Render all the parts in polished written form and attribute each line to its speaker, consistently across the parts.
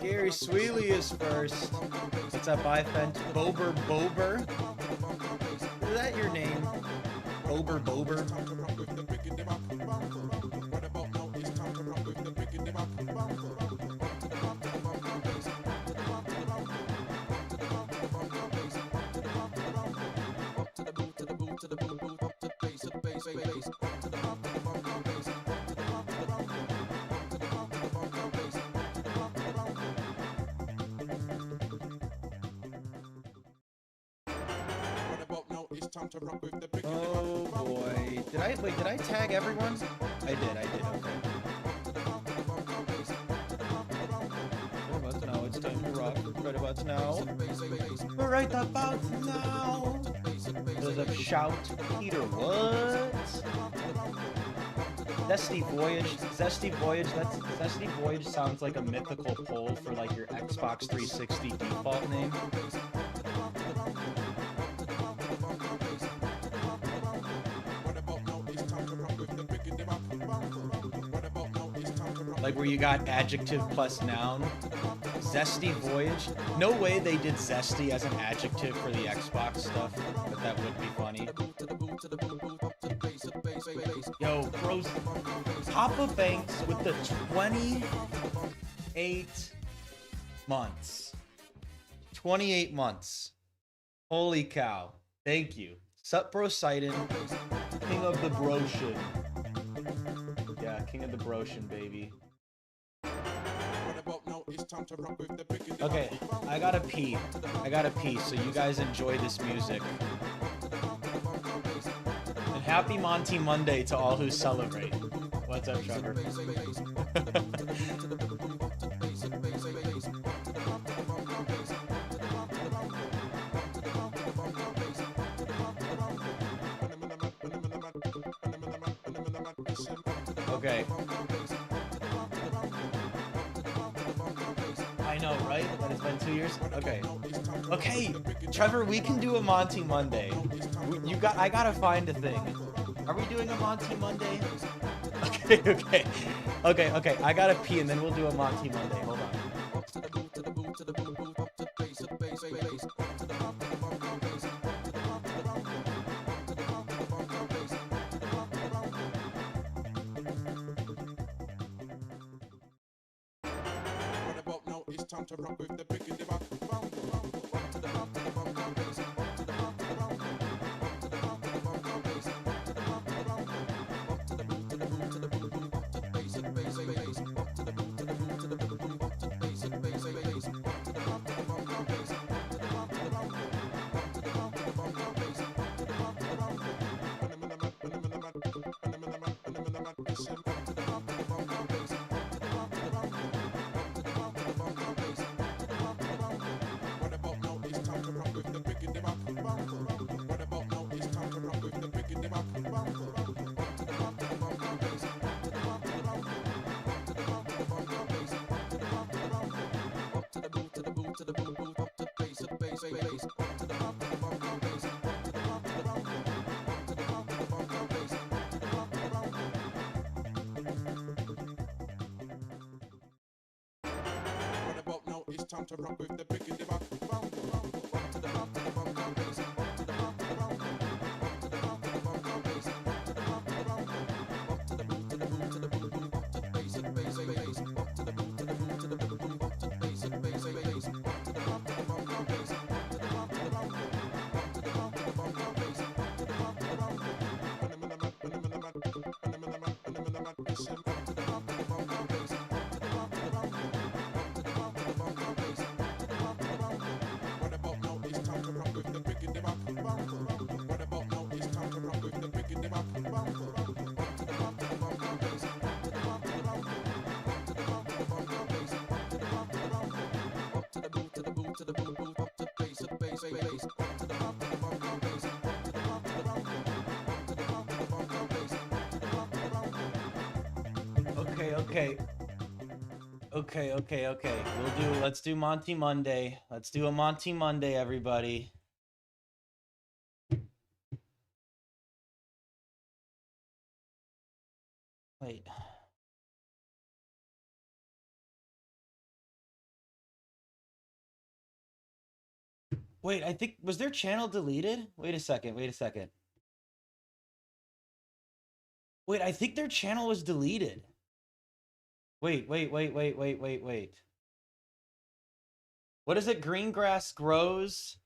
Speaker 1: Gary Sweely is first. What's up, iFent? Bober? Is that your name? Bober? Oh boy. Did I tag everyone? I did, okay. Right about now, it's time to rock. Right about now. Right about now. There's a shout. Peter, what? Zesty Voyage. Zesty Voyage sounds like a mythical poll for like your Xbox 360 default name. Like where you got adjective plus noun. Zesty Voyage. No way they did zesty as an adjective for the Xbox stuff, but that would be funny. Yo, bros. Papa Banks with the 28 months. 28 months. Holy cow. Thank you. Sup, Bro Sidon. King of the Broshin. Yeah, King of the Broshin, baby. Okay, I gotta pee, so you guys enjoy this music. And happy Monty Monday to all who celebrate. What's up, Trevor? Okay. I know, right? That it's been 2 years? Okay. Okay, Trevor, we can do a Monty Monday. I gotta find a thing. Are we doing a Monty Monday? Okay. I gotta pee and then we'll do a Monty Monday. Hold on.
Speaker 2: Time to rock with the pickety rock. Time to rock with the pickety rock. To the boot, to the boot, up to the bass, up to the bass.
Speaker 1: Okay. Okay. Let's do Monty Monday. Let's do a Monty Monday, everybody. Wait. Wait, I think, was their channel deleted? Wait a second. Wait, I think their channel was deleted. Wait. What is it? Green grass grows.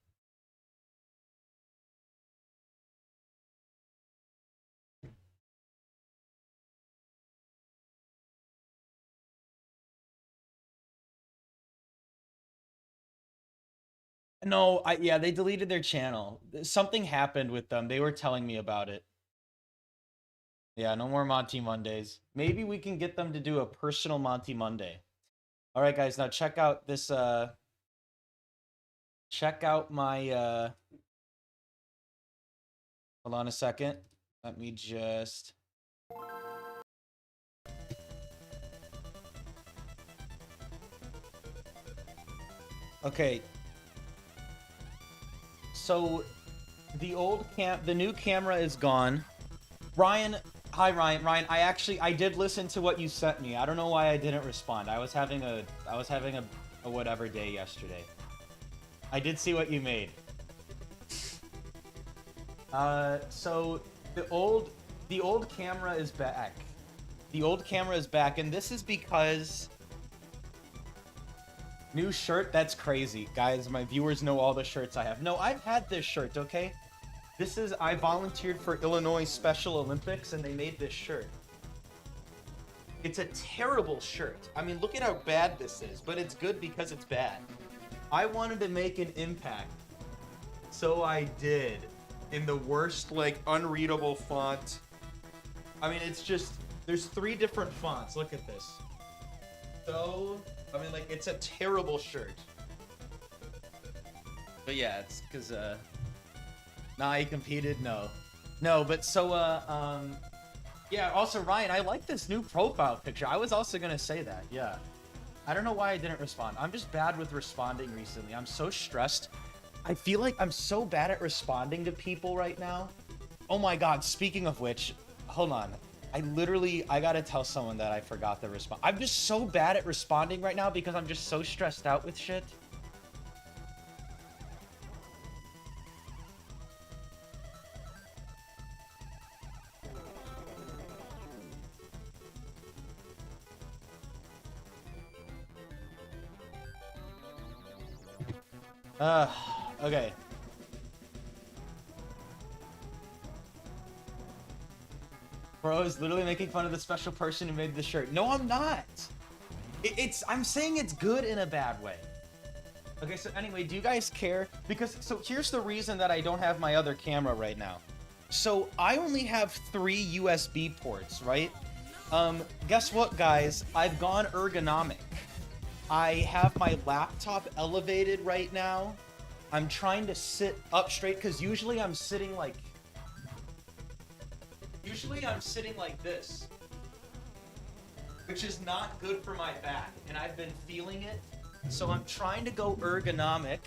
Speaker 1: No, yeah, they deleted their channel. Something happened with them. They were telling me about it. Yeah, no more Monty Mondays. Maybe we can get them to do a personal Monty Monday. All right, guys, now check out this check out my hold on a second. Let me just Okay. So the new camera is gone. Ryan, hi Ryan. Ryan, I did listen to what you sent me. I don't know why I didn't respond. I was having a whatever day yesterday. I did see what you made. So the old camera is back. The old camera is back, and this is because new shirt. That's crazy, guys. My viewers know all the shirts I have. No, I've had this shirt. Okay, I volunteered for Illinois Special Olympics, and they made this shirt. It's a terrible shirt. I mean, look at how bad this is, but it's good because it's bad. I wanted to make an impact, so I did. In the worst, like, unreadable font. I mean, it's just, there's 3 different fonts. Look at this. So, I mean, like, it's a terrible shirt. But yeah, it's because, nah, he competed? No. No, but so, yeah, also, Ryan, I like this new profile picture. I was also gonna say that, yeah. I don't know why I didn't respond. I'm just bad with responding recently. I'm so stressed. I feel like I'm so bad at responding to people right now. Oh my god, speaking of which, hold on. I gotta tell someone that I forgot to respond. I'm just so bad at responding right now because I'm just so stressed out with shit. Okay. Bro, I was literally making fun of the special person who made the shirt. No, I'm not. I'm saying it's good in a bad way. Okay, so anyway, do you guys care? Because, so here's the reason that I don't have my other camera right now. So I only have 3 USB ports, right? Guess what, guys? I've gone ergonomic. I have my laptop elevated right now. I'm trying to sit up straight because usually I'm sitting like this, which is not good for my back, and I've been feeling it. So I'm trying to go ergonomic.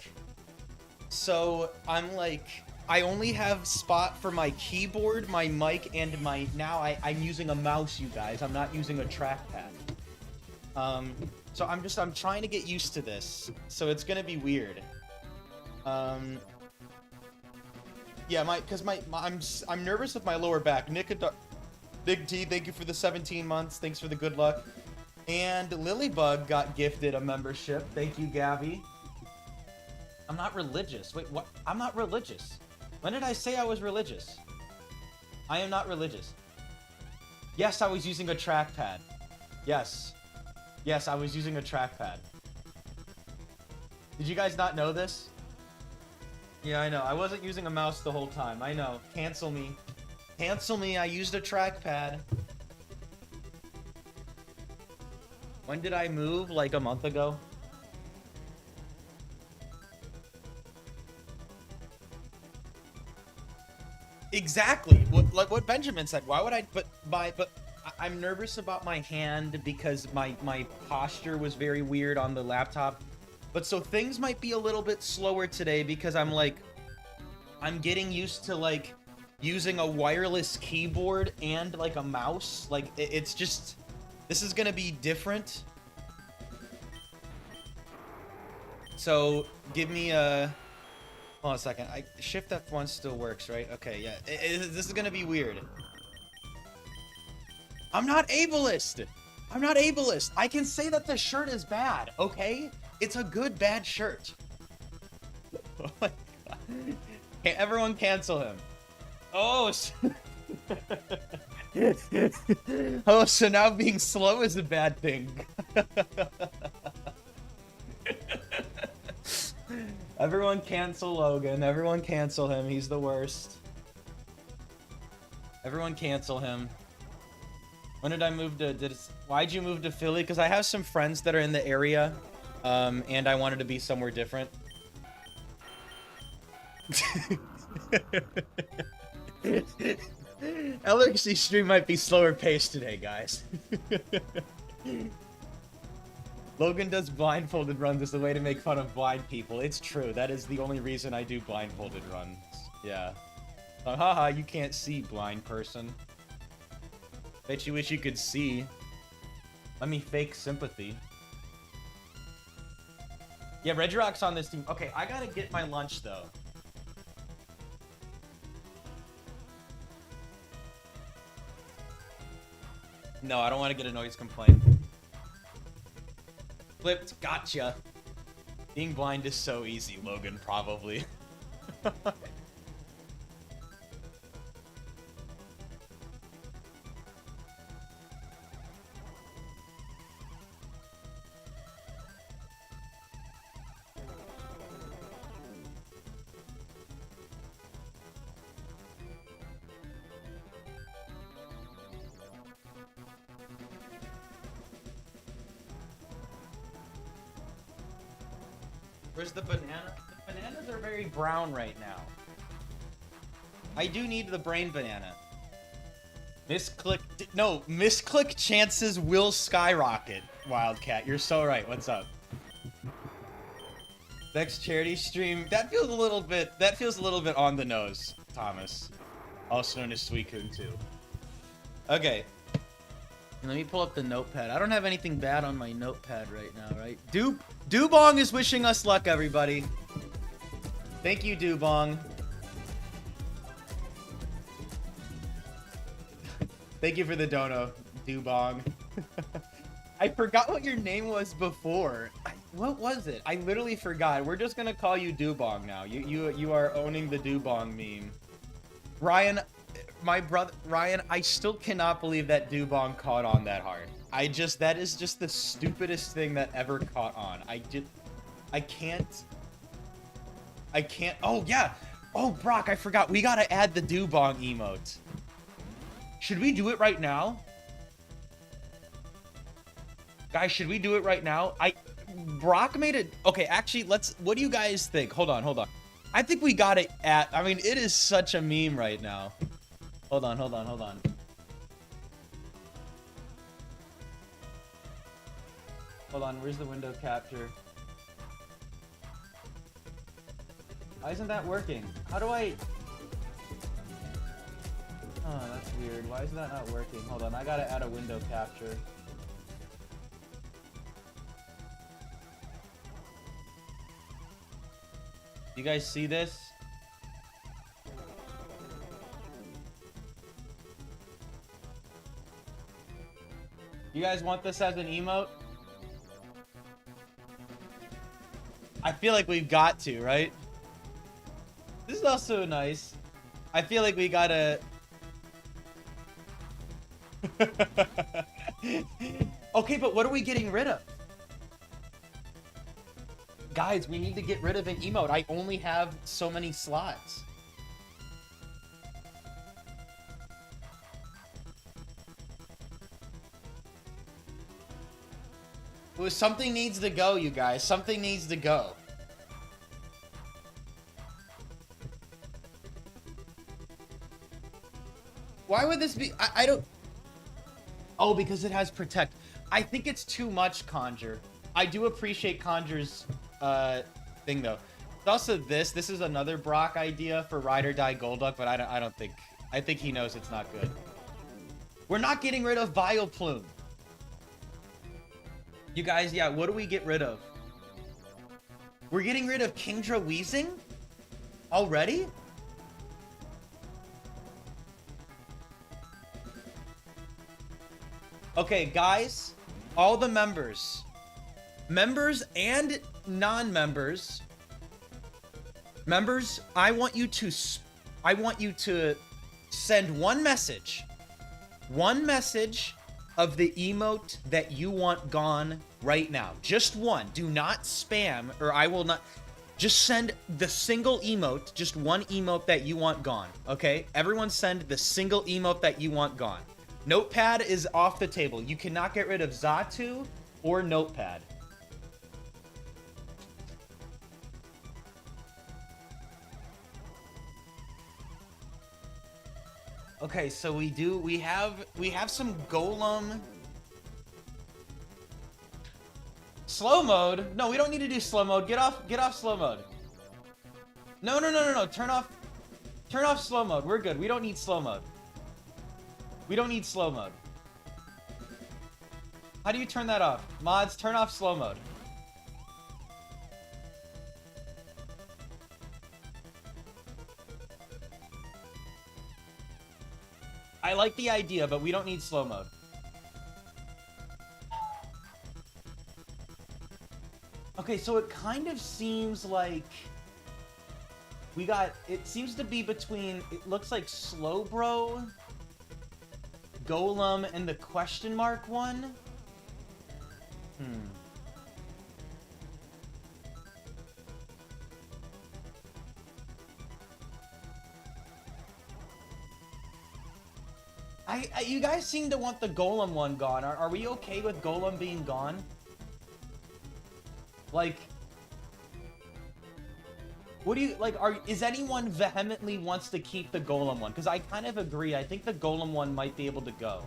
Speaker 1: So I'm like, I only have spot for my keyboard, my mic, and I'm using a mouse, you guys. I'm not using a trackpad. So I'm trying to get used to this. So it's gonna be weird. Yeah, I'm nervous with my lower back. Big T, thank you for the 17 months. Thanks for the good luck. And Lilybug got gifted a membership. Thank you, Gabby. I'm not religious. Wait, what? I'm not religious. When did I say I was religious? I am not religious. Yes, I was using a trackpad. Yes. Yes, I was using a trackpad. Did you guys not know this? Yeah, I know. I wasn't using a mouse the whole time. I know. Cancel me. Cancel me. I used a trackpad. When did I move? Like a month ago? Exactly. Like what Benjamin said. Why would I? But I'm nervous about my hand because my posture was very weird on the laptop. But so things might be a little bit slower today because I'm getting used to like using a wireless keyboard and like a mouse. Like it's just, this is gonna be different. So give me a, hold on a second. Shift F1 still works, right? Okay, yeah. This is gonna be weird. I'm not ableist. I'm not ableist. I can say that the shirt is bad, okay? It's a good bad shirt. Oh my God. Everyone cancel him. Oh, oh, so now being slow is a bad thing. Everyone cancel Logan. Everyone cancel him. He's the worst. Everyone cancel him. When did I move to... Why'd you move to Philly? Because I have some friends that are in the area, and I wanted to be somewhere different. LRC stream might be slower paced today, guys. Logan does blindfolded runs as a way to make fun of blind people. It's true. That is the only reason I do blindfolded runs. Yeah. Haha, you can't see, blind person. Bet you wish you could see. Let me fake sympathy. Yeah, Regirock's on this team. Okay, I gotta get my lunch, though. No, I don't want to get a noise complaint. Flipped, gotcha. Being blind is so easy, Logan, probably. Where's the banana? The bananas are very brown right now. I do need the brain banana. Misclick. No, misclick chances will skyrocket, Wildcat. You're so right. What's up? Next charity stream. That feels a little bit on the nose, Thomas. Also known as Suicune 2. Okay. Let me pull up the notepad. I don't have anything bad on my notepad right now, right? Dubong is wishing us luck, everybody. Thank you, Dubong. Thank you for the dono, Dubong. I forgot what your name was before. What was it? I literally forgot. We're just gonna call you Dubong now. You are owning the Dubong meme. Ryan, my brother Ryan, I still cannot believe that Dubong caught on that hard. That is just the stupidest thing that ever caught on. I can't. Oh yeah. Oh, Brock, I forgot. We gotta add the Dubong emote. Should we do it right now? Guys, should we do it right now? Brock made it. Okay, actually, what do you guys think? Hold on. I think we gotta add. I mean, it is such a meme right now. Hold on. Hold on, where's the window capture? Why isn't that working? How do I... Oh, that's weird. Why is that not working? Hold on, I gotta add a window capture. You guys see this? You guys want this as an emote? I feel like we've got to, right? This is also nice. I feel like we gotta... Okay, but what are we getting rid of? Guys, we need to get rid of an emote. I only have so many slots. Something needs to go, you guys. Something needs to go. Why would this be... I don't... Oh, because it has protect. I think it's too much Conjure. I do appreciate Conjure's thing though. Also this is another Brock idea for Ride or Die Golduck, but I don't think, I think he knows it's not good. We're not getting rid of Vileplume. You guys, yeah, what do we get rid of? We're getting rid of Kingdra Weezing? Already? Okay, guys, all the members and non-members, I want you to send one message of the emote that you want gone right now. Just one. Do not spam, or I will not. Just send the single emote, just one emote that you want gone, okay? Everyone send the single emote that you want gone. Notepad is off the table. You cannot get rid of Xatu or Notepad. Okay, so we have some Golem. Slow mode? No, we don't need to do slow mode. Get off slow mode. No. Turn off slow mode. We're good. We don't need slow mode. We don't need slow mode. How do you turn that off? Mods, turn off slow mode. I like the idea, but we don't need slow mode. Okay, so it kind of seems like we got, it seems to be between, it looks like Slowbro, Golem, and the question mark one. You guys seem to want the Golem one gone. Are we okay with Golem being gone? Like, what do you, like, is anyone vehemently wants to keep the Golem one? Because I kind of agree. I think the Golem one might be able to go.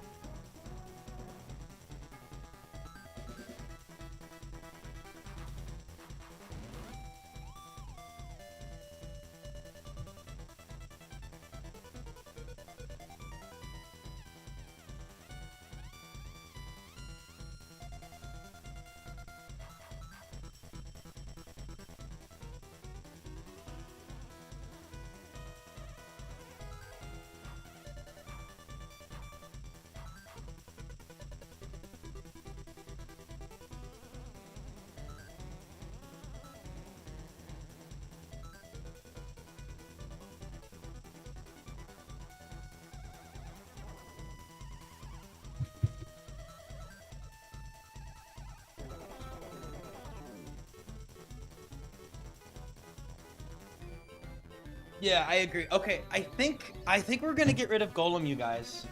Speaker 1: Yeah, I agree. Okay, I think we're gonna get rid of Golem, you guys.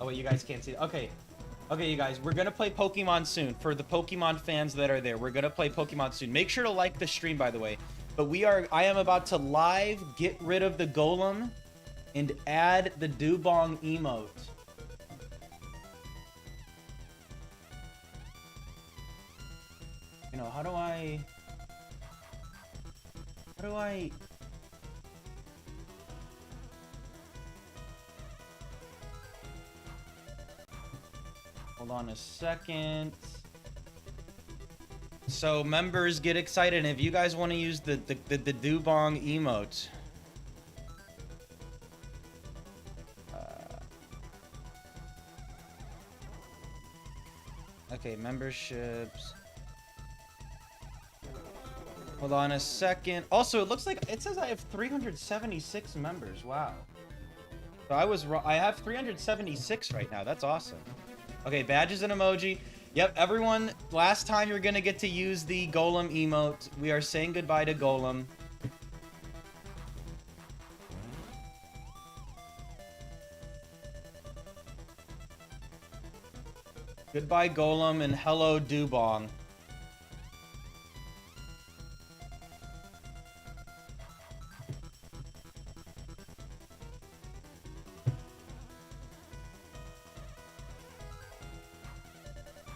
Speaker 1: Oh wait, you guys can't see it. Okay, you guys, we're gonna play Pokemon soon. For the Pokemon fans that are there, we're gonna play Pokemon soon. Make sure to like the stream, by the way. But I am about to live get rid of the Golem and add the Dewbong emote. You know, how do I... Hold on a second. So members, get excited. And if you guys want to use the Dewbong emote, okay, memberships. Hold on a second. Also, it looks like it says I have 376 members. Wow. So I was wrong. I have 376 right now. That's awesome. Okay, badges and emoji. Yep, everyone, last time you're gonna get to use the Golem emote. We are saying goodbye to Golem. Goodbye, Golem, and hello, Dewbong.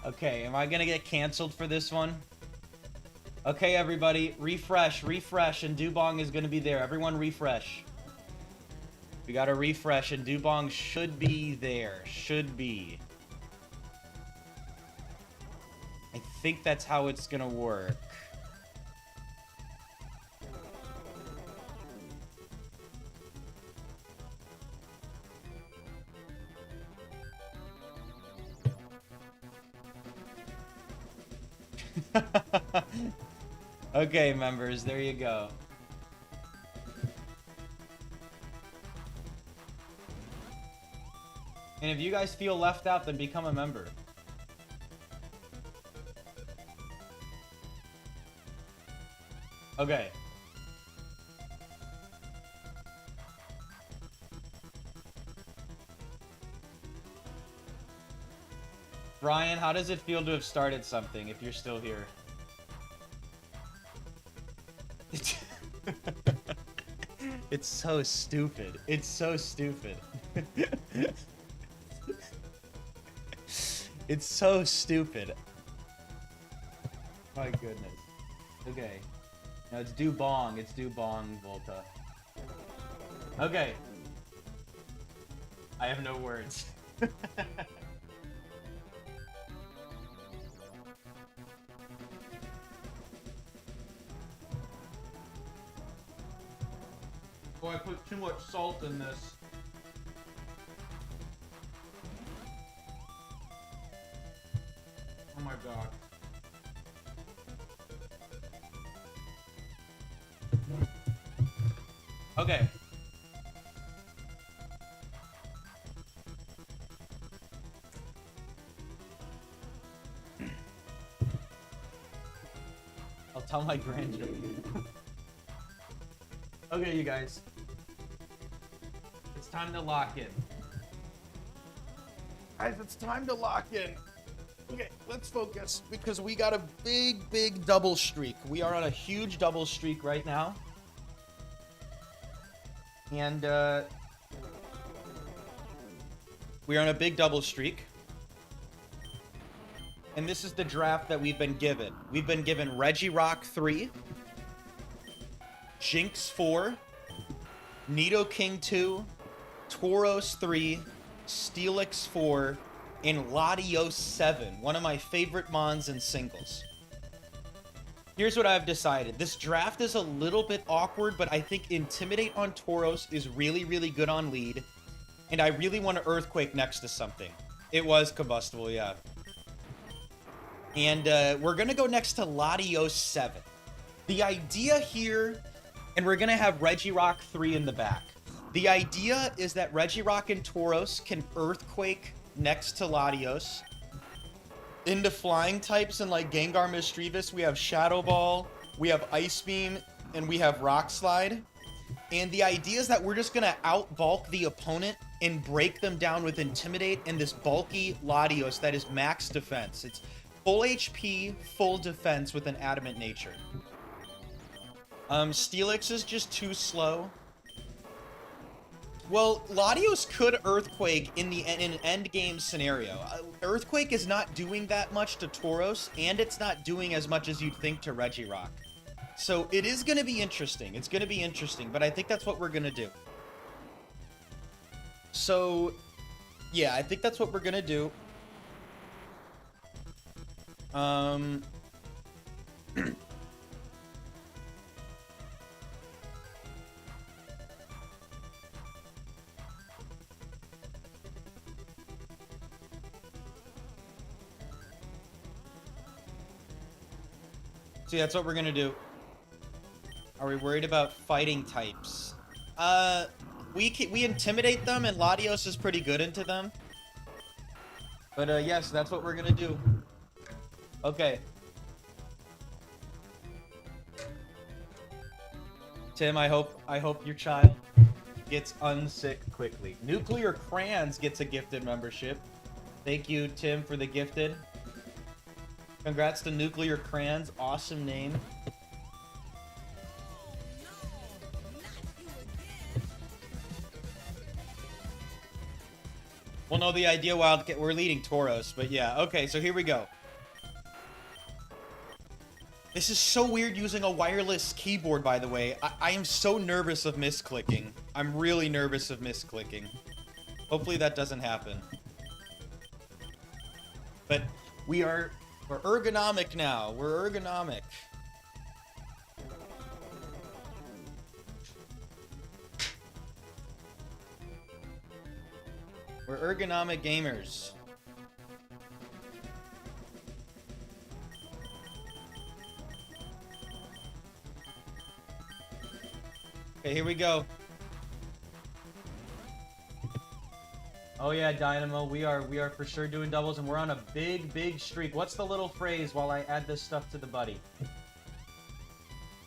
Speaker 1: Okay, am I gonna get canceled for this one? Okay, everybody, refresh, and Dubong is gonna be there. Everyone refresh. We gotta refresh, and Dubong should be there. Should be. I think that's how it's gonna work. Okay, members, there you go. And if you guys feel left out, then become a member. Okay. Ryan, how does it feel to have started something if you're still here? It's so stupid. It's so stupid. It's so stupid. My goodness. Okay. No, it's Dubong. It's Dubong, Volta. Okay. I have no words. Oh, I put too much salt in this. Oh my god. Okay. I'll tell my grandchildren. Okay, you guys. It's time to lock in. Guys, it's time to lock in. Okay, let's focus because we got a big double streak. We are on a huge double streak right now. And we are on a big double streak. And this is the draft that we've been given. We've been given Regirock 3, Jinx 4, Nidoking 2, Tauros 3, Steelix 4, and Latios 7, one of my favorite mons in singles. Here's what I've decided. This draft is a little bit awkward, but I think Intimidate on Tauros is really good on lead. And I really want to Earthquake next to something. It was Combustible, yeah. And we're going to go next to Latios 7. The idea here, and we're going to have Regirock 3 in the back. The idea is that Regirock and Tauros can Earthquake next to Latios. Into flying types and like Gengar Mischievous, we have Shadow Ball, we have Ice Beam, and we have Rock Slide. And the idea is that we're just gonna out-bulk the opponent and break them down with Intimidate and this bulky Latios that is max defense. It's full HP, full defense with an Adamant Nature. Steelix is just too slow. Well, Latios could Earthquake in an end game scenario. Earthquake is not doing that much to Tauros, and it's not doing as much as you'd think to Regirock. So it is going to be interesting. It's going to be interesting, but I think that's what we're going to do. So, yeah, I think that's what we're going to do. See, that's what we're gonna do. Are we worried about fighting types? We intimidate them, and Latios is pretty good into them. But yes, that's what we're gonna do. Okay. Tim, I hope your child gets unsick quickly. Nuclear Crayons gets a gifted membership. Thank you, Tim, for the gifted. Congrats to Nuclear Crayons. Awesome name. Well, no, the idea Wildcat, we're leading Tauros, but yeah. Okay, so here we go. This is so weird using a wireless keyboard, by the way. I am so nervous of misclicking. I'm really nervous of misclicking. Hopefully that doesn't happen. But we're ergonomic now. We're ergonomic. We're ergonomic gamers. Okay, here we go. Oh yeah, Dynamo, we are for sure doing doubles, and we're on a big streak. What's the little phrase while I add this stuff to the buddy?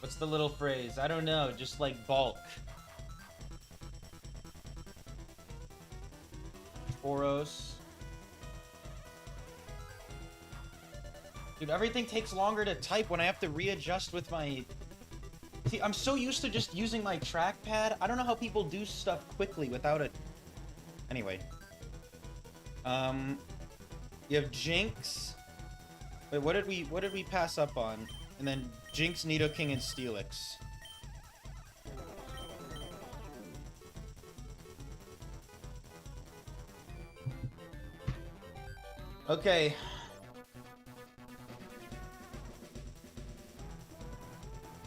Speaker 1: What's the little phrase? I don't know, just like bulk. Oros. Dude, everything takes longer to type when I have to readjust with my... See, I'm so used to just using my trackpad. I don't know how people do stuff quickly without it. Anyway. You have Jinx. Wait, what did we pass up on? And then Jinx, Nidoking, and Steelix. Okay.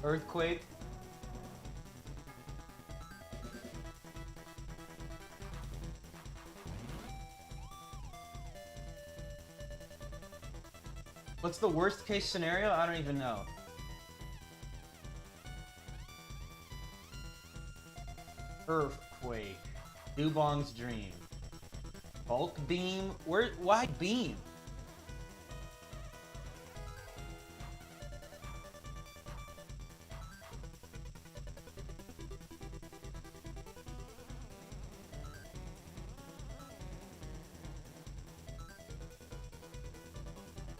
Speaker 1: Earthquake. What's the worst case scenario? I don't even know. Earthquake. Dubong's Dream. Bulk Beam? Why Beam?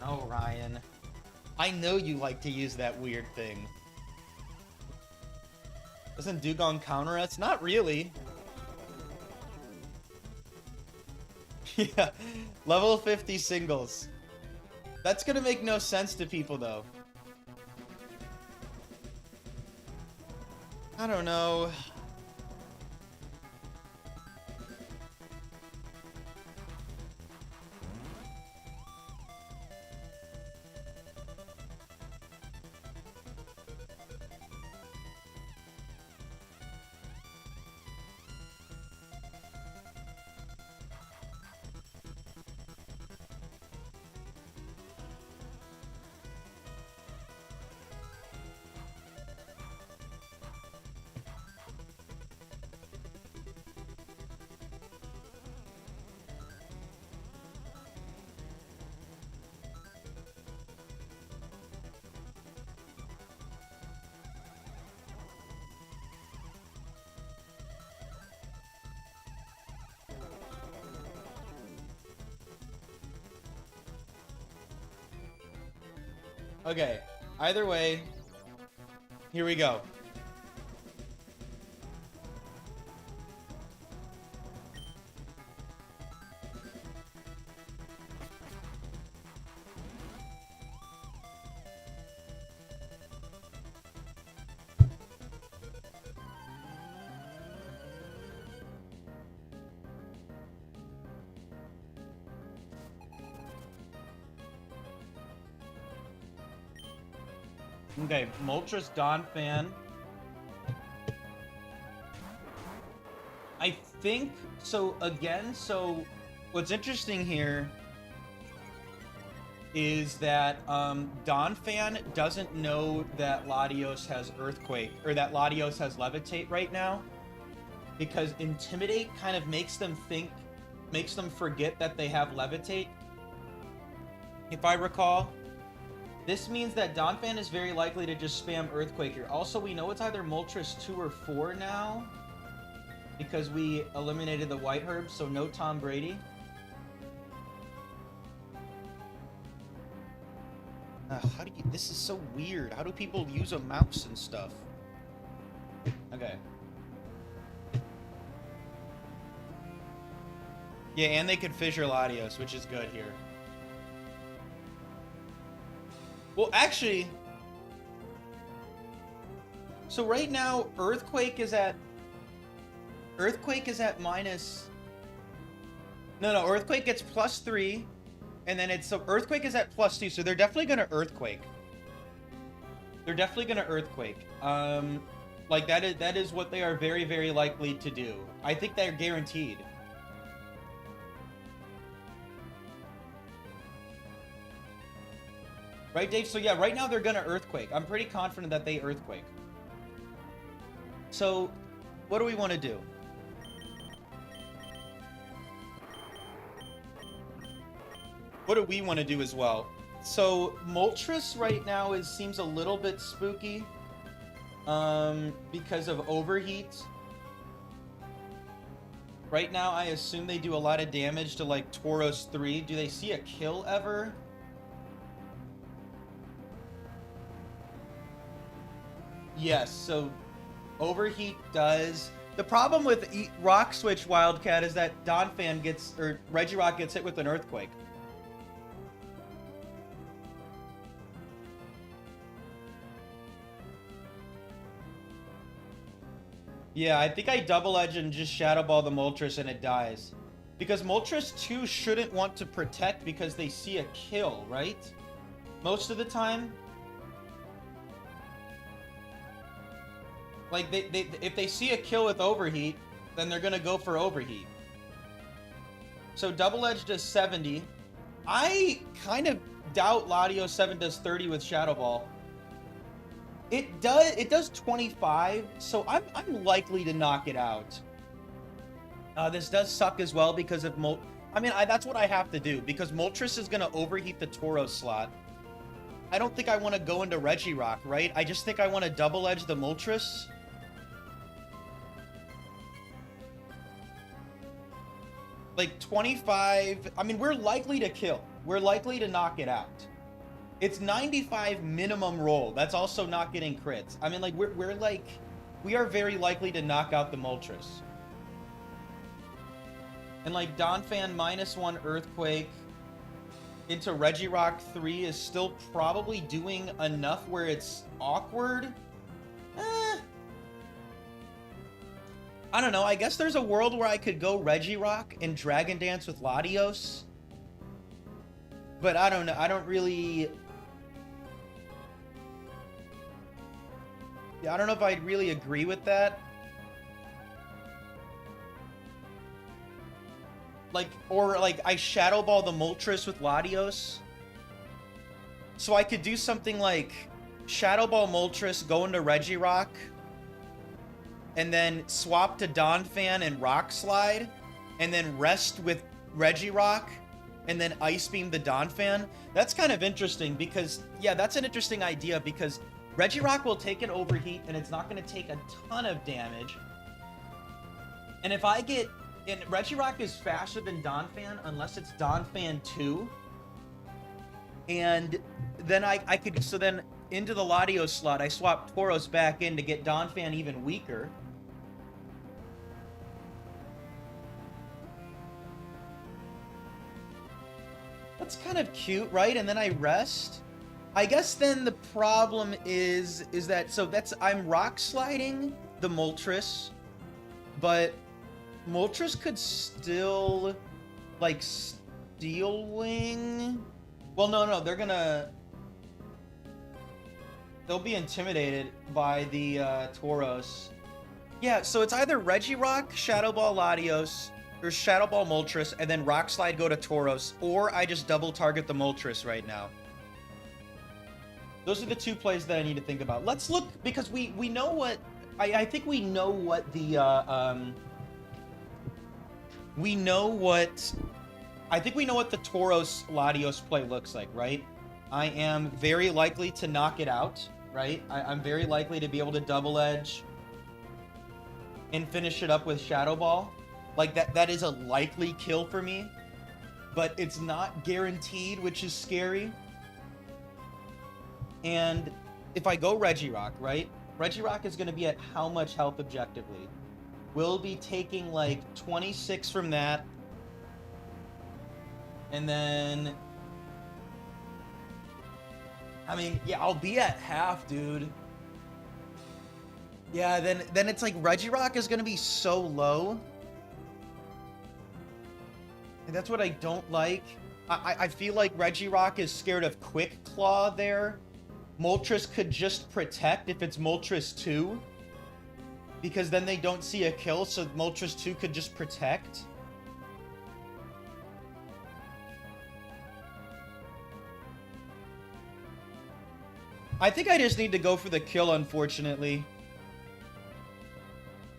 Speaker 1: Oh, Ryan. I know you like to use that weird thing. Doesn't Dugong counter us? Not really. Yeah, level 50 singles. That's gonna make no sense to people, though. I don't know. Okay, either way, here we go. Okay, Moltres Donphan. I think, so again, so what's interesting here is that Donphan doesn't know that Latios has Earthquake, or that Latios has Levitate right now, because Intimidate kind of makes them forget that they have Levitate, if I recall. This means that Donphan is very likely to just spam Earthquake here. Also, we know it's either Moltres 2 or 4 now, because we eliminated the White Herb, so no Tom Brady. This is so weird. How do people use a mouse and stuff? Okay. Yeah, and they could Fissure Latios, which is good here. Well, actually, So right now, Earthquake is at minus. No, Earthquake gets +3, and then it's so Earthquake is at +2, so they're definitely gonna Earthquake. They're definitely gonna Earthquake. Like that is what they are very, very likely to do. I think they're guaranteed. Right, Dave? So yeah, right now they're gonna Earthquake. I'm pretty confident that they Earthquake. So, what do we want to do? What do we want to do as well? So, Moltres right now seems a little bit spooky. Because of Overheat. Right now, I assume they do a lot of damage to, like, Tauros 3. Do they see a kill ever? Yes, so Overheat does. The problem with Rock Switch Wildcat is that Donphan gets, or Regirock gets hit with an Earthquake. Yeah, I think I double edge and just Shadow Ball the Moltres and it dies. Because Moltres 2 shouldn't want to protect because they see a kill, right? Most of the time. Like, if they see a kill with Overheat, then they're gonna go for Overheat. So double edge does 70. I kind of doubt Latios 7 does 30 with Shadow Ball. It does 25, so I'm likely to knock it out. This does suck as well because of that's what I have to do because Moltres is gonna overheat the Tauros slot. I don't think I want to go into Regirock, right? I just think I want to double edge the Moltres. Like 25, I mean, we're likely to kill. We're likely to knock it out. It's 95 minimum roll. That's also not getting crits. I mean, like, we are very likely to knock out the Moltres. And, like, Donphan -1 Earthquake into Regirock 3 is still probably doing enough where it's awkward. I don't know. I guess there's a world where I could go Regirock and Dragon Dance with Latios. But I don't know. I don't really... Yeah, I don't know if I'd really agree with that. Like, or like I Shadow Ball the Moltres with Latios. So I could do something like Shadow Ball Moltres, go into Regirock, and then swap to Donphan and Rock Slide, and then rest with Regirock, and then Ice Beam the Donphan. That's kind of interesting because, yeah, that's an interesting idea because Regirock will take an overheat and it's not going to take a ton of damage. And if I get... And Regirock is faster than Donphan unless it's Donphan 2. And then I could... So then into the Latios slot, I swap Tauros back in to get Donphan even weaker. That's kind of cute, right? And then I rest. I guess then the problem is that, so that's, I'm Rock Sliding the Moltres, but Moltres could still, like, Steel Wing. Well, no, they'll be intimidated by the Tauros. Yeah, so it's either Regirock, Shadow Ball Latios, or Shadow Ball Moltres, and then Rock Slide go to Tauros, or I just double target the Moltres right now. Those are the two plays that I need to think about. Let's look, because we know what... I think we know what the... we know what... I think we know what the Tauros Latios play looks like, right? I am very likely to knock it out, right? I'm very likely to be able to double edge and finish it up with Shadow Ball. Like, that is a likely kill for me, but it's not guaranteed, which is scary. And if I go Regirock, right? Regirock is going to be at how much health objectively? We'll be taking, like, 26 from that. And then... I mean, yeah, I'll be at half, dude. Yeah, then it's like Regirock is gonna be so low. And that's what I don't like. I feel like Regirock is scared of Quick Claw there. Moltres could just protect if it's Moltres 2. Because then they don't see a kill, so Moltres 2 could just protect. I think I just need to go for the kill, unfortunately.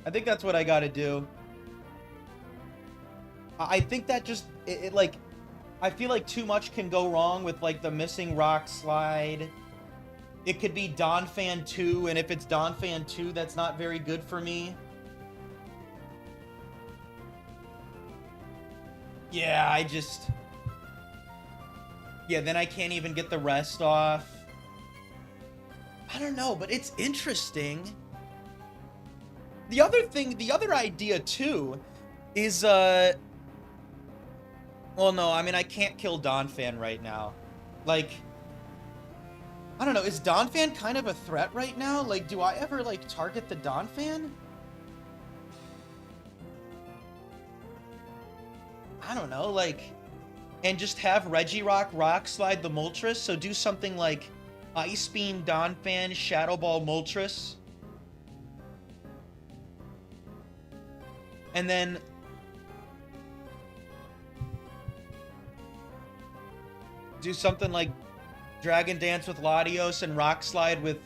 Speaker 1: I think that's what I gotta do. I think that just, like, I feel like too much can go wrong with, like, the missing Rock Slide. It could be Donphan 2, and if it's Donphan 2, that's not very good for me. Yeah, yeah, then I can't even get the rest off. I don't know, but it's interesting. The other idea, too, is, well, no, I mean, I can't kill Donphan right now. Like, I don't know, is Donphan kind of a threat right now? Like, do I ever, like, target the Donphan? I don't know, like, and just have Regirock Rock Slide the Moltres, so do something like Ice Beam Donphan, Shadow Ball Moltres. And then do something like Dragon Dance with Latios and Rock Slide with...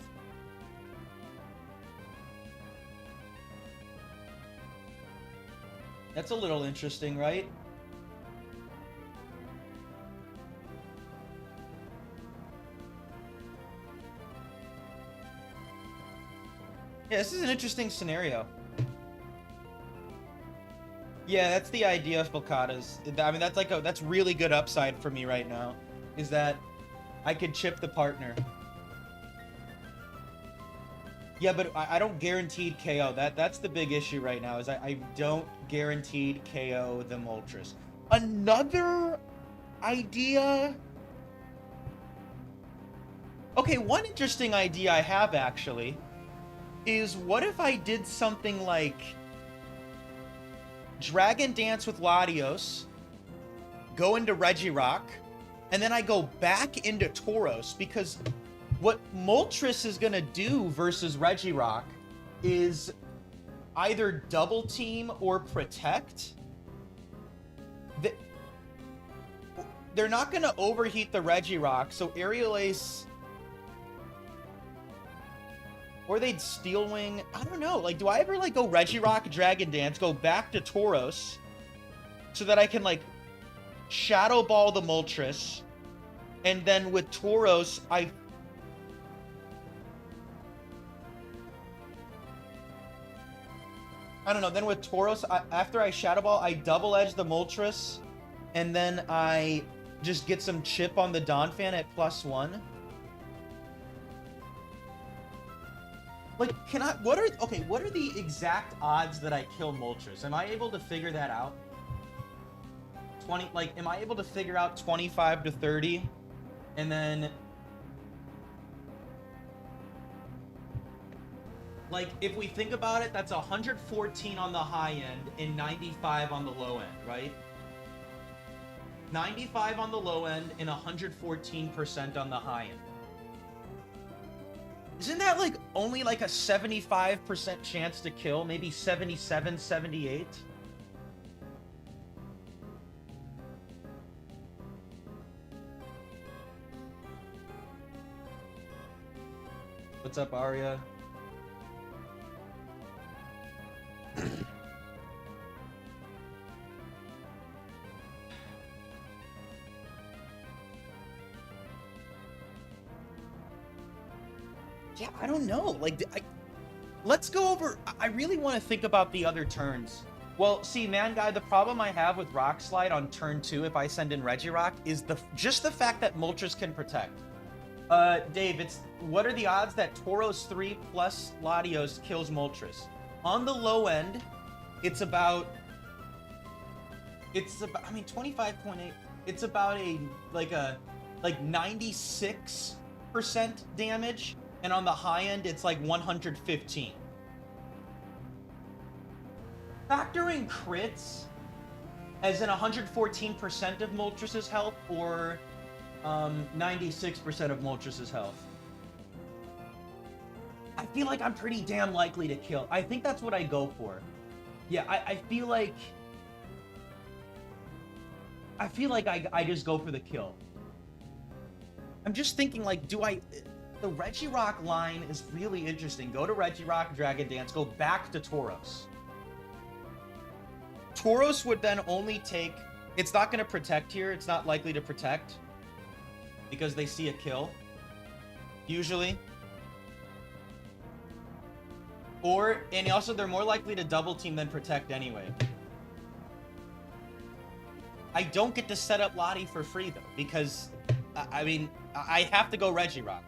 Speaker 1: That's a little interesting, right? Yeah, this is an interesting scenario. Yeah, that's the idea of Volcatas. I mean, that's really good upside for me right now. Is that I could chip the partner. Yeah, but I don't guaranteed KO. That's the big issue right now, is I don't guaranteed KO the Moltres. Another idea... Okay, one interesting idea I have, actually, is what if I did something like Dragon Dance with Latios, go into Regirock, and then I go back into Tauros, because what Moltres is going to do versus Regirock is either double team or protect. They're not going to overheat the Regirock, so Aerial Ace... Or they'd Steel Wing. I don't know. Like, do I ever, like, go Regirock, Dragon Dance, go back to Tauros, so that I can, like, Shadow Ball the Moltres, and then with Tauros, I don't know. Then with Tauros, after I Shadow Ball, I Double Edge the Moltres, and then I just get some chip on the Donphan at +1. Like, what are the exact odds that I kill Moltres? Am I able to figure that out? Am I able to figure out 25 to 30? And then... Like, if we think about it, that's 114 on the high end and 95 on the low end, right? 95 on the low end and 114% on the high end. Isn't that, like, only, like, a 75% chance to kill? Maybe 77, 78? What's up, Arya? Yeah, I don't know. Like, let's go over... I really want to think about the other turns. Well, see, man, guy, the problem I have with Rock Slide on turn 2, if I send in Regirock, is just the fact that Moltres can protect. Dave, what are the odds that Tauros 3 plus Latios kills Moltres? On the low end, it's about, I mean, 25.8. It's about like 96% damage. And on the high end, it's like 115. factoring crits as in 114% of Moltres' health or 96% of Moltres' health? I feel like I'm pretty damn likely to kill. I think that's what I go for. Yeah, I feel like I just go for the kill. I'm just thinking, like, the Regirock line is really interesting. Go to Regirock, Dragon Dance, go back to Tauros. Tauros would then only take... It's not going to protect here. It's not likely to protect. Because they see a kill. Usually. And also, they're more likely to double team than protect anyway. I don't get to set up Lottie for free, though. Because, I mean, I have to go Regirock.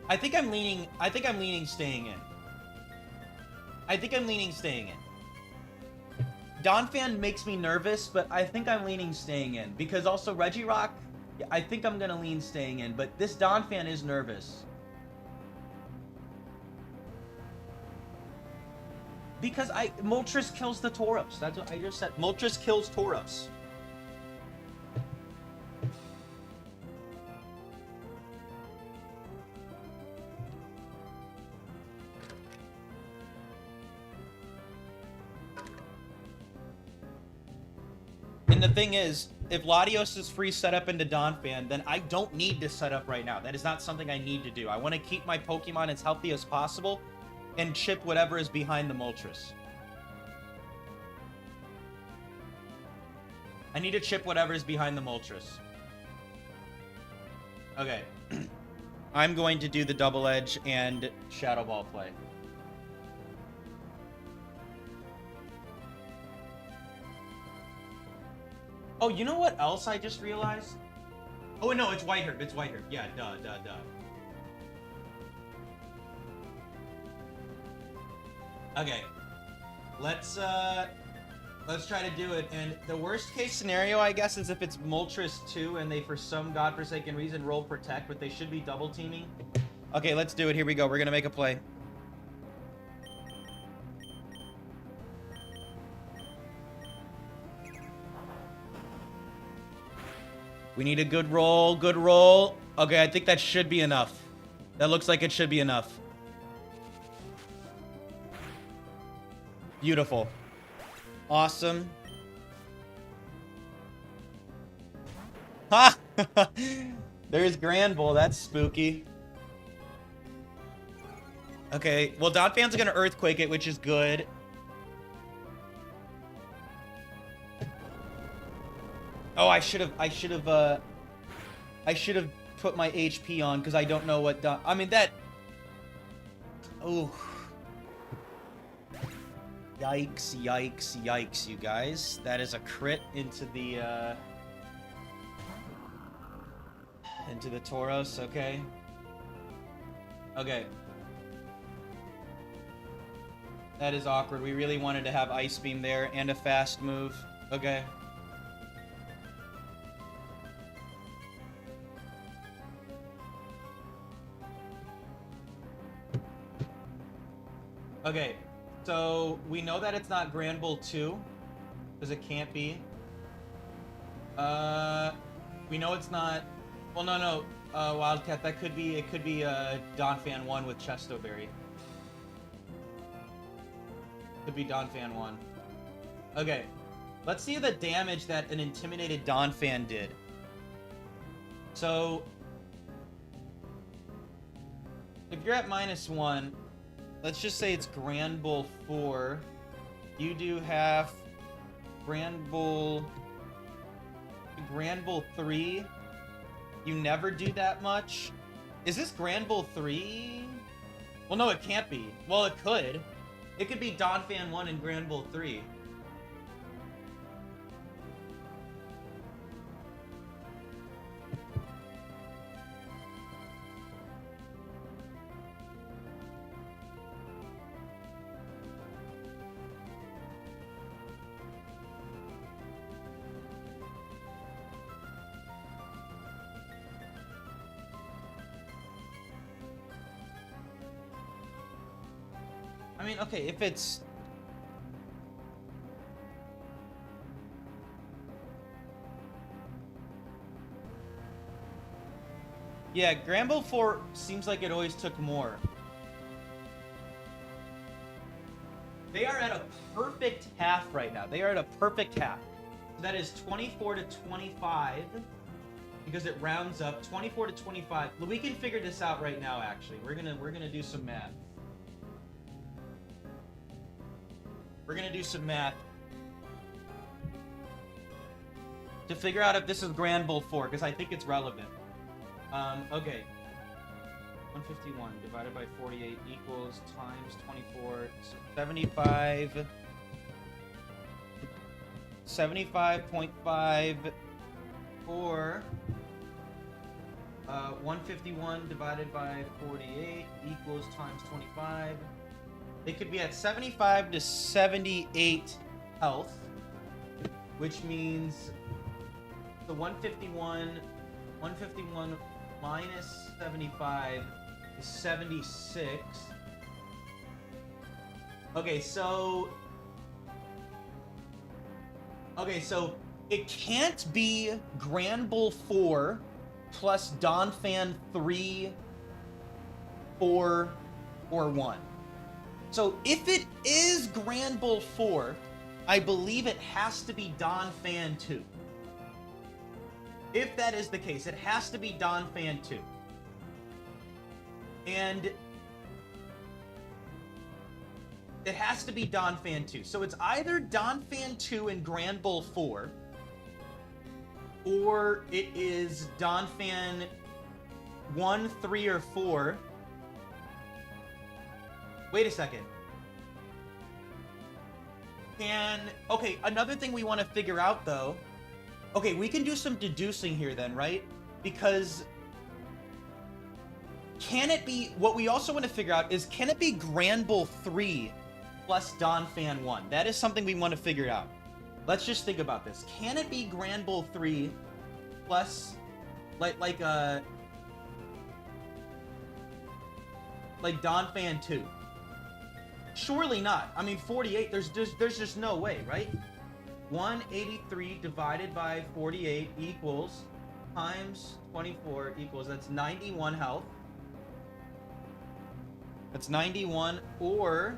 Speaker 1: I think I'm leaning staying in. Donphan makes me nervous, but I think I'm leaning staying in. Because also Regirock, I think I'm gonna lean staying in, but this Donphan is nervous. Because Moltres kills the Tauros. That's what I just said. Moltres kills Tauros. And the thing is, if Latios is free setup into Donphan, then I don't need to set up right now. That is not something I need to do. I want to keep my Pokemon as healthy as possible and chip whatever is behind the Moltres. I need to chip whatever is behind the Moltres. Okay. I'm going to do the Double Edge and Shadow Ball play. Oh, you know what else I just realized? Oh, no, it's Whiteherb. It's Whiteherb. Yeah, duh. Okay. Let's try to do it. And the worst case scenario, I guess, is if it's Moltres 2 and they, for some godforsaken reason, roll Protect, but they should be double teaming. Okay, let's do it. Here we go. We're gonna make a play. We need a good roll, good roll. Okay, I think that should be enough. That looks like it should be enough. Beautiful. Awesome. Ha! There's Granbull. That's spooky. Okay, well, Donphan's gonna Earthquake it, which is good. Oh, I should have put my HP on because I don't know what I mean that. Oh. Yikes, you guys. That is a crit into the Tauros, okay? Okay. That is awkward. We really wanted to have Ice Beam there and a fast move. Okay. Okay, so we know that it's not Granbull 2, because it can't be. We know it's not. Well, no, Wildcat. That could be. It could be Donphan 1 with Chestoberry. Could be Donphan 1. Okay, let's see the damage that an intimidated Donphan did. So, if you're at -1. Let's just say it's Granbull 4. You do half. Granbull 3. You never do that much. Is this Granbull 3? Well, no, it can't be. Well, it could. It could be Donphan 1 and Granbull 3. mean, okay, if it's... Yeah, Granbull 4 seems like it always took more. They are at a perfect half right now. They are at a perfect half. So that is 24 to 25. Because it rounds up 24 to 25. We can figure this out right now, actually. We're gonna do some math. We're gonna do some math to figure out if this is Granbull 4, because I think it's relevant. Okay. 151 divided by 48 equals times 24. So 75. 75.5 or 151 divided by 48 equals times 25. They could be at 75 to 78 health, which means the 151 minus 75 is 76. Okay, so it can't be Granbull 4 plus Donphan 3, 4, or 1. So if it is Granbull 4, I believe it has to be Donphan 2. If that is the case, it has to be Donphan 2. And it has to be Donphan 2. So it's either Donphan 2 and Granbull 4, or it is Donphan 1, 3, or 4. Wait a second. Okay, another thing we want to figure out, though... Okay, we can do some deducing here then, right? Because... Can it be... What we also want to figure out is, can it be Granbull 3 plus Donphan 1? That is something we want to figure out. Let's just think about this. Can it be Granbull 3 plus... Like Donphan 2? Surely not. I mean, 48, there's just no way, right? 183 divided by 48 equals times 24 equals, that's 91 health. That's 91, or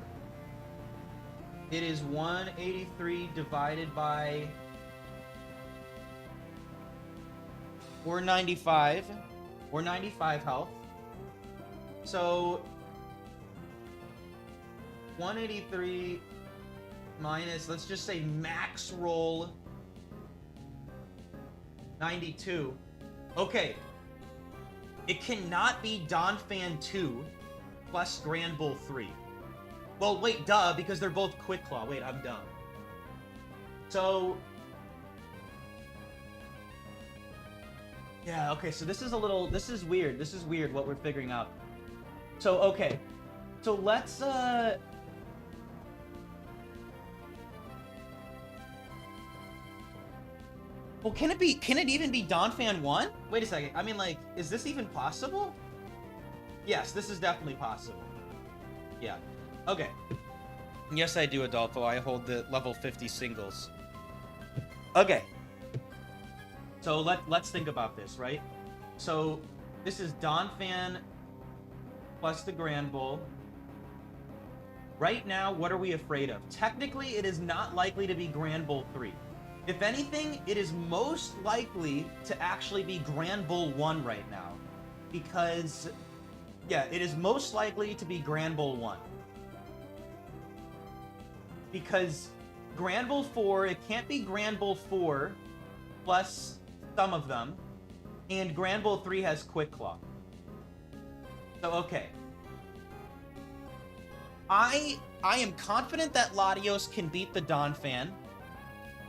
Speaker 1: it is 183 divided by 495, or 95 health. So 183 minus, let's just say max roll 92. Okay. It cannot be Donphan 2 plus Granbull 3. Well, wait, duh, because they're both Quick Claw. Wait, I'm dumb. So... Yeah, okay, so this is weird. This is weird what we're figuring out. So, okay. So let's, Well, can it even be Donphan 1? Wait a second. I mean, like, is this even possible? Yes, this is definitely possible. Yeah. Okay. Yes, I do, Adolfo. I hold the level 50 singles. Okay. So let's think about this, right? So this is Donphan plus the Granbull. Right now, what are we afraid of? Technically, it is not likely to be Granbull 3. If anything, it is most likely to actually be Granbull 1 right now. Because, yeah, it is most likely to be Granbull 1. Because Granbull 4, it can't be Granbull 4 plus some of them. And Granbull 3 has Quick Claw. So, okay. I am confident that Latios can beat the Donphan.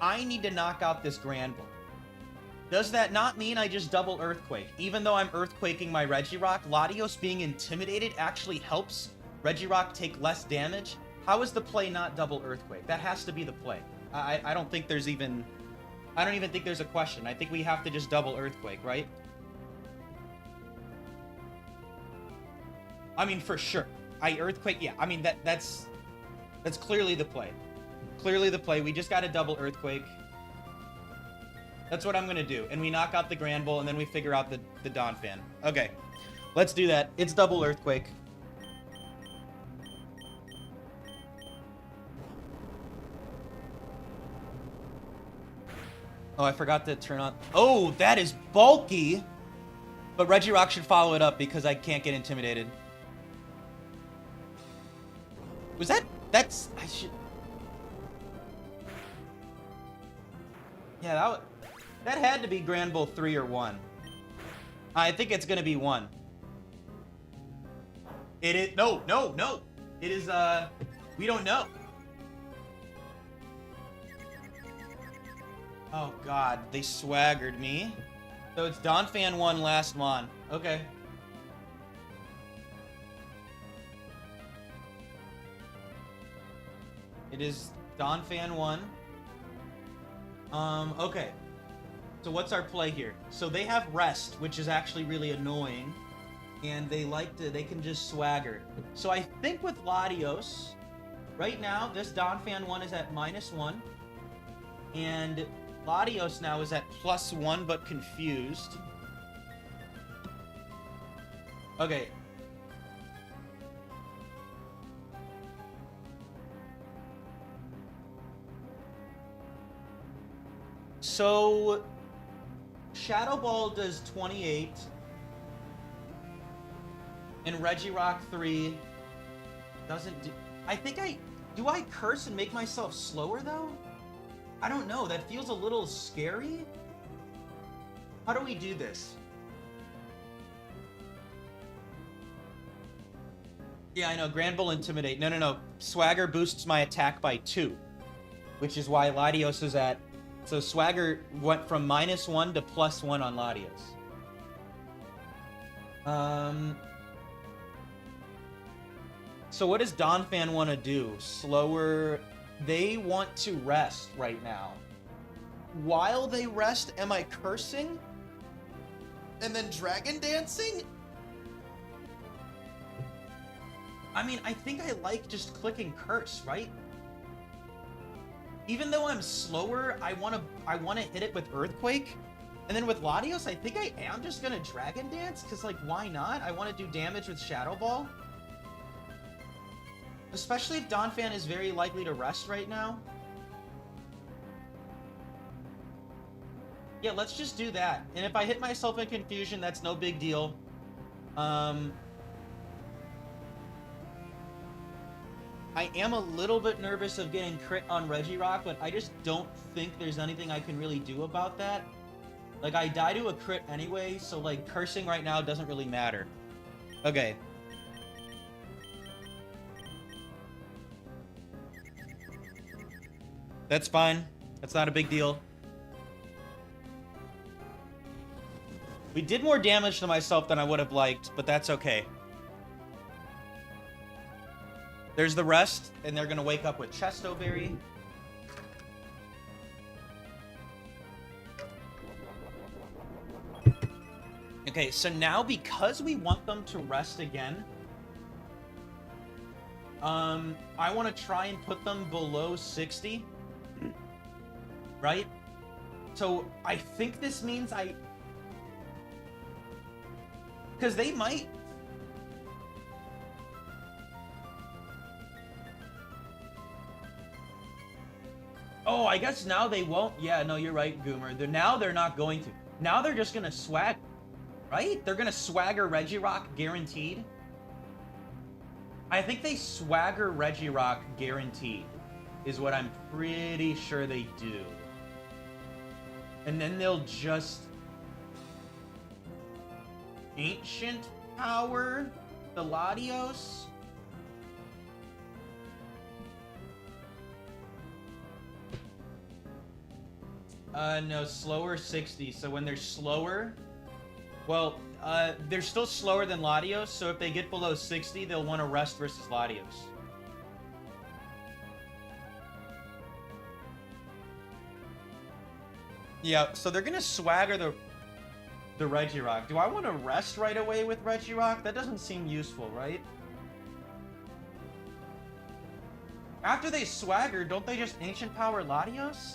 Speaker 1: I need to knock out this Granbull. Does that not mean I just double Earthquake? Even though I'm Earthquaking my Regirock, Latios being intimidated actually helps Regirock take less damage? How is the play not double Earthquake? That has to be the play. I don't think there's even... I don't even think there's a question. I think we have to just double Earthquake, right? I mean, for sure. Earthquake, yeah. I mean, that's... That's clearly the play. Clearly the play. We just got a double Earthquake. That's what I'm going to do. And we knock out the Grand Bull, and then we figure out the Donphan. Okay. Let's do that. It's double Earthquake. Oh, I forgot to turn on... Oh, that is bulky! But Regirock should follow it up because I can't get intimidated. Was that... That's... I should... Yeah, that had to be Grand Bull 3 or 1. I think it's gonna be 1. It is... No, no, no! It is, we don't know. Oh, God. They swaggered me. So it's Donphan 1, last Mon. Okay. It is Donphan 1. Okay. So what's our play here? So they have Rest, which is actually really annoying. And they can just swagger. So I think with Latios, right now, this Donphan 1 is at -1. And Latios now is at +1, but confused. Okay. So, Shadow Ball does 28. And Regirock 3 doesn't do... I think do I curse and make myself slower, though? I don't know. That feels a little scary. How do we do this? Yeah, I know. Grand Bull Intimidate. No, no, no. Swagger boosts my attack by 2. Which is why Latios is at... So Swagger went from -1 to +1 on Latios. So what does Donphan want to do? Slower... They want to rest right now. While they rest, am I cursing? And then Dragon Dancing? I mean, I think I like just clicking curse, right? Even though I'm slower, I wanna hit it with Earthquake. And then with Latios, I think I am just gonna Dragon Dance, because like, why not? I want to do damage with Shadow Ball. Especially if Donphan is very likely to rest right now. Yeah, let's just do that. And if I hit myself in confusion, that's no big deal. I am a little bit nervous of getting crit on Regirock, but I just don't think there's anything I can really do about that. Like, I die to a crit anyway, so like, cursing right now doesn't really matter. Okay. That's fine. That's not a big deal. We did more damage to myself than I would have liked, but that's okay. There's the rest, and they're gonna wake up with Chesto Berry. Okay, so now because we want them to rest again, I want to try and put them below 60. Right? So, I think this means because they might... Oh, I guess now they won't... Yeah, no, you're right, Goomer. Now they're not going to. Now they're just gonna swag... Right? They're gonna swagger Regirock, guaranteed. I think they swagger Regirock, guaranteed. Is what I'm pretty sure they do. And then they'll just... Ancient Power the Latios. No, slower 60. So when they're slower... Well, they're still slower than Latios, so if they get below 60, they'll want to rest versus Latios. Yeah, so they're gonna swagger the Regirock. Do I want to rest right away with Regirock? That doesn't seem useful, right? After they swagger, don't they just Ancient Power Latios?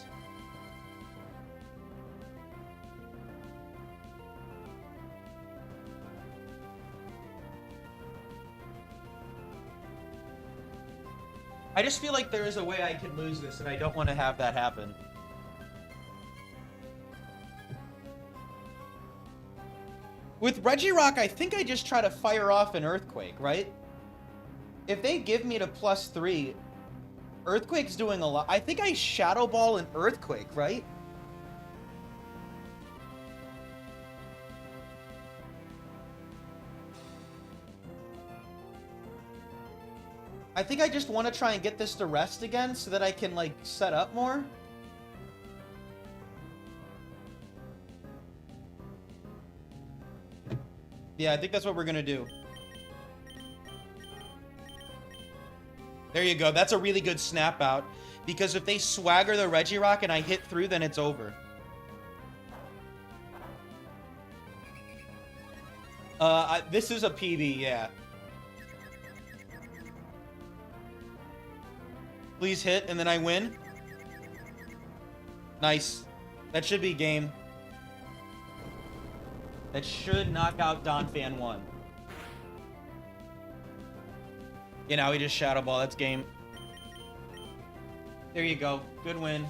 Speaker 1: I just feel like there is a way I can lose this, and I don't want to have that happen. With Regirock, I think I just try to fire off an Earthquake, right? If they give me to +3, Earthquake's doing a lot. I think I Shadow Ball an Earthquake, right? I think I just want to try and get this to rest again so that I can, like, set up more. Yeah, I think that's what we're gonna do. There you go. That's a really good snap out. Because if they swagger the Regirock and I hit through, then it's over. This is a PB, yeah. Please hit, and then I win. Nice. That should be game. That should knock out Donphan 1. You know, he just Shadow Ball. That's game. There you go. Good win.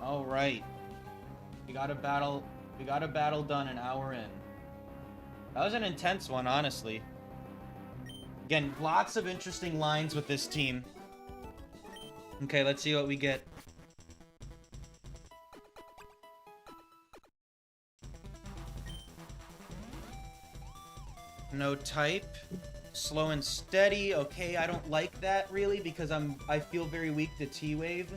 Speaker 1: All right. We got a battle done an hour in. That was an intense one, honestly. Again, lots of interesting lines with this team. Okay, let's see what we get. No type. Slow and steady. Okay, I don't like that really because I feel very weak to T-Wave.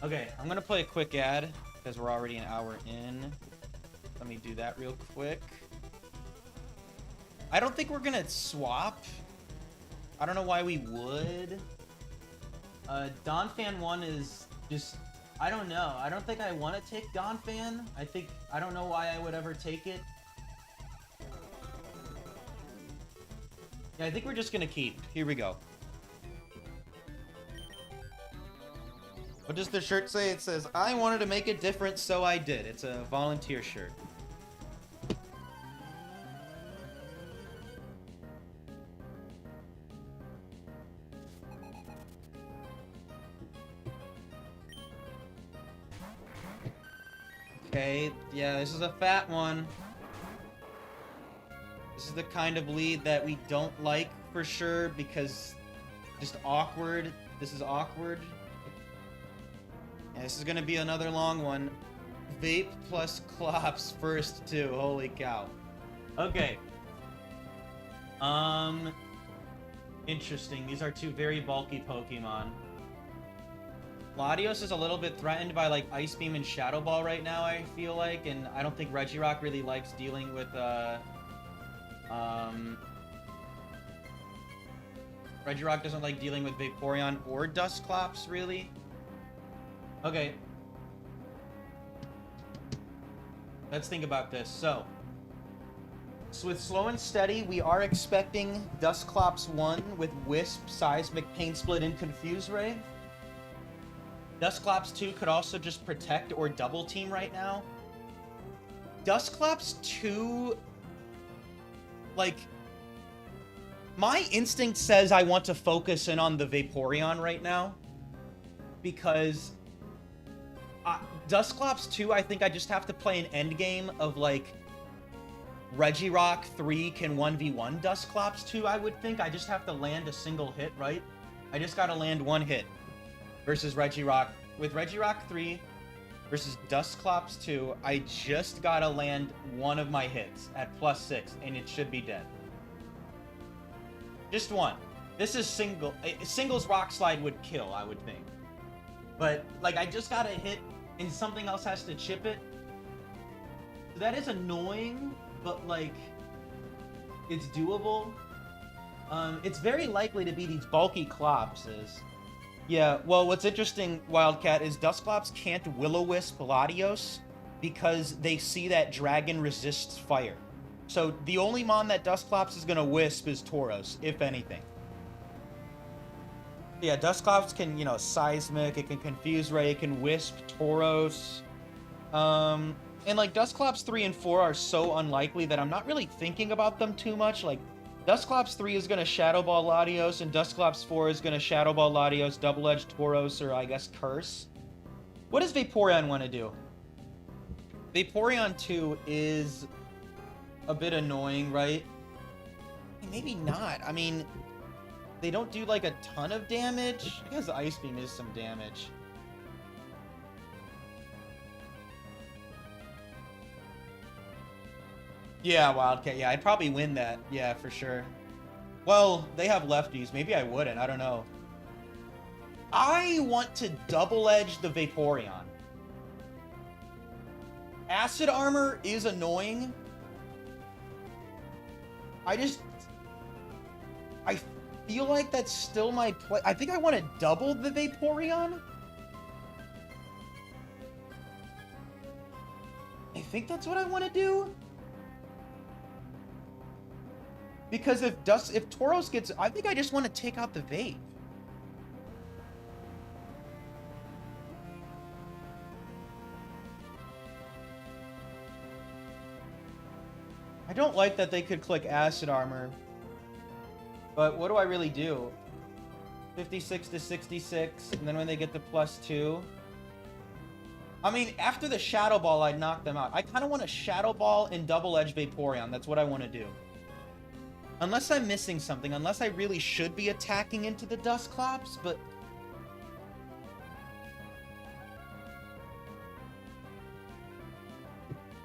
Speaker 1: Okay, I'm gonna play a quick ad because we're already an hour in. Let me do that real quick. I don't think we're gonna swap. I don't know why we would. Donphan 1 is just... I don't know. I don't think I want to take Donphan. I don't know why I would ever take it. Yeah, I think we're just gonna keep. Here we go. What does the shirt say? It says, I wanted to make a difference, so I did. It's a volunteer shirt. Okay, yeah, this is a fat one. This is the kind of lead that we don't like for sure because just awkward. This is awkward. And this is gonna be another long one. Vape plus Clops first too. Holy cow. Okay. Interesting. These are two very bulky Pokemon. Latios is a little bit threatened by like Ice Beam and Shadow Ball right now, I feel like, and I don't think Regirock really likes dealing with Regirock doesn't like dealing with Vaporeon or Dusclops, really. Okay. Let's think about this. So with Slow and Steady, we are expecting Dusclops 1 with Wisp, Seismic, Pain Split, and Confuse Ray. Dusclops 2 could also just Protect or Double Team right now. Dusclops 2... Like... My instinct says I want to focus in on the Vaporeon right now. Because... Dusclops 2, I think I just have to play an endgame of, like... Regirock 3 can 1v1 Dusclops 2, I would think. I just have to land a single hit, right? I just gotta land one hit. Versus Regirock. With Regirock 3 versus Dusclops 2, I just gotta land one of my hits at +6, and it should be dead. Just one. This is single. Singles Rock Slide would kill, I would think. But, like, I just gotta hit, and something else has to chip it. So that is annoying, but, like, it's doable. It's very likely to be these bulky Clopses. Yeah, well, what's interesting, Wildcat, is Dusclops can't Will-O-Wisp Latios because they see that dragon resists fire. So the only mon that Dusclops is going to wisp is Tauros, if anything. Yeah, Dusclops can, you know, Seismic, it can Confuse Ray, it can Wisp Tauros. And like Dusclops 3 and 4 are so unlikely that I'm not really thinking about them too much. Like, Dusclops 3 is going to Shadow Ball Latios, and Dusclops 4 is going to Shadow Ball Latios, Double-Edged Tauros, or I guess Curse. What does Vaporeon want to do? Vaporeon 2 is a bit annoying, right? Maybe not. I mean, they don't do like a ton of damage. I guess Ice Beam is some damage. Yeah, Wildcat. Yeah, I'd probably win that. Yeah, for sure. Well, they have lefties. Maybe I wouldn't. I don't know. I want to double-edge the Vaporeon. Acid Armor is annoying. I feel like that's still my play. I think I want to double the Vaporeon. I think that's what I want to do. Because if Tauros gets, I think I just want to take out the Vape. I don't like that they could click Acid Armor. But what do I really do? 56 to 66, and then when they get to +2. I mean, after the Shadow Ball, I'd knock them out. I kind of want to Shadow Ball and Double-Edge Vaporeon. That's what I want to do. Unless I'm missing something. Unless I really should be attacking into the Dusclops, but...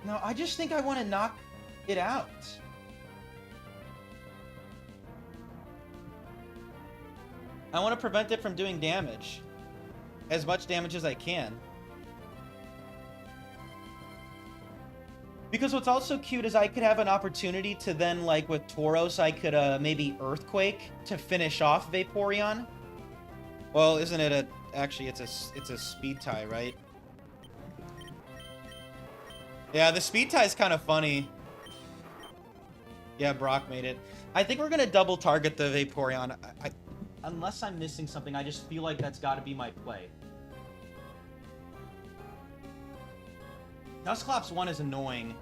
Speaker 1: No, I just think I want to knock it out. I want to prevent it from doing damage. As much damage as I can. Because what's also cute is I could have an opportunity to then, like with Tauros, I could maybe Earthquake to finish off Vaporeon. Well, isn't it a... Actually, it's a speed tie, right? Yeah, the speed tie is kind of funny. Yeah, Brock made it. I think we're going to double target the Vaporeon. Unless I'm missing something, I just feel like that's got to be my play. Dusclops 1 is annoying.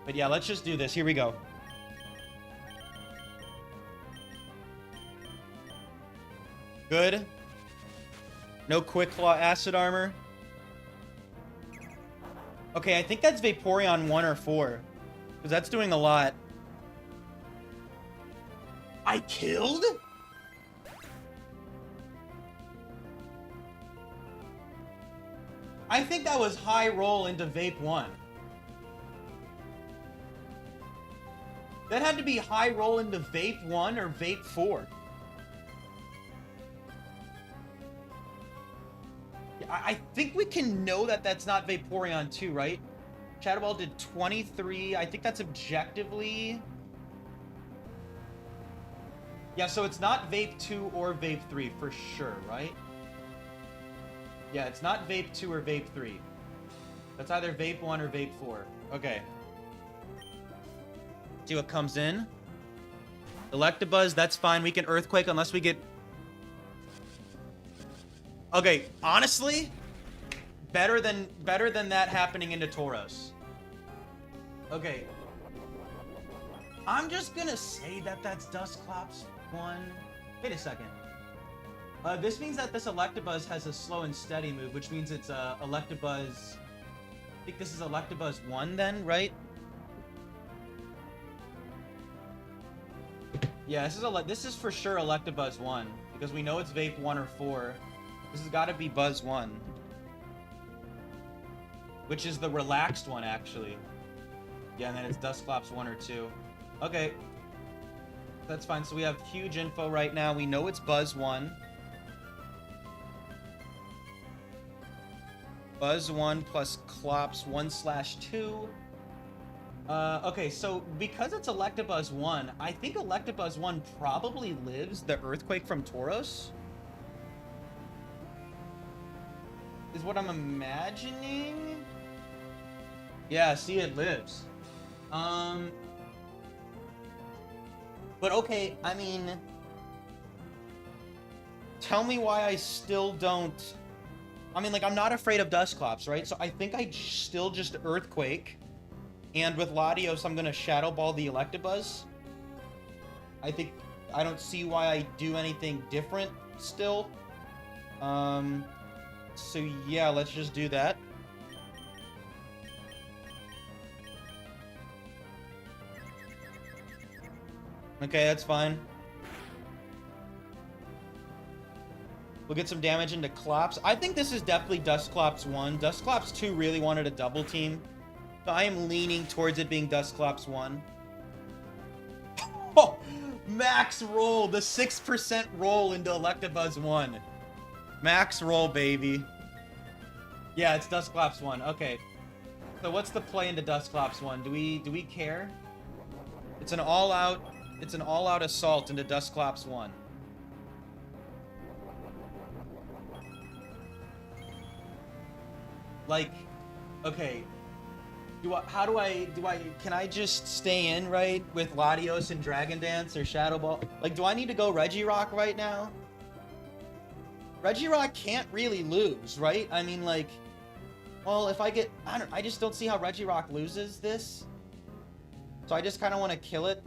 Speaker 1: But yeah, let's just do this. Here we go. Good. No Quick Claw Acid Armor. Okay, I think that's Vaporeon 1 or 4. Because that's doing a lot. I killed? I think that was high roll into Vape 1. That had to be high roll into Vape 1 or Vape 4. I think we can know that that's not Vaporeon 2, right? Shadow Ball did 23. I think that's objectively... Yeah, so it's not Vape 2 or Vape 3 for sure, right? Yeah, it's not Vape 2 or Vape 3. That's either Vape 1 or Vape 4. Okay. See what comes in. Electabuzz, that's fine. We can Earthquake unless we get... Okay, honestly, better than that happening into Tauros. Okay. I'm just gonna say that that's Dusclops 1. Wait a second. This means that this Electabuzz has a slow and steady move, which means it's Electabuzz... I think this is Electabuzz 1 then, right? Yeah, this is for sure Electabuzz 1, because we know it's Vape 1 or 4. This has got to be Buzz 1. Which is the relaxed one, actually. Yeah, and then it's Dusclops 1 or 2. Okay. That's fine. So we have huge info right now. We know it's Buzz 1. Buzz 1 plus Clops 1/2. Okay, so because it's Electabuzz 1, I think Electabuzz 1 probably lives the Earthquake from Tauros. Is what I'm imagining? Yeah, see, it lives. But okay, I mean... Tell me why I still don't... I mean, like, I'm not afraid of Dusclops, right? So I think I still just Earthquake. And with Latios, I'm gonna Shadow Ball the Electabuzz. I think... I don't see why I do anything different still. So yeah, let's just do that. Okay, that's fine. We'll get some damage into Clops. I think this is definitely Dusclops 1. Dusclops 2 really wanted a double team. So I am leaning towards it being Dusclops 1. Oh, max roll. The 6% roll into Electabuzz 1. Max roll, baby. Yeah, it's Dusclops 1. Okay. So what's the play into Dusclops 1? Do we care? It's an all-out assault into Dusclops 1. Like, okay. Can I just stay in, right, with Latios and Dragon Dance or Shadow Ball? Like, do I need to go Regirock right now? Regirock can't really lose, right? I mean, like, well, if I get, I just don't see how Regirock loses this. So I just kind of want to kill it.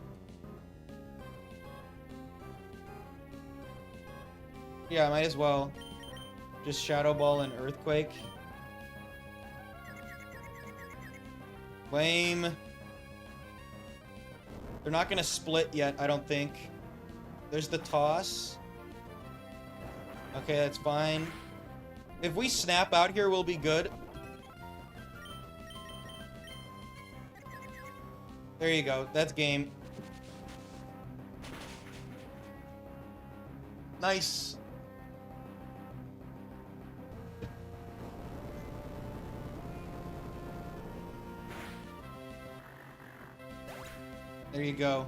Speaker 1: Yeah, I might as well. Just Shadow Ball and Earthquake. Lame. They're not gonna split yet, I don't think. There's the toss. Okay, that's fine. If we snap out here, we'll be good. There you go. That's game. Nice. There you go.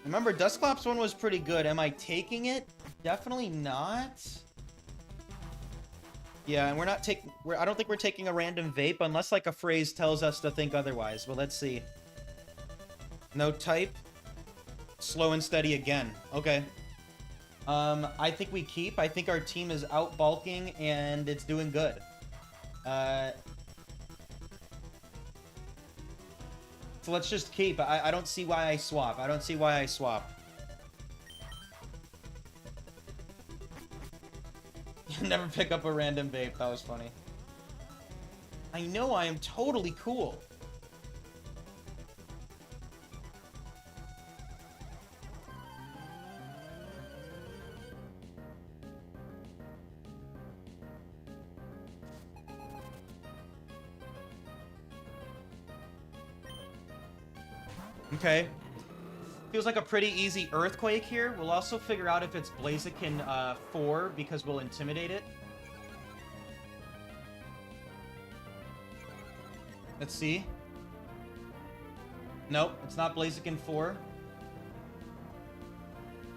Speaker 1: Remember, Dusclops 1 was pretty good. Am I taking it? Definitely not. Yeah, and we're not taking... I don't think we're taking a random vape unless, like, a phrase tells us to think otherwise. Well, let's see. No type. Slow and steady again. Okay. I think we keep. I think our team is out bulking, and it's doing good. So let's just keep. I don't see why I swap. I don't see why I swap. Never pick up a random vape. That was funny. I know I am totally cool. Okay. Feels like a pretty easy Earthquake here. We'll also figure out if it's Blaziken 4 because we'll intimidate it. Let's see. Nope, it's not Blaziken 4.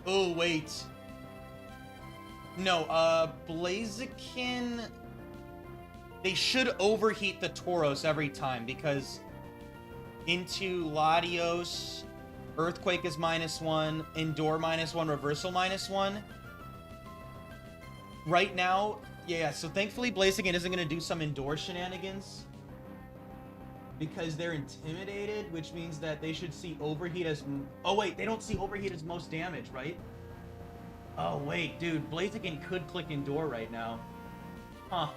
Speaker 1: Oh, wait. No, Blaziken... They should overheat the Tauros every time because into Latios, Earthquake is -1, Endure -1, Reversal -1. Right now, yeah, so thankfully Blaziken isn't going to do some Endure shenanigans because they're intimidated, which means that they should see Overheat as... Oh, wait, they don't see Overheat as most damage, right? Oh, wait, dude, Blaziken could click Endure right now. Huh.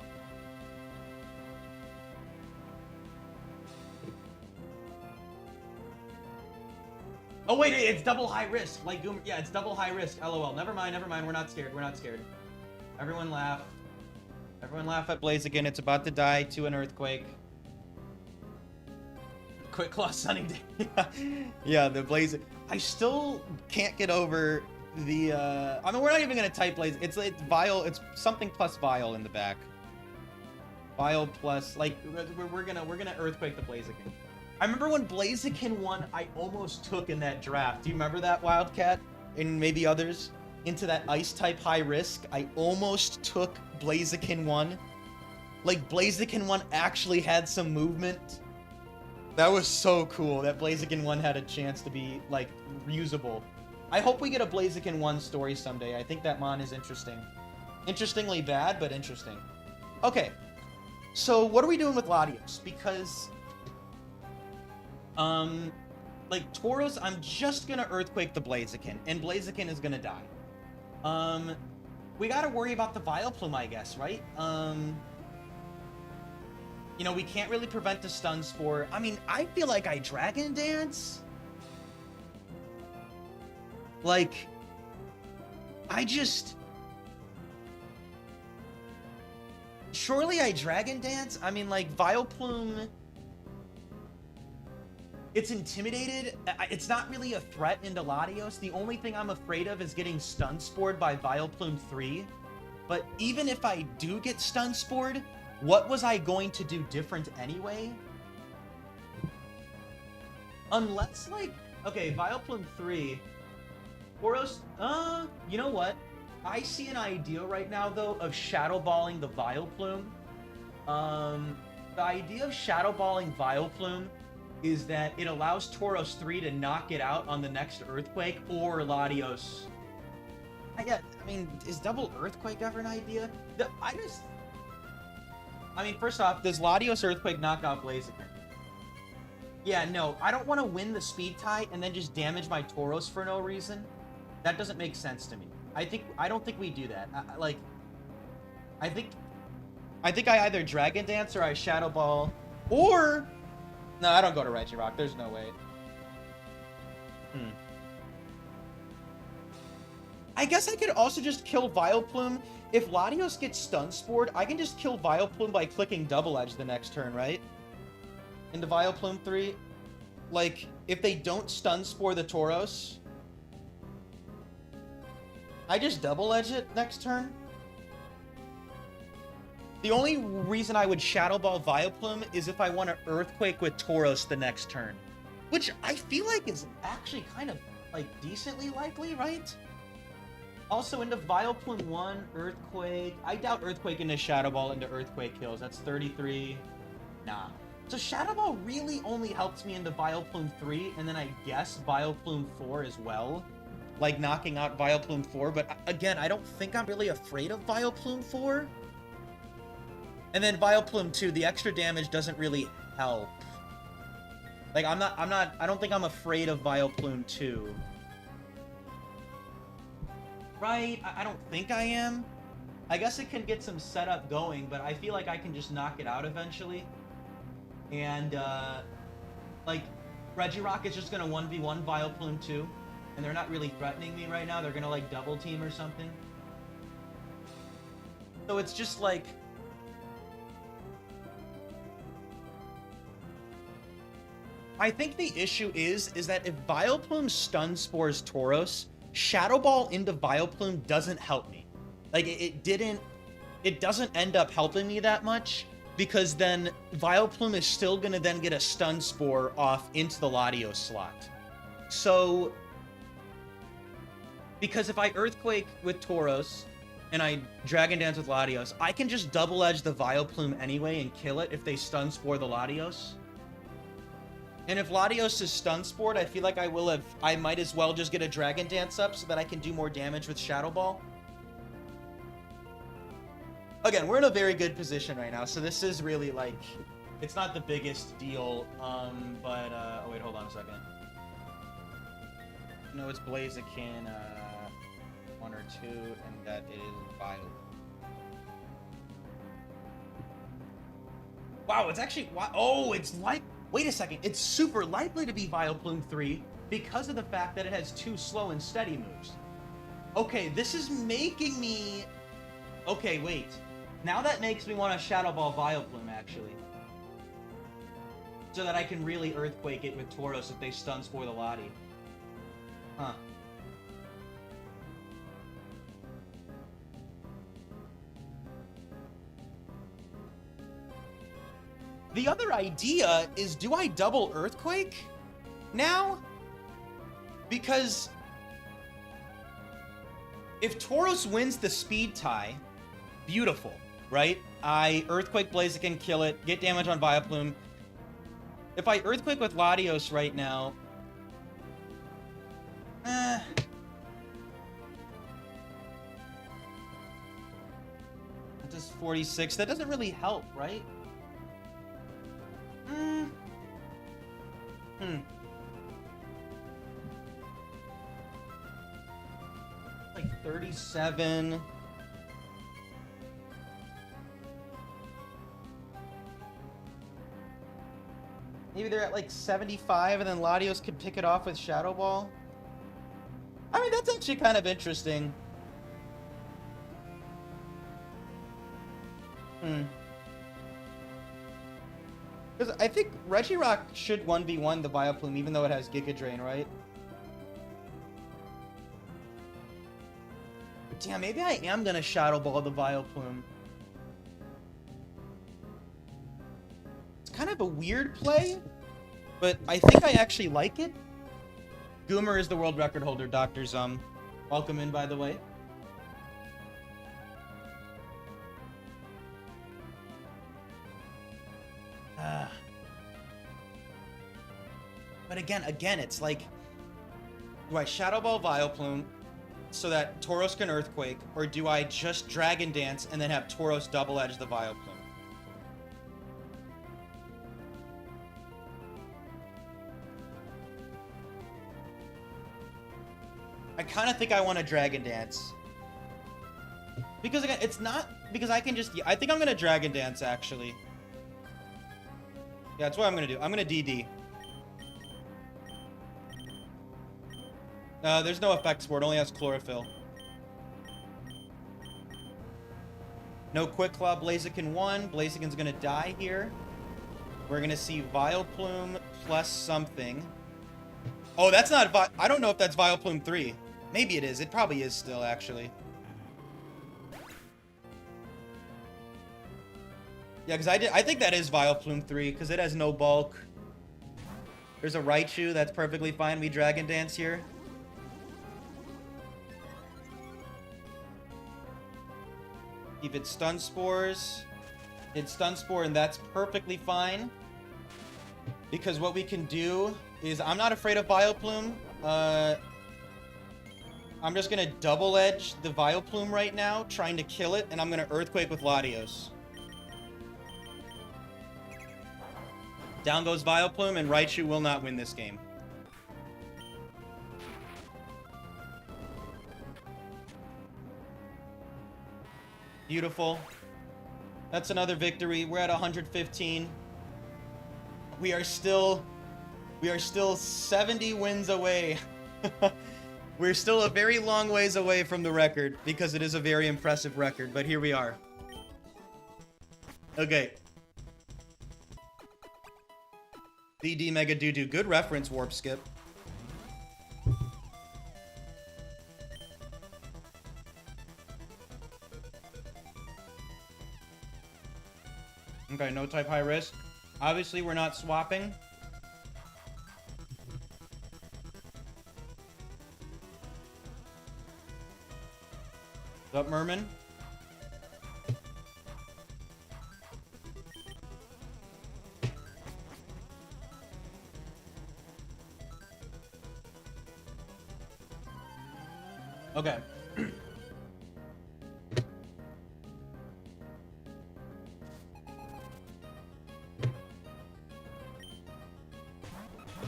Speaker 1: Oh, wait, it's double high risk. Like, Goomer, yeah, it's double high risk. LOL. Never mind, never mind. We're not scared. We're not scared. Everyone laugh. Everyone laugh at Blaziken. It's about to die to an Earthquake. Quick Claw Sunny Day. Yeah, the Blaziken. I still can't get over the, I mean, we're not even going to type Blaze. It's Vile. It's something plus Vile in the back. Vile plus, like, we're gonna Earthquake the Blaziken. I remember when Blaziken won, I almost took in that draft. Do you remember that, Wildcat? And maybe others? Into that Ice-type high risk, I almost took Blaziken 1. Like, Blaziken 1 actually had some movement. That was so cool that Blaziken 1 had a chance to be, like, usable. I hope we get a Blaziken 1 story someday. I think that mon is interesting. Interestingly bad, but interesting. Okay. So, what are we doing with Latios? Because, like, Tauros, I'm just gonna Earthquake the Blaziken, and Blaziken is gonna die. We gotta worry about the Vileplume, I guess, right? You know, we can't really prevent the Stun Spore. I mean, I feel like I Dragon Dance. Like, I just... Surely I Dragon Dance? I mean, like, Vileplume... It's intimidated. It's not really a threat into Latios. The only thing I'm afraid of is getting Stun Spored by Vileplume 3. But even if I do get Stun Spored, what was I going to do different anyway? Unless, like... Okay, Vileplume 3... Tauros... you know what? I see an idea right now, though, of Shadow Balling the Vileplume. The idea of Shadow Balling Vileplume is that it allows Tauros 3 to knock it out on the next Earthquake, or Latios. I mean, is double Earthquake ever an idea? I mean, first off, does Latios Earthquake knock out Blaziken? Yeah, no, I don't want to win the speed tie and then just damage my Tauros for no reason. That doesn't make sense to me. I don't think we do that. I think I either Dragon Dance or I Shadow Ball, or... No, I don't go to Regirock. There's no way. I guess I could also just kill Vileplume. If Latios gets Stun Spored, I can just kill Vileplume by clicking Double Edge the next turn, right? Into Vileplume 3. Like, if they don't Stun Spore the Tauros, I just Double Edge it next turn. The only reason I would Shadow Ball Vileplume is if I want to Earthquake with Tauros the next turn. Which I feel like is actually kind of, like, decently likely, right? Also, into Vileplume 1, Earthquake. I doubt Earthquake into Shadow Ball into Earthquake kills. That's 33. Nah. So Shadow Ball really only helps me into Vileplume 3, and then I guess Vileplume 4 as well. Like, knocking out Vileplume 4. But, again, I don't think I'm really afraid of Vileplume 4. And then Vileplume 2, the extra damage doesn't really help. Like, I don't think I'm afraid of Vileplume 2. Right? I don't think I am. I guess it can get some setup going, but I feel like I can just knock it out eventually. And, like, Regirock is just gonna 1v1 Vileplume 2. And they're not really threatening me right now. They're gonna, like, double team or something. So it's just, like... I think the issue is that if Vileplume Stun Spores Tauros, Shadow Ball into Vileplume doesn't help me. Like, it doesn't end up helping me that much, because then Vileplume is still gonna then get a Stun Spore off into the Latios slot. So, because if I Earthquake with Tauros, and I Dragon Dance with Latios, I can just Double Edge the Vileplume anyway and kill it if they Stun Spore the Latios. And if Latios is Stun Spored, I feel like I might as well just get a Dragon Dance up so that I can do more damage with Shadow Ball. Again, we're in a very good position right now, so this is really, like, it's not the biggest deal, oh wait, hold on a second. No, it's Blaziken, 1 or 2, and that is Violet. Wow, it's actually, oh, it's like, wait a second, it's super likely to be Vileplume 3 because of the fact that it has 2 slow and steady moves. Okay, this is making me... Okay, wait. Now that makes me want to Shadow Ball Vileplume, actually. So that I can really Earthquake it with Tauros if they Stun Spore the Lati. Huh. The other idea is, do I double Earthquake now? Because if Tauros wins the speed tie, beautiful, right? I Earthquake Blaziken, kill it, get damage on Vileplume. If I Earthquake with Latios right now, that does 46. That doesn't really help, right? Like 37. Maybe they're at like 75 and then Latios could pick it off with Shadow Ball. I mean, that's actually kind of interesting. Because I think Regirock should 1v1 the Vileplume even though it has Giga Drain, right? Damn, maybe I am gonna Shadow Ball the Vileplume. It's kind of a weird play, but I think I actually like it. Goomer is the world record holder, Dr. Zum. Welcome in, by the way. But again, it's like, do I Shadow Ball Vileplume so that Tauros can Earthquake, or do I just Dragon Dance and then have Tauros double edge the Vileplume? I kind of think I want to Dragon Dance. Because again, it's not because I can just, I think I'm going to Dragon Dance actually. Yeah, that's what I'm going to do. I'm going to DD. There's no effects for it. Only has Chlorophyll. No Quick Claw. Blaziken 1. Blaziken's gonna die here. We're gonna see Vileplume plus something. Oh, that's not I don't know if that's Vileplume 3. Maybe it is. It probably is still, actually. Yeah, because I think that is Vileplume 3, because it has no bulk. There's a Raichu. That's perfectly fine. We Dragon Dance here. If it's Stun Spores, it's Stun Spore, and that's perfectly fine. Because what we can do is, I'm not afraid of Vileplume. I'm just going to double edge the Vileplume right now, trying to kill it, and I'm going to Earthquake with Latios. Down goes Vileplume, and Raichu will not win this game. Beautiful. That's another victory. We're at 115. We are still 70 wins away. We're still a very long ways away from the record because it is a very impressive record, but here we are. Okay. DD Mega Doodoo. Good reference, Warp Skip. Okay, no type high risk. Obviously, we're not swapping. What's up, Merman? Okay.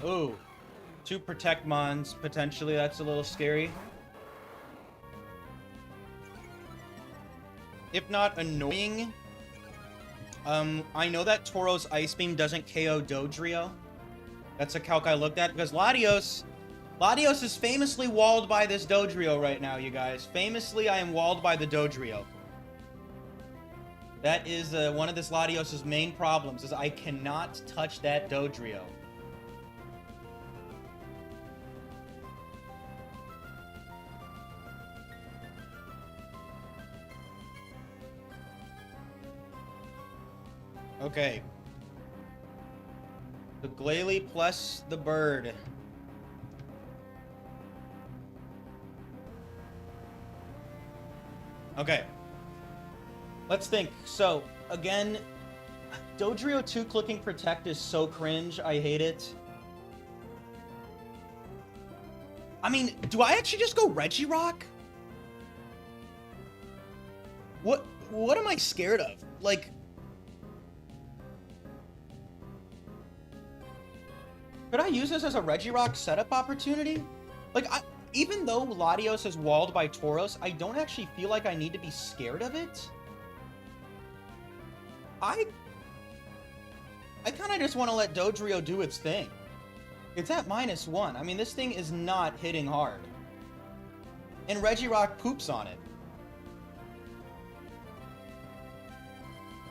Speaker 1: Ooh. 2 Protect Mons, potentially. That's a little scary. If not annoying. I know that Tauros Ice Beam doesn't KO Dodrio. That's a calc I looked at, because Latios is famously walled by this Dodrio right now, you guys. Famously, I am walled by the Dodrio. That is one of this Latios' main problems, is I cannot touch that Dodrio. Okay. Glalie plus the bird. Okay. Let's think. So, again, Dodrio 2 clicking Protect is so cringe. I hate it. I mean, do I actually just go Regirock? What am I scared of? Like... Could I use this as a Regirock setup opportunity? Like, even though Latios is walled by Tauros, I don't actually feel like I need to be scared of it. I kind of just want to let Dodrio do its thing. It's at -1. I mean, this thing is not hitting hard. And Regirock poops on it.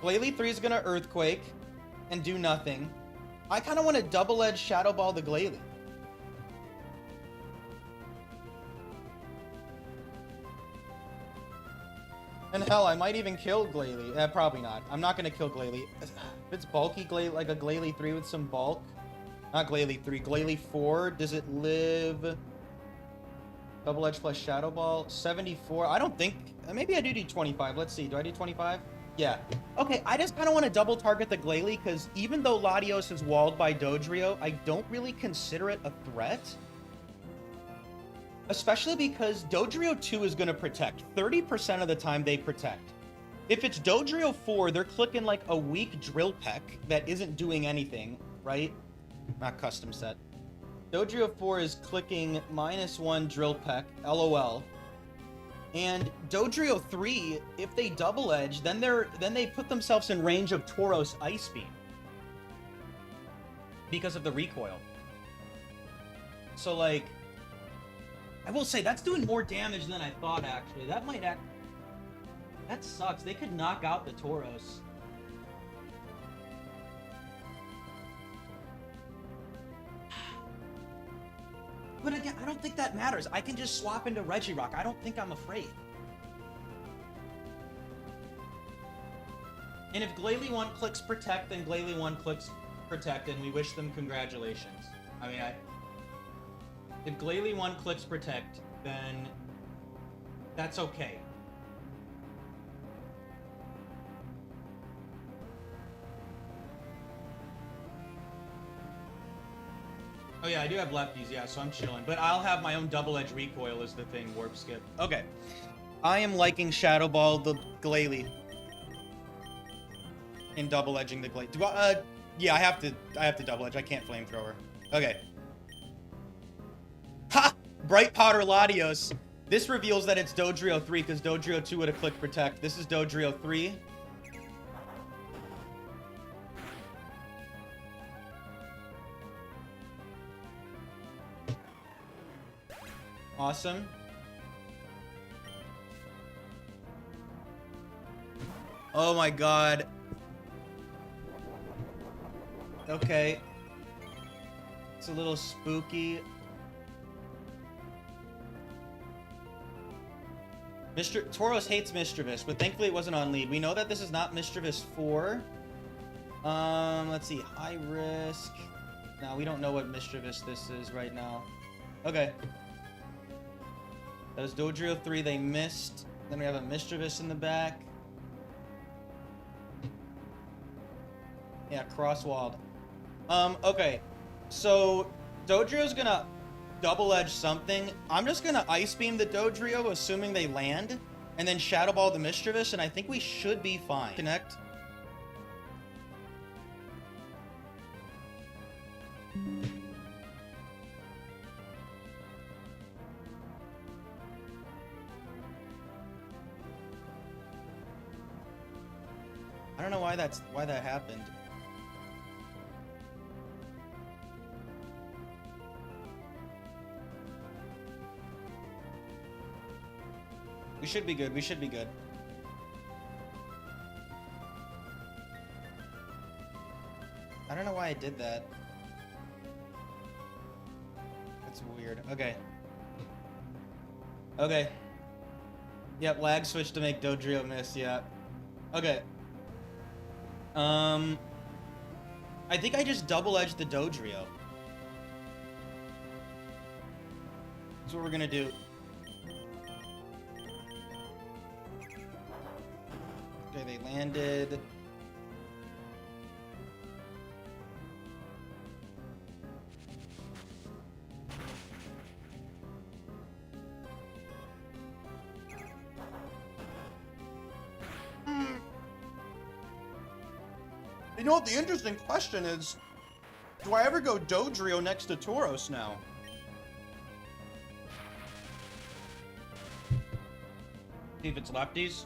Speaker 1: Glalie 3 is going to Earthquake and do nothing. I kind of want to double-edge Shadow Ball the Glalie. And hell, I might even kill Glalie. Probably not. I'm not going to kill Glalie. If it's bulky, like a Glalie 3 with some bulk. Not Glalie 3. Glalie 4. Does it live? Double Edge plus Shadow Ball. 74. I don't think... Maybe I do 25. Let's see. Do I do 25? Yeah. Okay, I just kind of want to double target the Glalie because even though Latios is walled by Dodrio, I don't really consider it a threat. Especially because Dodrio 2 is going to protect. 30% of the time they protect. If it's Dodrio 4, they're clicking like a weak Drill Peck that isn't doing anything, right? Not custom set. Dodrio 4 is clicking -1 Drill Peck, LOL. And Dodrio 3, if they double edge, then they put themselves in range of Tauros Ice Beam. Because of the recoil. So like, I will say that's doing more damage than I thought actually. That might that sucks. They could knock out the Tauros. But again, I don't think that matters. I can just swap into Regirock. I don't think I'm afraid. And if Glalie 1 clicks Protect, then Glalie 1 clicks Protect, and we wish them congratulations. I mean, if Glalie 1 clicks Protect, then that's okay. Oh yeah, I do have lefties, yeah, so I'm chilling. But I'll have my own double edge recoil is the thing, warp skip. Okay. I am liking Shadow Ball the Glalie. In double edging the Glalie. Do I, yeah, I have to double edge. I can't flamethrower. Okay. Ha! Bright Powder Latios. This reveals that it's Dodrio 3 because Dodrio 2 would have clicked Protect. This is Dodrio 3. Awesome. Oh my god. Okay. It's a little spooky. Tauros hates Mischievous, but thankfully it wasn't on lead. We know that this is not Mischievous 4. Let's see. High risk. No, we don't know what Mischievous this is right now. Okay. That was Dodrio 3, they missed. Then we have a Mischievous in the back. Yeah, crosswalled. Okay. So, Dodrio's gonna double edge something. I'm just gonna Ice Beam the Dodrio, assuming they land. And then Shadow Ball the Mischievous, and I think we should be fine. Connect. I don't know why that happened. We should be good. We should be good. I don't know why I did that. That's weird. Okay. Okay. Yep, lag switch to make Dodrio miss, yeah. Okay. I think I just double-edged the Dodrio. That's what we're gonna do. Okay, they landed. You know what the interesting question is? Do I ever go Dodrio next to Tauros now? See if it's lefties.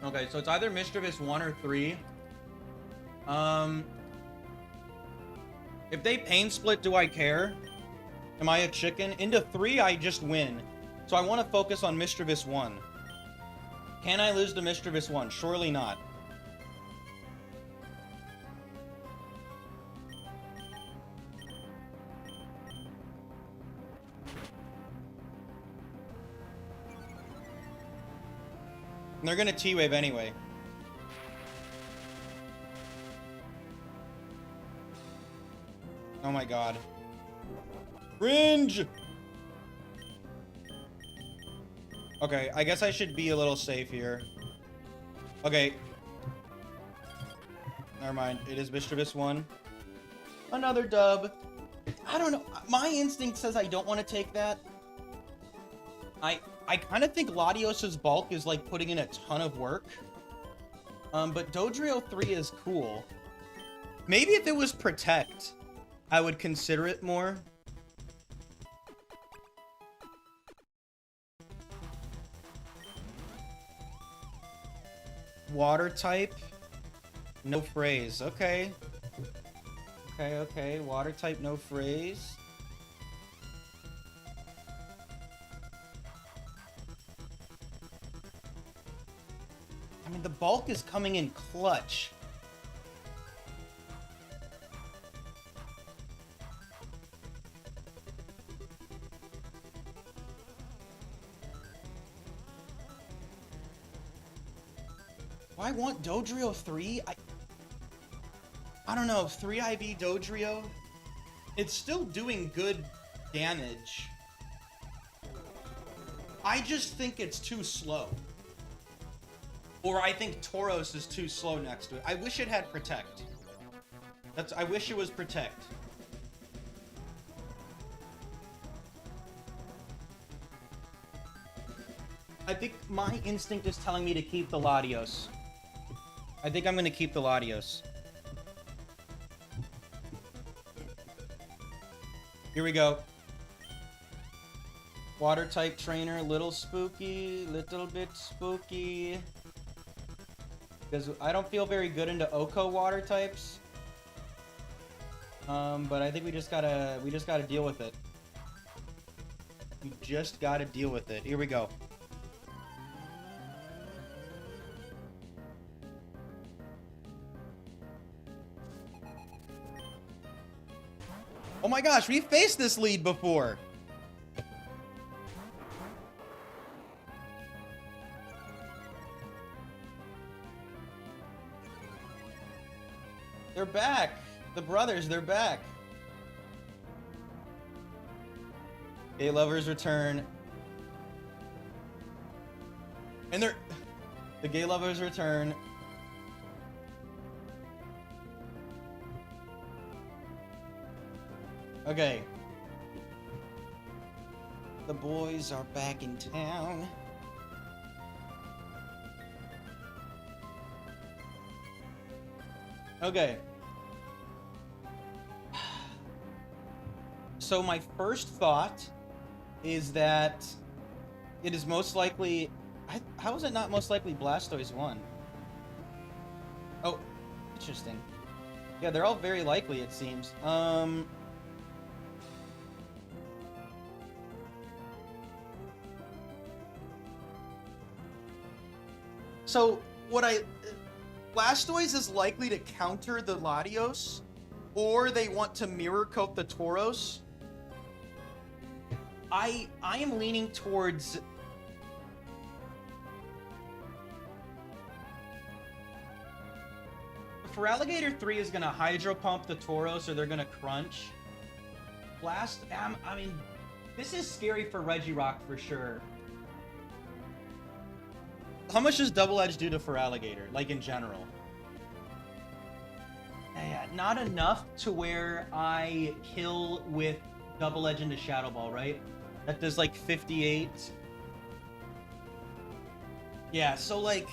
Speaker 1: Okay, so it's either Mischievous 1 or 3. If they pain split, do I care? Am I a chicken? Into 3, I just win. So I want to focus on Mischievous 1. Can I lose to Mischievous 1? Surely not. And they're gonna T-Wave anyway. Oh my god. Cringe! Okay, I guess I should be a little safe here. Okay. Never mind. It is Mischievous 1. Another dub. I don't know. My instinct says I don't want to take that. I kind of think Latios's bulk is like putting in a ton of work. But Dodrio 3 is cool. Maybe if it was Protect, I would consider it more. Water type. No phrase. Okay. Okay. Water type, no phrase. I mean, the bulk is coming in clutch. Do I want Dodrio 3? I don't know. 3 IV Dodrio? It's still doing good damage. I just think it's too slow. Or I think Tauros is too slow next to it. I wish it had Protect. I wish it was Protect. I think my instinct is telling me to keep the Latios. I think I'm gonna keep the Latios. Here we go. Water type trainer, little spooky, little bit spooky. Because I don't feel very good into Oko water types. But I think we just gotta deal with it. We just gotta deal with it. Here we go. Oh my gosh, we faced this lead before. They're back. The brothers, they're back. Gay lovers return. And the gay lovers return. Okay. The boys are back in town. Okay. So my first thought is that it is most likely... How is it not most likely Blastoise 1? Oh, interesting. Yeah, they're all very likely, it seems. So, Blastoise is likely to counter the Latios, or they want to mirror coat the Tauros. I am leaning towards... Feraligatr 3 is gonna Hydro Pump the Tauros, or they're gonna Crunch. Blast, I mean, this is scary for Regirock for sure. How much does Double Edge do to Feraligatr, like in general? Yeah, not enough to where I kill with Double Edge into Shadow Ball, right? That does like 58. Yeah, so like,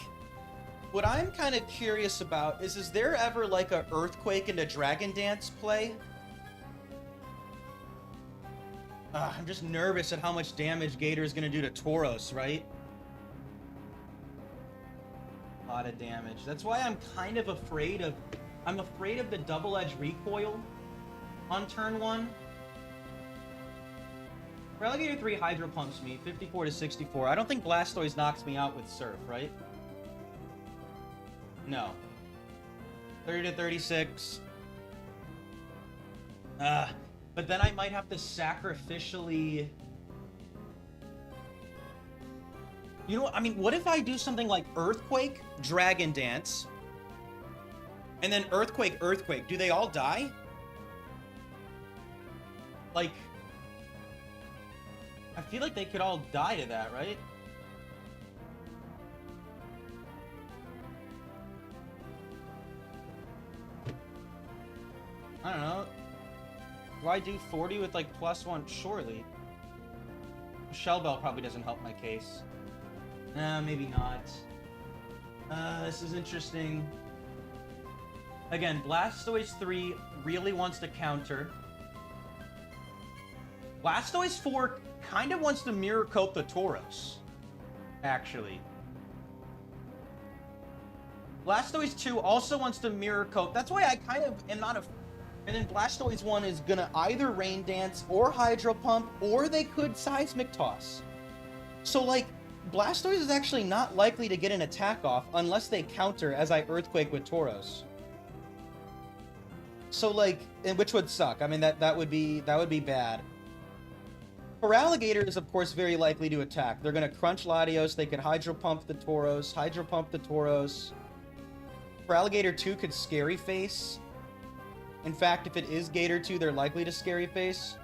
Speaker 1: what I'm kind of curious about is there ever like a Earthquake into Dragon Dance play? I'm just nervous at how much damage Gator is going to do to Tauros, right? A lot of damage. That's why I'm kind of afraid of... I'm afraid of the Double Edge recoil on turn 1. Feraligatr 3 Hydro Pumps me, 54 to 64. I don't think Blastoise knocks me out with Surf, right? No. 30 to 36. But then I might have to sacrificially... You know what? I mean, what if I do something like Earthquake, Dragon Dance, and then Earthquake, Earthquake? Do they all die? Like... I feel like they could all die to that, right? I don't know. Do I do 40 with like +1? Surely. Shell Bell probably doesn't help my case. Maybe not. This is interesting. Again, Blastoise 3 really wants to counter. Blastoise 4 kind of wants to Mirror Coat the Tauros, actually. Blastoise 2 also wants to Mirror Coat. That's why I kind of am not a... And then Blastoise 1 is gonna either Rain Dance or Hydro Pump, or they could Seismic Toss. So, like, Blastoise is actually not likely to get an attack off unless they counter as I Earthquake with Tauros. So, like, and which would suck. I mean, that would be bad. Feraligatr is, of course, very likely to attack. They're going to Crunch Latios. They could Hydro Pump the Tauros. Hydro Pump the Tauros. Feraligatr 2 could Scary Face. In fact, if it is Gator 2, they're likely to Scary Face.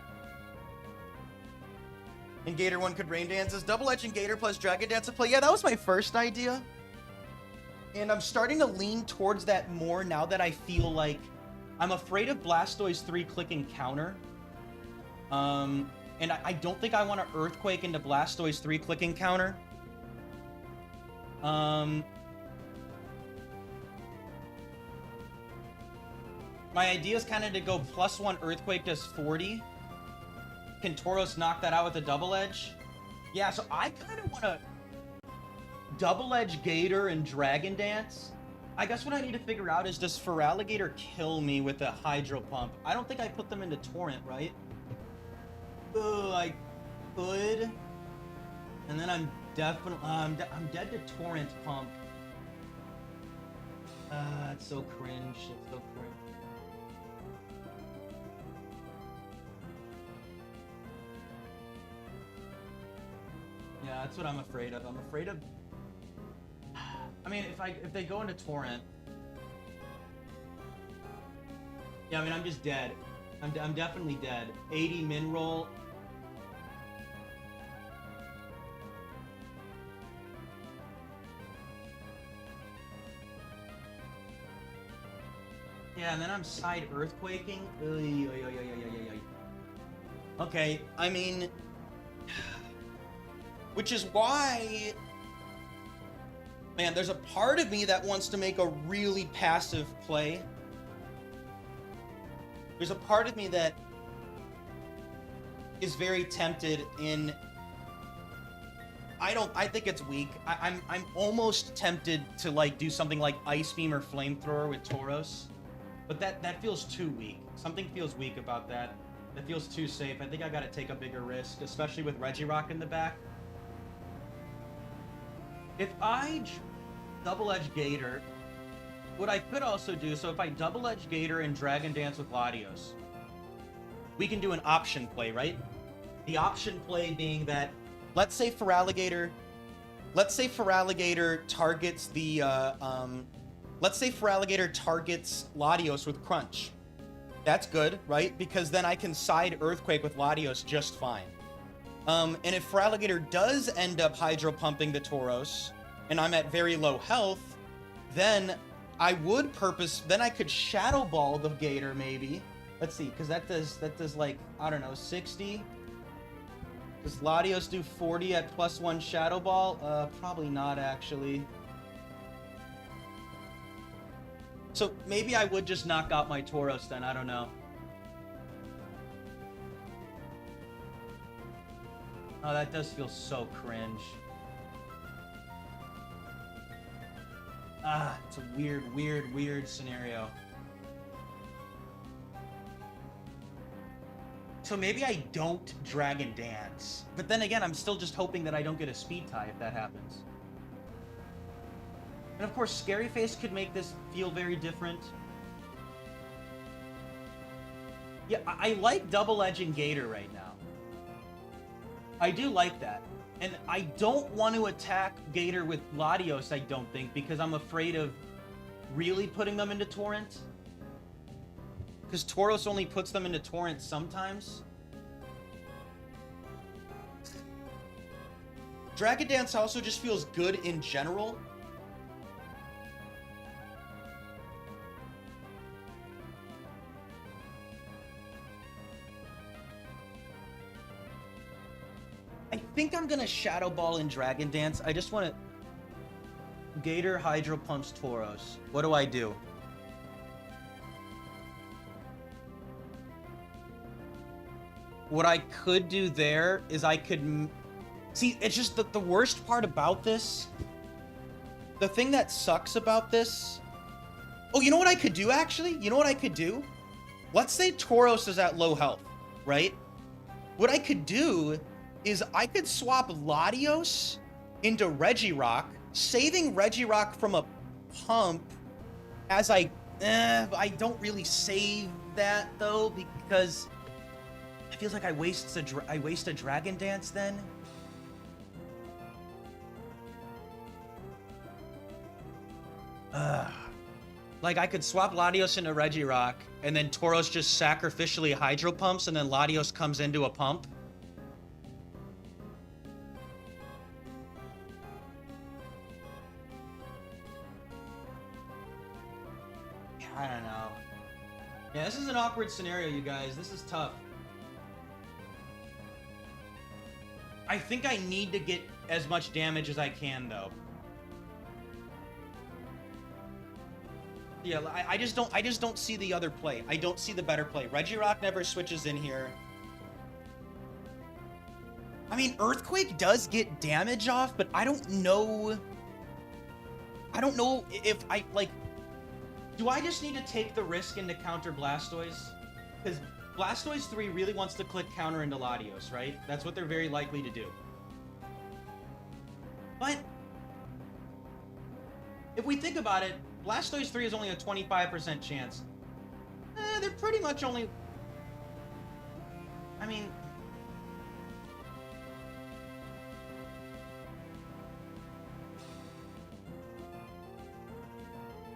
Speaker 1: And Gator 1 could Rain Dance. Is Double Edge and Gator plus Dragon Dance a play? Yeah, that was my first idea. And I'm starting to lean towards that more now that I feel like I'm afraid of Blastoise 3 clicking counter. And I don't think I want to Earthquake into Blastoise 3 clicking counter. My idea is kind of to go +1 Earthquake does 40. Can Tauros knock that out with a Double Edge? Yeah, so I kind of want to Double Edge Gator and Dragon Dance. I guess what I need to figure out is, does Feraligatr kill me with a Hydro Pump? I don't think I put them into Torrent, right? Ugh, I could. And then I'm definitely... I'm dead to Torrent Pump. It's so cringe. It's so cringe. Yeah, that's what I'm afraid of. I'm afraid of... I mean, if they go into Torrent... Yeah, I mean, I'm just dead. I'm definitely dead. 80 min roll. Yeah, and then I'm side Earthquaking. Okay, I mean... Which is why... Man, there's a part of me that wants to make a really passive play. There's a part of me that is very tempted in... I think it's weak. I'm almost tempted to, like, do something like Ice Beam or Flamethrower with Tauros. But that feels too weak. Something feels weak about that. That feels too safe. I think I gotta take a bigger risk, especially with Regirock in the back. If I Double Edge Gator, what I could also do, so if I Double Edge Gator and Dragon Dance with Latios, we can do an option play, right? The option play being that, let's say Feraligatr targets the, let's say Feraligatr targets Latios with Crunch. That's good, right? Because then I can side Earthquake with Latios just fine. And if Feraligatr does end up Hydro Pumping the Tauros, and I'm at very low health, then I would then I could Shadow Ball the Gator maybe. Let's see, because that does like, I don't know, 60. Does Latios do 40 at +1 Shadow Ball? Probably not, actually. So maybe I would just knock out my Tauros then, I don't know. Oh, that does feel so cringe. Ah, it's a weird scenario. So maybe I don't Dragon Dance. But then again, I'm still just hoping that I don't get a speed tie if that happens. And of course, Scary Face could make this feel very different. Yeah, I like double-edging Gator right now. I do like that. And I don't want to attack Gator with Latios, I don't think, because I'm afraid of really putting them into Torrent. Because Tauros only puts them into Torrent sometimes. Dragon Dance also just feels good in general. I think I'm gonna Shadow Ball in Dragon Dance. I just want to... Gator Hydro Pumps Tauros. What do I do? What I could do there is I could... See, it's just that the worst part about this... The thing that sucks about this... Oh, you know what I could do, actually? You know what I could do? Let's say Tauros is at low health, right? What I could do is I could swap Latios into Regirock, saving Regirock from a pump as I don't really save that, though, because it feels like I waste a Dragon Dance then. Like, I could swap Latios into Regirock, and then Tauros just sacrificially Hydro Pumps, and then Latios comes into a pump. I don't know. Yeah, this is an awkward scenario, you guys. This is tough. I think I need to get as much damage as I can, though. Yeah, I just don't see the other play. I don't see the better play. Regirock never switches in here. I mean, Earthquake does get damage off, but I don't know if I, like... Do I just need to take the risk and to counter Blastoise? Because Blastoise 3 really wants to click counter into Latios, right? That's what they're very likely to do. But if we think about it, Blastoise 3 is only a 25% chance. They're pretty much only... I mean...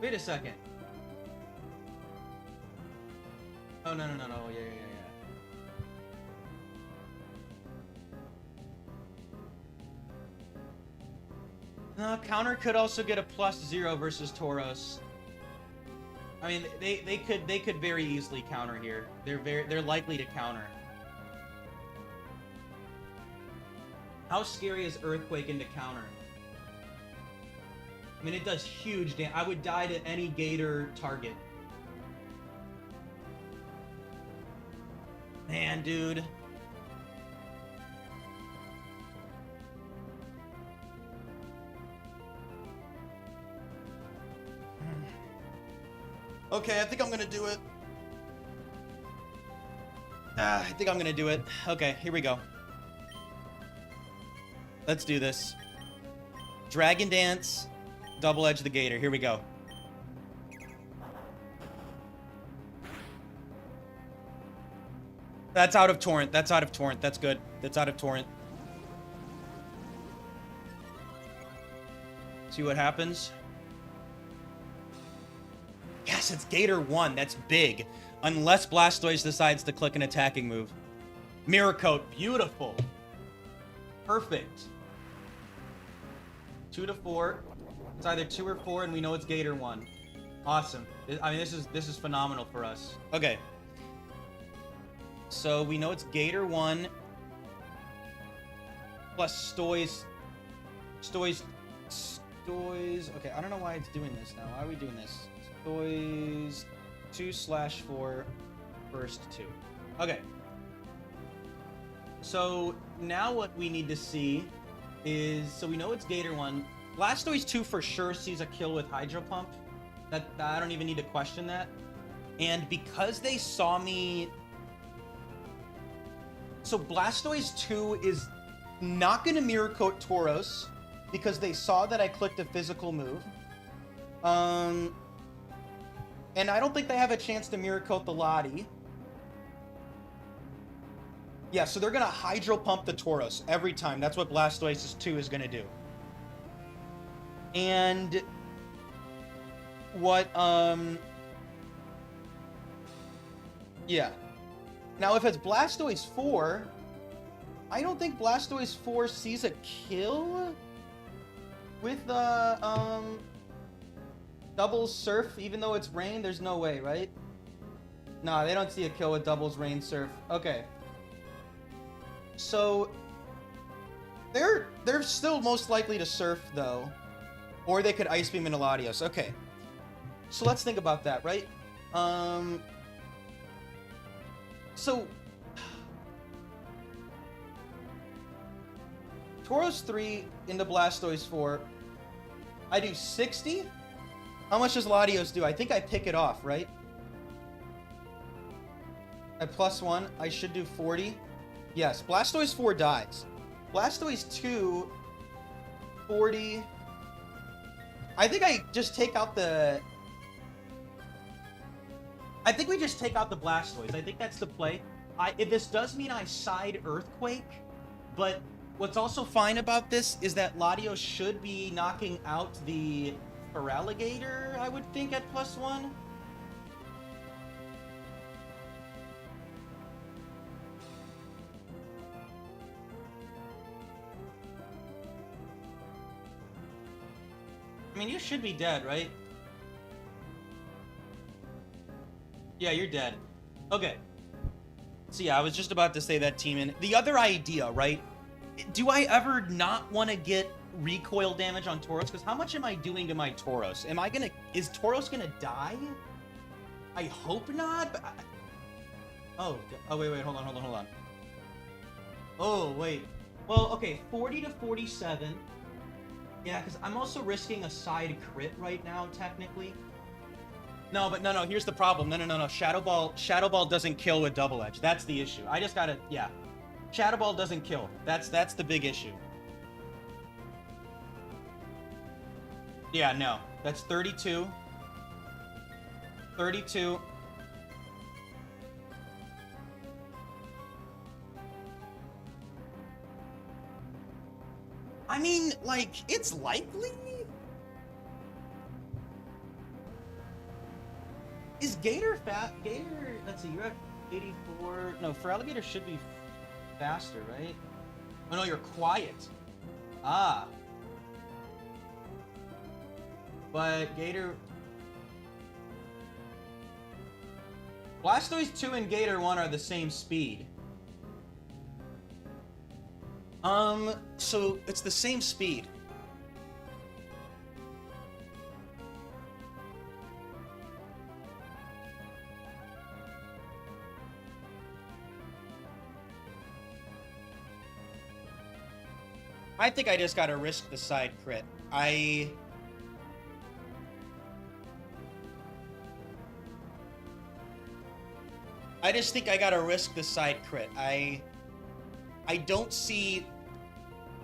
Speaker 1: Wait a second. Oh, no. Yeah. Counter could also get a +0 versus Tauros. I mean, they could very easily counter here. They're likely to counter. How scary is Earthquake into counter? I mean, it does huge damage. I would die to any Gator target. Man, dude. Okay, I think I'm gonna do it. I think I'm gonna do it. Okay, here we go. Let's do this. Dragon Dance, Double Edge the Gator. Here we go. That's out of Torrent. That's out of Torrent. That's good. That's out of Torrent. See what happens. Yes, it's Gator 1. That's big. Unless Blastoise decides to click an attacking move. Mirror Coat. Beautiful. Perfect. 2 to 4. It's either 2 or 4, and we know it's Gator 1. Awesome. I mean, this is phenomenal for us. Okay. So we know it's Gator 1 plus Stoys. Okay, I don't know why it's doing this now. Why are we doing this? Stoys 2/4 first 2. Okay. So now what we need to see is, so we know it's Gator 1. Blastoise 2 for sure sees a kill with Hydro Pump. That I don't even need to question that. And because they saw me... So Blastoise 2 is not going to Mirror Coat Tauros because they saw that I clicked a physical move. And I don't think they have a chance to Mirror Coat the Lottie. Yeah, so they're going to Hydro Pump the Tauros every time. That's what Blastoise 2 is going to do. And what, yeah. Now, if it's Blastoise 4, I don't think Blastoise 4 sees a kill with, Doubles Surf, even though it's Rain. There's no way, right? Nah, they don't see a kill with Doubles Rain Surf. Okay. So, they're still most likely to Surf, though. Or they could Ice Beam into Latios. Okay. So let's think about that, right? So... Tauros 3 into Blastoise 4. I do 60? How much does Latios do? I think I pick it off, right? At +1, I should do 40. Yes, Blastoise 4 dies. Blastoise 2, 40. I think I just take out the... I think we just take out the Blastoise. I think that's the play. If this does mean I side Earthquake, but what's also fine about this is that Latios should be knocking out the Feraligatr, I would think, at +1. I mean, you should be dead, right? Yeah, you're dead. Okay. So yeah, I was just about to say that, team. And the other idea, right? Do I ever not want to get recoil damage on Tauros? Because how much am I doing to my Tauros? Is Tauros gonna die? I hope not. But oh, wait, hold on. Oh, wait. Well, okay, 40 to 47. Yeah, because I'm also risking a side crit right now, technically. No, here's the problem. No. Shadow Ball doesn't kill with Double Edge. That's the issue. I just gotta, yeah. Shadow Ball doesn't kill. That's the big issue. Yeah, no. That's 32. 32. I mean, like, it's likely? Is Gator fast? Gator, let's see, you're at 84. No, Feraligatr should be faster, right? Oh no, you're quiet. Ah. But Gator... Blastoise 2 and Gator 1 are the same speed. So it's the same speed. I think I just gotta risk the side crit. I just think I gotta risk the side crit. I don't see...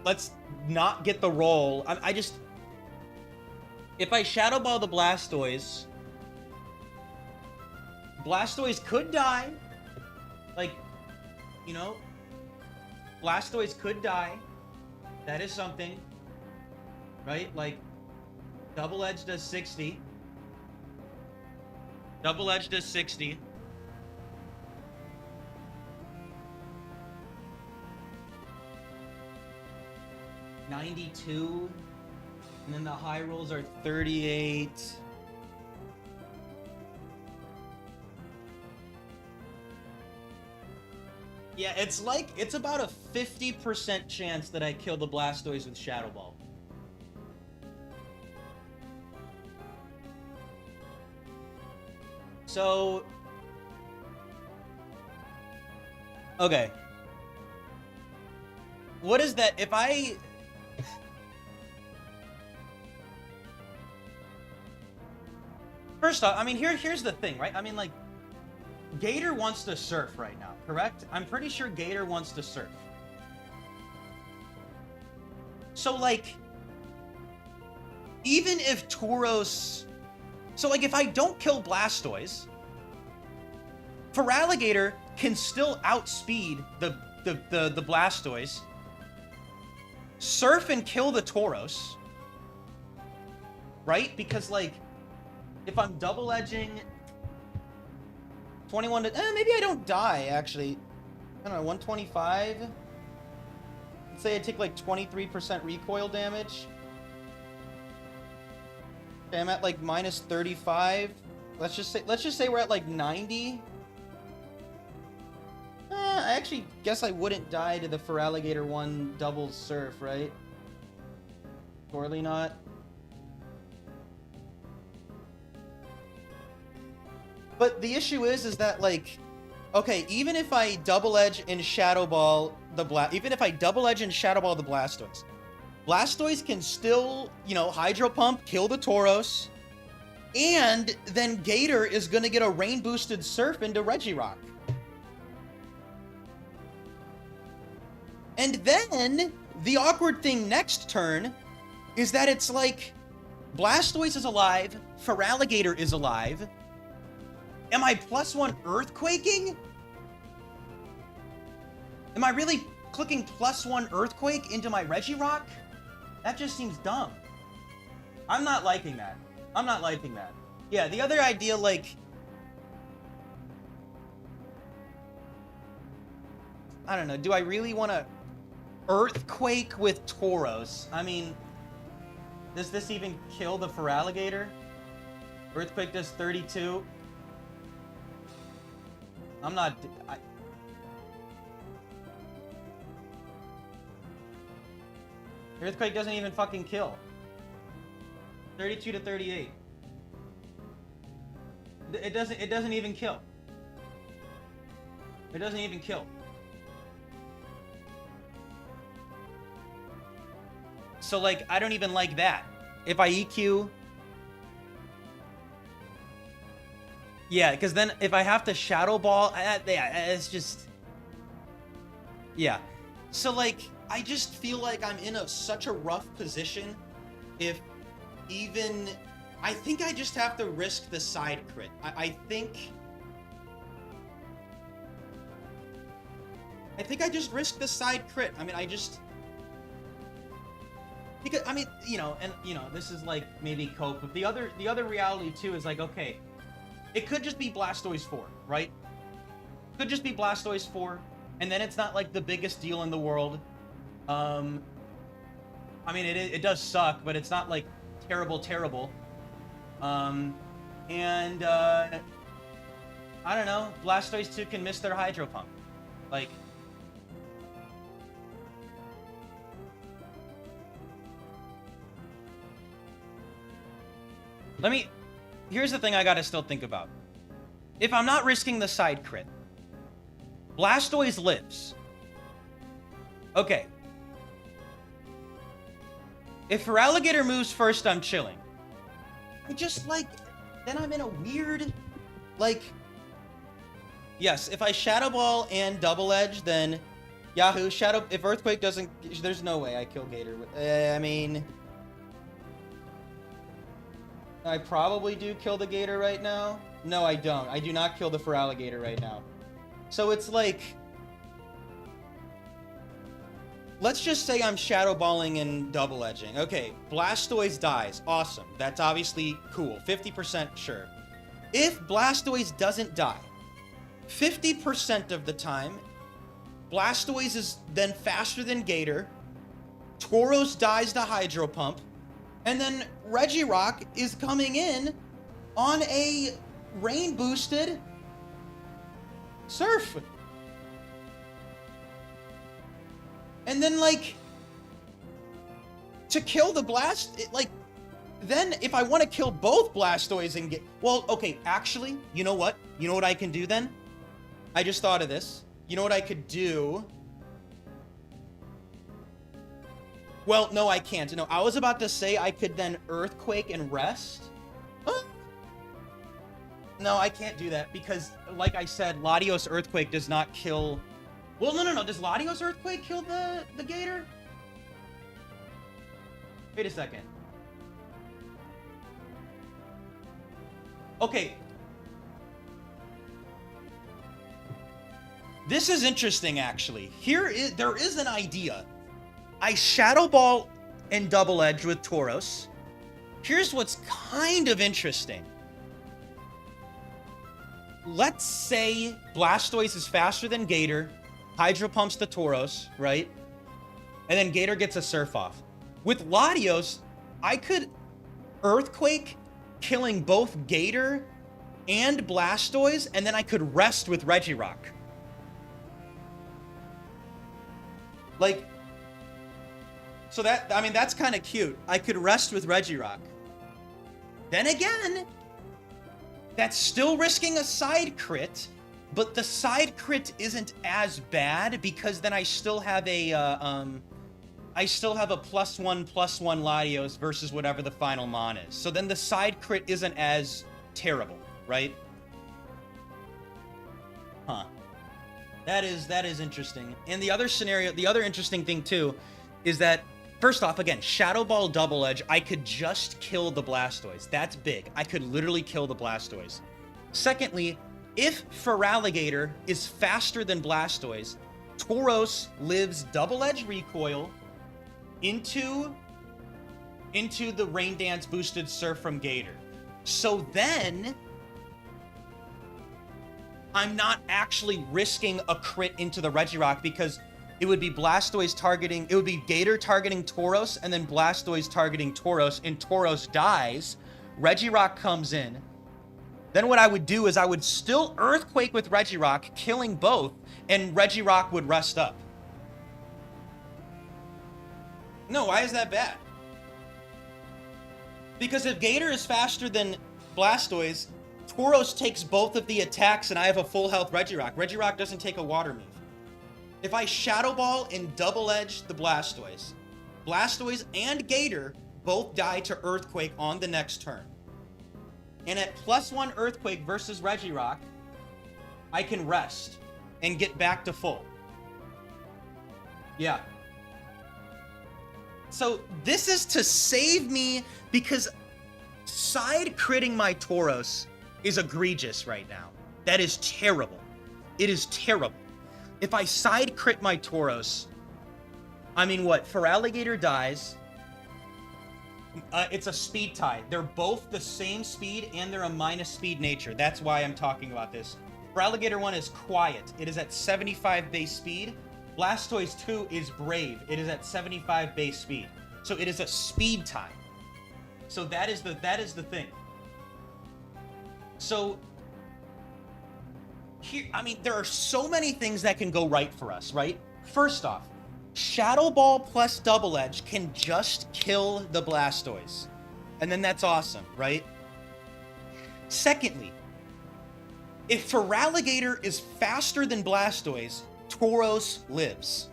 Speaker 1: Let's not get the roll. I just... If I Shadow Ball the Blastoise... Blastoise could die. Like, you know... Blastoise could die. That is something. Right? Like, Double Edge does 60. Double Edge does 60. $92. And then the high rolls are 38. Yeah, it's like, it's about a 50% chance that I kill the Blastoise with Shadow Ball. So... Okay. What is that? If I... First off, I mean, here's the thing, right? I mean, like, Gator wants to surf right now, correct? I'm pretty sure Gator wants to surf. So, like, even if Tauros... So, like, if I don't kill Blastoise, Feraligatr can still outspeed the Blastoise, surf and kill the Tauros, right? Because, like, if I'm double edging 21 to... maybe I don't die, actually. I don't know, 125? Let's say I take, like, 23% recoil damage. Okay, I'm at, like, minus 35. Let's just say we're at, like, 90. I actually guess I wouldn't die to the Feraligatr 1 double surf, right? Surely not. But the issue is that, like, okay, even if I double edge and Shadow Ball the Blastoise, Blastoise can still, you know, Hydro Pump, kill the Tauros, and then Gator is gonna get a rain boosted surf into Regirock. And then the awkward thing next turn is that it's like Blastoise is alive, Feraligatr is alive. Am I +1 Earthquaking? Am I really clicking +1 Earthquake into my Regirock? That just seems dumb. I'm not liking that. I'm not liking that. Yeah, the other idea, like... I don't know, do I really want to Earthquake with Tauros? I mean, does this even kill the Feraligatr? Earthquake does 32. I'm not... Earthquake doesn't even fucking kill. 32 to 38. It doesn't even kill. It doesn't even kill. So, like, I don't even like that. If I EQ... Yeah, because then if I have to Shadow Ball... yeah, it's just... Yeah. So, like, I just feel like I'm in such a rough position if even... I think I just have to risk the side crit. I think I just risk the side crit. I mean, I just... Because, I mean, you know, and, you know, this is, like, maybe cope. But the other reality, too, is, like, okay, it could just be Blastoise 4, right? Could just be Blastoise 4, and then it's not, like, the biggest deal in the world. I mean, it does suck, but it's not, like, terrible. I don't know, Blastoise 2 can miss their Hydro Pump. Like... Here's the thing I gotta still think about. If I'm not risking the side crit, Blastoise lives. Okay. If Feraligatr moves first, I'm chilling. I just, like, then I'm in a weird, like... Yes, if I Shadow Ball and Double Edge, then... Yahoo, if Earthquake doesn't... There's no way I kill Gator. I mean... I probably do kill the Gator right now. No, I don't. I do not kill the Feraligatr right now. So it's like... Let's just say I'm Shadow Balling and Double Edging. Okay, Blastoise dies. Awesome. That's obviously cool. 50% sure. If Blastoise doesn't die, 50% of the time, Blastoise is then faster than Gator, Tauros dies to Hydro Pump, and then Regirock is coming in on a rain-boosted Surf. And then, like, to kill the then if I want to kill both Blastoise and get... Well, okay, actually, you know what? You know what I can do then? I just thought of this. You know what I could do? Well, no, I can't. No, I was about to say I could then Earthquake and rest. No, I can't do that because, like I said, Latios Earthquake does not kill... Well, no. Does Latios Earthquake kill the Gator? Wait a second. Okay. This is interesting, actually. There is an idea. I Shadow Ball and Double Edge with Tauros. Here's what's kind of interesting. Let's say Blastoise is faster than Gator, Hydro Pumps the Tauros, right? And then Gator gets a Surf Off. With Latios, I could Earthquake, killing both Gator and Blastoise, and then I could rest with Regirock. Like, so that, I mean, that's kind of cute. I could rest with Regirock. Then again, that's still risking a side crit, but the side crit isn't as bad because then I still have a +1/+1 Latios versus whatever the final mon is. So then the side crit isn't as terrible, right? Huh. That is interesting. And the other scenario, the other interesting thing too, is that first off, again, Shadow Ball Double Edge, I could just kill the Blastoise. That's big. I could literally kill the Blastoise. Secondly, if Feraligatr is faster than Blastoise, Tauros lives Double Edge Recoil into the Rain Dance boosted Surf from Gator. So then I'm not actually risking a crit into the Regirock because it would be Blastoise targeting, it would be Gator targeting Tauros and then Blastoise targeting Tauros, and Tauros dies. Regirock comes in. Then what I would do is I would still Earthquake with Regirock, killing both, and Regirock would rest up. No, why is that bad? Because if Gator is faster than Blastoise, Tauros takes both of the attacks and I have a full health Regirock. Regirock doesn't take a water move. If I Shadow Ball and Double Edge the Blastoise, Blastoise and Gator both die to Earthquake on the next turn. And at +1 Earthquake versus Regirock, I can rest and get back to full. Yeah. So this is to save me because side critting my Tauros is egregious right now. That is terrible. It is terrible. If I side crit my Tauros, I mean what? Feraligatr dies. It's a speed tie. They're both the same speed and they're a minus speed nature. That's why I'm talking about this. Feraligatr 1 is quiet. It is at 75 base speed. Blastoise 2 is brave. It is at 75 base speed. So it is a speed tie. So that is the thing. So here, I mean, there are so many things that can go right for us, right? First off, Shadow Ball plus Double Edge can just kill the Blastoise. And then that's awesome, right? Secondly, if Feraligatr is faster than Blastoise, Tauros lives.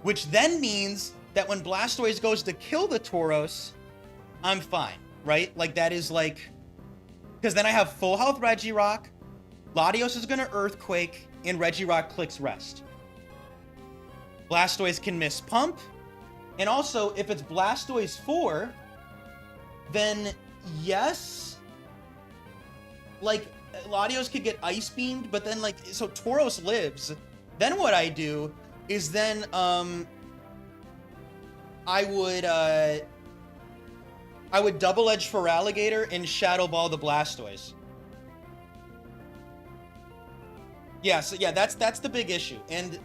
Speaker 1: Which then means that when Blastoise goes to kill the Tauros, I'm fine, right? Like, that is like... Because then I have full health Regirock, Latios is going to Earthquake, and Regirock clicks rest. Blastoise can miss Pump. And also, if it's Blastoise 4, then yes, like, Latios could get Ice Beamed, but then, like, so Tauros lives. Then what I do is then, I would Double Edge Feraligatr and Shadow Ball the Blastoise. Yeah, so yeah, that's the big issue. And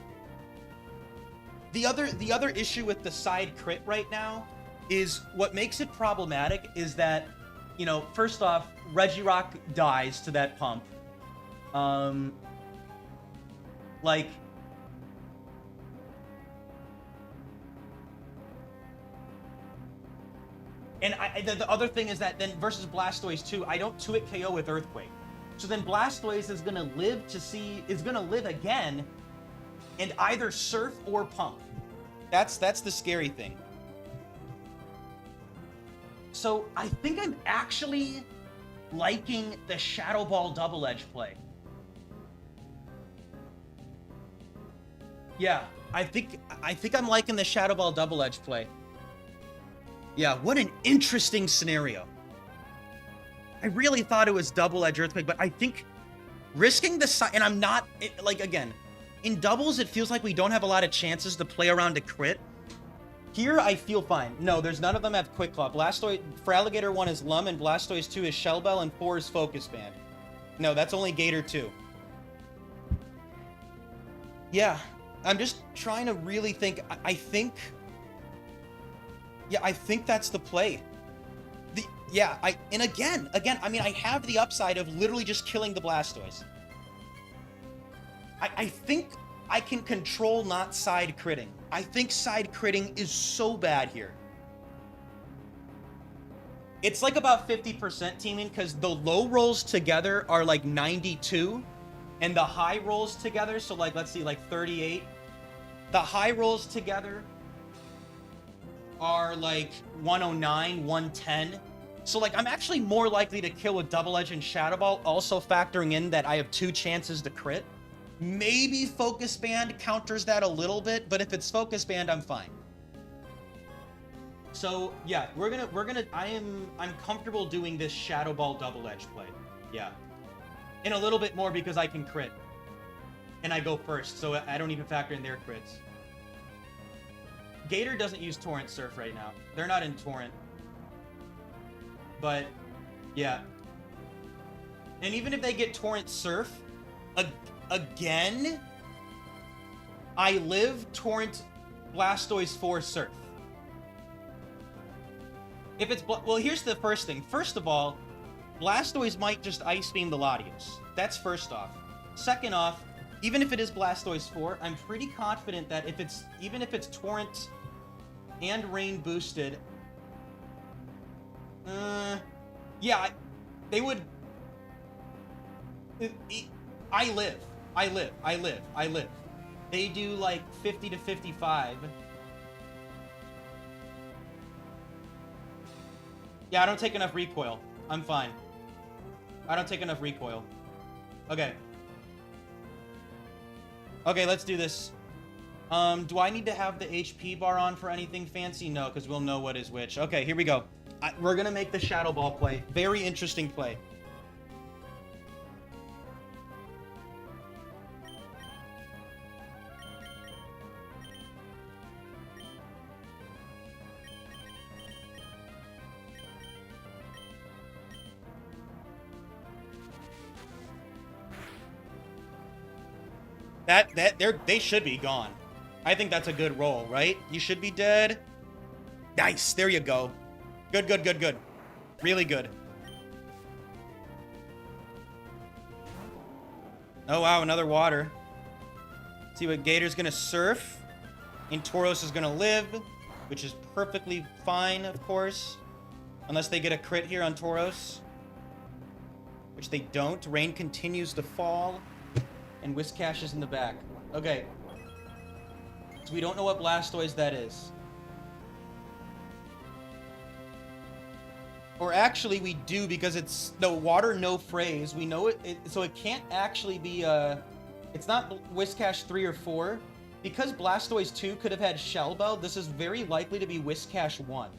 Speaker 1: the other issue with the side crit right now is what makes it problematic is that, you know, first off, Regirock dies to that pump. Like, and the other thing is that then versus Blastoise 2, I don't 2-hit KO with Earthquake. So then Blastoise is gonna live again and either surf or pump. That's the scary thing. So I think I'm actually liking the Shadow Ball Double Edge play. Yeah, I think I'm liking the Shadow Ball Double Edge play. Yeah, what an interesting scenario. I really thought it was Double Edge Earthquake, but I think risking the side, and I'm not, like, again, in doubles, it feels like we don't have a lot of chances to play around a crit. Here, I feel fine. No, there's none of them have Quick Claw. Blastoise, for Alligator 1 is Lum, and Blastoise 2 is Shell Bell, and 4 is Focus Band. No, that's only Gator 2. Yeah, I'm just trying to really think. I think that's the play. And again, I mean, I have the upside of literally just killing the Blastoise. I think I can control not side critting. I think side critting is so bad here. It's like about 50% teaming because the low rolls together are like 92 and the high rolls together, so like, let's see, like 38. The high rolls together are like 109, 110. So like, I'm actually more likely to kill with Double Edge and Shadow Ball, also factoring in that I have 2 chances to crit. Maybe Focus Band counters that a little bit, but if it's Focus Band, I'm fine. So yeah, I'm comfortable doing this Shadow Ball Double Edge play. Yeah. And a little bit more because I can crit. And I go first, so I don't even factor in their crits. Gator doesn't use Torrent Surf right now. They're not in Torrent. But, yeah. And even if they get Torrent Surf, again, I live Torrent Blastoise 4 Surf. If it's... Well, here's the first thing. First of all, Blastoise might just Ice Beam the Latios. That's first off. Second off, even if it is Blastoise 4, I'm pretty confident that even if it's Torrent and Rain boosted, yeah, they would... I live. They do like 50 to 55. Yeah, I don't take enough recoil. I'm fine. I don't take enough recoil. Okay. Okay, let's do this. Do I need to have the HP bar on for anything fancy? No, because we'll know what is which. Okay, here we go. We're going to make the Shadow Ball play. Very interesting play. They should be gone. I think that's a good roll, right? You should be dead. Nice. There you go. Good. Really good. Oh, wow. Another water. See what Gator's going to surf. And Tauros is going to live, which is perfectly fine, of course. Unless they get a crit here on Tauros. Which they don't. Rain continues to fall. And Whiscash is in the back. Okay. So we don't know what Blastoise that is. Or actually we do because it's no water, no phrase. We know it, so it can't actually be it's not Whiscash 3 or 4. Because Blastoise 2 could have had Shell Bell, this is very likely to be Whiscash 1.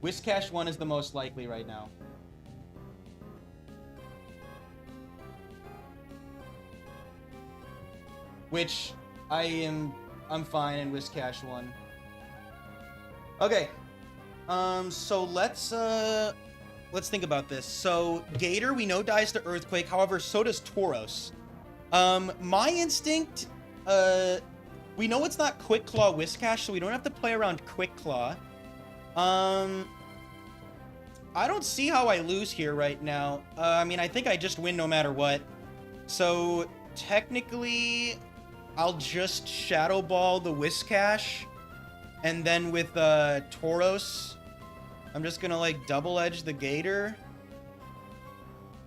Speaker 1: Whiscash 1 is the most likely right now. Which I'm fine in Whiscash 1. Okay. So let's think about this. So Gator we know dies to Earthquake, however, so does Tauros. My instinct, we know it's not Quick Claw Whiscash, so we don't have to play around Quick Claw. I don't see how I lose here right now. I mean, I think I just win no matter what. So, technically, I'll just Shadow Ball the Whiscash. And then with, Tauros, I'm just gonna, like, double edge the Gator.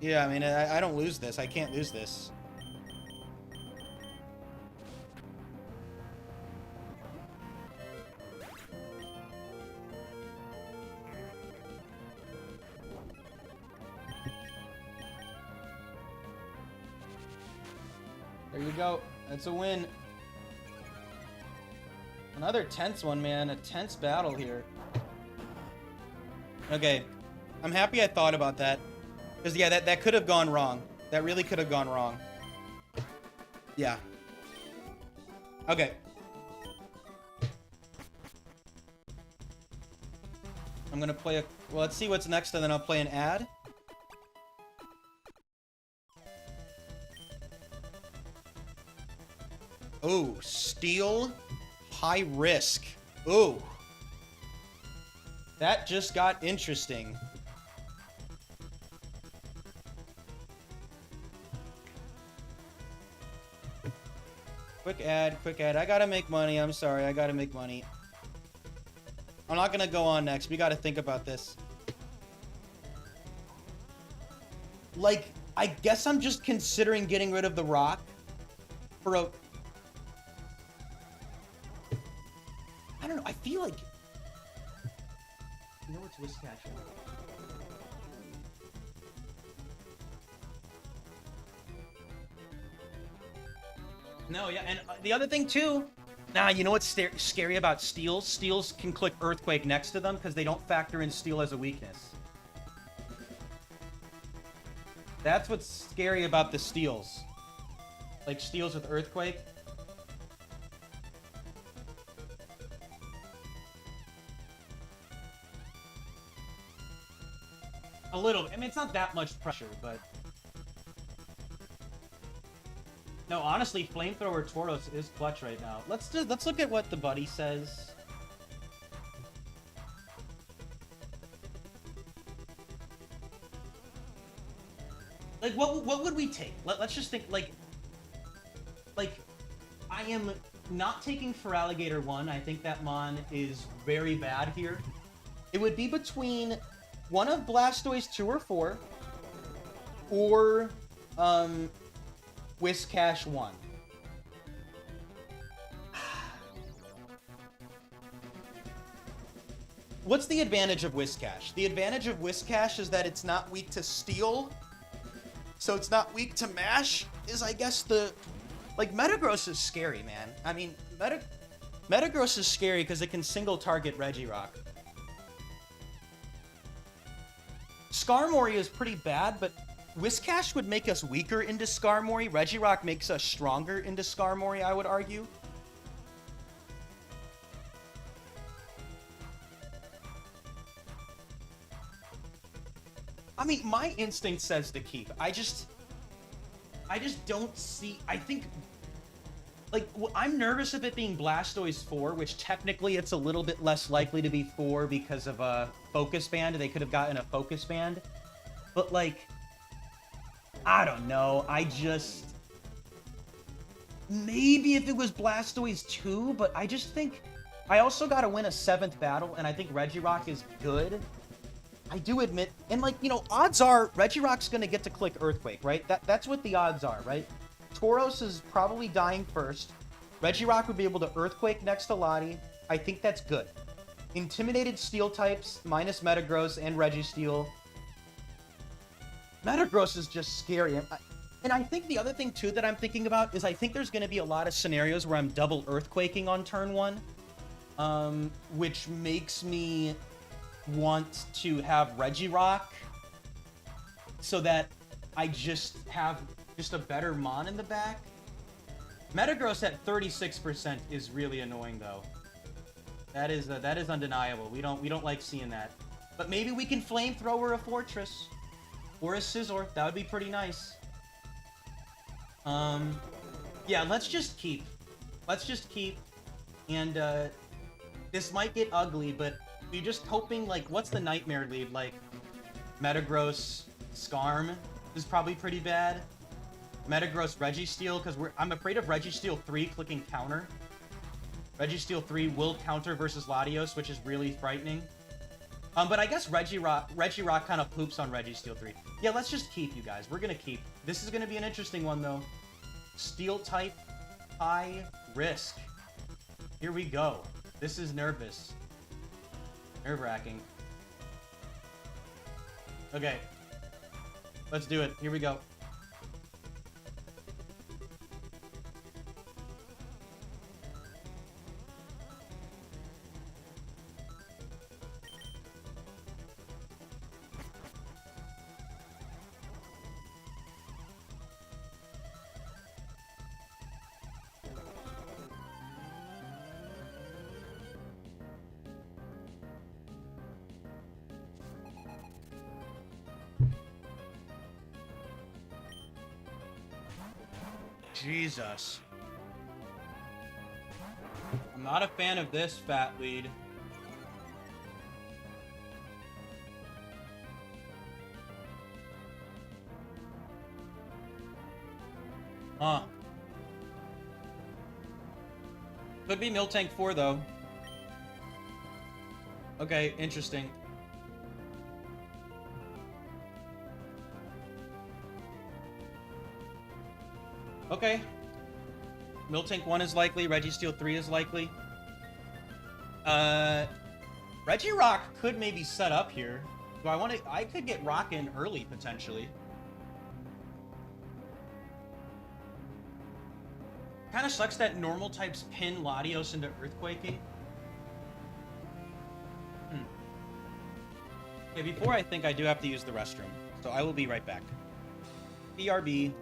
Speaker 1: Yeah, I mean, I don't lose this. I can't lose this. There you go. That's a win. Another tense one, man. A tense battle here. Okay. I'm happy I thought about that. Because, yeah, that could have gone wrong. That really could have gone wrong. Yeah. Okay. I'm going to play a... Well, let's see what's next, and then I'll play an ad. Oh, Steel, High Risk. Oh. That just got interesting. Quick ad, quick ad. I gotta make money. I'm sorry. I gotta make money. I'm not gonna go on next. We gotta think about this. Like, I guess I'm just considering getting rid of the rock for a... I don't know. I feel like... You know what's Whiscash? No, yeah, and the other thing too... Nah, you know what's scary about Steals? Steals can click Earthquake next to them because they don't factor in Steel as a weakness. That's what's scary about the Steals. Like Steals with Earthquake. A little. I mean, it's not that much pressure, but... No, honestly, Flamethrower Tauros is clutch right now. Let's look at what the buddy says. Like, what would we take? Let's just think, like, I am not taking Feraligatr 1. I think that Mon is very bad here. It would be between one of Blastoise 2 or 4, or, Whiscash 1. What's the advantage of Whiscash? The advantage of Whiscash is that it's not weak to Steel, so it's not weak to Mash, is I guess the... Like, Metagross is scary, man. I mean, Metagross is scary because it can single target Regirock. Skarmory is pretty bad, but Whiscash would make us weaker into Skarmory. Regirock makes us stronger into Skarmory, I would argue. I mean, my instinct says to keep. I just don't see... I think... Like, I'm nervous of it being Blastoise 4, which technically it's a little bit less likely to be 4 because of a Focus Band. They could have gotten a Focus Band. But, like... I don't know. I just... Maybe if it was Blastoise 2, but I just think... I also gotta win a 7th battle, and I think Regirock is good. I do admit... And, like, you know, odds are Regirock's gonna get to click Earthquake, right? That's what the odds are, right? Tauros is probably dying first. Regirock would be able to Earthquake next to Lottie. I think that's good. Intimidated Steel types, minus Metagross and Registeel. Metagross is just scary. And I think the other thing, too, that I'm thinking about is I think there's going to be a lot of scenarios where I'm double Earthquaking on turn 1. Which makes me want to have Regirock so that I just have just a better Mon in the back. Metagross at 36% is really annoying, though. That is undeniable. We don't like seeing that. But maybe we can Flamethrower a Fortress. Or a Scizor. That would be pretty nice.
Speaker 3: Yeah, let's just keep. Let's just keep. And, this might get ugly, but we're just hoping, like, what's the Nightmare lead? Like, Metagross, Skarm is probably pretty bad. Metagross, Registeel, because I'm afraid of Registeel 3 clicking counter. Registeel 3 will counter versus Latios, which is really frightening. But I guess Regirock kind of poops on Registeel 3. Yeah, let's just keep, you guys. We're gonna keep. This is gonna be an interesting one, though. Steel type, high risk. Here we go. This is nervous. Nerve-wracking. Okay. Let's do it. Here we go. Jesus. I'm not a fan of this, fat lead. Huh. Could be Miltank 4, though. Okay, interesting. Okay. Miltank 1 is likely, Registeel 3 is likely. Regirock could maybe set up here. Do I want to... I could get Rock in early, potentially. Kind of sucks that normal types pin Latios into Earthquaking. Okay, before I think I do have to use the restroom. So I will be right back. BRB.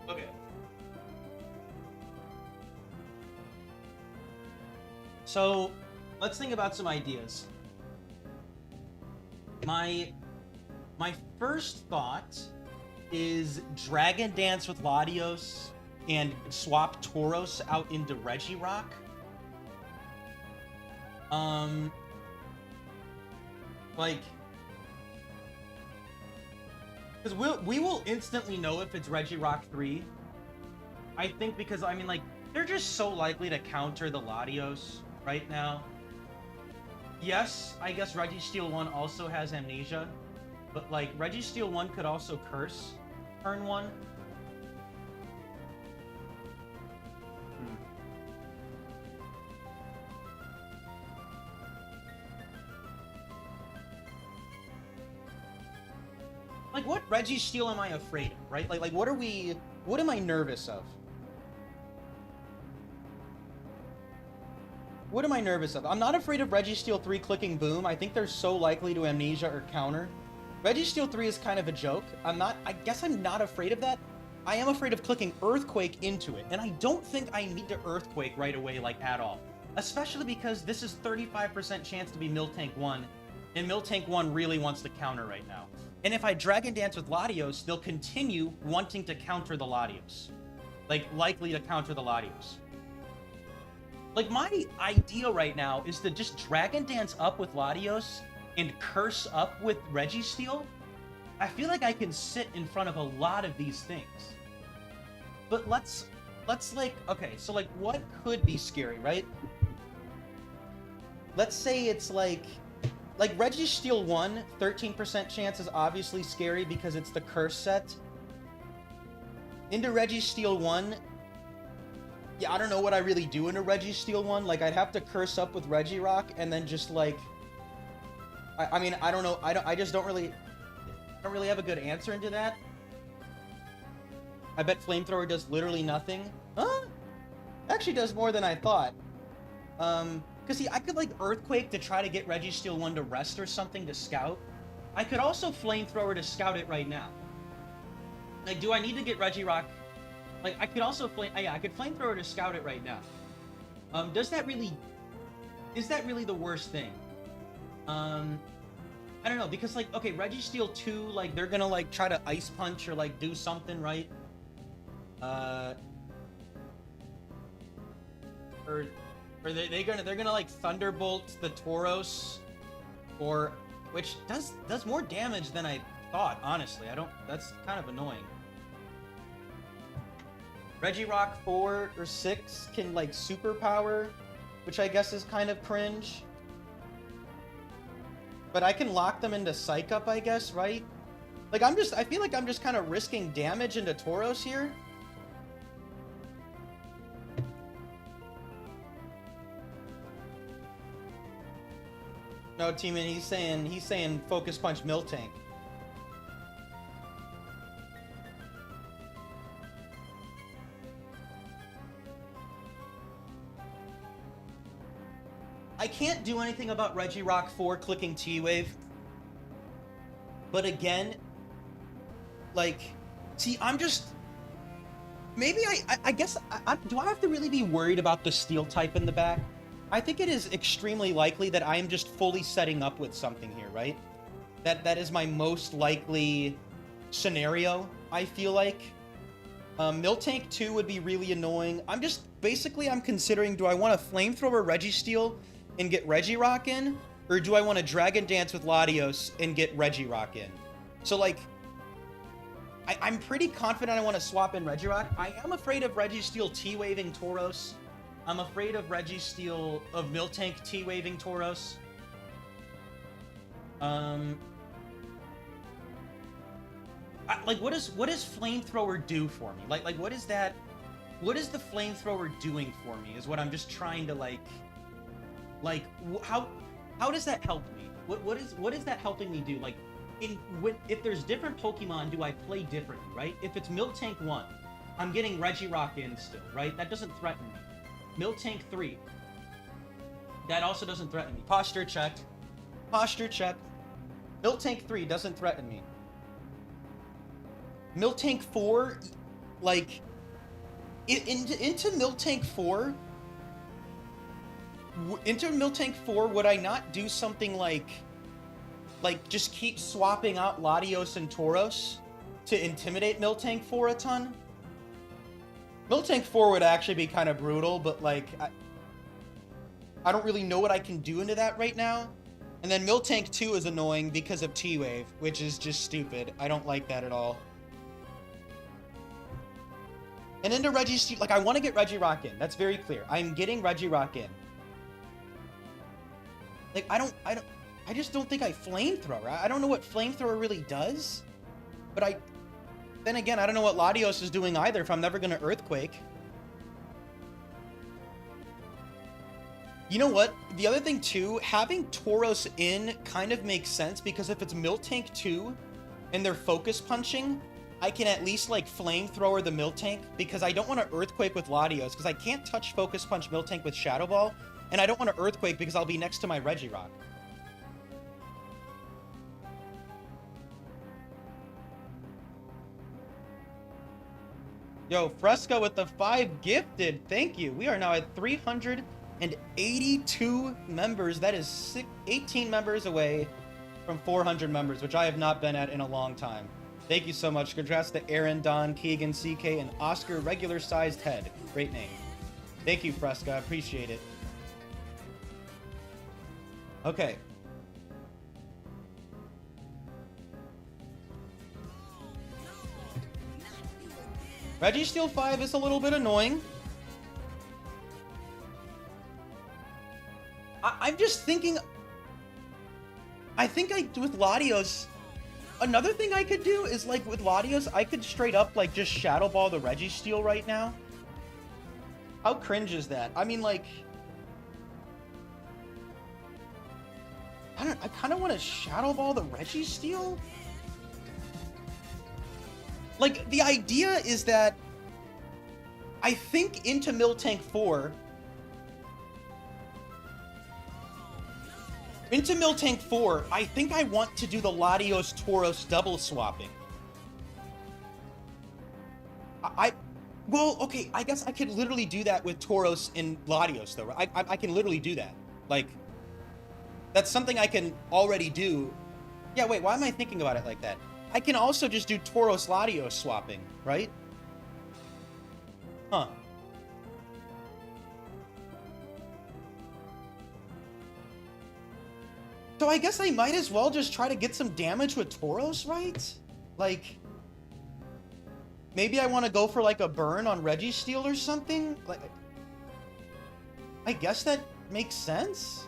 Speaker 3: Okay. So, let's think about some ideas. My first thought is Dragon Dance with Latios and swap Tauros out into Regirock. Like, because we will instantly know if it's Regirock 3. I think because, I mean, like, they're just so likely to counter the Latios right now. Yes, I guess Registeel 1 also has Amnesia, but, like, Registeel 1 could also Curse turn 1. Like, what Registeel am I afraid of, right? Like, what am I nervous of? What am I nervous of? I'm not afraid of Registeel 3 clicking Boom. I think they're so likely to Amnesia or counter. Registeel 3 is kind of a joke. I guess I'm not afraid of that. I am afraid of clicking Earthquake into it, and I don't think I need to Earthquake right away, like, at all. Especially because this is 35% chance to be Miltank 1, And Miltank 1 really wants to counter right now. And if I Dragon Dance with Latios, they'll continue wanting to counter the Latios. Like, likely to counter the Latios. Like, my idea right now is to just Dragon Dance up with Latios and curse up with Registeel. I feel like I can sit in front of a lot of these things. But let's like, okay, so like what could be scary, right? Let's say it's like Registeel 1, 13% chance is obviously scary because it's the curse set. Into Registeel 1, yeah, I don't know what I really do into Registeel 1. Like, I'd have to curse up with Regirock and then just like, I mean, I don't know, I just don't really have a good answer into that. I bet Flamethrower does literally nothing. Huh? Actually does more than I thought. Because see, I could like Earthquake to try to get Registeel 1 to rest or something to scout. I could also Flamethrower to scout it right now. Like, do I need to get Regirock? Like, I could also I could Flamethrower to scout it right now. Is that really the worst thing? I don't know, because like, okay, Registeel 2, like, they're gonna like try to Ice Punch or like do something, right? Or they're gonna like Thunderbolt the Tauros, or which does more damage than I thought, honestly. That's kind of annoying. Regirock 4 or 6 can like superpower, which I guess is kind of cringe. But I can lock them into Psych Up, I guess, right? Like, I feel like I'm just kind of risking damage into Tauros here. No, T-Man, he's saying Focus Punch Miltank. I can't do anything about Regirock 4 clicking T-Wave. But again, like, see, I'm just... Maybe I guess, do I have to really be worried about the Steel type in the back? I think it is extremely likely that I am just fully setting up with something here, right? That is my most likely scenario, I feel like. Miltank 2 would be really annoying. I'm considering, do I want to Flamethrower Registeel and get Regirock in? Or do I want to Dragon Dance with Latios and get Regirock in? So, like, I'm pretty confident I want to swap in Regirock. I am afraid of Registeel T-Waving Tauros. I'm afraid of Registeel, of Miltank T-Waving Tauros. Like, what does Flamethrower do for me? Like, what is that? What is the Flamethrower doing for me? Is what I'm just trying to how does that help me? What is that helping me do? Like, if there's different Pokemon, do I play differently, right? If it's Miltank 1, I'm getting Regirock in still, right? That doesn't threaten me. Miltank 3, that also doesn't threaten me. Posture check. Posture check. Miltank 3 doesn't threaten me. Miltank 4, like, into Miltank 4, would I not do something like just keep swapping out Latios and Tauros to intimidate Miltank 4 a ton? Miltank 4 would actually be kind of brutal, but like, I don't really know what I can do into that right now. And then Miltank 2 is annoying because of T-Wave, which is just stupid. I don't like that at all. And into Registeel, like, I want to get Regirock in. That's very clear. I'm getting Regirock in. Like, I just don't think I Flamethrower. I don't know what Flamethrower really does. But then again, I don't know what Latios is doing either if I'm never going to Earthquake. You know what? The other thing too, having Tauros in kind of makes sense because if it's Miltank 2 and they're Focus Punching, I can at least like Flamethrower the Miltank because I don't want to Earthquake with Latios because I can't touch Focus Punch Miltank with Shadow Ball, and I don't want to Earthquake because I'll be next to my Regirock. Yo, Fresca with the 5 gifted. Thank you. We are now at 300 282 members. That is 18 members away from 400 members, which I have not been at in a long time. Thank you so much. Congrats to Aaron, Don, Keegan, CK, and Oscar Regular Sized Head. Great name. Thank you, Fresca. I appreciate it. Okay. Registeel 5 is a little bit annoying. I'm just thinking... I think with Latios... Another thing I could do is, like, with Latios, I could straight up, like, just Shadow Ball the Registeel right now. How cringe is that? I mean, like... I kind of want to Shadow Ball the Registeel? Like, the idea is that I think into Miltank 4... Into Miltank 4, I think I want to do the Latios Tauros double swapping. Well, okay, I guess I could literally do that with Tauros and Latios, though. I can literally do that. Like, that's something I can already do. Yeah, wait, why am I thinking about it like that? I can also just do Tauros Latios swapping, right? Huh. So I guess I might as well just try to get some damage with Tauros, right? Like, maybe I want to go for like a burn on Registeel or something? Like, I guess that makes sense.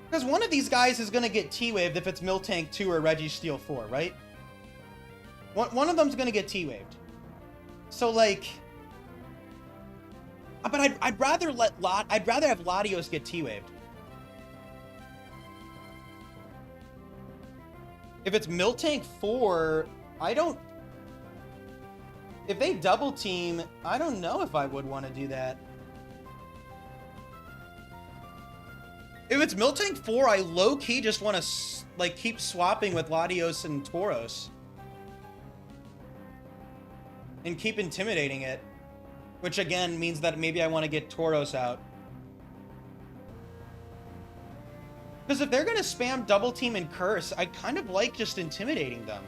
Speaker 3: Because one of these guys is going to get T-Waved if it's Miltank 2 or Registeel 4, right? One of them's going to get T-Waved. So, like... But I'd rather have Latios get T-Waved. If it's Miltank 4, I don't... If they double team, I don't know if I would want to do that. If it's Miltank 4, I low-key just want to, like, keep swapping with Latios and Tauros. And keep intimidating it. Which, again, means that maybe I want to get Tauros out. Because if they're going to spam double team and curse, I kind of like just intimidating them.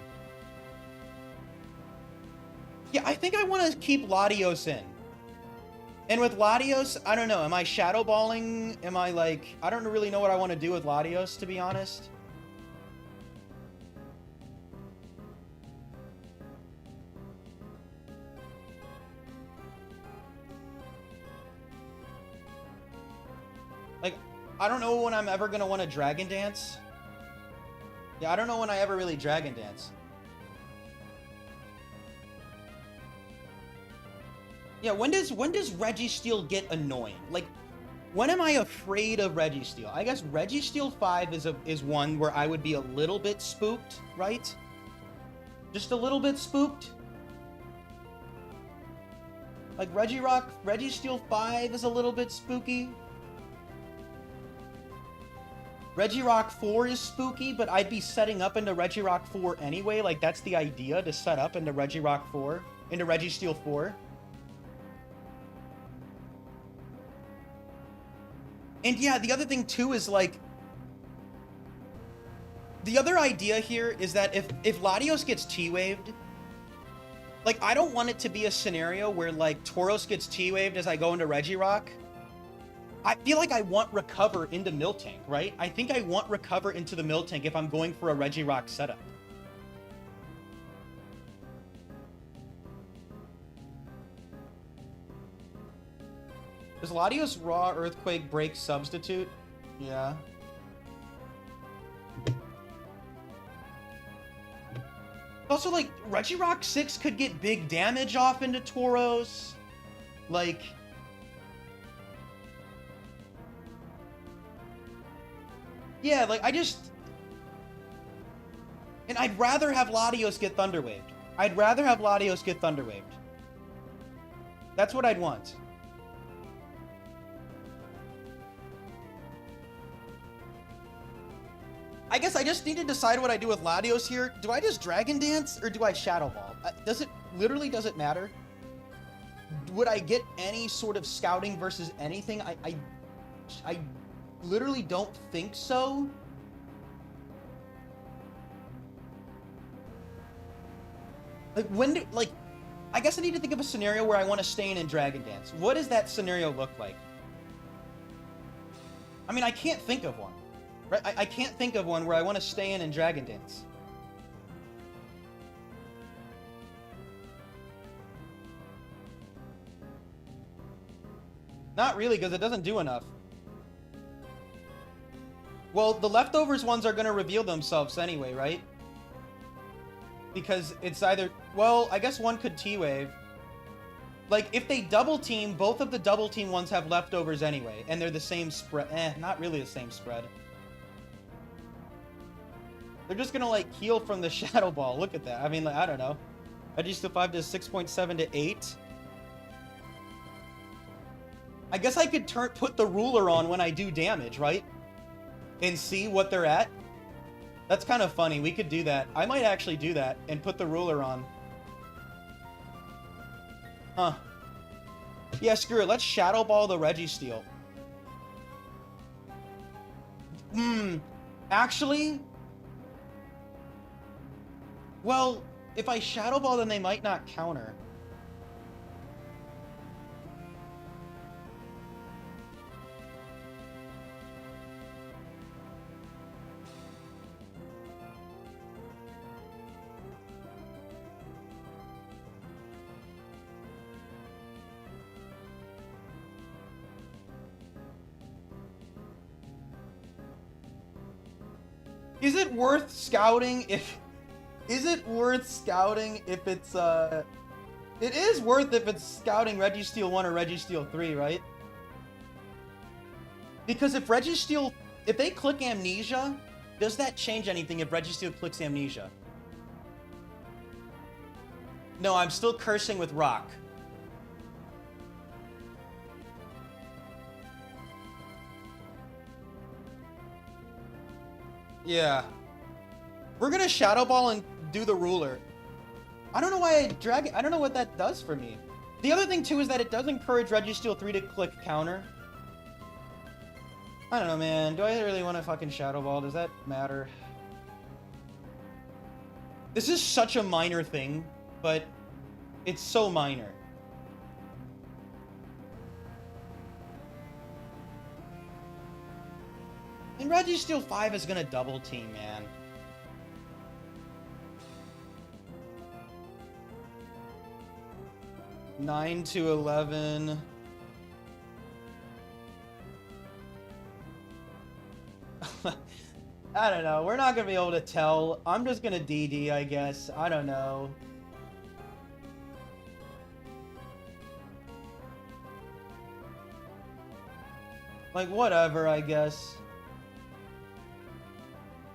Speaker 3: Yeah, I think I want to keep Latios in. And with Latios, I don't know. Am I shadow balling? Am I like... I don't really know what I want to do with Latios, to be honest. Like, I don't know when I'm ever going to want to Dragon Dance. Yeah, I don't know when I ever really Dragon Dance. Yeah, when does Registeel get annoying? Like, when am I afraid of Registeel? I guess Registeel 5 is one where I would be a little bit spooked, right? Just a little bit spooked. Like, Registeel 5 is a little bit spooky. Regirock 4 is spooky, but I'd be setting up into Regirock 4 anyway. Like, that's the idea, to set up into Regirock 4, into Registeel 4. And yeah, the other thing too is like... The other idea here is that if Latios gets T-Waved... Like, I don't want it to be a scenario where, like, Tauros gets T-Waved as I go into Regirock. I feel like I want Recover into Miltank, right? I think I want Recover into the Miltank if I'm going for a Regirock setup. Does Latios Raw Earthquake break Substitute? Yeah. Also, like, Regirock 6 could get big damage off into Tauros. Like... Yeah, like, I just... And I'd rather have Latios get Thunderwaved. I'd rather have Latios get Thunderwaved. That's what I'd want. I guess I just need to decide what I do with Latios here. Do I just Dragon Dance, or do I Shadow Ball? Does it matter? would I get any sort of scouting versus anything? I literally don't think so. Like, I guess I need to think of a scenario where I want to stay in Dragon Dance. What does that scenario look like? I mean, I can't think of one. Right? I can't think of one where I want to stay in Dragon Dance. Not really, because it doesn't do enough. Well, the leftovers ones are going to reveal themselves anyway, right? Because it's either... Well, I guess one could T-Wave. Like, if they double team, both of the double team ones have leftovers anyway. And they're the same spread. Not really the same spread. They're just going to, like, heal from the Shadow Ball. Look at that. I mean, like, I don't know. Registeel 5 does 6.7 to 8. I guess I could put the ruler on when I do damage, right? And see what they're at. That's kind of funny. We could do that. I might actually do that and put the ruler on. Huh. Yeah, screw it. Let's Shadow Ball the Registeel. Actually... Well, if I Shadow Ball, then they might not counter. Is it worth scouting if... Is it worth scouting if it's, It is worth if it's scouting Registeel 1 or Registeel 3, right? Because if Registeel... If they click Amnesia, does that change anything if Registeel clicks Amnesia? No, I'm still cursing with Rock. Yeah. We're gonna Shadow Ball and do the ruler. I don't know why I drag it. I don't know what that does for me. The other thing, too, is that it does encourage Registeel 3 to click counter. I don't know, man. Do I really want to fucking Shadow Ball? Does that matter? This is such a minor thing, but it's so minor. And Registeel 5 is gonna double team, man. Nine to 11. I don't know. We're not gonna be able to tell. I'm just gonna DD, I guess. I don't know. Like, whatever, I guess.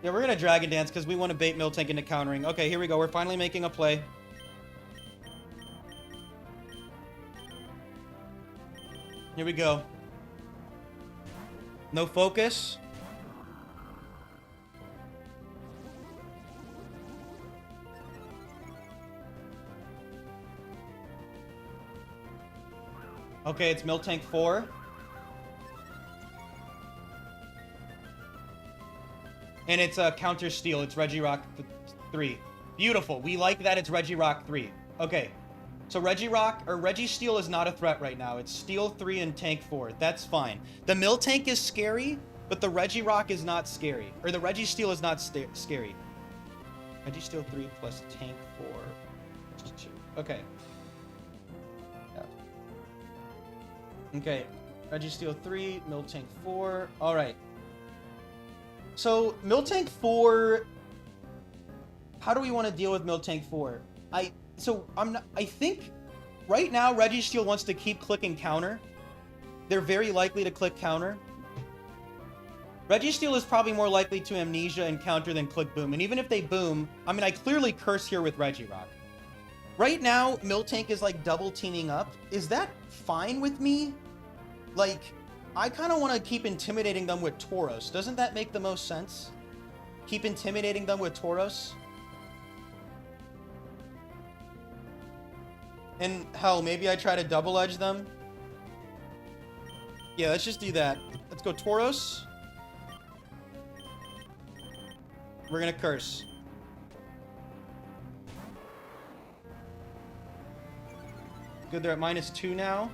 Speaker 3: Yeah, we're gonna Dragon Dance because we want to bait Miltank into countering. Okay, here we go. We're finally making a play. Here we go. No focus. Okay, it's Miltank 4. And it's a counter steal. It's Regirock 3. Beautiful. We like that it's Regirock 3. Okay. So Registeel is not a threat right now. It's Steel 3 and Tank 4. That's fine. The Miltank is scary, but the Regirock is not scary. Or the Registeel is not scary. Registeel 3 plus Tank 4. 2. Okay. Yeah. Okay. Registeel 3, Miltank 4. Alright. So, Miltank 4... How do we want to deal with Miltank 4? I think right now Registeel wants to keep clicking counter. They're very likely to click counter. Registeel is probably more likely to Amnesia and counter than click boom. And even if they boom, I mean, I clearly curse here with Regirock. Right now, Miltank is like double teaming up. Is that fine with me? Like, I kind of want to keep intimidating them with Tauros. Doesn't that make the most sense? Keep intimidating them with Tauros? And hell, maybe I try to double edge them. Yeah, let's just do that. Let's go Tauros. We're gonna curse. Good, they're at -2 now.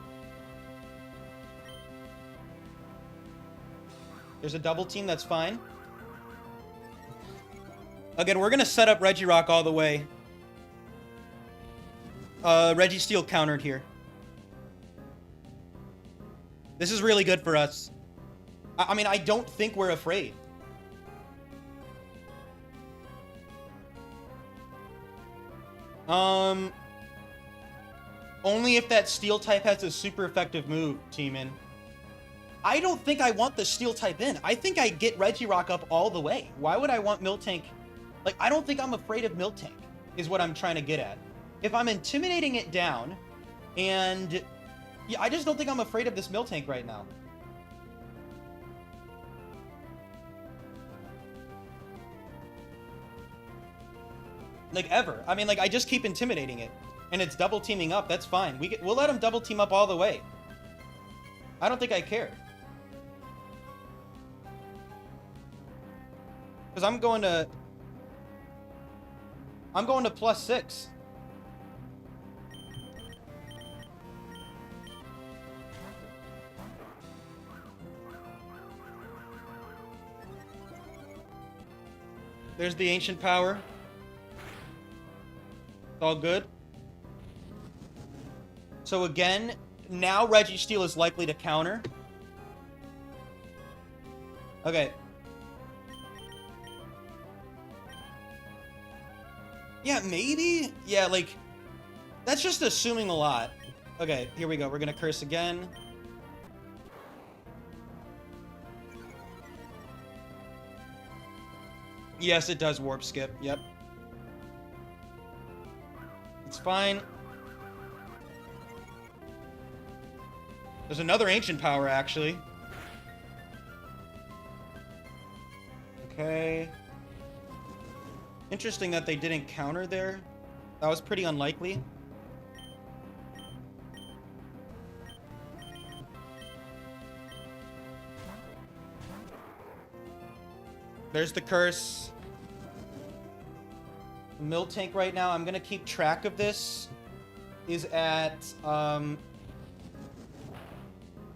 Speaker 3: There's a double team, that's fine. Again, we're gonna set up Regirock all the way. Registeel countered here. This is really good for us. I mean, I don't think we're afraid. Only if that steel type has a super effective move, Teeman. I don't think I want the steel type in. I think I get Regirock up all the way. Why would I want Miltank? Like, I don't think I'm afraid of Miltank, is what I'm trying to get at. If I'm intimidating it down, and yeah, I just don't think I'm afraid of this Miltank right now. Like, ever. I mean, like, I just keep intimidating it. And it's double teaming up, that's fine. We'll let him double team up all the way. I don't think I care. Because I'm going to +6. There's the ancient power. It's all good. So again, now Registeel is likely to counter. Okay. Yeah, maybe? Yeah, like, that's just assuming a lot. Okay, here we go. We're gonna curse again. Yes, it does warp skip. Yep. It's fine. There's another ancient power, actually. Okay. Interesting that they didn't counter there. That was pretty unlikely. There's the curse. The Miltank right now, I'm gonna keep track of this, is at,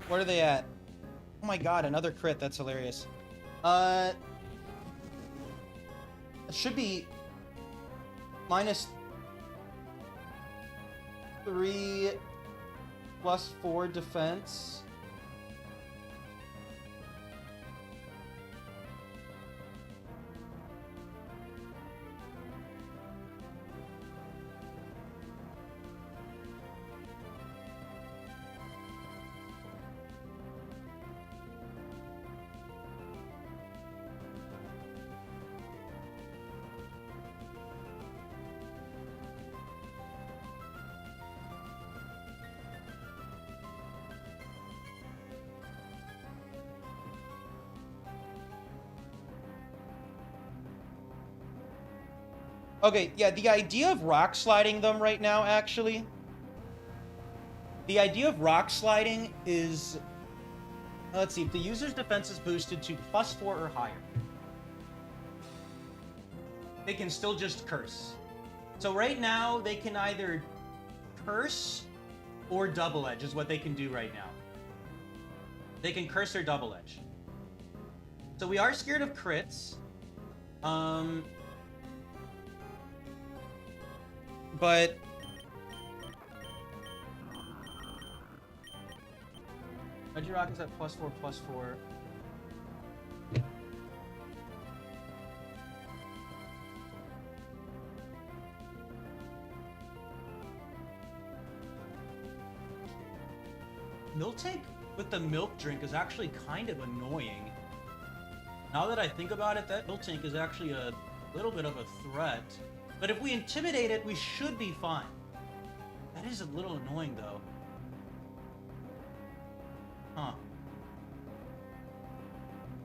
Speaker 3: what are they at? Oh my god, another crit, that's hilarious. It should be -3 +4 defense. Okay, yeah, the idea of rock sliding them right now, actually. The idea of rock sliding is... Let's see, if the user's defense is boosted to +4 or higher, they can still just curse. So right now, they can either curse or double edge is what they can do right now. They can curse or double edge. So we are scared of crits. But Regirock is at +4, +4. Miltank with the milk drink is actually kind of annoying. Now that I think about it, that Miltank is actually a little bit of a threat. But if we intimidate it, we should be fine. That is a little annoying, though. Huh.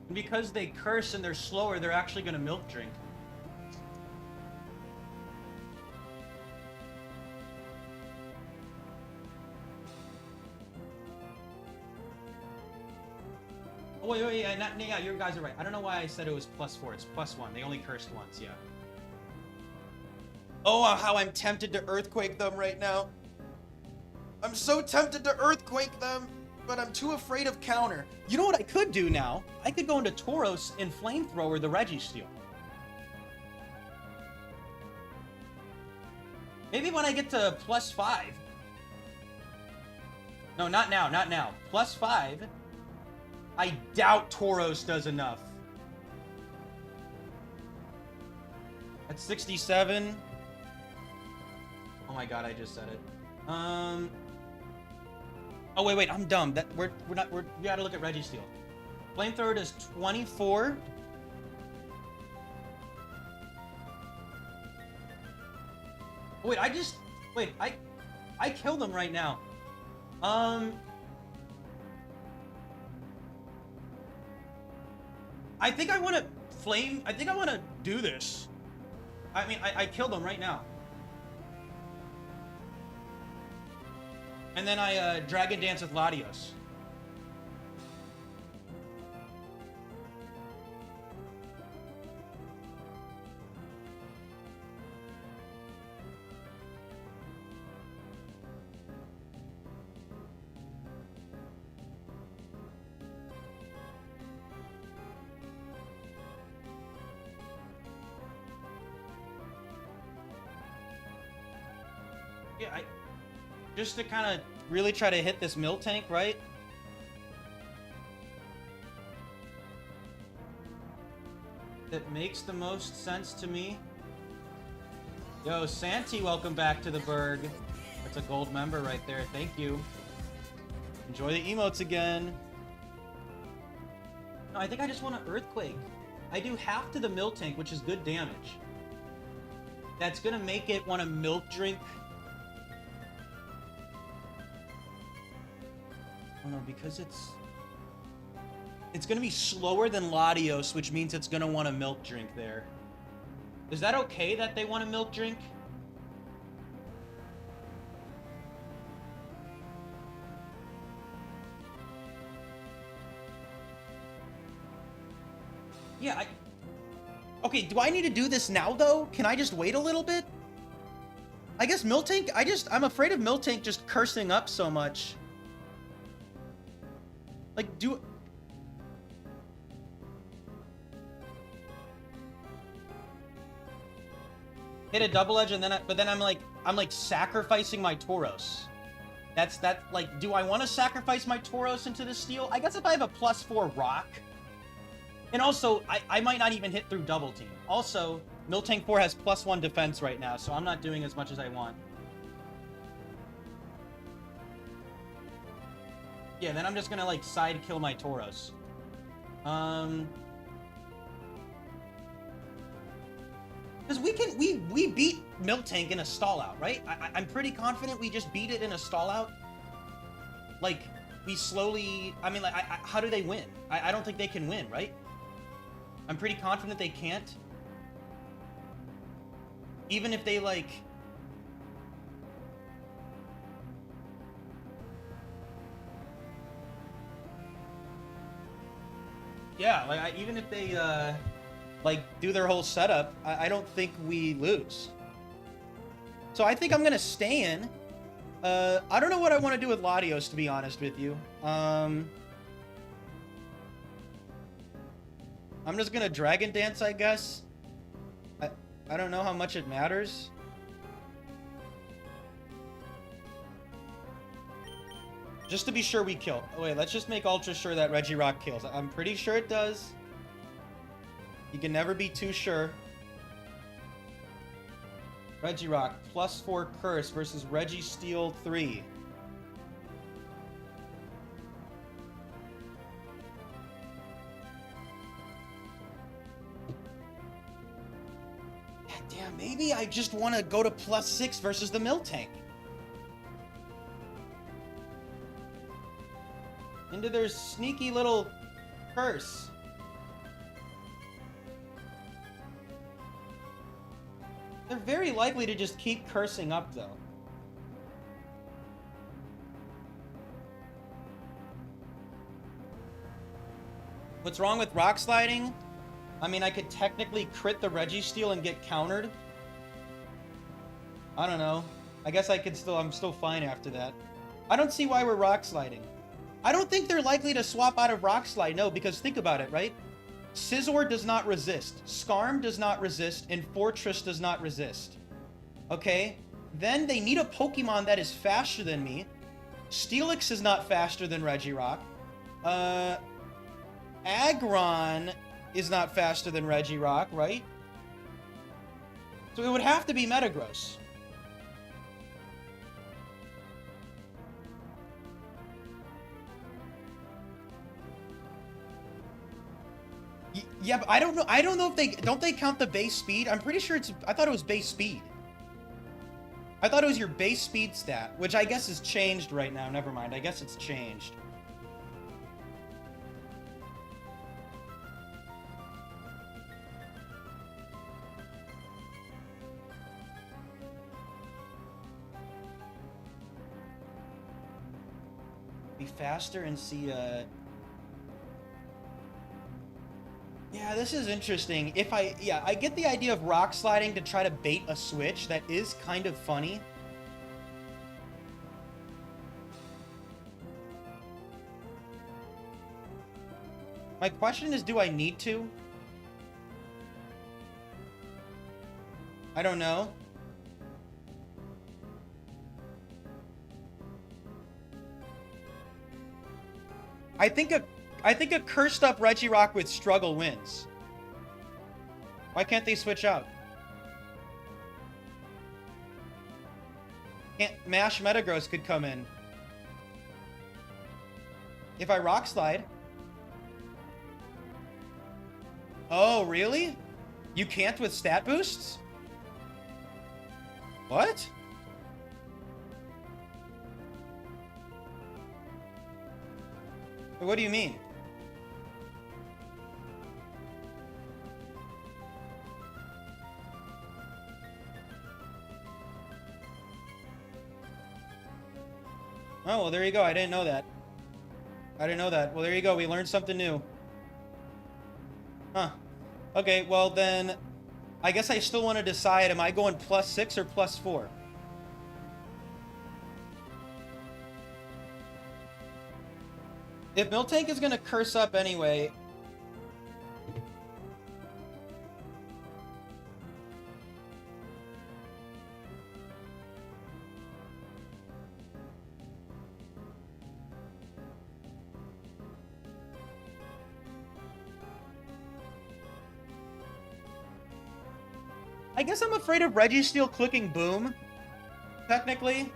Speaker 3: And because they curse and they're slower, they're actually going to milk drink. wait, yeah, yeah, you guys are right. I don't know why I said it was +4. It's +1. They only cursed once, yeah. Oh, how I'm tempted to Earthquake them right now. I'm so tempted to Earthquake them, but I'm too afraid of counter. You know what I could do now? I could go into Tauros and Flamethrower the Registeel. Maybe when I get to +5. No, not now, not now. +5. I doubt Tauros does enough. At 67. Oh my god, I just said it. Oh wait, I'm dumb. We gotta look at Registeel. Flamethrower does 24. Oh, wait, I killed him right now. I think I want to do this. I mean, I killed him right now. And then I Dragon Dance with Latios. Yeah, just to kind of really try to hit this Miltank, right? That makes the most sense to me. Yo, Santi, welcome back to the Berg. That's a gold member right there. Thank you. Enjoy the emotes again. No, I think I just want to Earthquake. I do half to the Miltank, which is good damage. That's gonna make it want to Milk Drink. Oh no, because it's gonna be slower than Latios, which means it's gonna want a Milk Drink there. Is that okay that they want a Milk Drink? Yeah, okay, do I need to do this now though? Can I just wait a little bit? I guess Miltank, I'm afraid of Miltank just cursing up so much. Like, hit a double edge and then but then I'm like sacrificing my Tauros. Like, do I want to sacrifice my Tauros into the steel? I guess if I have a +4 rock. And also, I might not even hit through double team. Also, Miltank 4 has +1 defense right now, so I'm not doing as much as I want. Yeah, then I'm just gonna, like, side kill my Tauros. Because we beat Miltank in a stall out, right? I'm pretty confident we just beat it in a stall out. Like, we slowly, I mean, like, how do they win? I don't think they can win, right? I'm pretty confident they can't. Even if they, like... Yeah, like, even if they, like, do their whole setup, I don't think we lose. So I think I'm gonna stay in. I don't know what I want to do with Latios, to be honest with you. I'm just gonna Dragon Dance, I guess. I don't know how much it matters. Just to be sure we kill. Oh, wait, let's just make ultra sure that Regirock kills. I'm pretty sure it does. You can never be too sure. Regirock, +4 curse versus Registeel 3. God damn, maybe I just want to go to +6 versus the Miltank. Into their sneaky little curse. They're very likely to just keep cursing up, though. What's wrong with rock sliding? I mean, I could technically crit the Registeel and get countered. I don't know. I guess I'm still fine after that. I don't see why we're rock sliding. I don't think they're likely to swap out of rock slide, no, because think about it, right? Scizor does not resist, Skarm does not resist, and Fortress does not resist. Okay? Then they need a Pokemon that is faster than me. Steelix is not faster than Regirock. Aggron is not faster than Regirock, right? So it would have to be Metagross. Yeah, but I don't know. I don't know if they count the base speed. I'm pretty sure I thought it was base speed. I thought it was your base speed stat, which I guess is changed right now. Never mind. I guess it's changed. Be faster and see Yeah, this is interesting. I get the idea of rock sliding to try to bait a switch. That is kind of funny. My question is, do I need to? I don't know. I think a cursed up Regirock with struggle wins. Why can't they switch out? Mash Metagross could come in. If I rock slide. Oh, really? You can't with stat boosts? What? What do you mean? Oh, well, there you go. I didn't know that. I didn't know that. Well, there you go. We learned something new. Huh. Okay, well then, I guess I still want to decide, am I going +6 or +4? If Miltank is going to curse up anyway... I guess I'm afraid of Registeel clicking Boom, technically.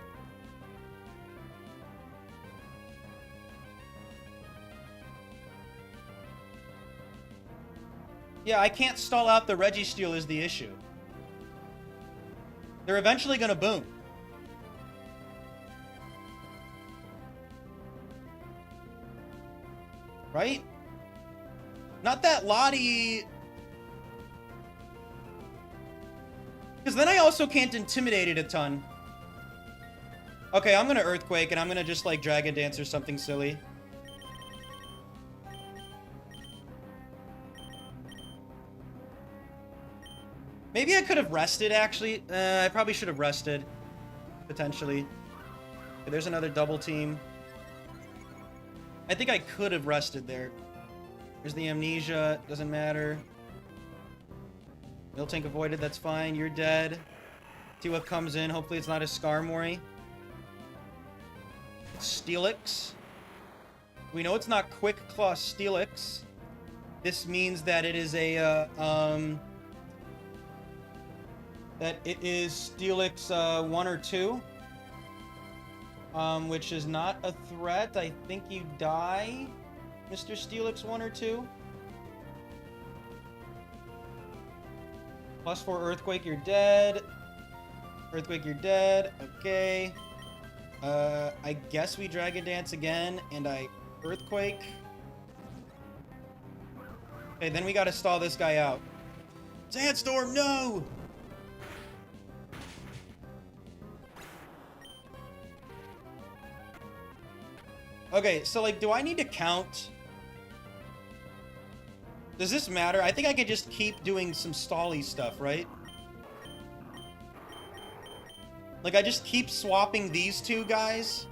Speaker 3: Yeah, I can't stall out the Registeel is the issue. They're eventually gonna boom. Right? Not that Lottie... Because then I also can't intimidate it a ton. Okay, I'm gonna Earthquake, and I'm gonna just, like, Dragon Dance or something silly. Maybe I could have rested, actually. I probably should have rested. Potentially. Okay, there's another double team. I think I could have rested there. There's the Amnesia. Doesn't matter. Miltank avoided, that's fine. You're dead. See what comes in. Hopefully it's not a Skarmory. Steelix. We know it's not Quick Claw Steelix. This means that it is a, that it is Steelix 1 or 2. Which is not a threat. I think you die, Mr. Steelix 1 or 2. +4 Earthquake, you're dead. Earthquake, you're dead. Okay. I guess we Dragon Dance again, and I Earthquake. Okay, then we gotta stall this guy out. Sandstorm, no! Okay, so, like, do I need to count? Does this matter? I think I could just keep doing some stally stuff, right? Like, I just keep swapping these two guys.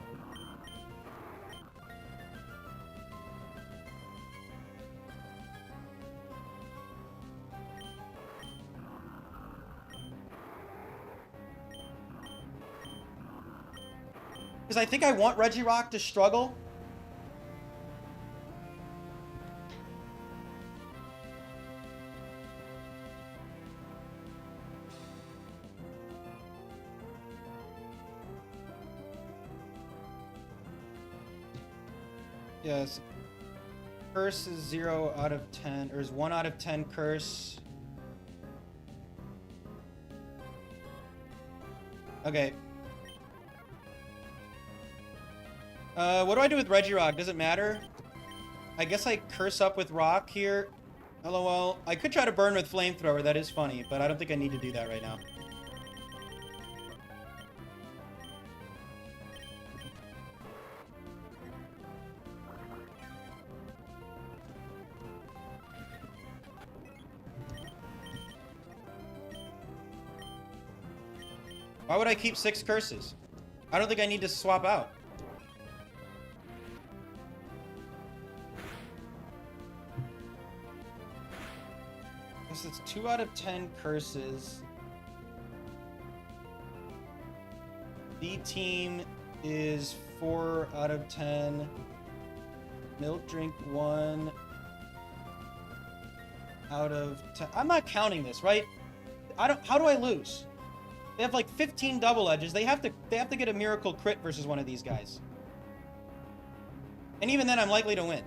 Speaker 3: Because I think I want Regirock to struggle. Yes. Curse is 0 out of 10, or is 1 out of 10 curse. Okay. What do I do with Regirock? Does it matter? I guess I curse up with rock here. LOL. I could try to burn with flamethrower, that is funny, but I don't think I need to do that right now. Why would I keep 6 curses? I don't think I need to swap out. Because it's 2 out of 10 curses. B team is 4 out of 10. Milk drink 1 out of 10. I'm not counting this, right? How do I lose? They have like 15 double edges. They have to get a miracle crit versus one of these guys. And even then I'm likely to win.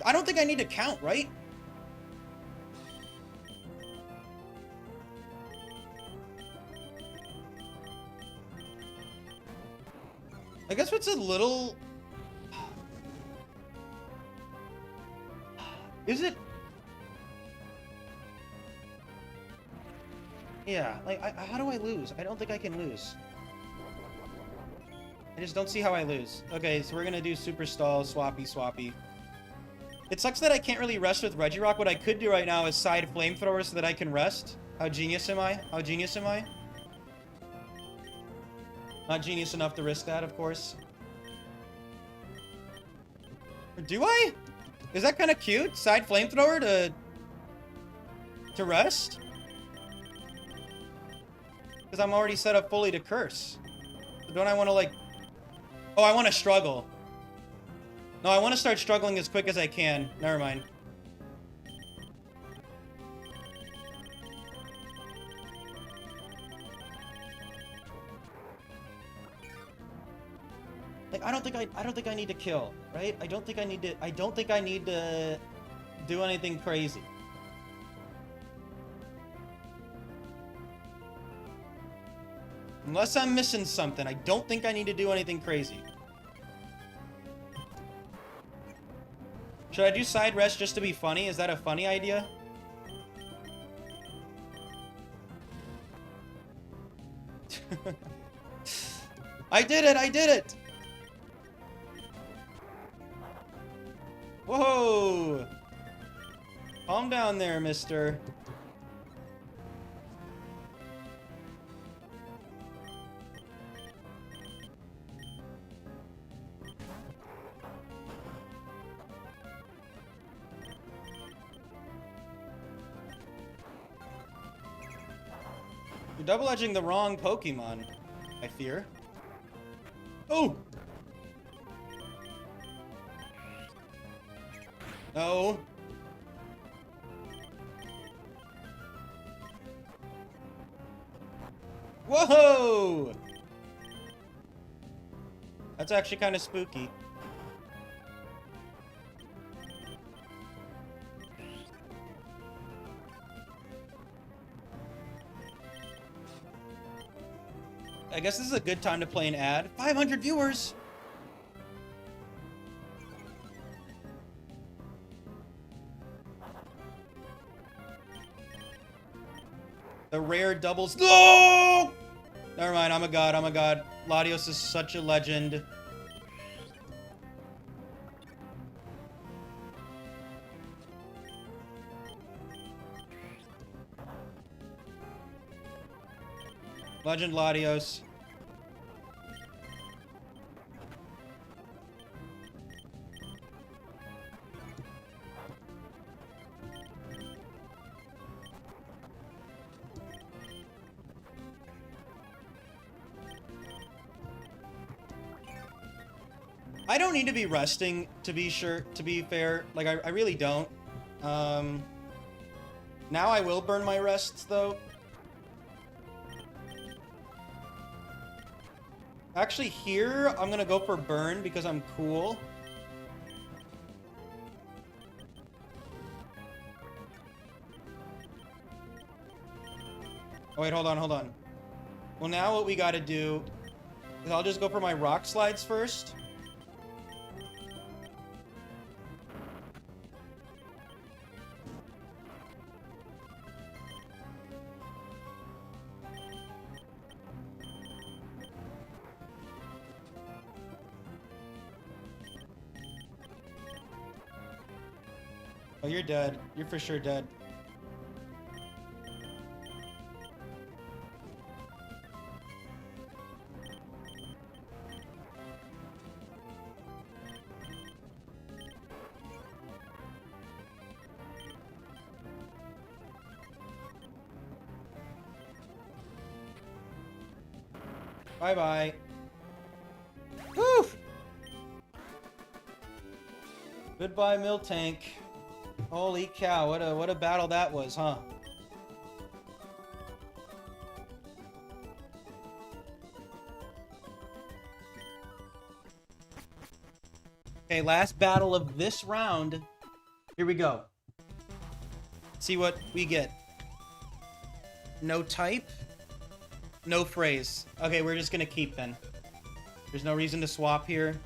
Speaker 3: I don't think I need to count, right? I guess what's a little... Is it... Yeah, like, how do I lose? I don't think I can lose. I just don't see how I lose. Okay, so we're gonna do super stall, swappy. It sucks that I can't really rest with Regirock. What I could do right now is side flamethrower so that I can rest. How genius am I? How genius am I? Not genius enough to risk that, of course. Do I? Is that kind of cute? Side flamethrower to rest? Because I'm already set up fully to curse. So don't I want to, like... Oh, I want to struggle. No, I want to start struggling as quick as I can. Never mind. Like, I don't think I need to kill, right? I don't think I need to do anything crazy. Unless I'm missing something, I don't think I need to do anything crazy. Should I do side rest just to be funny? Is that a funny idea? I did it! Whoa! Calm down there, mister. You're double-edging the wrong Pokemon, I fear. Oh! No. Whoa! That's actually kind of spooky. I guess this is a good time to play an ad. 500 viewers! The rare doubles. No! Never mind, I'm a god, Latios is such a legend. Legend Latios. I don't need to be resting, to be fair. Like, I really don't. Now I will burn my rests, though. Actually, here, I'm gonna go for burn because I'm cool. Oh, wait, hold on. Well, now what we gotta do is I'll just go for my rock slides first. Oh, you're dead. You're for sure dead. Bye-bye. Woo! Goodbye, Miltank. Holy cow, what a battle that was, huh? Okay, last battle of this round. Here we go. See what we get. No type. No phrase. Okay, we're just gonna keep then. There's no reason to swap here.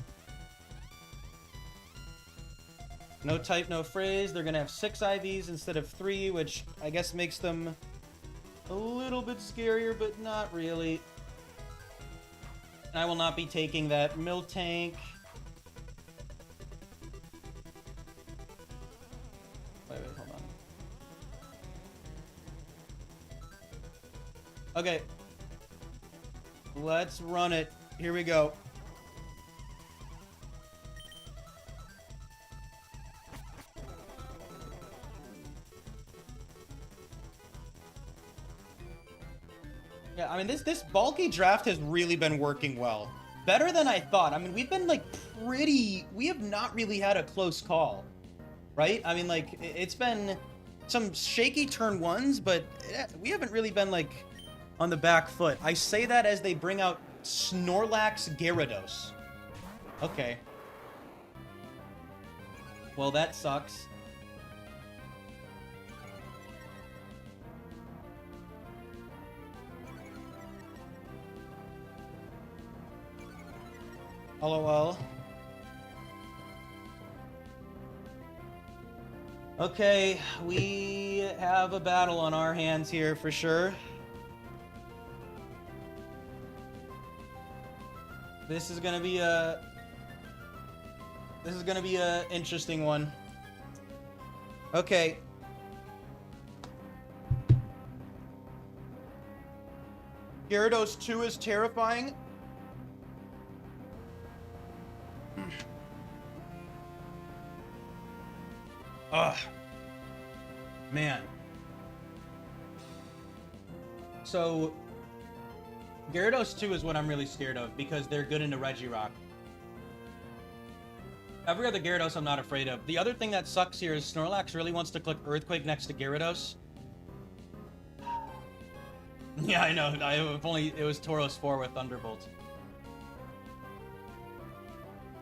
Speaker 3: No type, no phrase. They're gonna have 6 IVs instead of 3, which I guess makes them a little bit scarier, but not really. And I will not be taking that Miltank. Wait, hold on. Okay. Let's run it. Here we go. Yeah, I mean, this bulky draft has really been working well. Better than I thought. I mean, we've been, like, we have not really had a close call, right? I mean, like, it's been some shaky turn ones, but we haven't really been, like, on the back foot. I say that as they bring out Snorlax Gyarados. Okay. Well, that sucks. LOL. Okay, we have a battle on our hands here for sure. This is gonna be a interesting one. Okay. Gyarados 2 is terrifying. Ugh. Man. So, Gyarados 2 is what I'm really scared of, because they're good into Regirock. Every other Gyarados I'm not afraid of. The other thing that sucks here is Snorlax really wants to click Earthquake next to Gyarados. Yeah, I know. If only it was Tauros 4 with Thunderbolt.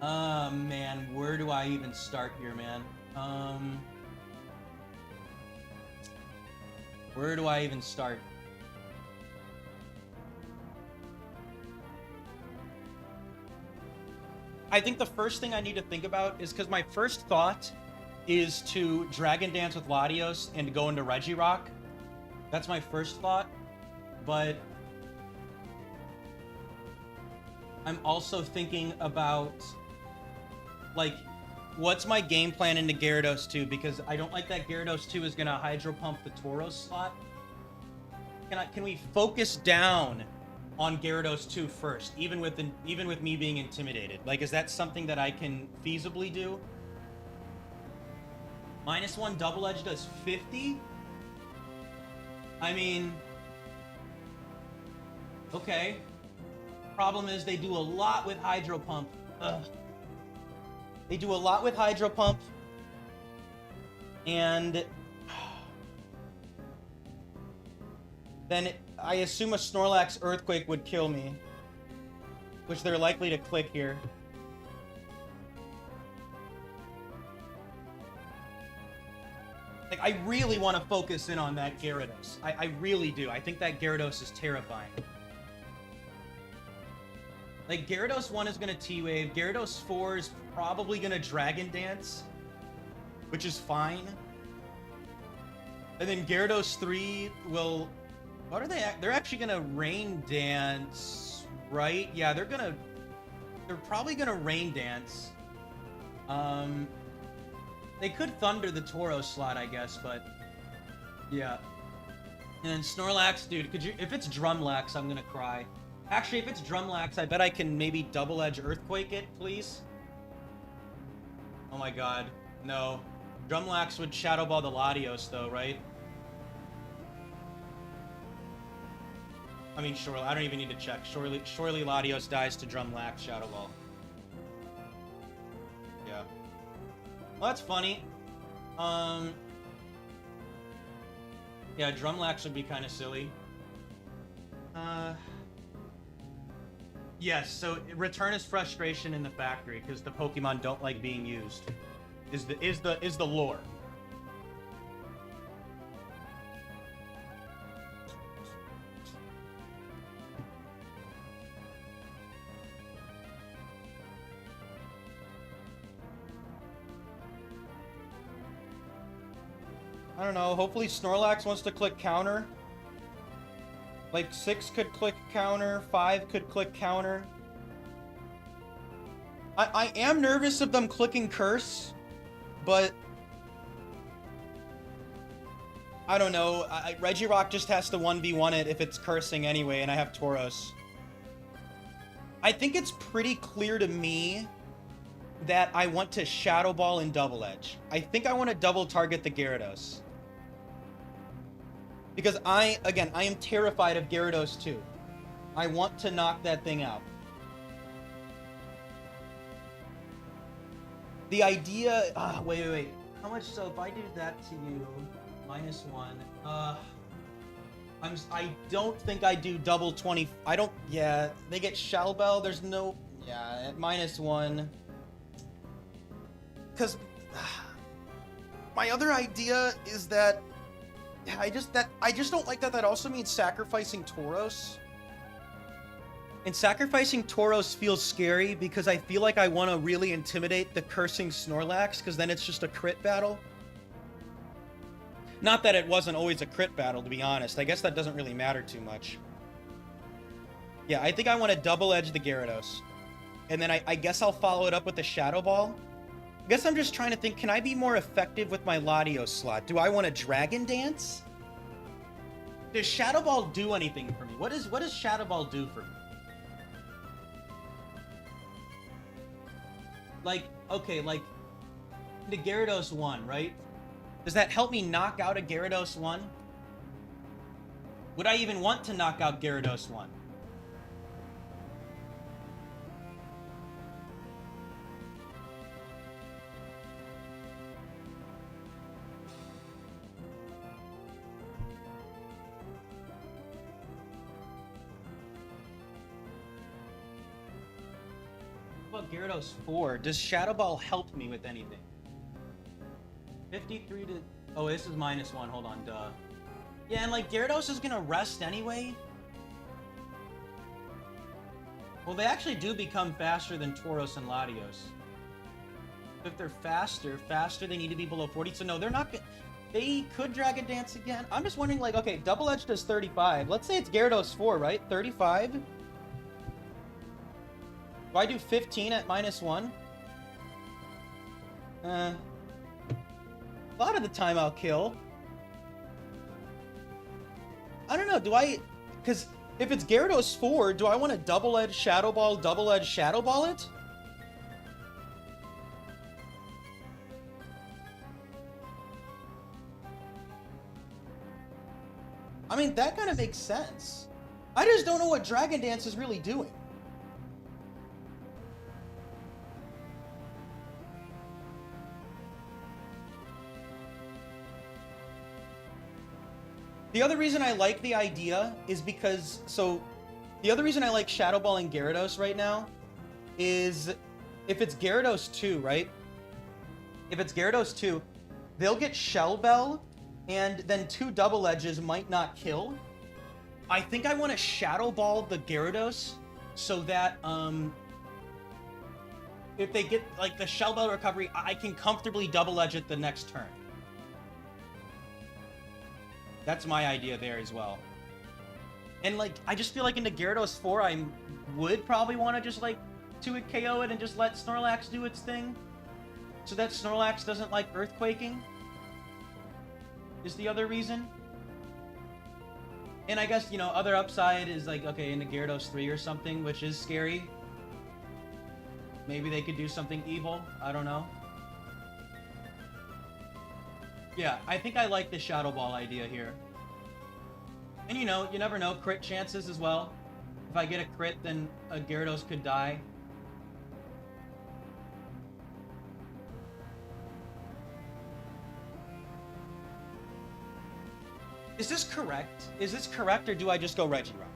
Speaker 3: Man, where do I even start here, man? Where do I even start? I think the first thing I need to think about is, because my first thought is to Dragon Dance with Latios and to go into Regirock. That's my first thought, but I'm also thinking about, like, what's my game plan into Gyarados 2, because I don't like that Gyarados 2 is gonna Hydro Pump the Tauros slot. Can we focus down on Gyarados 2 first, even with me being intimidated. Like, is that something that I can feasibly do? -1 Double Edge does 50? I mean, okay. Problem is they do a lot with Hydro Pump. Ugh. They do a lot with Hydro Pump. And then I assume a Snorlax Earthquake would kill me, which they're likely to click here. Like, I really want to focus in on that Gyarados. I really do. I think that Gyarados is terrifying. Like, Gyarados 1 is going to T-Wave. Gyarados 4 is probably going to Dragon Dance, which is fine. And then Gyarados 3 will... What are they? They're actually going to Rain Dance, right? Yeah, they're probably going to Rain Dance. They could Thunder the Tauros slot, I guess, but... Yeah. And then Snorlax, dude, could you... If it's Drumlax, I'm going to cry. Actually, if it's Drumlax, I bet I can maybe Double Edge Earthquake it, please. Oh my god. No. Drumlax would Shadow Ball the Latios, though, right? I mean, surely. I don't even need to check. Surely Latios dies to Drumlax Shadow Ball. Yeah. Well, that's funny. Yeah, Drumlax would be kind of silly. Yes, so return is frustration in the factory because the Pokemon don't like being used. Is the lore. I don't know, hopefully Snorlax wants to click counter. Like, 6 could click counter, 5 could click counter. I am nervous of them clicking curse, but... I don't know, Regirock just has to 1v1 it if it's cursing anyway, and I have Tauros. I think it's pretty clear to me that I want to Shadow Ball and Double Edge. I think I want to double target the Gyarados. Because I am terrified of Gyarados 2. I want to knock that thing out. The idea... wait. How much... So if I do that to you, -1... I don't think I do double 20... I don't... Yeah, they get Shadow Bell. There's no... Yeah, at -1... Because... my other idea is that... I just don't like that also means sacrificing Tauros. And sacrificing Tauros feels scary because I feel like I want to really intimidate the cursing Snorlax because then it's just a crit battle. Not that it wasn't always a crit battle, to be honest. I guess that doesn't really matter too much. Yeah, I think I want to double edge the Gyarados. And then I guess I'll follow it up with the Shadow Ball. I guess I'm just trying to think, can I be more effective with my Latios slot? Do I want to Dragon Dance? Does Shadow Ball do anything for me? What does Shadow Ball do for me? Like, okay, like, the Gyarados 1, right? Does that help me knock out a Gyarados 1? Would I even want to knock out Gyarados 1? What about Gyarados 4? Does Shadow Ball help me with anything? 53 to... Oh, this is -1. Hold on, duh. Yeah, and like, Gyarados is gonna rest anyway. Well, they actually do become faster than Tauros and Latios. If they're faster, they need to be below 40. So no, they're not gonna... They could Dragon Dance again. I'm just wondering, like, okay, Double Edge does 35. Let's say it's Gyarados 4, right? 35? Do I do 15 at -1? A lot of the time I'll kill. I don't know, do I... Because If it's Gyarados 4, do I want to double-edge Shadow Ball it? I mean, that kind of makes sense. I just don't know what Dragon Dance is really doing. The other reason I like the idea is because, the other reason I like Shadow Ball and Gyarados right now is if it's Gyarados 2, right? If it's Gyarados 2, they'll get Shell Bell, and then 2 double edges might not kill. I think I want to Shadow Ball the Gyarados so that, if they get, like, the Shell Bell recovery, I can comfortably double edge it the next turn. That's my idea there as well. And, like, I just feel like into Gyarados 4, I would probably want to just, like, 2-hit KO it and just let Snorlax do its thing. So that Snorlax doesn't like Earthquaking. Is the other reason. And I guess, you know, other upside is, like, okay, into Gyarados 3 or something, which is scary. Maybe they could do something evil. I don't know. Yeah, I think I like the Shadow Ball idea here. And you know, you never know, crit chances as well. If I get a crit, then a Gyarados could die. Is this correct? Is this correct, or do I just go Regirock?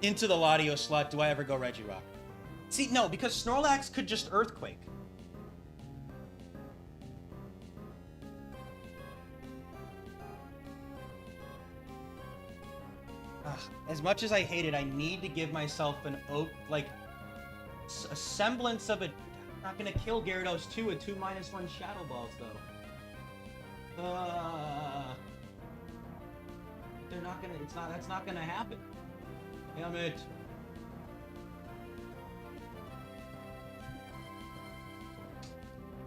Speaker 3: Into the Latios slot, do I ever go Regirock? See, no, because Snorlax could just Earthquake. Ugh, as much as I hate it, I need to give myself a semblance of a... I'm not gonna kill Gyarados 2 with 2 -1 Shadow Balls, though. They're not gonna... That's not gonna happen. Damn it.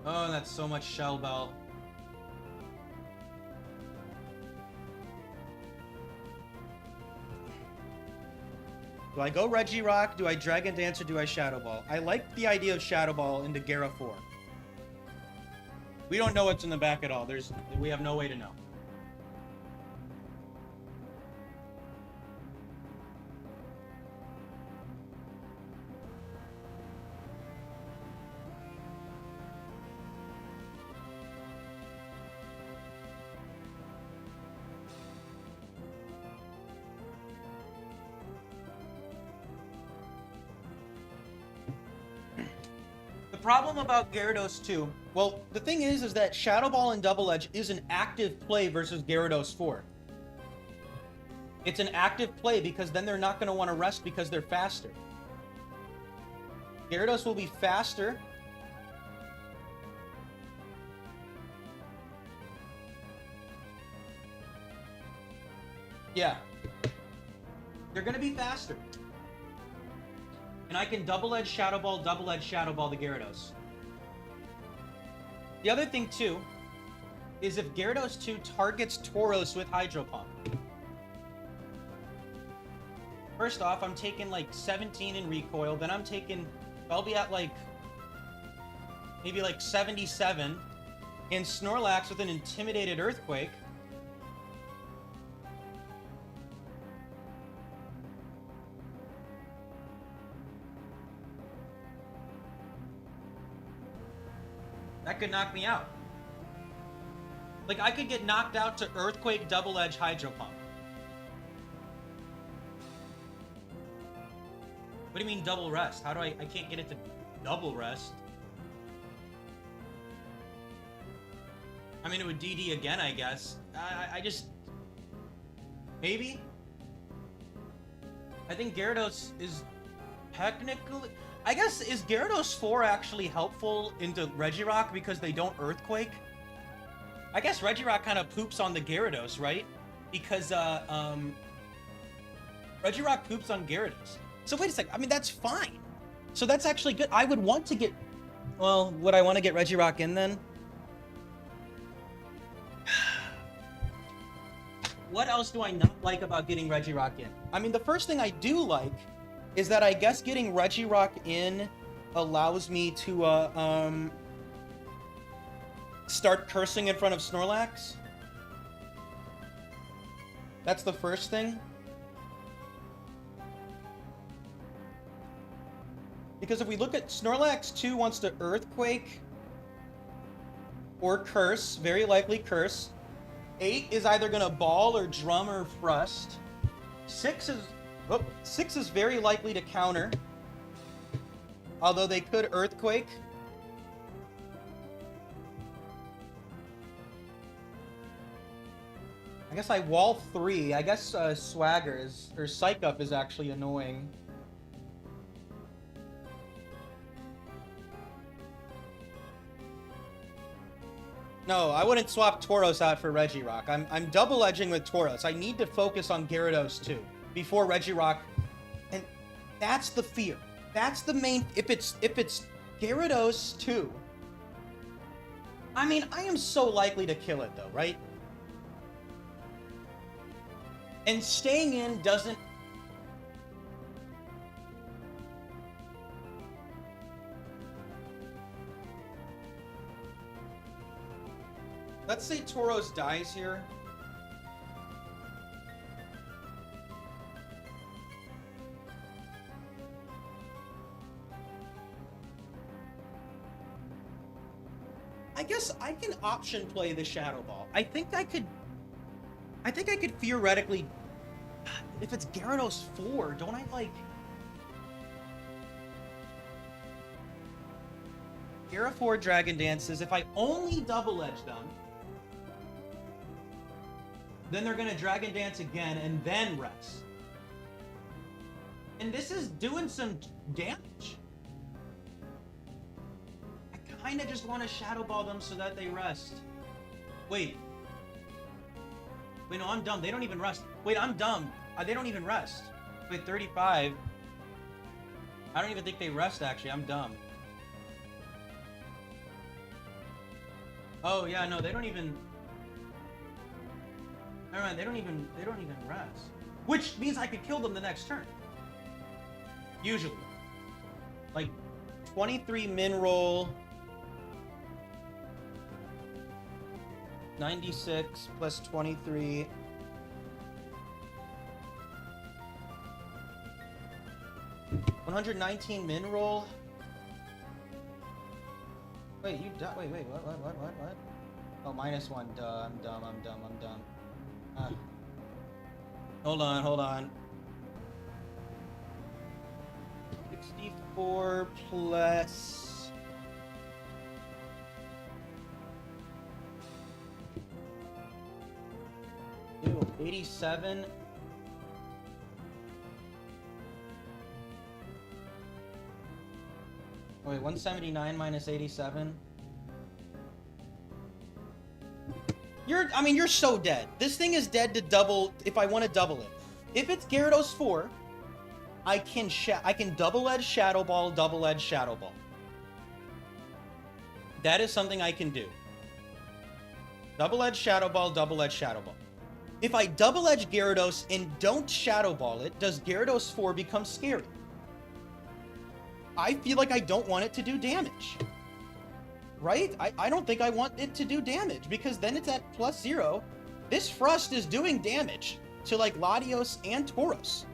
Speaker 3: Oh, that's so much Shell Bell. Do I go Regirock? Do I Dragon Dance, or do I Shadow Ball? I like the idea of Shadow Ball into Gyara 4. We don't know what's in the back at all. We have no way to know. Problem about Gyarados 2, well, the thing is that Shadow Ball and Double Edge is an active play versus Gyarados 4. It's an active play because then they're not going to want to rest because they're faster. Gyarados will be faster. Yeah. They're going to be faster. And I can double-edge Shadow Ball the Gyarados. The other thing, too, is if Gyarados 2 targets Tauros with Hydro Pump. First off, I'm taking, like, 17 in recoil. Then I'll be at, like, maybe, like, 77. And Snorlax with an Intimidated Earthquake. That could knock me out. Like, I could get knocked out to Earthquake, Double Edge, Hydro Pump. What do you mean double rest? How do I can't get it to double rest. I mean, it would DD again, I guess. I just... Maybe? I think Gyarados is technically... I guess, is Gyarados 4 actually helpful into Regirock because they don't Earthquake? I guess Regirock kind of poops on the Gyarados, right? Because, Regirock poops on Gyarados. So wait a second, I mean, that's fine. So that's actually good. I would want to get... Well, would I want to get Regirock in then? what else do I not like about getting Regirock in? I mean, the first thing I do like is that I guess getting Regirock in allows me to start cursing in front of Snorlax. That's the first thing. Because if we look at Snorlax 2 wants to Earthquake or Curse, very likely Curse. 8 is either gonna Ball or Drum or Thrust. 6 is very likely to counter, although they could Earthquake. I guess I wall 3. I guess Swagger is, or Psych Up is actually annoying. No, I wouldn't swap Tauros out for Regirock. I'm double edging with Tauros. I need to focus on Gyarados too before Regirock, and that's the fear. That's the main. If it's Gyarados too, I mean, I am so likely to kill it though, right? And staying in doesn't. Let's say Tauros dies here. I guess I can option play the Shadow Ball. I think I could theoretically, if it's Gyarados 4, don't I like Gyara 4 Dragon Dances? If I only double edge them, then they're gonna Dragon Dance again and then rest. And this is doing some damage. I kinda just wanna Shadow Ball them so that they rest. Wait, no, I'm dumb. They don't even rest. Wait, I'm dumb. They don't even rest. Wait, 35. I don't even think they rest, actually. I'm dumb. Oh, yeah, no, they don't even... Never mind, they don't even rest. Which means I could kill them the next turn. Usually. Like, 23 min roll. 96 plus 23. $119 min roll. Wait, wait, what? Oh, -1. Duh, I'm dumb. Hold on. 64 plus... Ew, 87. Wait, 179 minus 87. You're so dead. This thing is dead to double if I want to double it. If it's Gyarados 4, I can double edge Shadow Ball, double edge Shadow Ball. That is something I can do. Double edge Shadow Ball, double edge Shadow Ball. If I double edge Gyarados and don't Shadow Ball it, does Gyarados 4 become scary? I feel like I don't want it to do damage. Right? I don't think I want it to do damage, because then it's at +0. This Thrust is doing damage to, like, Latios and Tauros.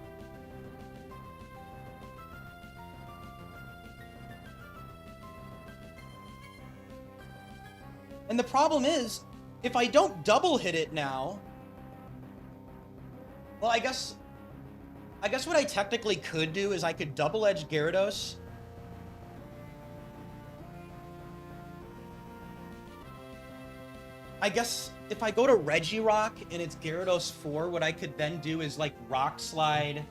Speaker 3: And the problem is, if I don't double hit it now... Well, I guess what I technically could do is I could double edge Gyarados. I guess if I go to Regirock and it's Gyarados 4, what I could then do is, like, Rock Slide.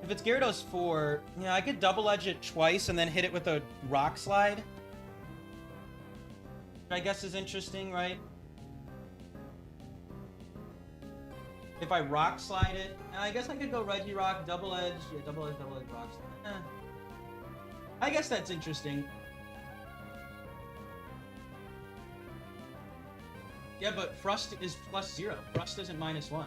Speaker 3: If it's Gyarados 4, yeah, I could double edge it twice and then hit it with a Rock Slide. I guess is interesting, right? If I Rock Slide it, I guess I could go Regirock, double edge, yeah, double edge, Rock Slide. I guess that's interesting. Yeah, but Frust is +0. Frust isn't -1.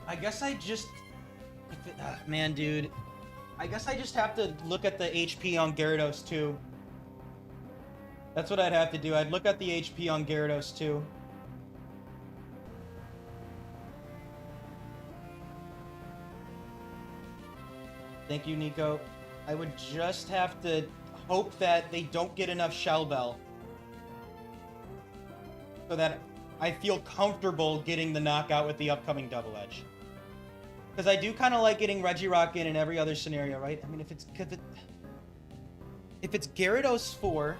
Speaker 3: I guess I just... man, dude. I guess I just have to look at the HP on Gyarados too. That's what I'd have to do. I'd look at the HP on Gyarados too. Thank you, Nico. I would just have to hope that they don't get enough Shell Bell. So that I feel comfortable getting the knockout with the upcoming Double Edge. Because I do kind of like getting Regirock in every other scenario, right? I mean, if it's Gyarados 4,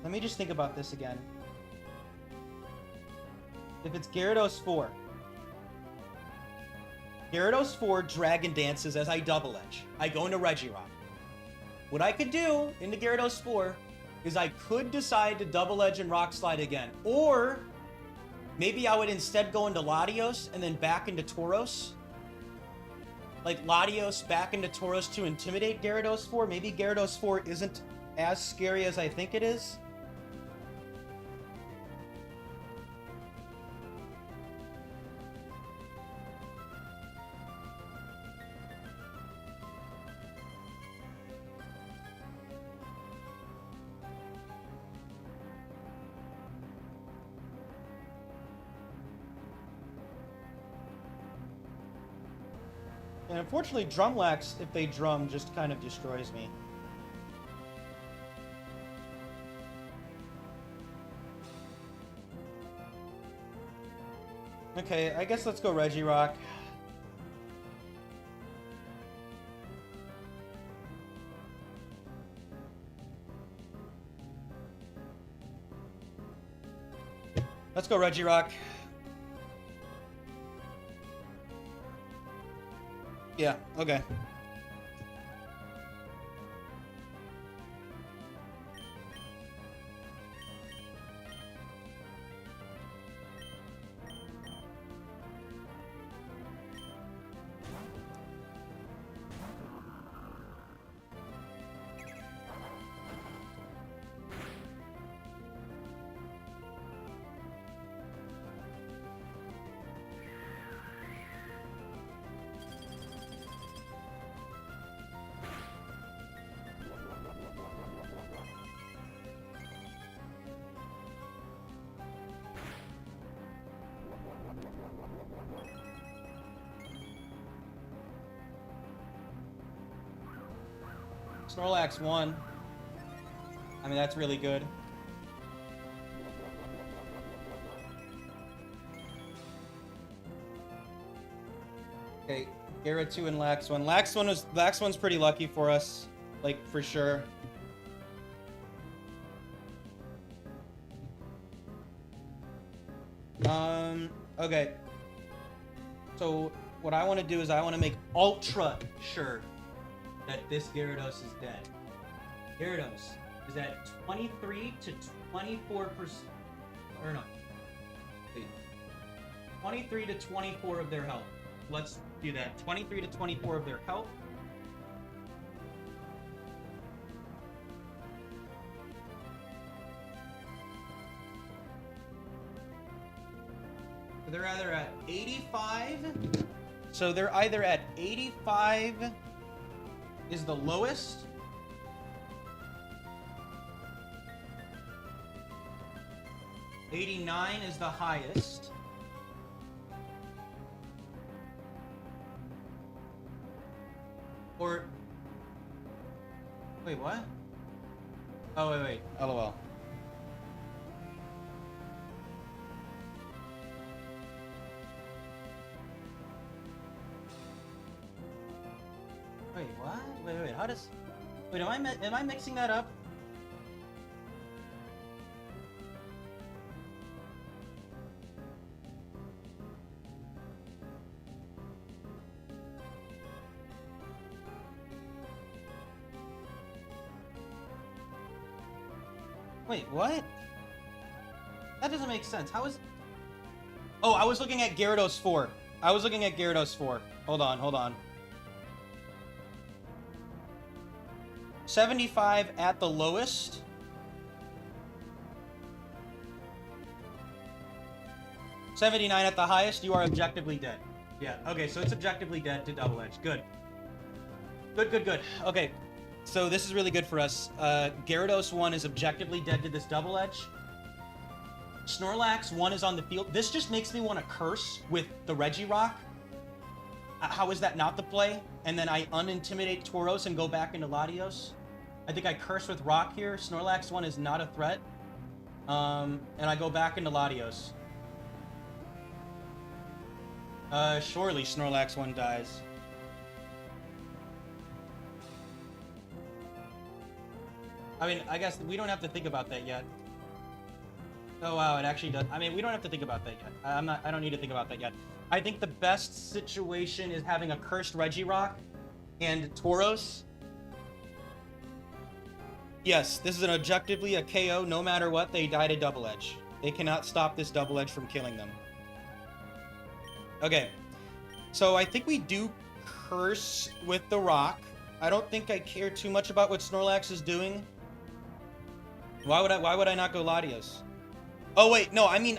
Speaker 3: let me just think about this again. If it's Gyarados 4, Gyarados 4 Dragon Dances as I Double Edge. I go into Regirock. What I could do into Gyarados 4 is I could decide to Double Edge and Rock Slide again. Or maybe I would instead go into Latios and then back into Tauros. Like Latios back into Tauros to intimidate Gyarados 4. Maybe Gyarados 4 isn't as scary as I think it is. And unfortunately, Drumlax, if they drum, just kind of destroys me. Okay, I guess let's go Regirock. Let's go Regirock. Yeah, okay. Snorlax 1. I mean, that's really good. Okay, Gara 2 and Lax 1. Lax 1's pretty lucky for us, like for sure. Okay. So what I want to do is I want to make ultra sure that this Gyarados is dead. Gyarados is at 23 to 24%. Or no. Wait. 23 to 24 of their health. Let's do that. 23 to 24 of their health. They're either at 85. So they're either at 85 is the lowest. $89 is the highest. Or wait, what? Oh wait. LOL. Wait, what? Wait, how does... Wait, am I mixing that up? Wait, what? That doesn't make sense. How is... Oh, I was looking at Gyarados 4. I was looking at Gyarados 4. Hold on, hold on. 75 at the lowest. $79 at the highest. You are objectively dead. Yeah, okay, so it's objectively dead to Double Edge. Good. Good. Okay, so this is really good for us. Gyarados 1 is objectively dead to this Double Edge. Snorlax 1 is on the field. This just makes me want to curse with the Regirock. How is that not the play? And then I unintimidate Tauros and go back into Latios. I think I curse with Rock here. Snorlax 1 is not a threat. And I go back into Latios. Surely Snorlax 1 dies. I mean, I guess we don't have to think about that yet. Oh wow, it actually does. I mean, we don't have to think about that yet. I don't need to think about that yet. I think the best situation is having a cursed Regirock and Tauros. Yes, this is an objectively a KO. No matter what, they die to Double Edge. They cannot stop this Double Edge from killing them. Okay, so I think we do curse with the Rock. I don't think I care too much about what Snorlax is doing. Why would I not go Latios? Oh wait, no, I mean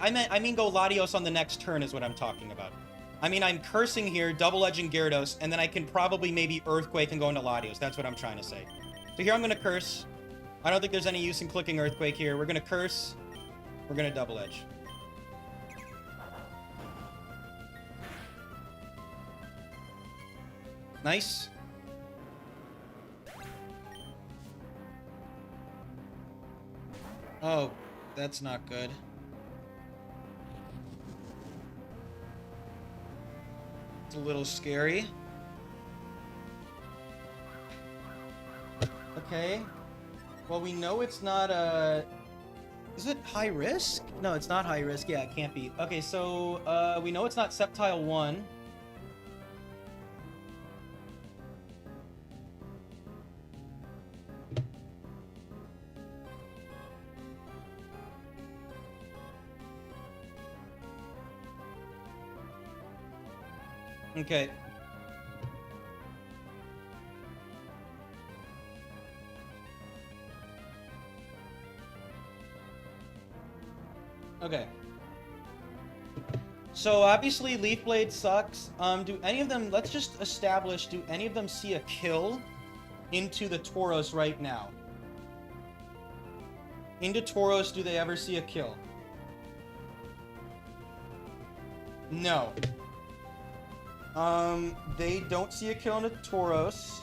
Speaker 3: go Latios on the next turn is what I'm talking about. I mean, I'm cursing here, double edging Gyarados, and then I can probably maybe Earthquake and go into Latios. That's what I'm trying to say. So here I'm gonna curse. I don't think there's any use in clicking Earthquake here. We're gonna curse. We're gonna double edge. Nice. Oh, that's not good. It's a little scary. Okay. Well, we know it's not a... Is it high risk? No, it's not high risk. Yeah, it can't be. Okay, so we know it's not Sceptile 1. Okay. Okay. So obviously Leaf Blade sucks. Do any of them, let's just establish, do any of them see a kill into the Tauros right now? Into Tauros, do they ever see a kill? No. They don't see a kill into Tauros.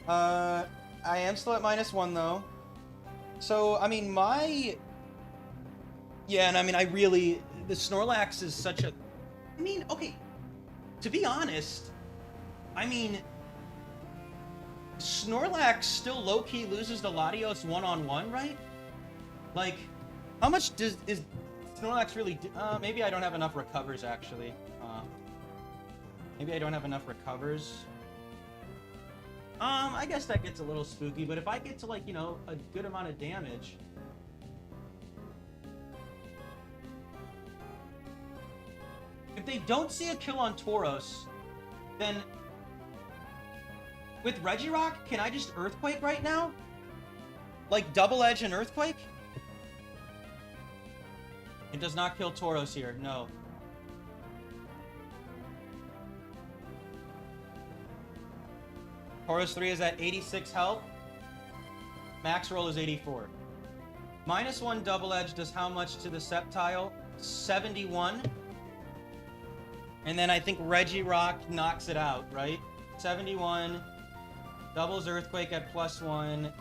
Speaker 3: I am still at -1 though. So, I mean, yeah, and I mean, the Snorlax is such a... I mean, okay, to be honest, I mean, Snorlax still low-key loses to Latios one-on-one, right? Like, how much is Snorlax really do? Maybe I don't have enough recovers, actually. Maybe I don't have enough recovers. I guess that gets a little spooky, but if I get to, like, you know, a good amount of damage... If they don't see a kill on Tauros, then... With Regirock, can I just Earthquake right now? Like, double edge and Earthquake? It does not kill Tauros here, no. Tauros 3 is at 86 health. Max roll is 84. -1 double edge does how much to the Sceptile? 71. And then I think Regirock knocks it out, right? 71. Doubles Earthquake at +1.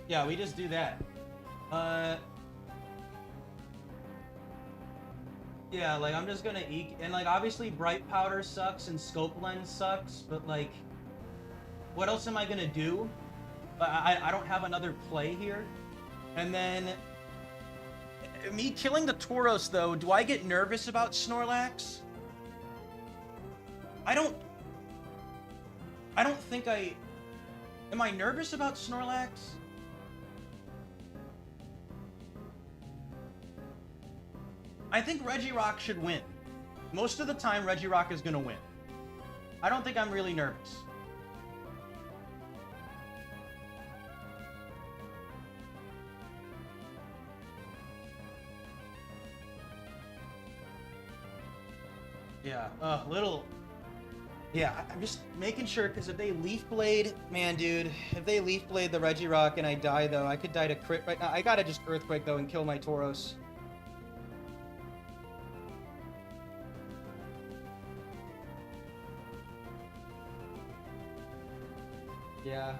Speaker 3: Yeah, we just do that. Yeah, like, I'm just gonna eke... And, like, obviously Bright Powder sucks and Scope Lens sucks, but, like... What else am I gonna do? I don't have another play here. And then... Me killing the Tauros, though, do I get nervous about Snorlax? I don't think I... Am I nervous about Snorlax? I think Regirock should win. Most of the time, Regirock is gonna win. I don't think I'm really nervous. Yeah, little... Yeah, I'm just making sure, because if they Leaf Blade... Man, dude, if they Leaf Blade the Regirock and I die, though, I could die to crit right now. I gotta just Earthquake, though, and kill my Tauros. Yeah.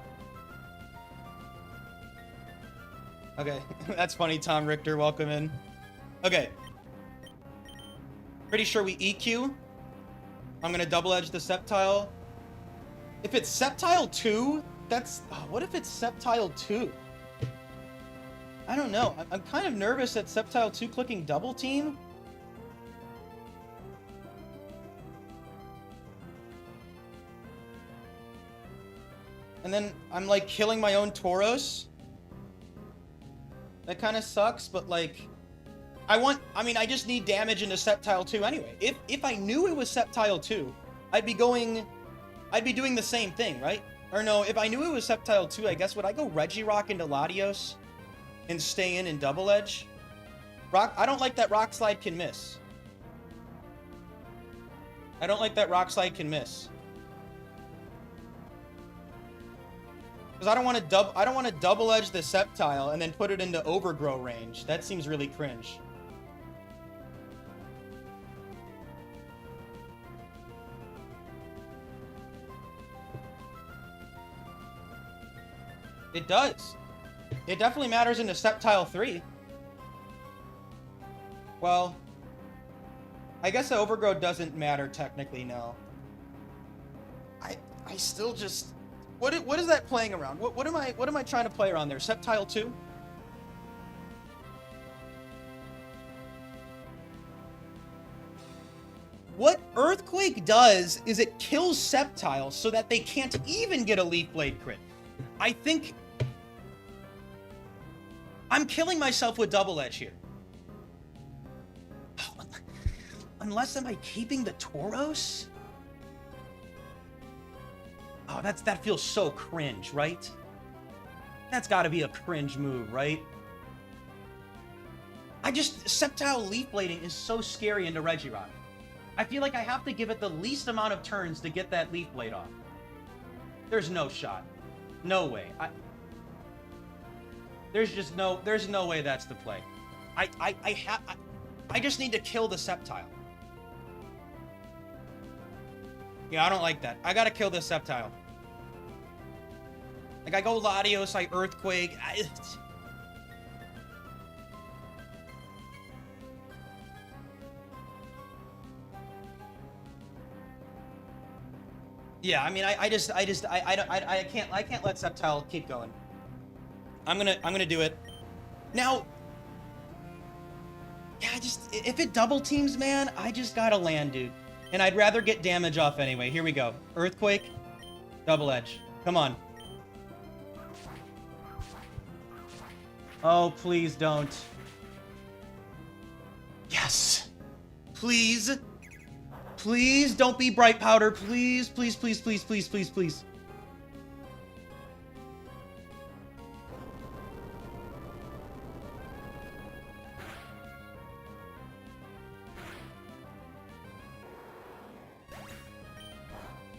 Speaker 3: Okay, that's funny, Tom Richter, welcome in. Okay. Pretty sure we EQ. I'm gonna double edge the Sceptile. If it's Sceptile 2, that's... Oh, what if it's Sceptile 2? I don't know. I'm kind of nervous at Sceptile 2 clicking double team. And then I'm like killing my own Tauros. That kind of sucks, but like... I mean, I just need damage into Sceptile 2 anyway. If I knew it was Sceptile 2, I'd be doing the same thing, right? Or no, if I knew it was Sceptile 2, I guess, would I go Regirock into Latios and stay in and double edge? I don't like that Rock Slide can miss. I don't like that Rock Slide can miss. Because I don't want to double edge the Sceptile and then put it into Overgrow range. That seems really cringe. It does. It definitely matters into Sceptile 3. Well, I guess the Overgrow doesn't matter technically, no. I still just... What is that playing around? What am I trying to play around there? Sceptile 2? What Earthquake does is it kills Sceptile so that they can't even get a Leaf Blade crit. I think... I'm killing myself with double edge here. Unless am I keeping the Tauros? Oh, that feels so cringe, right? That's got to be a cringe move, right? Sceptile Leaf Blading is so scary into Regirock. I feel like I have to give it the least amount of turns to get that Leaf Blade off. There's no shot. No way. There's no way that's the play. I just need to kill the Sceptile. Yeah, I don't like that. I gotta kill this Sceptile. Like, I go Latios, I Earthquake. Yeah, I mean, I can't let Sceptile keep going. I'm gonna do it. Now, yeah, if it double teams, man, I just gotta land, dude. And I'd rather get damage off anyway. Here we go. Earthquake, double edge. Come on. Oh, please don't. Yes. Please. Please don't be Bright Powder. Please, please, please, please, please, please, please.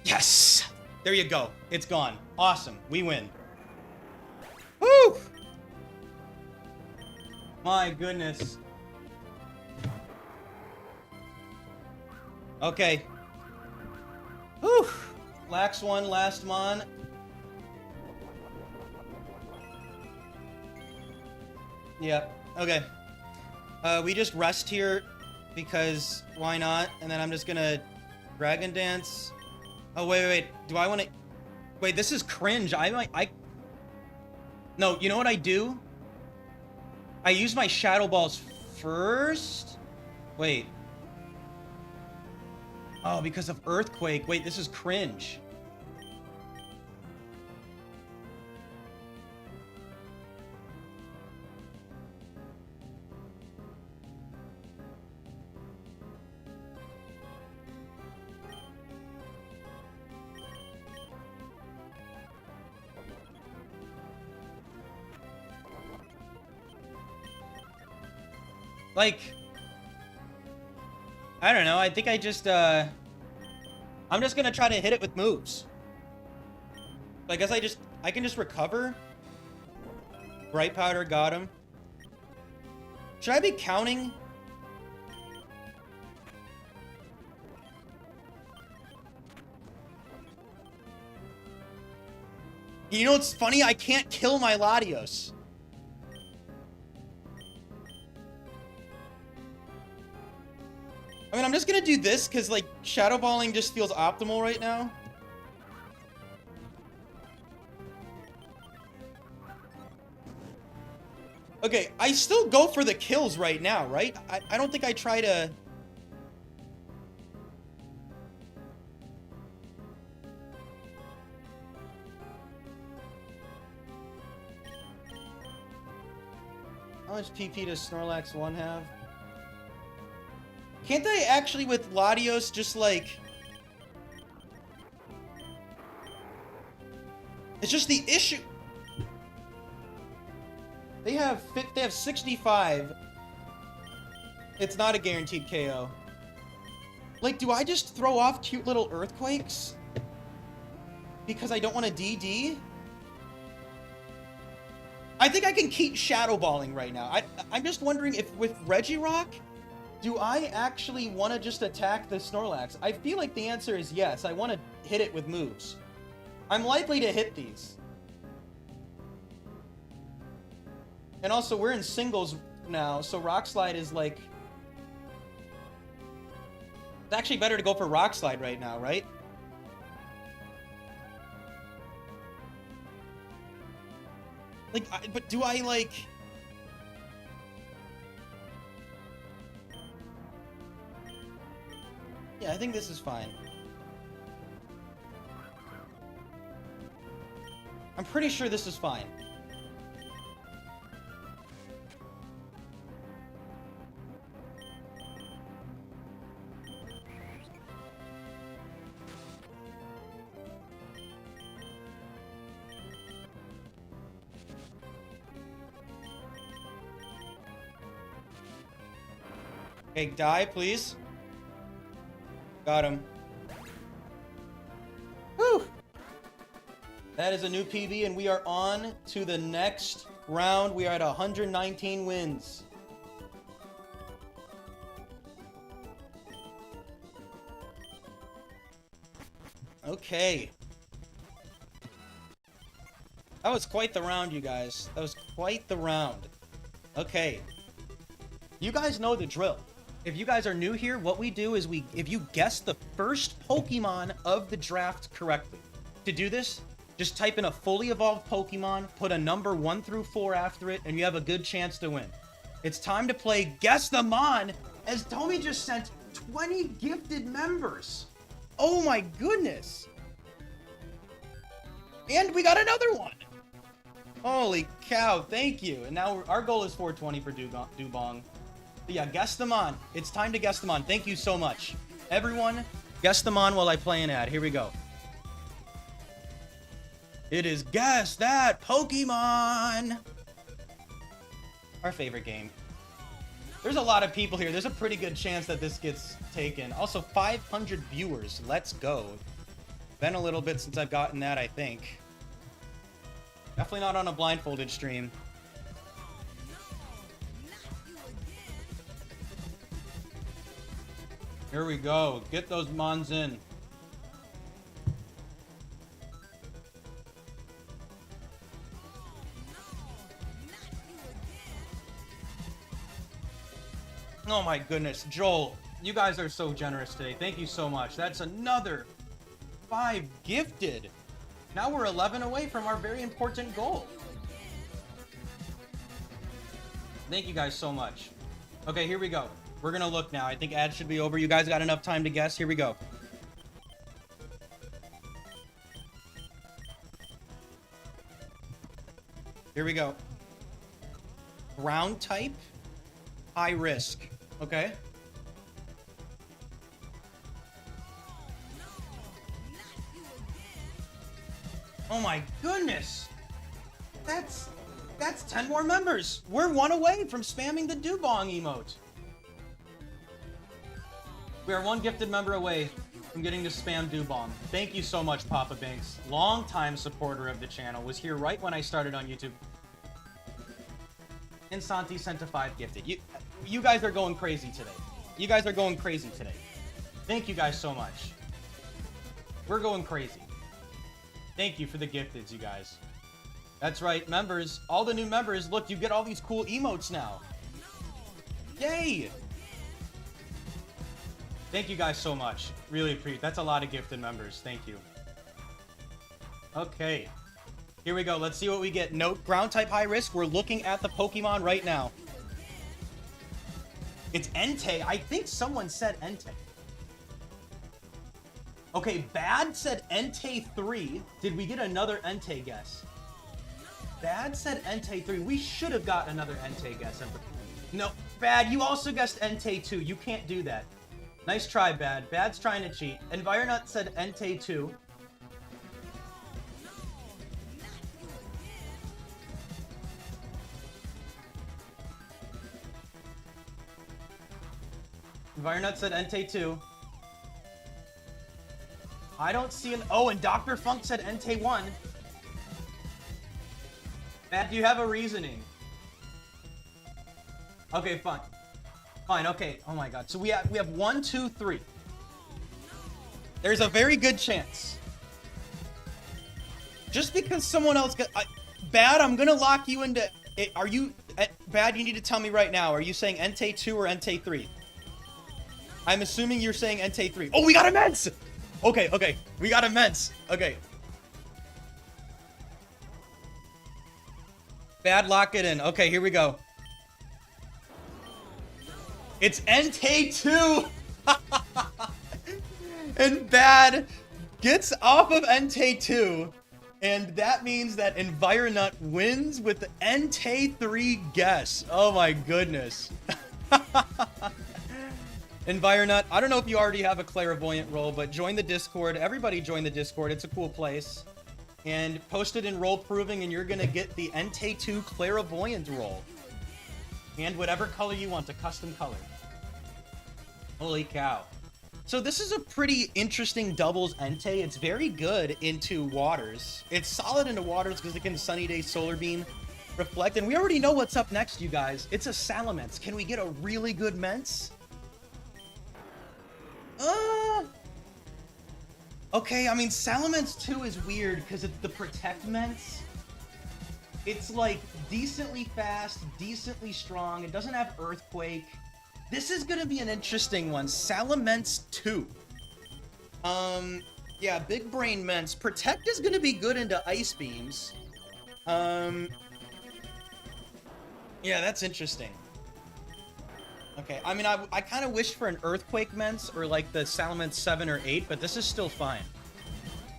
Speaker 3: Yes! There you go. It's gone. Awesome. We win. Woo! My goodness. Okay. Whew. Lax one, last mon. Yeah. Okay. We just rest here because why not? And then I'm just gonna Dragon Dance. Oh, wait. Do I want to... Wait, this is cringe. No, you know what I do? I use my Shadow Balls first? Wait. Oh, because of Earthquake. Wait, this is cringe. Like, I don't know. I think I just, I'm just gonna try to hit it with moves. I guess I can just recover. Bright Powder, got him. Should I be counting? You know what's funny? I can't kill my Latios. I mean, I'm just gonna do this because, like, Shadow Balling just feels optimal right now. Okay, I still go for the kills right now, right? I don't think I try to... How much PP does Snorlax 1 have? Can't I actually, with Latios, just like... It's just the issue... They have 65. It's not a guaranteed KO. Like, do I just throw off cute little earthquakes? Because I don't want to DD? I think I can keep Shadow Balling right now. I'm just wondering if with Regirock, do I actually want to just attack the Snorlax? I feel like the answer is yes. I want to hit it with moves. I'm likely to hit these. And also, we're in singles now, so Rock Slide is like... It's actually better to go for Rock Slide right now, right? Like, but do I, like... Yeah, I think this is fine. I'm pretty sure this is fine. Okay, die, please. Got him. Whew! That is a new PB, and we are on to the next round. We are at 119 wins. Okay. That was quite the round, you guys. That was quite the round. Okay. You guys know the drill. If you guys are new here, what we do is if you guess the first Pokemon of the draft correctly. To do this, just type in a fully evolved Pokemon, put a number 1 through 4 after it, and you have a good chance to win. It's time to play Guess the Mon, as Tommy just sent 20 gifted members. Oh my goodness. And we got another one. Holy cow, thank you. And now our goal is 420 for Dubong. But yeah, Guess the Mon. It's time to Guess the Mon. Thank you so much. Everyone, guess the Mon while I play an ad. Here we go. It is Guess That Pokemon. Our favorite game. There's a lot of people here. There's a pretty good chance that this gets taken. Also, 500 viewers. Let's go. Been a little bit since I've gotten that, I think. Definitely not on a blindfolded stream. Here we go. Get those Mons in. Oh my goodness. Joel, you guys are so generous today. Thank you so much. That's another 5 gifted. Now we're 11 away from our very important goal. Thank you guys so much. Okay, here we go. We're gonna look now. I think ads should be over. You guys got enough time to guess. Here we go. Here we go. Ground type, high risk. Okay. Oh my goodness! That's 10 more members. We're one away from spamming the Dubong emote. We are one gifted member away from getting to spam Dubong. Thank you so much, Papa Banks. Long-time supporter of the channel. Was here right when I started on YouTube. And Santi sent a 5 gifted. You guys are going crazy today. You guys are going crazy today. Thank you guys so much. We're going crazy. Thank you for the gifteds, you guys. That's right, members. All the new members, look, you get all these cool emotes now. Yay! Thank you guys so much. Really appreciate it. That's a lot of gifted members. Thank you. Okay. Here we go. Let's see what we get. Note, ground type high risk. We're looking at the Pokemon right now. It's Entei. I think someone said Entei. Okay, Bad said Entei 3. Did we get another Entei guess? Bad said Entei 3. We should have got another Entei guess. No, Bad, you also guessed Entei 2. You can't do that. Nice try, Bad. Bad's trying to cheat. Environut said Entei 2. Environut said Entei 2. I don't see an... Oh, and Dr. Funk said Entei 1. Matt, do you have a reasoning? Okay, fine. Fine, okay. Oh my god. So we have 1, 2, 3. There's a very good chance. Just because someone else got... Bad, I'm gonna lock you into... Are you... Bad, you need to tell me right now. Are you saying Entei 2 or Entei 3? I'm assuming you're saying Entei 3. Oh, we got immense! Okay, okay. We got immense. Okay. Bad, lock it in. Okay, here we go. It's Entei 2! And Bad gets off of Entei 2. And that means that Environut wins with the Entei 3 guess. Oh my goodness. Environut, I don't know if you already have a clairvoyant role, but join the Discord. Everybody join the Discord. It's a cool place. And post it in role proving, and you're going to get the Entei 2 clairvoyant role. And whatever color you want, a custom color. Holy cow. So this is a pretty interesting doubles Entei. It's very good into waters. It's solid into waters because it can Sunny Day Solar Beam reflect. And we already know what's up next, you guys. It's a Salamence. Can we get a really good Mence? Okay, I mean, Salamence 2 is weird because it's the Protect Mence. It's like decently fast, decently strong. It doesn't have Earthquake. This is gonna be an interesting one. Salamence 2. Yeah, Big Brain Mence. Protect is gonna be good into Ice Beams. Yeah, that's interesting. Okay, I mean, I kind of wished for an Earthquake Mence or like the Salamence 7 or 8, but this is still fine.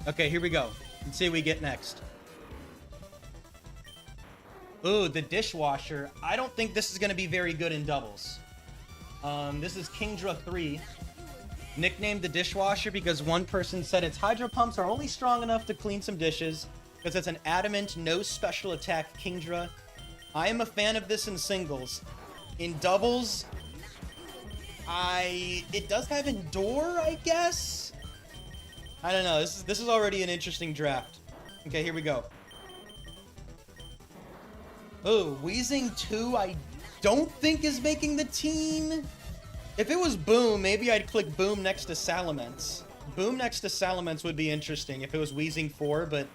Speaker 3: Okay, here we go. Let's see what we get next. Ooh, the Dishwasher. I don't think this is going to be very good in doubles. This is Kingdra 3. Nicknamed the Dishwasher because one person said its Hydro Pumps are only strong enough to clean some dishes because it's an adamant, no special attack Kingdra. I am a fan of this in singles. In doubles, it does have Endure, I guess? I don't know. This is already an interesting draft. Okay, here we go. Oh, Wheezing 2, I don't think is making the team. If it was Boom, maybe I'd click Boom next to Salamence. Boom next to Salamence would be interesting if it was Wheezing 4, but...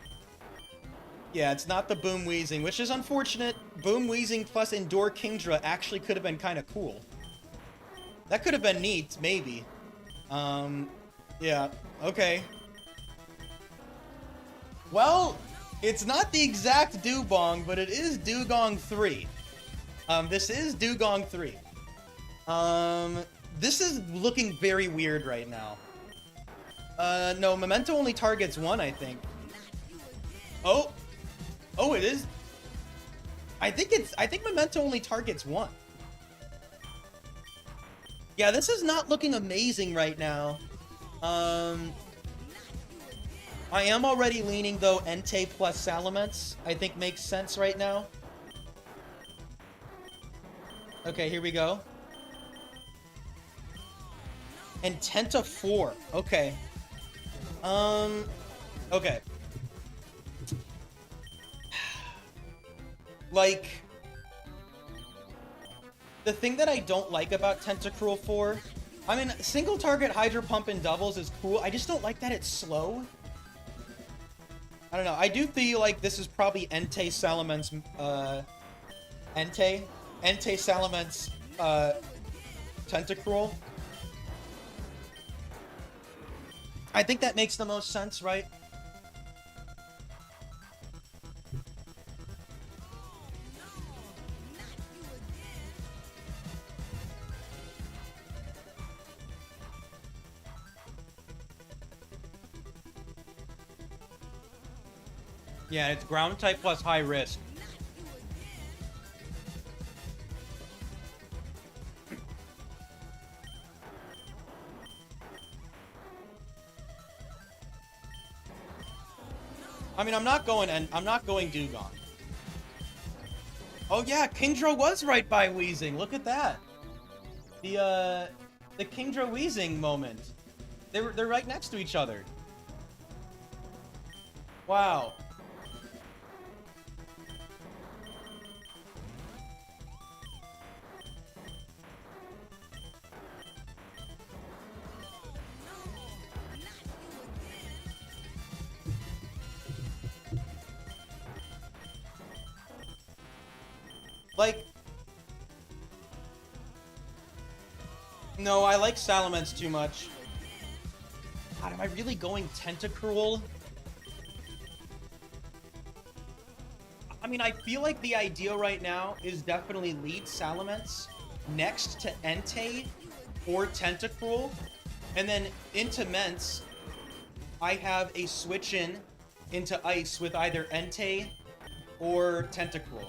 Speaker 3: yeah, it's not the Boom Wheezing, which is unfortunate. Boom Wheezing plus Endure Kingdra actually could have been kind of cool. That could have been neat, maybe. Yeah, okay. Well, it's not the exact Dewgong, but it is Dewgong 3. This is Dewgong 3. This is looking very weird right now. No, Memento only targets 1, I think. Oh! Oh, it is? I think Memento only targets 1. Yeah, this is not looking amazing right now. I am already leaning, though, Entei plus Salamence, I think makes sense right now.
Speaker 1: Okay, here we go. And Tenta 4. Okay. Okay. Like, the thing that I don't like about Tentacruel 4, I mean, single target Hydro Pump in doubles is cool. I just don't like that it's slow. I don't know. I do feel like this is probably Entei Salament's, Entei Salament's, Tentacruel. I think that makes the most sense, right? Yeah, it's ground type plus high risk. I mean, I'm not going Dugong. Oh yeah, Kingdra was right by Weezing. Look at that. The Kingdra Weezing moment. They're right next to each other. Wow. Like, no, I like Salamence too much. God, am I really going Tentacruel? I mean, I feel like the idea right now is definitely lead Salamence next to Entei or Tentacruel, and then into Mence, I have a switch in into Ice with either Entei or Tentacruel.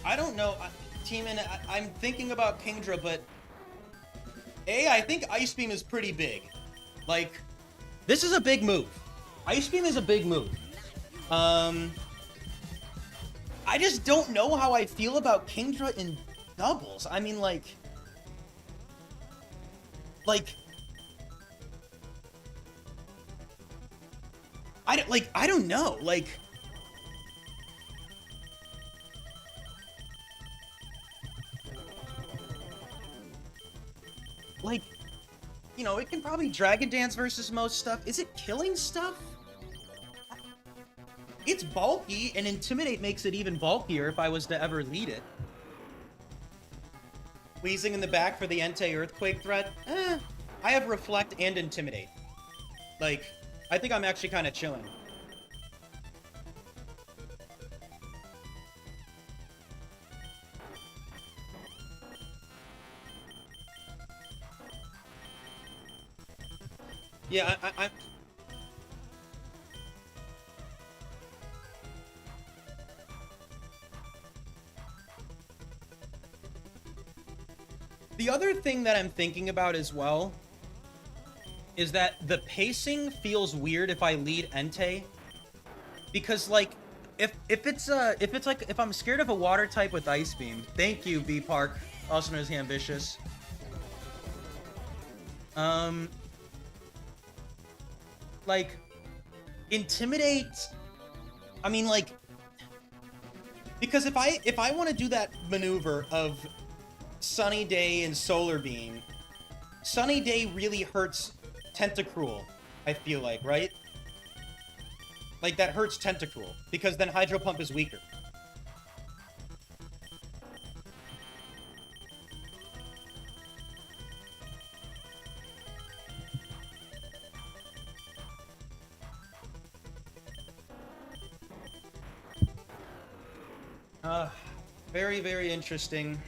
Speaker 1: I don't know, Teeman, I'm thinking about Kingdra, but I think Ice Beam is pretty big. Like, this is a big move. Ice Beam is a big move. I just don't know how I feel about Kingdra in doubles. I mean, like, I don't know. Like, you know, it can probably Dragon Dance versus most stuff. Is it killing stuff? It's bulky, and Intimidate makes it even bulkier if I was to ever lead it. Weezing in the back for the Entei Earthquake threat? I have Reflect and Intimidate. Like, I think I'm actually kind of chilling. Yeah, I'm... The other thing that I'm thinking about as well is that the pacing feels weird if I lead Entei, because like if I'm scared of a water type with Ice Beam. Thank you, B Park, also known as Ambitious. Like, Intimidate, I mean, like, because if I want to do that maneuver of Sunny Day and Solar Beam, Sunny Day really hurts Tentacruel, I feel like, right? Like, that hurts Tentacruel, because then Hydro Pump is weaker. Very, very interesting.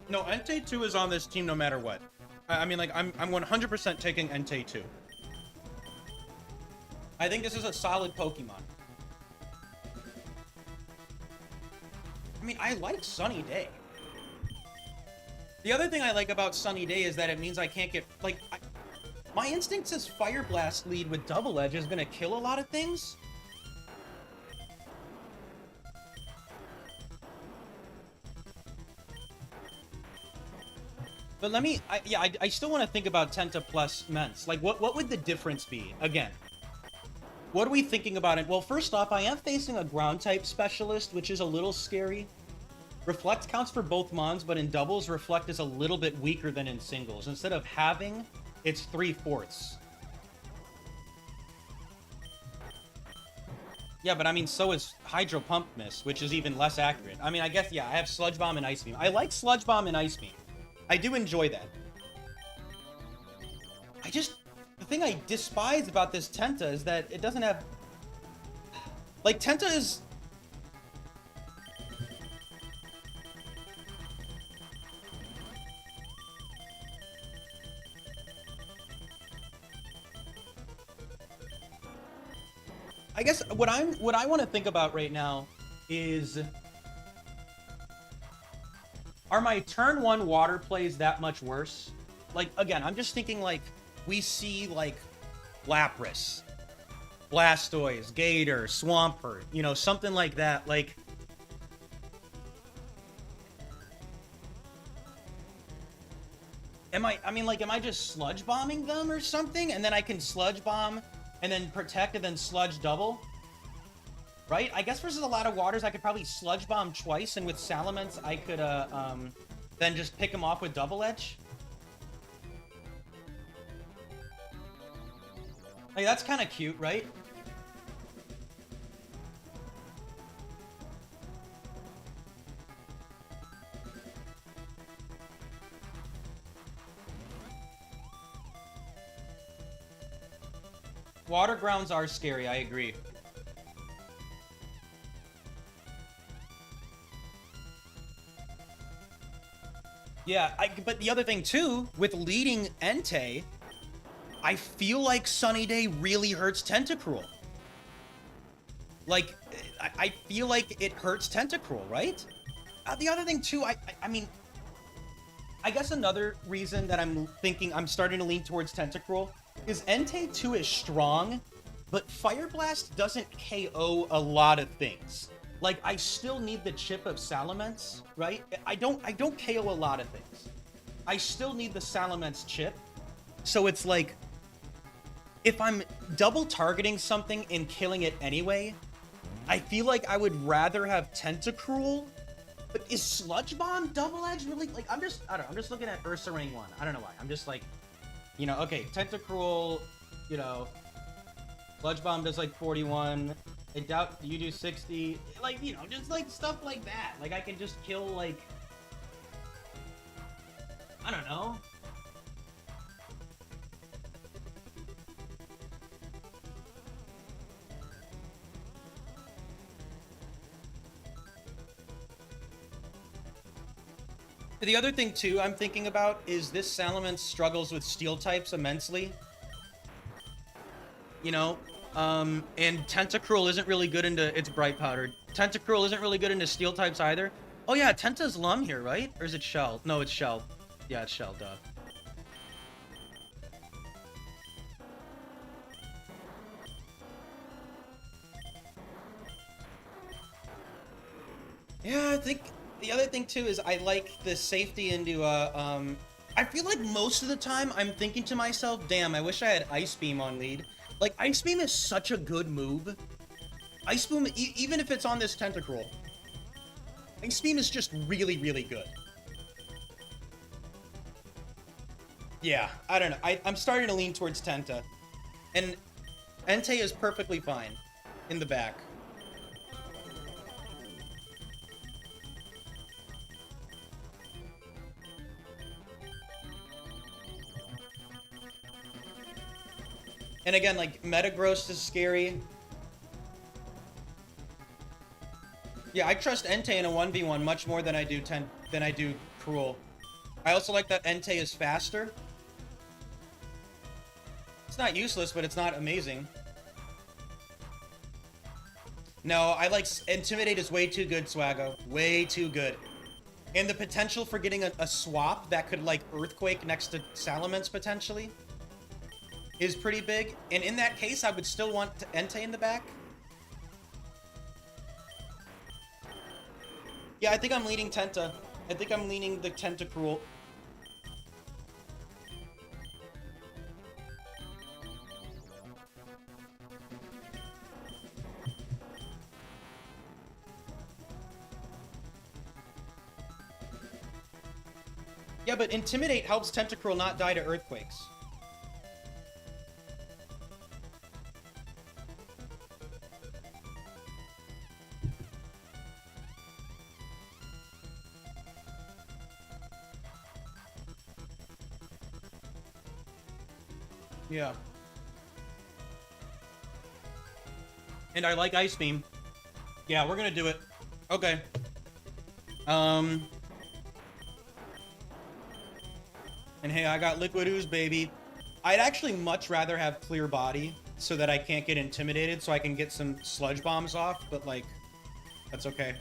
Speaker 1: No, Entei 2 is on this team no matter what. I mean, like, I'm 100% taking Entei 2.
Speaker 3: I think this is a solid Pokemon. I mean, I like Sunny Day. The other thing I like about Sunny Day is that it means I can't get, like, my instinct says Fire Blast lead with Double Edge is gonna kill a lot of things. But let me, I still want to think about Tenta plus Mence. Like, what would the difference be? Again, what are we thinking about it? Well, first off, I am facing a ground type specialist, which is a little scary. Reflect counts for both mons, but in doubles, Reflect is a little bit weaker than in singles. Instead of halving, it's 3/4. Yeah, but I mean, so is Hydro Pump Miss, which is even less accurate. I mean, I guess, yeah, I have Sludge Bomb and Ice Beam. I like Sludge Bomb and Ice Beam. I do enjoy that. The thing I despise about this Tenta is that it doesn't have... Like, Tenta is... I guess what I want to think about right now is, are my turn 1 water plays that much worse? Like, again, I'm just thinking, like, we see, like, Lapras, Blastoise, Gator, Swampert, you know, something like that. Like, am I just Sludge Bombing them or something? And then I can Sludge Bomb and then Protect and then Sludge double? Right? I guess versus a lot of waters, I could probably Sludge Bomb twice, and with Salamence, I could, then just pick him off with Double Edge. Like, that's kind of cute, right? Water grounds are scary, I agree. Yeah, but the other thing too, with leading Entei, I feel like Sunny Day really hurts Tentacruel. Like, I feel like it hurts Tentacruel, right? The other thing too, I mean, I guess another reason that I'm starting to lean towards Tentacruel is Entei 2 is strong, but Fire Blast doesn't KO a lot of things. Like, I still need the chip of Salamence, right? I don't KO a lot of things. I still need the Salamence chip. So it's like, if I'm double targeting something and killing it anyway, I feel like I would rather have Tentacruel. But is Sludge Bomb Double Edge really, like, I don't know, I'm just looking at Ursaring 1. I don't know why. I'm just like, you know, okay, Tentacruel, you know, Sludge Bomb does like 41. I doubt you do 60. Like, you know, just like stuff like that. Like, I can just kill, like, I don't know. The other thing, too, I'm thinking about is this Salamence struggles with steel types immensely. You know? And Tentacruel isn't really good into... It's Bright Powdered. Tentacruel isn't really good into steel types either. Oh, yeah, Tenta's Lum here, right? Or is it Shell? No, it's Shell. Yeah, it's Shell, duh. Yeah, I think... The other thing, too, is I like the safety into, I feel like most of the time I'm thinking to myself, damn, I wish I had Ice Beam on lead. Like, Ice Beam is such a good move. Ice Beam, even if it's on this Tentacruel, Ice Beam is just really, really good. Yeah, I don't know. I'm starting to lean towards Tenta. And Entei is perfectly fine in the back. And again, like, Metagross is scary. Yeah, I trust Entei in a 1v1 much more than I do Cruel. I also like that Entei is faster. It's not useless, but it's not amazing. No, I like Intimidate is way too good, Swaggo. Way too good. And the potential for getting a swap that could like Earthquake next to Salamence potentially is pretty big. And in that case, I would still want Entei in the back. Yeah, I think I'm leaning Tenta. I think I'm leaning the Tentacruel. Yeah, but Intimidate helps Tentacruel not die to Earthquakes. Yeah. And I like Ice Beam. Yeah, we're gonna do it. Okay. And hey, I got Liquid Ooze, baby. I'd actually much rather have Clear Body so that I can't get intimidated, so I can get some Sludge Bombs off, but like, that's okay.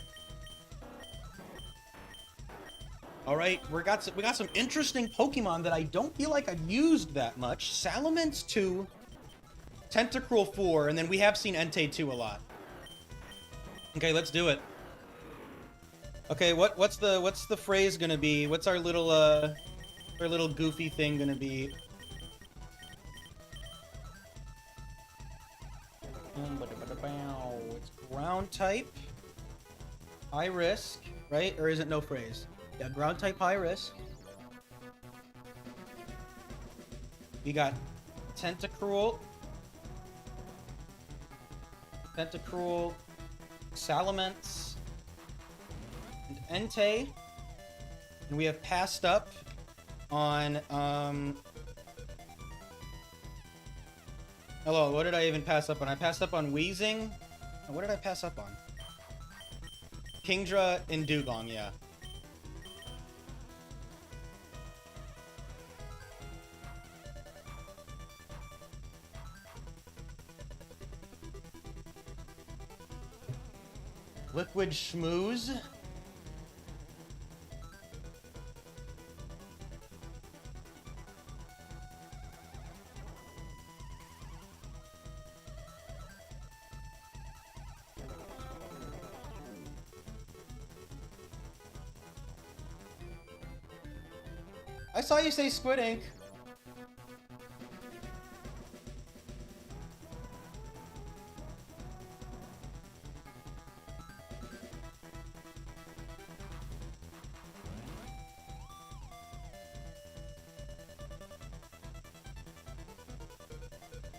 Speaker 3: All right, we got some interesting Pokemon that I don't feel like I've used that much. Salamence 2, Tentacruel 4, and then we have seen Entei 2 a lot. Okay, let's do it. Okay, what's the phrase gonna be? What's our little goofy thing gonna be? It's ground type, high risk, right? Or is it no phrase? Yeah, ground type, high risk. We got Tentacruel, Salamence, and Entei. And we have passed up on, hello, what did I even pass up on? I passed up on Weezing. What did I pass up on? Kingdra and Dugong, yeah. Liquid Schmooze. I saw you say Squid Ink.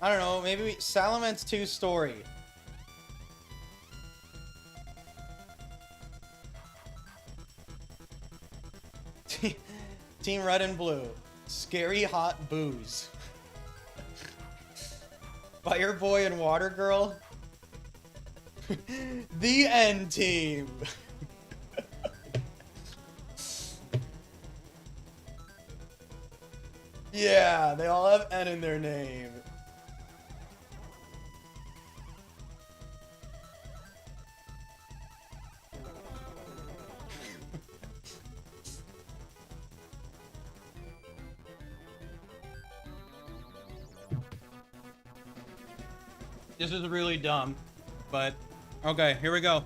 Speaker 3: I don't know, maybe Salamence 2 story. Team Red and Blue. Scary Hot Booze. Fire Boy and Water Girl. The N Team. Yeah, they all have N in their name. This is really dumb, but okay, here we go.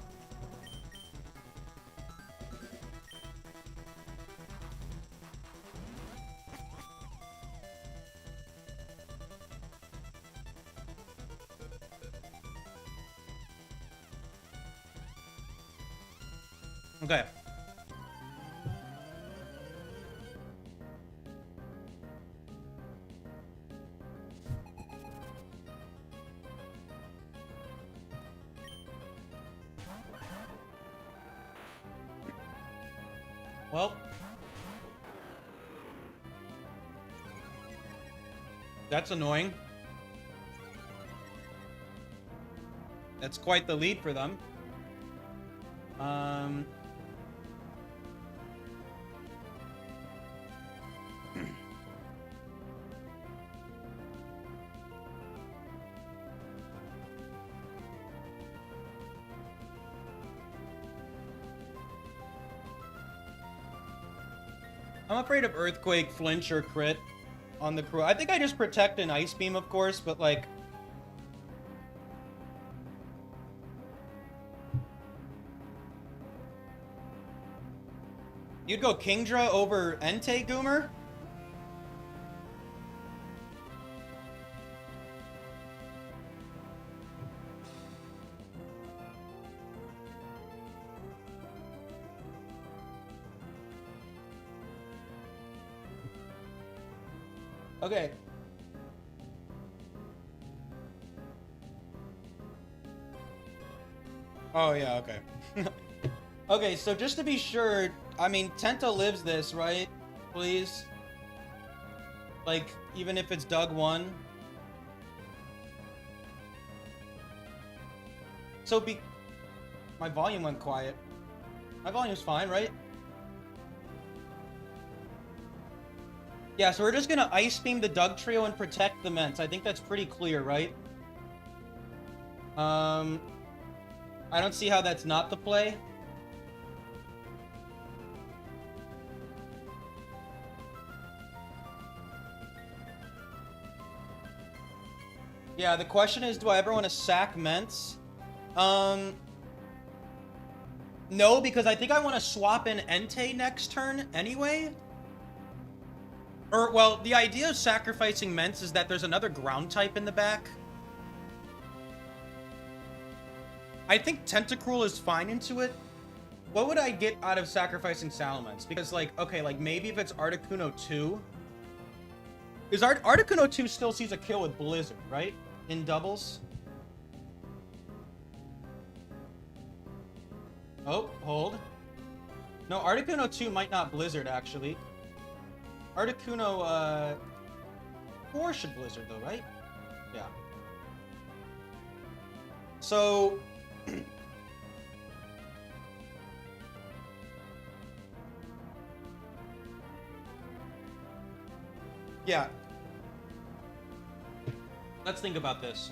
Speaker 3: Okay. Well, that's annoying. That's quite the lead for them. I'm afraid of Earthquake, Flinch, or Crit on the crew. I think I just protect an Ice Beam, of course, but like... You'd go Kingdra over Entei, Goomer? Okay. Oh, yeah, okay. Okay, so just to be sure, I mean, Tenta lives this, right? Please? Like, even if it's Doug 1? So my volume went quiet. My volume's fine, right? Yeah, so we're just gonna Ice Beam the Doug trio and protect the Ments. I think that's pretty clear, right? I don't see how that's not the play. Yeah, the question is, do I ever want to sack Ments? No, because I think I want to swap in Entei next turn anyway. Or, well, the idea of sacrificing Ments is that there's another ground type in the back. I think Tentacruel is fine into it. What would I get out of sacrificing Salamence? Because, like, okay, like, maybe if it's Articuno 2... Because Articuno 2 still sees a kill with Blizzard, right? In doubles. Oh, hold. No, Articuno 2 might not Blizzard, actually. Articuno, 4 should Blizzard, though, right? Yeah. So... yeah. Let's think about this.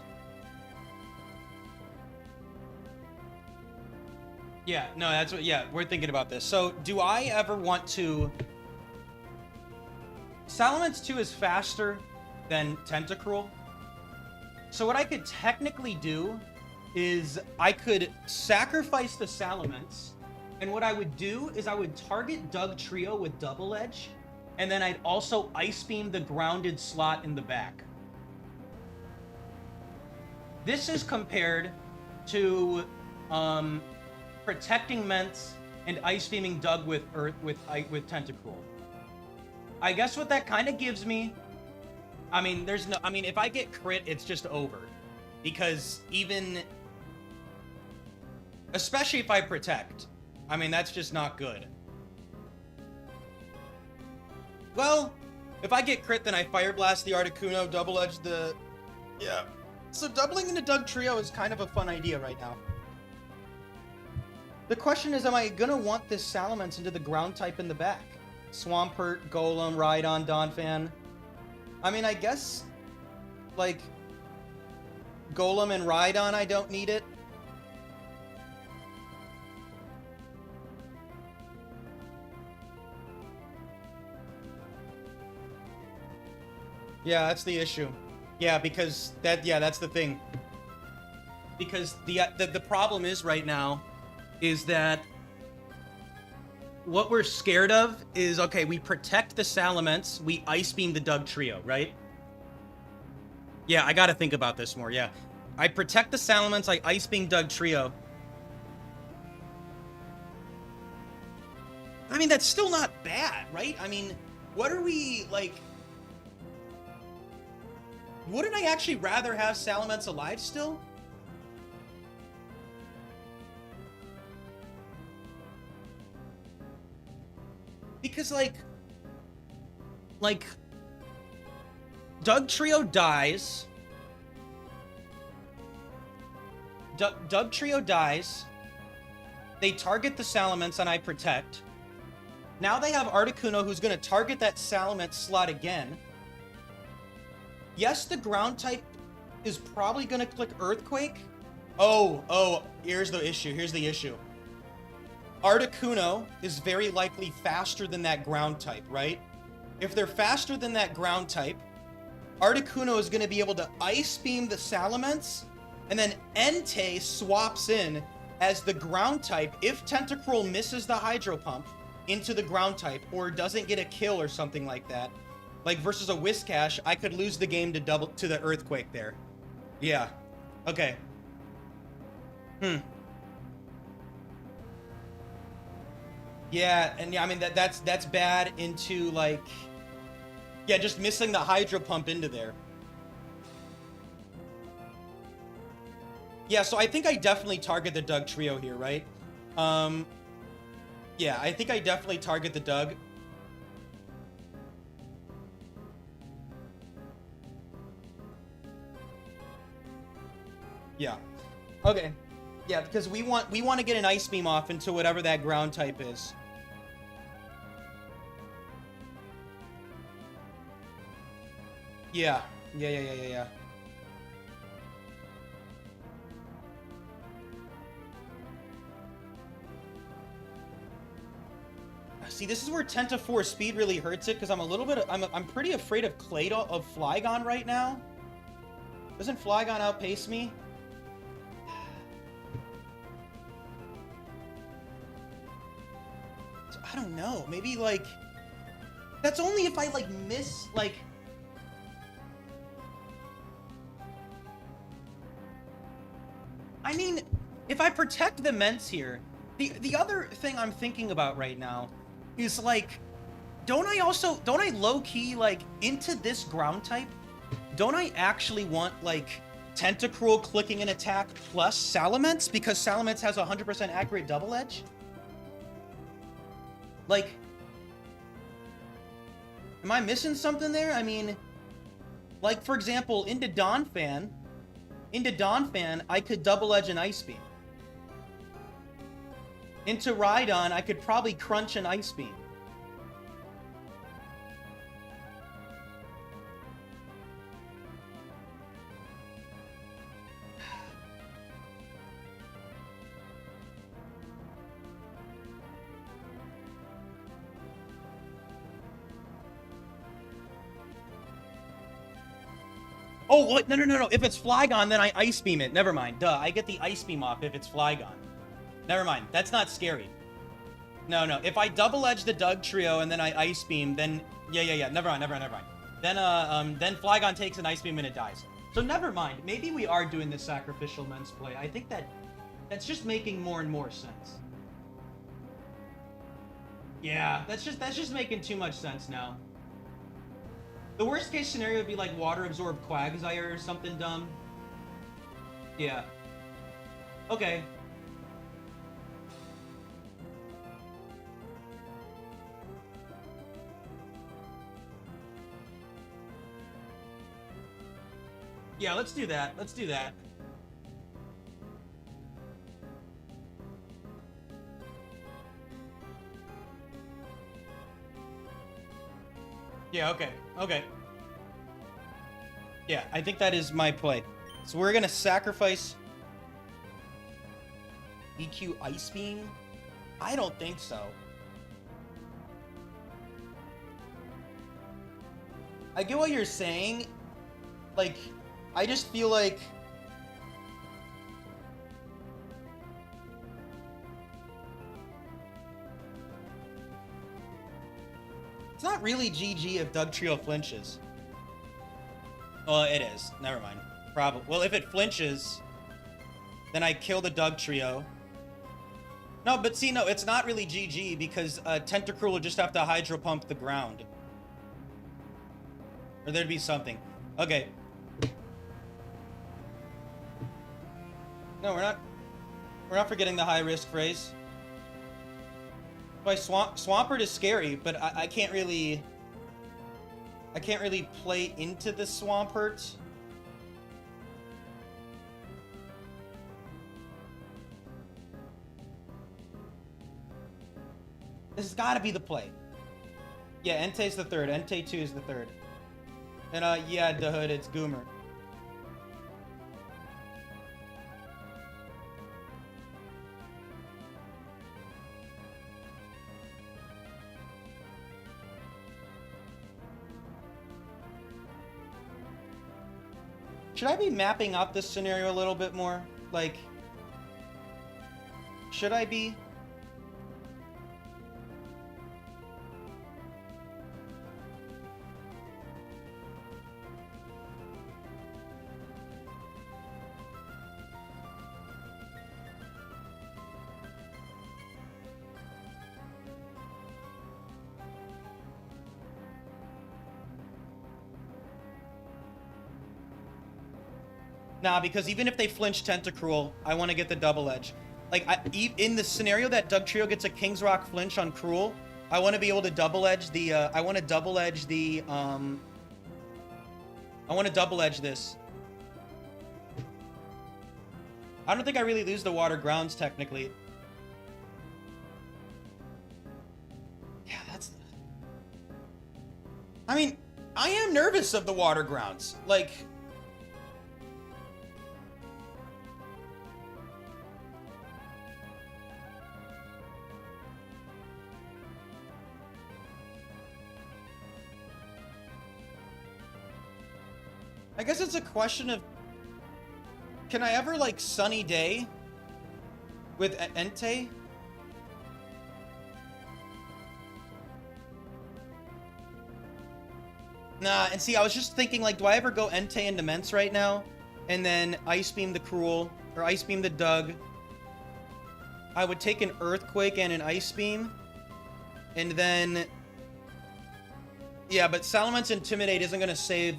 Speaker 3: Yeah, no, that's what, yeah, we're thinking about this. So, do I ever want to... Salamence 2 is faster than Tentacruel. So what I could technically do is I could sacrifice the Salamence, and what I would do is I would target Doug Trio with Double Edge, and then I'd also Ice Beam the grounded slot in the back. This is compared to protecting Ments and Ice Beaming Doug with Tentacruel. I guess what that kind of gives me, I mean, if I get crit, it's just over. Because even, especially if I protect, I mean, that's just not good. Well, if I get crit, then I Fire Blast the Articuno, Double Edge the, yeah. So doubling into Doug Trio is kind of a fun idea right now. The question is, am I gonna want this Salamence into the ground type in the back? Swampert, Golem, Rhydon, Donphan. I mean, I guess, like, Golem and Rhydon, I don't need it. Yeah, that's the issue. Yeah, because that's the thing. Because the problem is right now is that what we're scared of is, okay, we protect the Salamence, we Ice Beam the Doug Trio, right? Yeah, I gotta think about this more, yeah. I protect the Salamence, I Ice Beam Doug Trio. I mean, that's still not bad, right? I mean, what are we, like... Wouldn't I actually rather have Salamence alive still? Because, like, Doug Trio dies. Doug Trio dies. They target the Salamence and I protect. Now they have Articuno who's going to target that Salamence slot again. Yes, the ground type is probably going to click Earthquake. Oh, here's the issue. Articuno is very likely faster than that ground type, right? If they're faster than that ground type, Articuno is going to be able to Ice Beam the Salamence, and then Entei swaps in as the ground type if Tentacruel misses the Hydro Pump into the ground type or doesn't get a kill or something like that. Like versus a Whiscash, I could lose the game to the Earthquake there. Yeah. Okay. Yeah, and yeah, I mean that's bad into like, yeah, just missing the Hydro Pump into there. Yeah, so I think I definitely target the Dugtrio here, right? Yeah, I think I definitely target the Doug. Yeah. Okay. Yeah, because we want to get an Ice Beam off into whatever that ground type is. Yeah. Yeah. See, this is where Tentaforce speed really hurts it, because I'm a little bit, I'm pretty afraid of Flygon right now. Doesn't Flygon outpace me? So, I don't know, maybe like, that's only if I like miss, like, I mean, if I protect the Ments here, the other thing I'm thinking about right now is like, don't I low-key, like, into this ground type, don't I actually want, like, Tentacruel clicking an attack plus Salamence? Because Salamence has 100% accurate double edge? Like, am I missing something there? I mean, like, for example, into Donphan, I could double edge an Ice Beam. Into Rhydon, I could probably crunch an Ice Beam. Oh, what? No. If it's Flygon, then I Ice Beam it. Never mind. Duh, I get the Ice Beam off if it's Flygon. Never mind. That's not scary. No. If I double edge the Dugtrio and then I Ice Beam, then yeah. Never mind. Then Flygon takes an Ice Beam and it dies. So never mind. Maybe we are doing this sacrificial Mence play. I think that's just making more and more sense. Yeah, that's just making too much sense now. The worst case scenario would be like water absorbed Quagsire or something dumb. Yeah. Okay. Yeah, let's do that. Yeah, okay. Yeah, I think that is my play. So we're gonna sacrifice EQ Ice Beam? I don't think so. I get what you're saying. Like, I just feel like... It's not really GG if Dugtrio flinches. Well, it is. Never mind. Probably. Well, if it flinches, then I kill the Dugtrio. No, but see, no, it's not really GG because Tentacruel will just have to Hydro Pump the ground. Or there'd be something. Okay. No, we're not forgetting the high risk phrase. Why Swampert is scary, but I can't really play into the Swampert. This has got to be the play. Yeah, Entei's the third. Entei 2 is the third. And yeah, the hood, it's Goomer. Should I be mapping out this scenario a little bit more? Like, should I be? Nah, because even if they flinch Tentacruel, I want to get the double edge. Like, in the scenario that Dugtrio gets a King's Rock flinch on Cruel, I want to be able to double edge the, I want to double edge this. I don't think I really lose the Water Grounds, technically. Yeah, that's... I mean, I am nervous of the Water Grounds. Like... I guess it's a question of, can I ever, like, Sunny Day with Entei? Nah, and see, I was just thinking, like, do I ever go Entei into Mence right now? And then Ice Beam the Cruel, or Ice Beam the Dug. I would take an Earthquake and an Ice Beam. And then... Yeah, but Salamence Intimidate isn't going to save...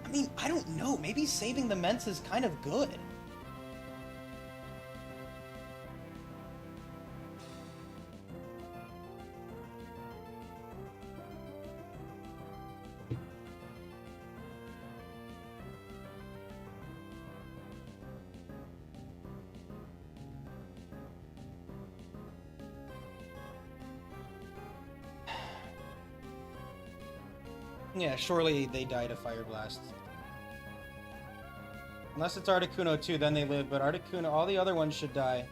Speaker 3: I mean, I don't know. Maybe saving the Mence is kind of good. Yeah, surely they die to Fire Blast. Unless it's Articuno too, then they live, but Articuno, all the other ones should die.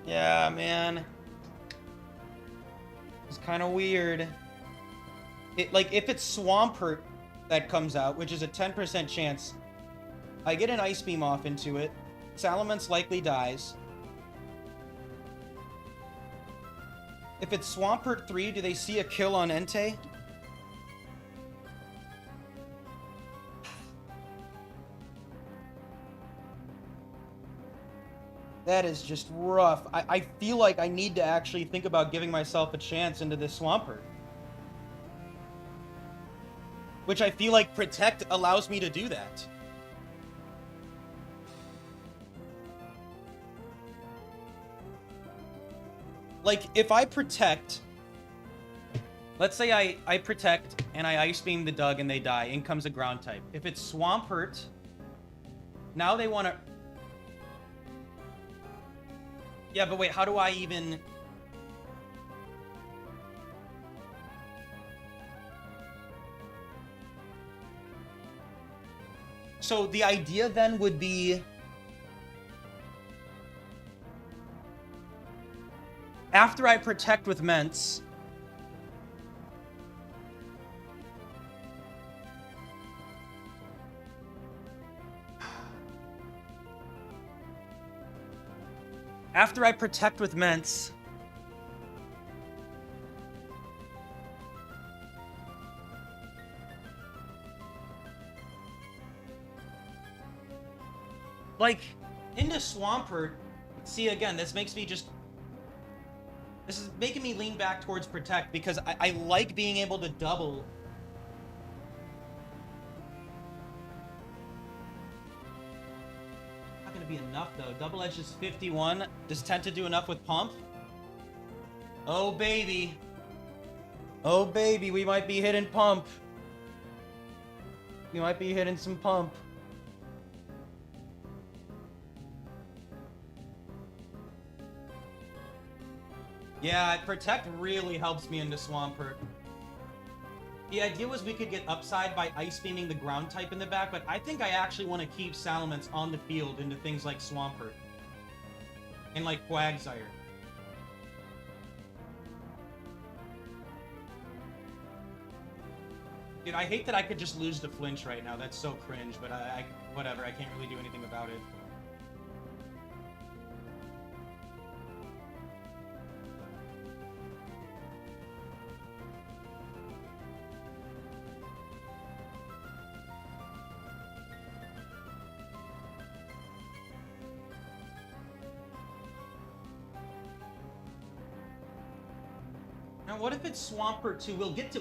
Speaker 3: Yeah, man. It's kind of weird. Like, if it's Swampert that comes out, which is a 10% chance, I get an Ice Beam off into it. Salamence likely dies. If it's Swampert 3, do they see a kill on Entei? That is just rough. I feel like I need to actually think about giving myself a chance into this Swampert. Which I feel like Protect allows me to do that. Like, if I Protect... Let's say I Protect and I Ice Beam the Dug and they die. In comes a Ground type. If it's Swampert, now they want to... Yeah, but wait, how do I even... So the idea then would be... After I Protect with Mence... After I Protect with Mence... Like, into Swampert... See, again, this makes me just... This is making me lean back towards Protect, because I like being able to double... Be enough though. Double Edge is 51. Does Tenta do enough with Pump? Oh baby. Oh baby, we might be hitting Pump. We might be hitting some Pump. Yeah, Protect really helps me into Swampert. The idea was we could get upside by ice beaming the ground type in the back, but I think I actually want to keep Salamence on the field into things like Swampert. And like Quagsire. Dude, I hate that I could just lose the flinch right now. That's so cringe, but whatever. I can't really do anything about it. Now, what if it's Swampert 2?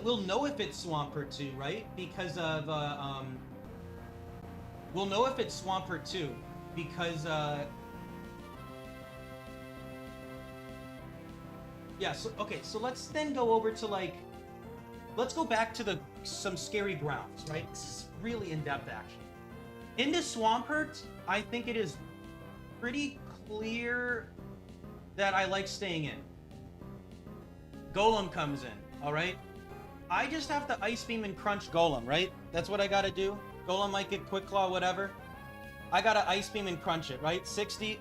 Speaker 3: We'll know if it's Swampert 2, right? Because of, we'll know if it's Swampert 2, because, yeah, so, okay, so let's then go over to, like, let's go back to some scary grounds, right? This is really in-depth, actually. Into Swampert, I think it is pretty clear that I like staying in. Golem comes in, alright? I just have to Ice Beam and Crunch Golem, right? That's what I gotta do. Golem might get Quick Claw, whatever. I gotta Ice Beam and Crunch it, right? 60.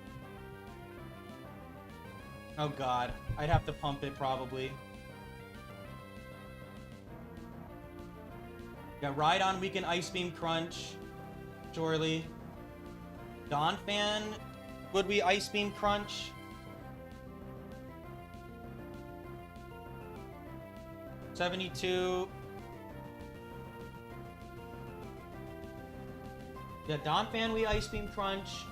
Speaker 3: Oh god. I'd have to pump it, probably. Yeah, Rhydon, we can Ice Beam Crunch. Surely. Donphan, would we Ice Beam Crunch? 72. Yeah, Donphan, we Ice Beam Crunch.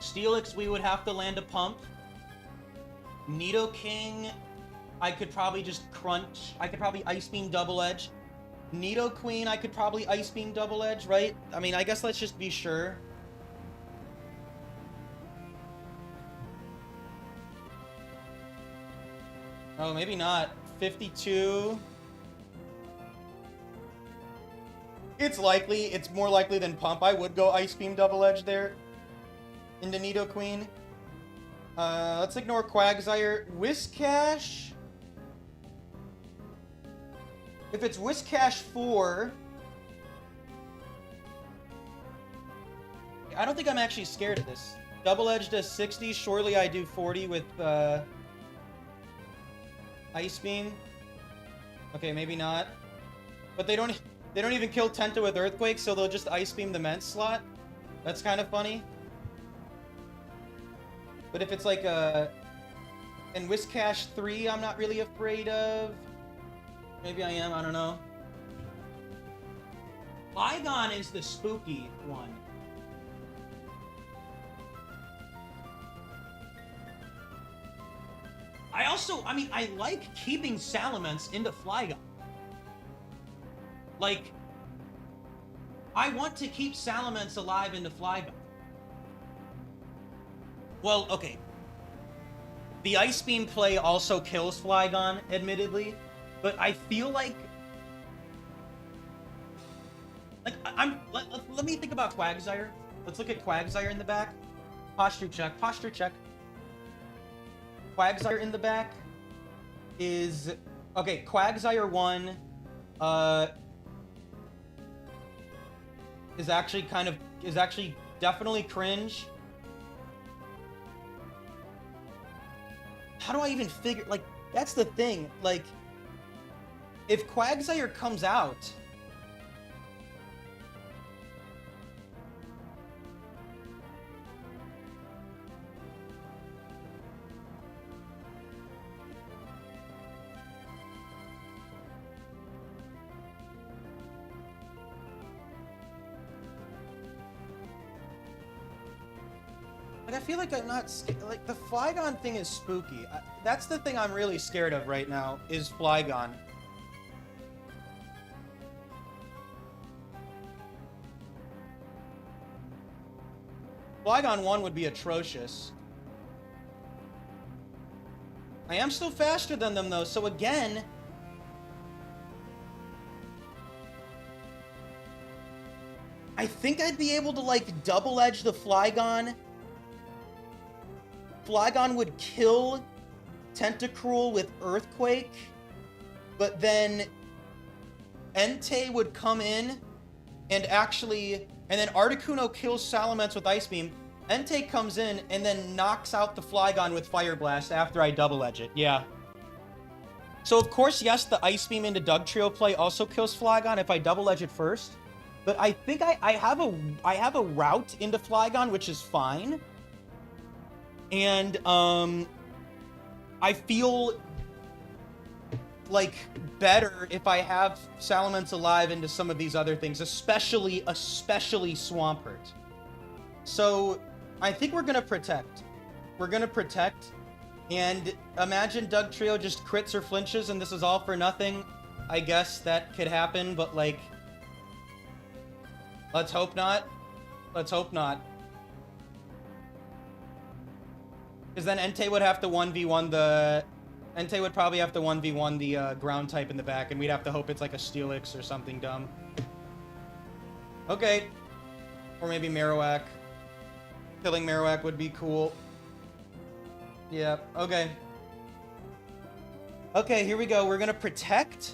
Speaker 3: Steelix, we would have to land a pump. Nidoking, I could probably just crunch. I could probably Ice Beam Double Edge. Nidoqueen, I could probably Ice Beam Double Edge, right? I mean, I guess let's just be sure. Oh, maybe not. 52. It's likely. It's more likely than Pump. I would go Ice Beam Double Edge there. Into Nidoqueen. Let's ignore Quagsire. Whiscash. If it's Whiscash 4... I don't think I'm actually scared of this. Double Edge does 60. Surely I do 40 with, Ice Beam. Okay, maybe not. But they don't even kill Tenta with Earthquake, so they'll just Ice Beam the Mence slot. That's kind of funny. But if it's like a... And Whiscash 3, I'm not really afraid of. Maybe I am, I don't know. Flygon is the spooky one. I mean, I like keeping Salamence into Flygon. Like, I want to keep Salamence alive into Flygon. Well, okay. The Ice Beam play also kills Flygon, admittedly, but I feel like... Let me think about Quagsire. Let's look at Quagsire in the back. Posture check, posture check. Quagsire in the back is... Okay, Quagsire 1 is actually definitely cringe. How do I even figure... Like, that's the thing. Like, if Quagsire comes out... Like, I feel like I'm not... Like, the Flygon thing is spooky. That's the thing I'm really scared of right now, is Flygon. Flygon 1 would be atrocious. I am still faster than them, though, so again... I think I'd be able to, like, double edge the Flygon. Flygon would kill Tentacruel with Earthquake. but then Entei would come in and actually, and then Articuno kills Salamence with Ice Beam. Entei comes in and then knocks out the Flygon with Fire Blast after I double edge it. Yeah. So of course, yes, the Ice Beam into Dugtrio play also kills Flygon if I double edge it first. But I think I have a route into Flygon, which is fine. And I feel like better if I have Salamence alive into some of these other things, especially Swampert. So I think we're gonna protect. We're gonna protect. And imagine Dugtrio just crits or flinches and this is all for nothing. I guess that could happen, but like, let's hope not. Let's hope not. Because then Entei would have to 1v1 the... Entei would probably have to 1v1 the ground type in the back, and we'd have to hope it's like a Steelix or something dumb. Okay. Or maybe Marowak. Killing Marowak would be cool. Yeah, okay. Okay, here we go. We're gonna protect,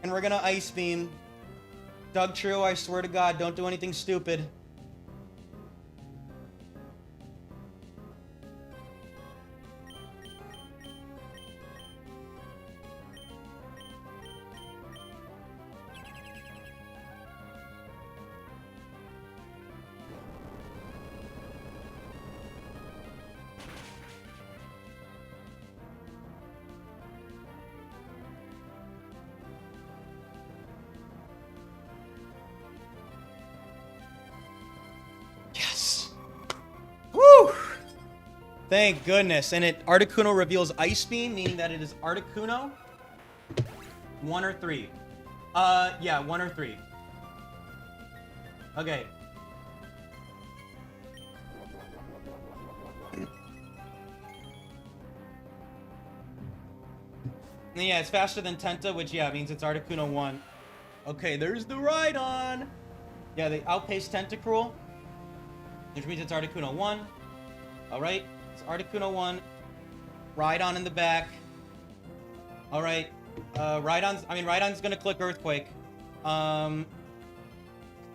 Speaker 3: and we're gonna Ice Beam. Dugtrio, I swear to God, don't do anything stupid. Thank goodness. And Articuno reveals Ice Beam, meaning that it is Articuno. 1 or 3. Yeah, 1 or 3. Okay. Yeah, it's faster than Tenta, which, yeah, means it's Articuno 1. Okay, there's the Rhydon! Yeah, they outpaced Tentacruel, which means it's Articuno 1. Alright. It's Articuno 1. Rhydon in the back. Alright. Rhydon's gonna click Earthquake. I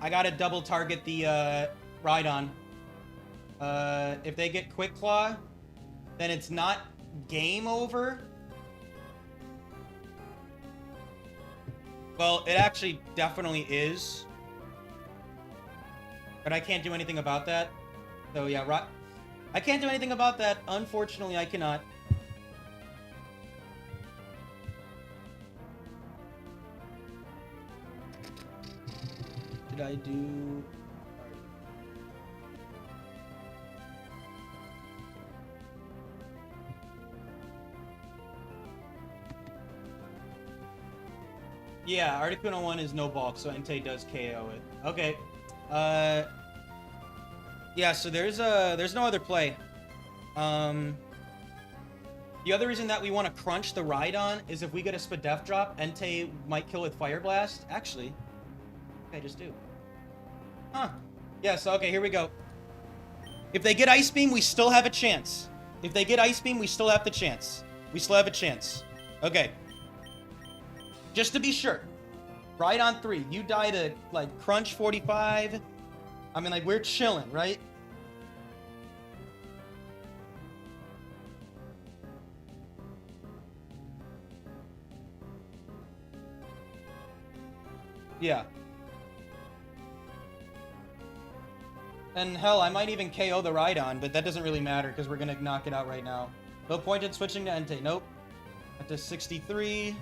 Speaker 3: gotta double target the, Rhydon. If they get Quick Claw, then it's not game over. Well, it actually definitely is. But I can't do anything about that. So, yeah, I can't do anything about that. Unfortunately, I cannot. Did I do... Yeah, Articuno 1 is no bulk, so Entei does KO it. Okay. Yeah, so there's no other play. The other reason that we want to crunch the Rhydon is if we get a Spadef drop, Entei might kill with Fire Blast. Actually, okay, just do. Huh. Yeah, so okay, here we go. If they get Ice Beam, we still have a chance. If they get Ice Beam, we still have the chance. We still have a chance. Okay. Just to be sure. Rhydon 3, you die to, like, crunch 45. I mean, like, we're chilling, right? Yeah. And hell, I might even KO the Rhydon, but that doesn't really matter because we're going to knock it out right now. No point in switching to Entei. Nope. At the 63.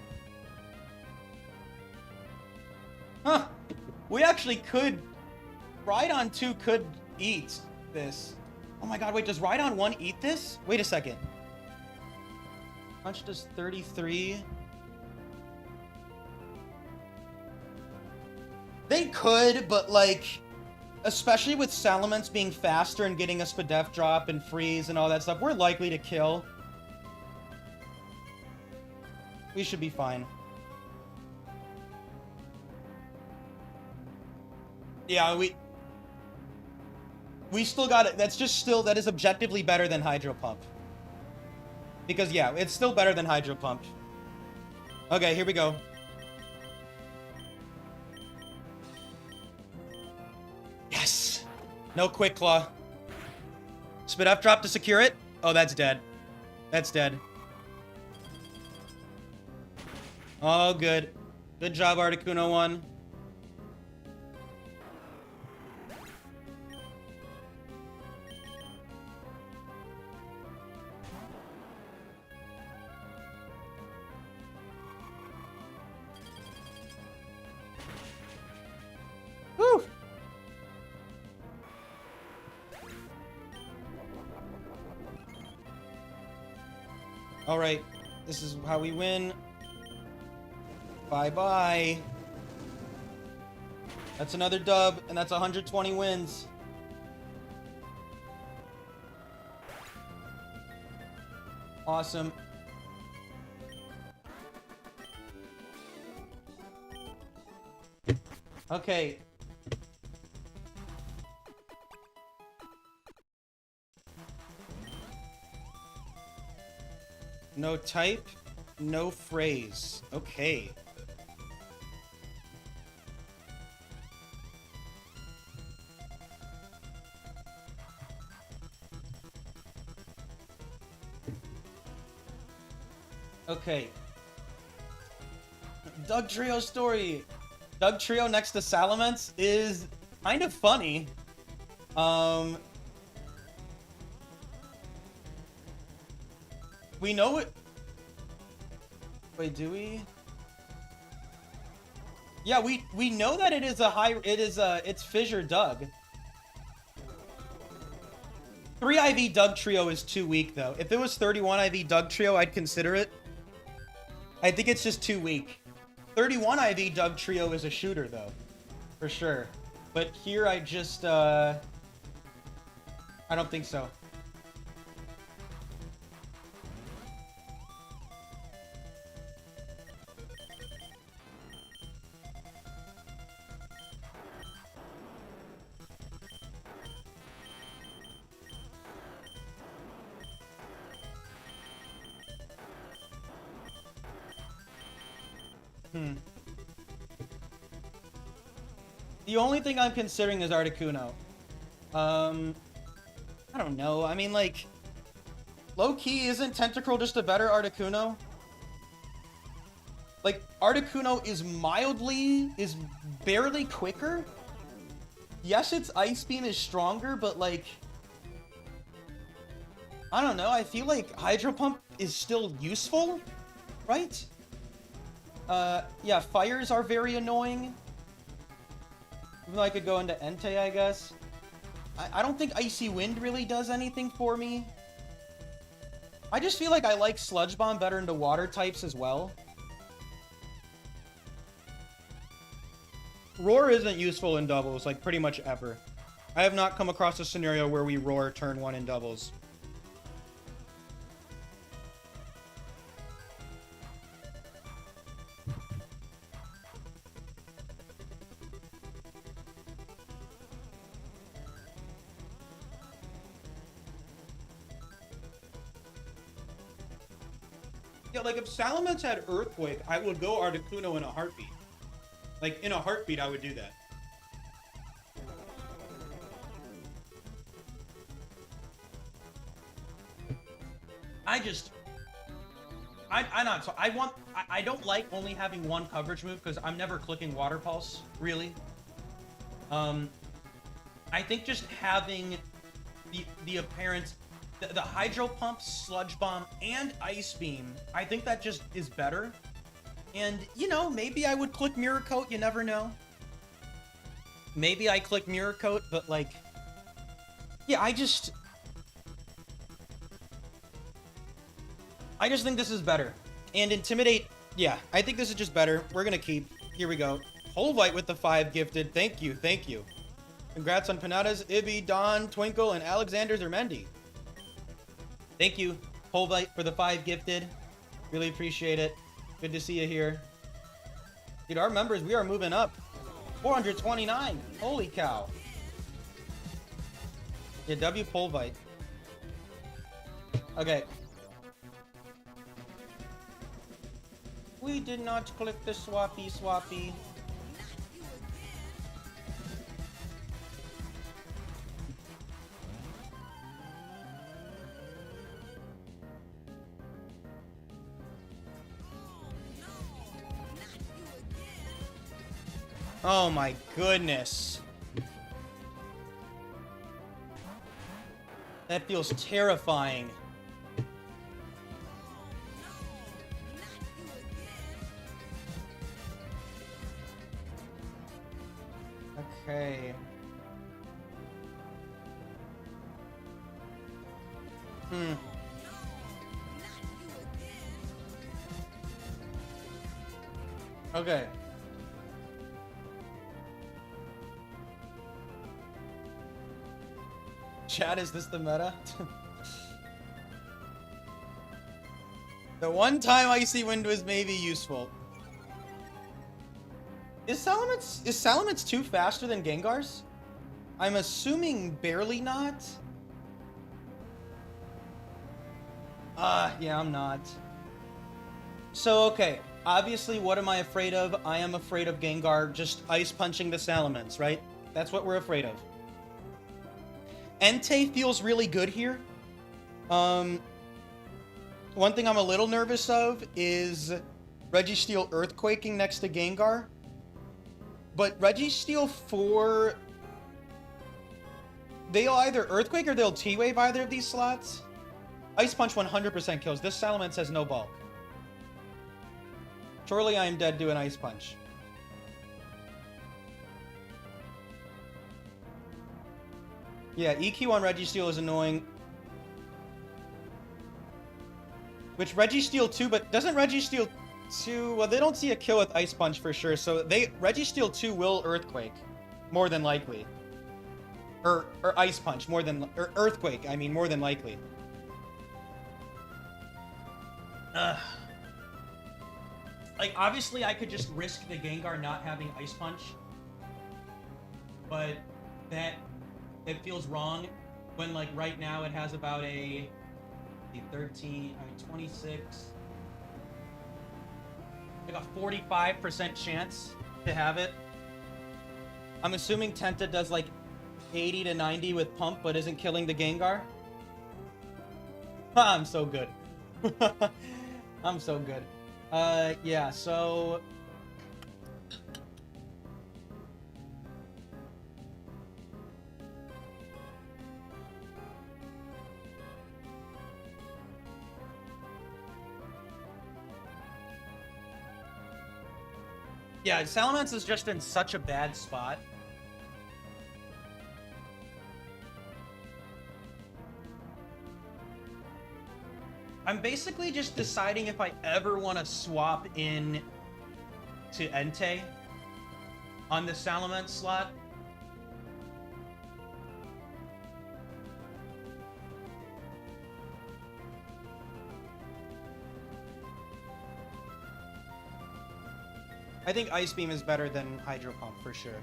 Speaker 3: Huh. We actually could... Rhydon 2 could eat this. Oh my god, wait, does Rhydon 1 eat this? Wait a second. Punch does 33. They could, but like... Especially with Salamence being faster and getting a Spadef drop and freeze and all that stuff, we're likely to kill. We should be fine. Yeah, we still got it. That's just still, that is objectively better than Hydro Pump. Because, yeah, it's still better than Hydro Pump. Okay, here we go. No Quick Claw. Spit F drop to secure it. Oh, that's dead. That's dead. Oh, good. Good job, Articuno 1. Woo! All right, this is how we win. Bye-bye. That's another dub, and that's 120 wins. Awesome. Okay. No type, no phrase. Okay. Okay. Dugtrio story. Dugtrio next to Salamence is kind of funny. We know it. Wait, do we? Yeah, we know that it is a high. It's Fissure Doug. 3 IV Dugtrio is too weak though. If it was 31 IV Dugtrio, I'd consider it. I think it's just too weak. 31 IV Dugtrio is a shooter though, for sure. But here I just I don't think so. The only thing I'm considering is Articuno. I don't know. I mean, like, low-key, isn't Tentacruel just a better Articuno? Like, Articuno is barely quicker. Yes, its Ice Beam is stronger, but, like, I don't know. I feel like Hydro Pump is still useful, right? Yeah, fires are very annoying. Even though I could go into Entei, I guess. I don't think Icy Wind really does anything for me. I just feel like I like Sludge Bomb better into water types as well. Roar isn't useful in doubles, like, pretty much ever. I have not come across a scenario where we Roar turn 1 in doubles. Yeah, like, if Salamence had Earthquake, I would go Articuno in a heartbeat. Like, in a heartbeat, I would do that. I don't like only having one coverage move because I'm never clicking Water Pulse, really. I think just having the apparent, the Hydro Pump, Sludge Bomb, and Ice Beam, I think that just is better. And, you know, maybe I would click Mirror Coat, you never know. Maybe I click Mirror Coat, but, like, yeah, I just think this is better. And Intimidate, yeah, I think this is just better. We're gonna keep. Here we go. Holvite with the 5 gifted. Thank you, thank you. Congrats on Panada's, Ibby, Don, Twinkle, and Alexander Zermendi. Thank you, Holvite, for the 5 gifted. Really appreciate it. Good to see you here. Dude, our members, we are moving up. 429. Holy cow. Yeah, W Polvite. Okay. We did not click the swappy. Oh my goodness. That feels terrifying. Okay. Okay. Chad, is this the meta? The one time Icy Wind was maybe useful. Is Salamence 2 faster than Gengar's? I'm assuming barely not. Yeah, I'm not. So, okay. Obviously, what am I afraid of? I am afraid of Gengar just ice punching the Salamence, right? That's what we're afraid of. Entei feels really good here. One thing I'm a little nervous of is Registeel Earthquaking next to Gengar. But Registeel 4... they'll either Earthquake or they'll T-Wave either of these slots. Ice Punch 100% kills. This Salamence has no bulk. Surely I am dead to an Ice Punch. Yeah, EQ on Registeel is annoying. Which Registeel 2, but doesn't Registeel 2... well, they don't see a kill with Ice Punch for sure, so Registeel 2 will Earthquake. More than likely. Or Ice Punch, more than... or Earthquake, I mean, more than likely. Like, obviously, I could just risk the Gengar not having Ice Punch. But it feels wrong when, like, right now it has about a 26... like a 45% chance to have it. I'm assuming Tenta does, like, 80 to 90 with Pump, but isn't killing the Gengar. I'm so good. I'm so good. Yeah, so... yeah, Salamence is just in such a bad spot. I'm basically just deciding if I ever want to swap in to Entei on the Salamence slot. I think Ice Beam is better than Hydro Pump for sure.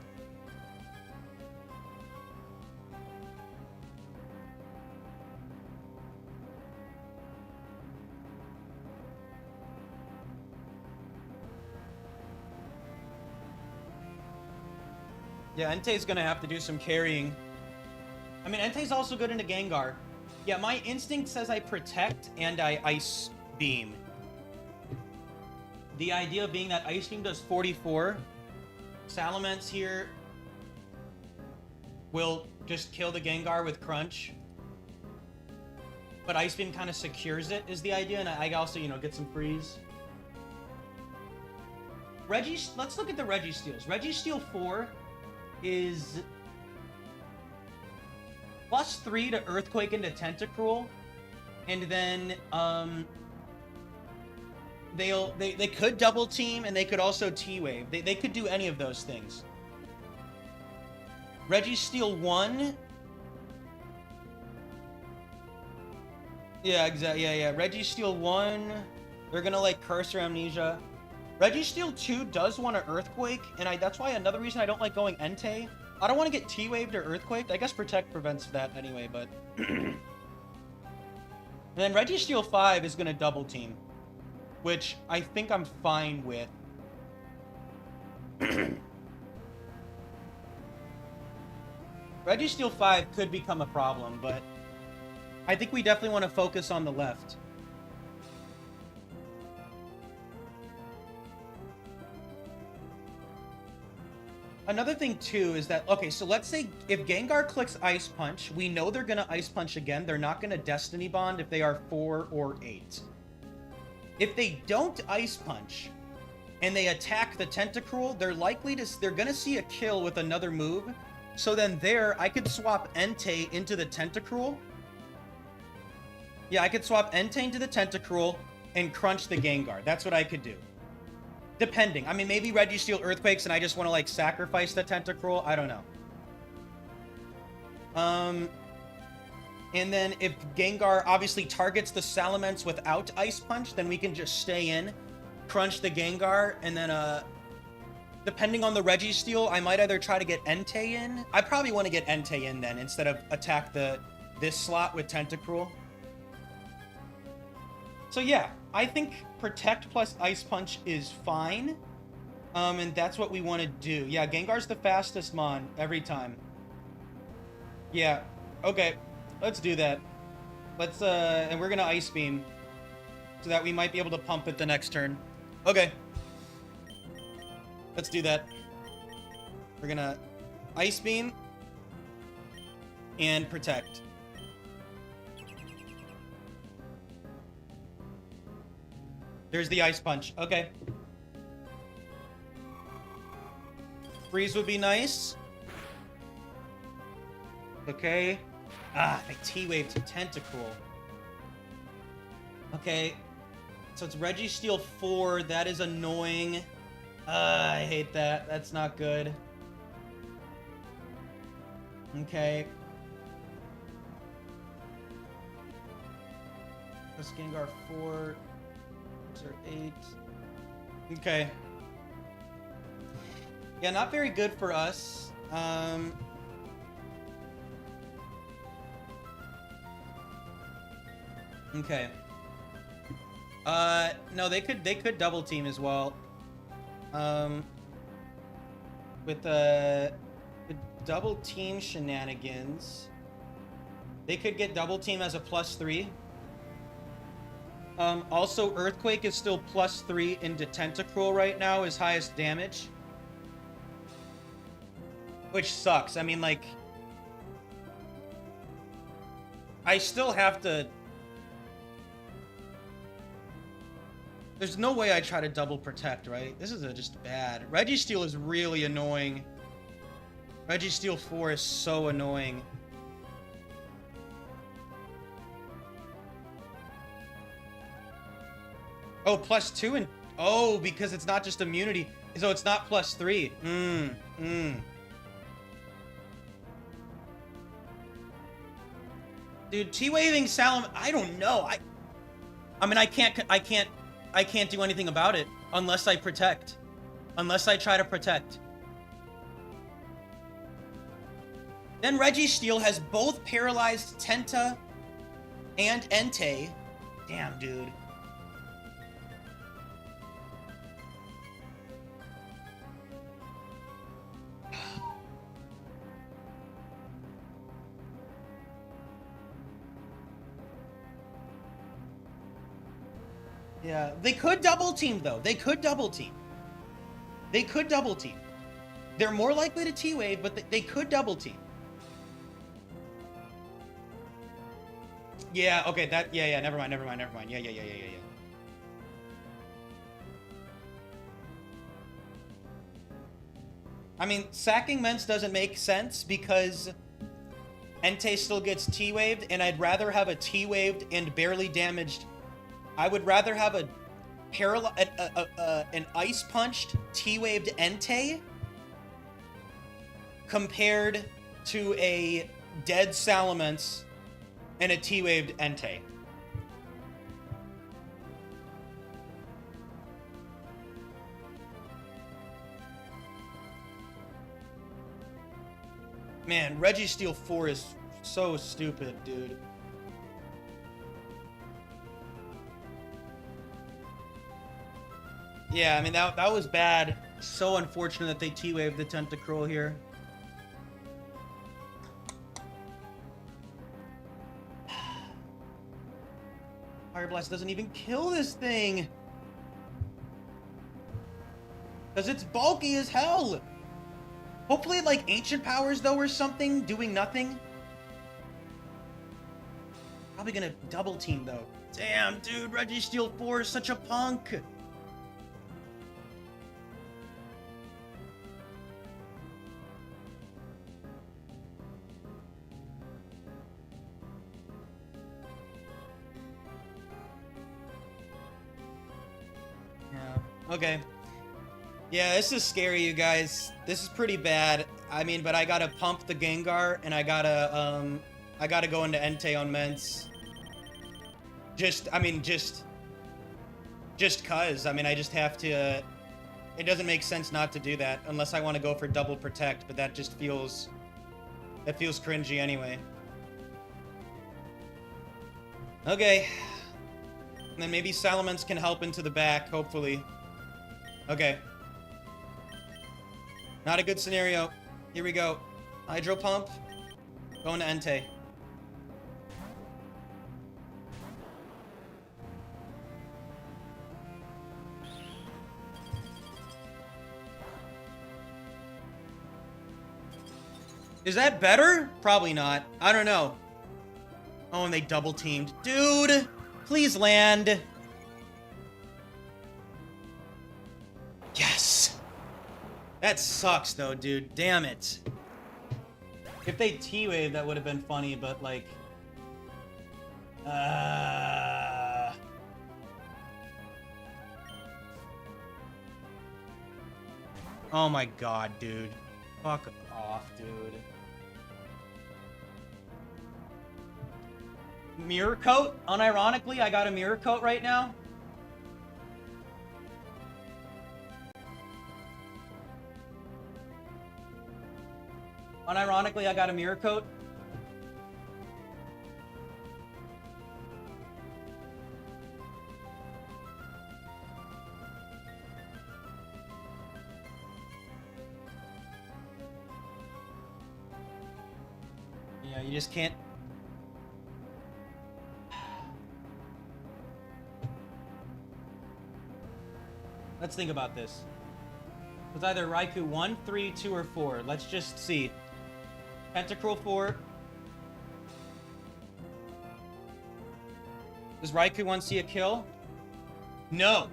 Speaker 3: Yeah, Entei's gonna have to do some carrying. I mean, Entei's also good into Gengar. Yeah, my instinct says I Protect and I Ice Beam. The idea being that Ice Beam does 44. Salamence here will just kill the Gengar with Crunch. But Ice Beam kind of secures it, is the idea, and I also, you know, get some freeze. Let's look at the Registeels. Registeel 4 is +3 to Earthquake into Tentacruel, and then they could double team, and they could also T-Wave. They could do any of those things. Registeel 1. Yeah, exactly. Yeah. Registeel 1. They're gonna like Cursor Amnesia. Registeel 2 does want to Earthquake, and that's why another reason I don't like going Entei. I don't want to get T-Waved or Earthquaked. I guess Protect prevents that anyway, but... and then Registeel 5 is going to double team, which I think I'm fine with. Registeel 5 could become a problem, but I think we definitely want to focus on the left. Another thing too is that, okay, so let's say if Gengar clicks Ice Punch, we know they're gonna Ice Punch again. They're not gonna Destiny Bond if they are 4 or 8. If they don't Ice Punch and they attack the Tentacruel, they're gonna see a kill with another move. So then I could swap Entei into the Tentacruel. Yeah, I could swap Entei into the Tentacruel and crunch the Gengar. That's what I could do. Depending. I mean, maybe Registeel Earthquakes and I just want to, like, sacrifice the Tentacruel. I don't know. And then if Gengar obviously targets the Salamence without Ice Punch, then we can just stay in, crunch the Gengar, and then, depending on the Registeel, I might either try to get Entei in. I probably want to get Entei in then, instead of attack this slot with Tentacruel. So yeah, I think Protect plus Ice Punch is fine. And that's what we want to do. Yeah, Gengar's the fastest mon every time. Yeah, okay. Let's do that. Let's, and we're gonna Ice Beam. So that we might be able to pump it the next turn. Okay. Let's do that. We're gonna Ice Beam. And Protect. There's the Ice Punch. Okay. Freeze would be nice. Okay. Ah, I T-Wave to Tentacruel. Okay. So it's Registeel 4. That is annoying. I hate that. That's not good. Okay. Plus Gengar 4. Or 8. Okay. Yeah, not very good for us. Okay. No, they could double team as well. With the double team shenanigans, they could get double team as a +3. Also, Earthquake is still +3 into Tentacruel right now, his highest damage. Which sucks. I mean, like, I still have to... There's no way I try to double Protect, right? This is just bad. Registeel is really annoying. Registeel 4 is so annoying. Oh, +2 and... Oh, because it's not just immunity. So it's not +3. Dude, T-Waving Salam... I don't know. I mean, I can't do anything about it unless I Protect. Unless I try to Protect. Then Registeel has both paralyzed Tenta and Entei. Damn, dude. Yeah, they could double team though. They could double team. They could double team. They're more likely to T-Wave, but they could double team. Yeah, okay, yeah, never mind. Yeah. I mean, sacking Mence doesn't make sense because Entei still gets T-Waved, and I'd rather have a T-Waved and barely damaged... I would rather have an Ice Punched T-Waved Entei compared to a dead Salamence and a T-Waved Entei. Man, Registeel 4 is so stupid, dude. Yeah, I mean, that was bad. So unfortunate that they T-Waved the Tentacruel here. Fire Blast doesn't even kill this thing. Because it's bulky as hell. Hopefully, like, Ancient Powers, though, or something, doing nothing. Probably gonna double team, though. Damn, dude, Registeel 4 is such a punk. Yeah, okay. Yeah, this is scary, you guys. This is pretty bad. I mean, but I gotta pump the Gengar, and I gotta go into Entei on Mence. Just cuz. I mean, I just have to, it doesn't make sense not to do that, unless I want to go for double protect, but that just feels, that feels cringy anyway. Okay. And then maybe Salamence can help into the back, hopefully. Okay. Not a good scenario. Here we go. Hydro Pump. Going to Entei. Is that better? Probably not. I don't know. Oh, and they double teamed. Dude, please land. Yes. That sucks, though, dude. Damn it. If they T-Wave, that would have been funny, but, like... Oh my god, dude. Fuck off, dude. Mirror Coat? Unironically, I got a Mirror Coat right now. Unironically, I got a Mirror Coat. Yeah, you just can't... Let's think about this. It's either Raikou 1, 3, 2, or 4. Let's just see. Tentacruel 4. Does Raikou 1 see a kill? No.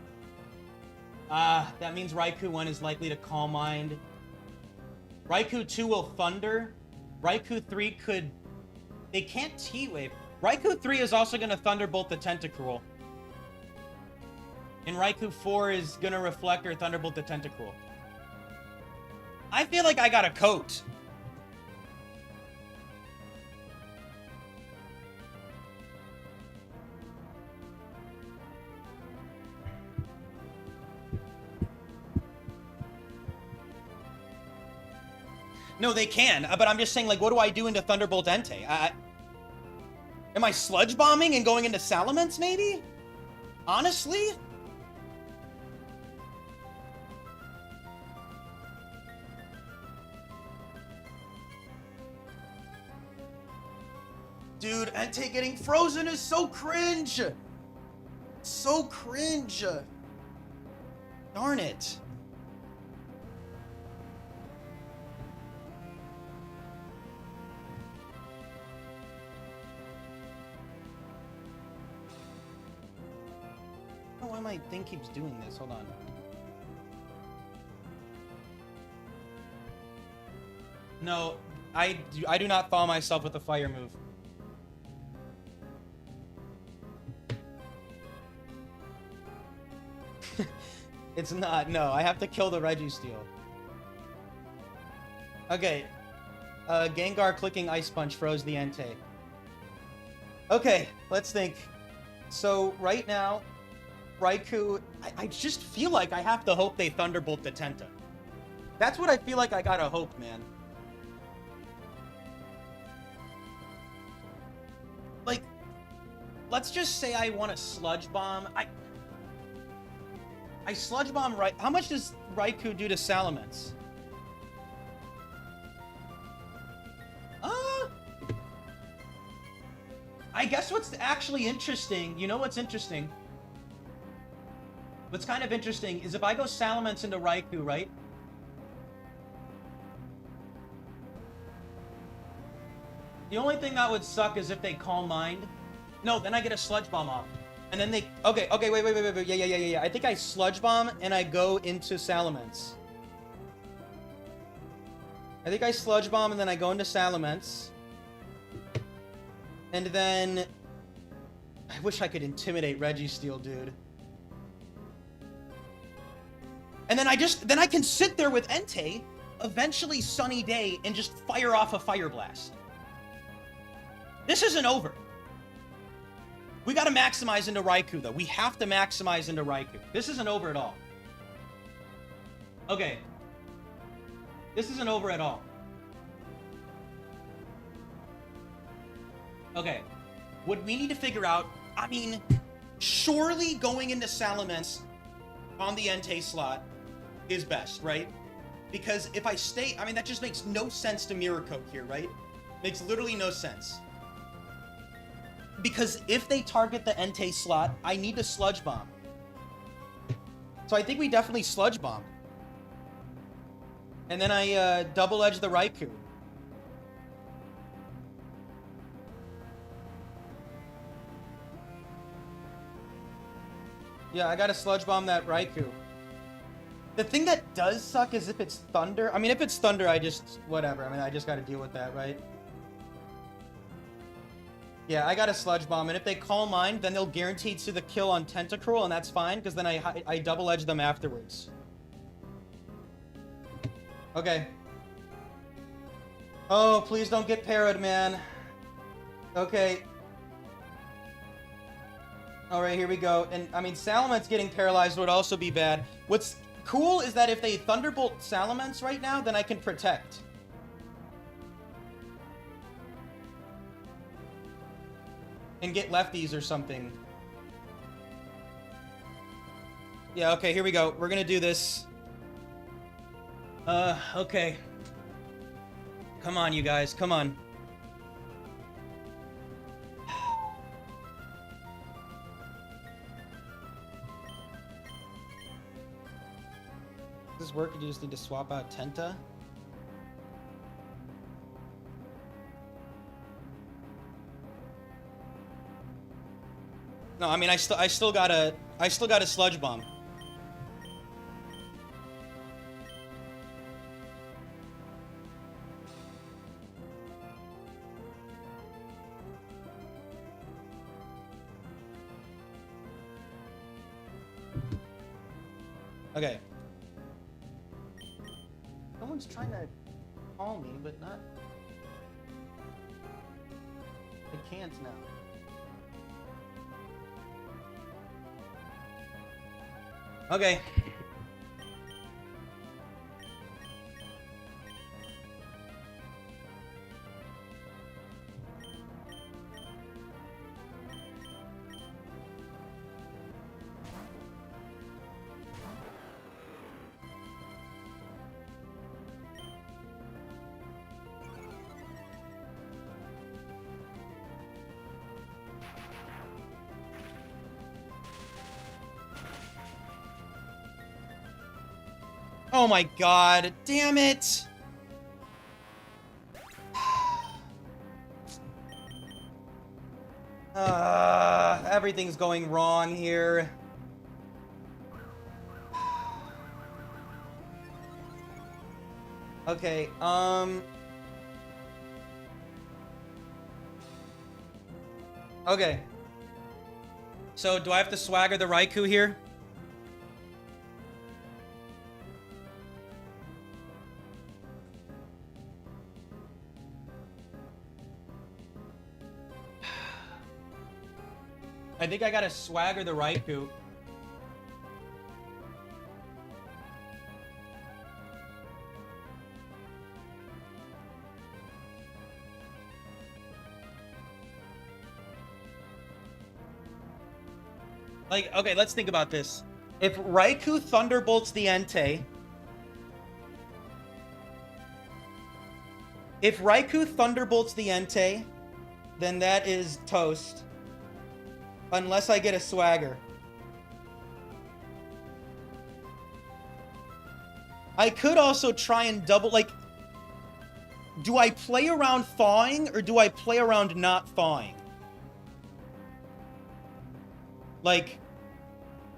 Speaker 3: That means Raikou 1 is likely to Calm Mind. Raikou 2 will Thunder. Raikou 3 could... They can't T-Wave. Raikou 3 is also going to Thunderbolt the Tentacruel. And Raikou 4 is gonna Reflector Thunderbolt the Tentacruel. I feel like I got a coat. No, they can, but I'm just saying, like, what do I do into Thunderbolt Entei? Am I Sludge Bombing and going into Salamence, maybe? Honestly? Dude, Entei getting frozen is so cringe! So cringe! Darn it. Oh, why my thing keeps doing this? Hold on. No, I do not thaw myself with a fire move. It's not, no. I have to kill the Registeel. Okay. Gengar clicking Ice Punch froze the Entei. Okay, let's think. So, right now, Raikou... I just feel like I have to hope they Thunderbolt the Tenta. That's what I feel like I gotta hope, man. Like, let's just say I want a Sludge Bomb. I Sludge Bomb right. How much does Raikou do to Salamence? I guess what's actually interesting, you know what's interesting? What's kind of interesting is if I go Salamence into Raikou, right? The only thing that would suck is if they Calm Mind. No, then I get a Sludge Bomb off. And then they... Okay, wait. Yeah. I think I Sludge Bomb and I go into Salamence. I think I Sludge Bomb and then I go into Salamence. And then... I wish I could Intimidate Registeel, dude. And then I can sit there with Entei, eventually Sunny Day, and just fire off a Fire Blast. This isn't over. We gotta maximize into Raikou, though. We have to maximize into Raikou. This isn't over at all. Okay. This isn't over at all. Okay. What we need to figure out... I mean, surely going into Salamence on the Entei slot is best, right? Because if I stay... I mean, that just makes no sense to Mirror Coat here, right? Makes literally no sense. Because if they target the Entei slot, I need to Sludge Bomb. So I think we definitely Sludge Bomb. And then I Double Edge the Raikou. Yeah, I gotta Sludge Bomb that Raikou. The thing that does suck is if it's Thunder. I mean, if it's Thunder, I just... Whatever. I mean, I just gotta deal with that, right? Yeah, I gotta Sludge Bomb. And if they Calm Mind, then they'll guarantee to the kill on Tentacruel, and that's fine, because then I Double Edge them afterwards. Okay. Oh, please don't get parried, man. Okay. Alright, here we go. And, I mean, Salamence getting paralyzed would also be bad. What's cool is that if they Thunderbolt Salamence right now, then I can Protect. And get lefties or something. Yeah, okay, here we go. We're gonna do this. Okay. Come on, you guys. Come on. Does this work? You just need to swap out Tenta? No, I mean I still gotta Sludge Bomb. Okay. Someone's trying to call me, but not... I can't now. Okay. Oh my god, damn it! Everything's going wrong here. Okay, okay. So, do I have to swagger the Raikou here? I think I gotta swagger the Raikou. Like, okay, let's think about this. If Raikou Thunderbolts the Entei... If Raikou Thunderbolts the Entei, then that is toast. Unless I get a swagger. I could also try and double, like...
Speaker 1: do I play around thawing or do I play around not thawing? Like,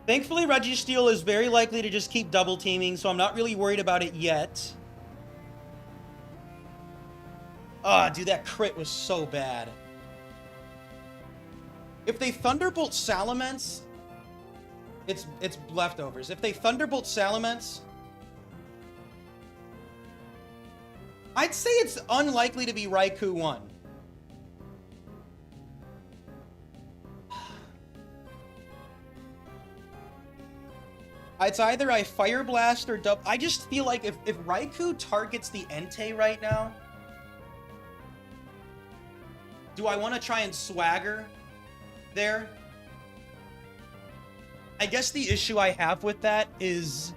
Speaker 1: thankfully Registeel is very likely to just keep double teaming, so I'm not really worried about it yet. Ah, dude, that crit was so bad. If they Thunderbolt Salamence, it's leftovers. If they Thunderbolt Salamence, I'd say it's unlikely to be Raikou 1. It's either I Fire Blast or dub. I just feel like if Raikou targets the Entei right now, do I want to try and swagger there? I guess the issue I have with that is,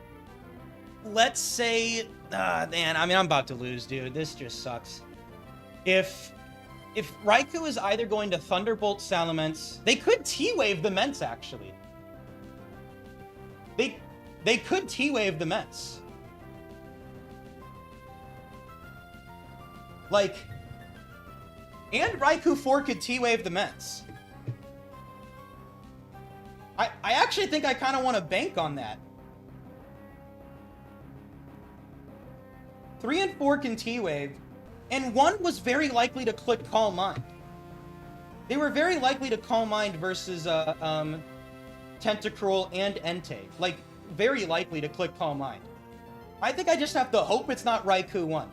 Speaker 1: let's say, man, I mean, I'm about to lose, dude. This just sucks. If Raikou is either going to Thunderbolt Salamence, they could T-Wave the Ments, actually. They could T-Wave the Ments. Like, and Raikou 4 could T-Wave the Ments. I actually think I kind of want to bank on that. 3 and 4 can T-Wave, and 1 was very likely to click Calm Mind. They were very likely to Calm Mind versus Tentacruel and Entei. Like, very likely to click Calm Mind. I think I just have to hope it's not Raikou 1.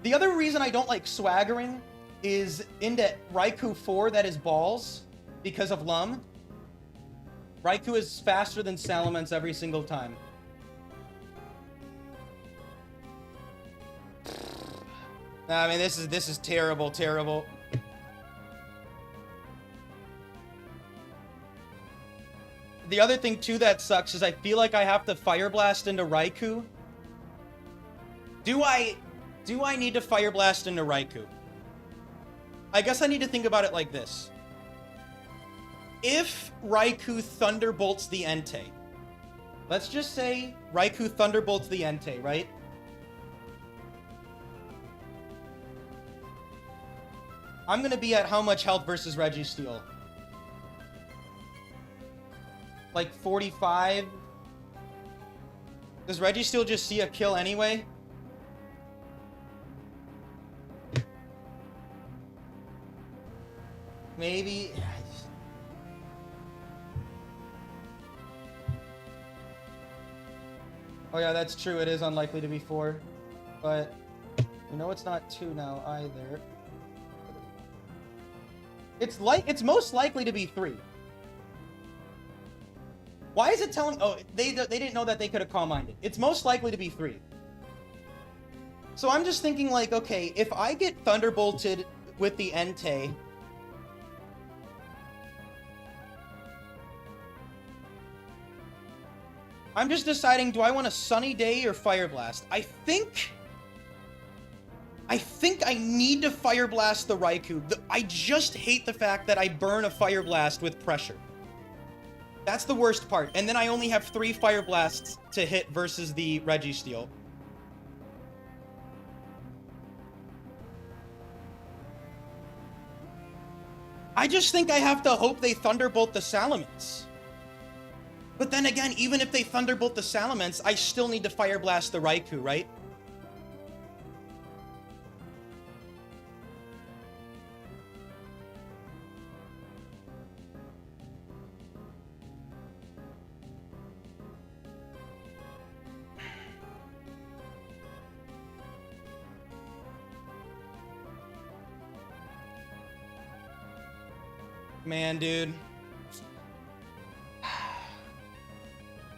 Speaker 1: The other reason I don't like swaggering is into Raikou 4 that is balls because of Lum. Raikou is faster than Salamence every single time. I mean, this is terrible, terrible. The other thing too that sucks is I feel like I have to Fire Blast into Raikou. Do I need to Fire Blast into Raikou? I guess I need to think about it like this. If Raikou Thunderbolts the Entei, let's just say Raikou Thunderbolts the Entei, right? I'm gonna be at how much health versus Registeel? Like 45? Does Registeel just see a kill anyway? Maybe. Oh yeah, that's true. It is unlikely to be 4. But you know it's not 2 now either. It's most likely to be 3. Why is it telling... Oh, they didn't know that they could have Calm Minded. It's most likely to be 3. So I'm just thinking like, okay, if I get Thunderbolted with the Entei... I'm just deciding, do I want a Sunny Day or Fire Blast? I think I need to Fire Blast the Raikou. I just hate the fact that I burn a Fire Blast with pressure. That's the worst part. And then I only have 3 Fire Blasts to hit versus the Registeel. I just think I have to hope they Thunderbolt the Salamence. But then again, even if they Thunderbolt the Salamence, I still need to Fire Blast the Raikou, right? Man, dude.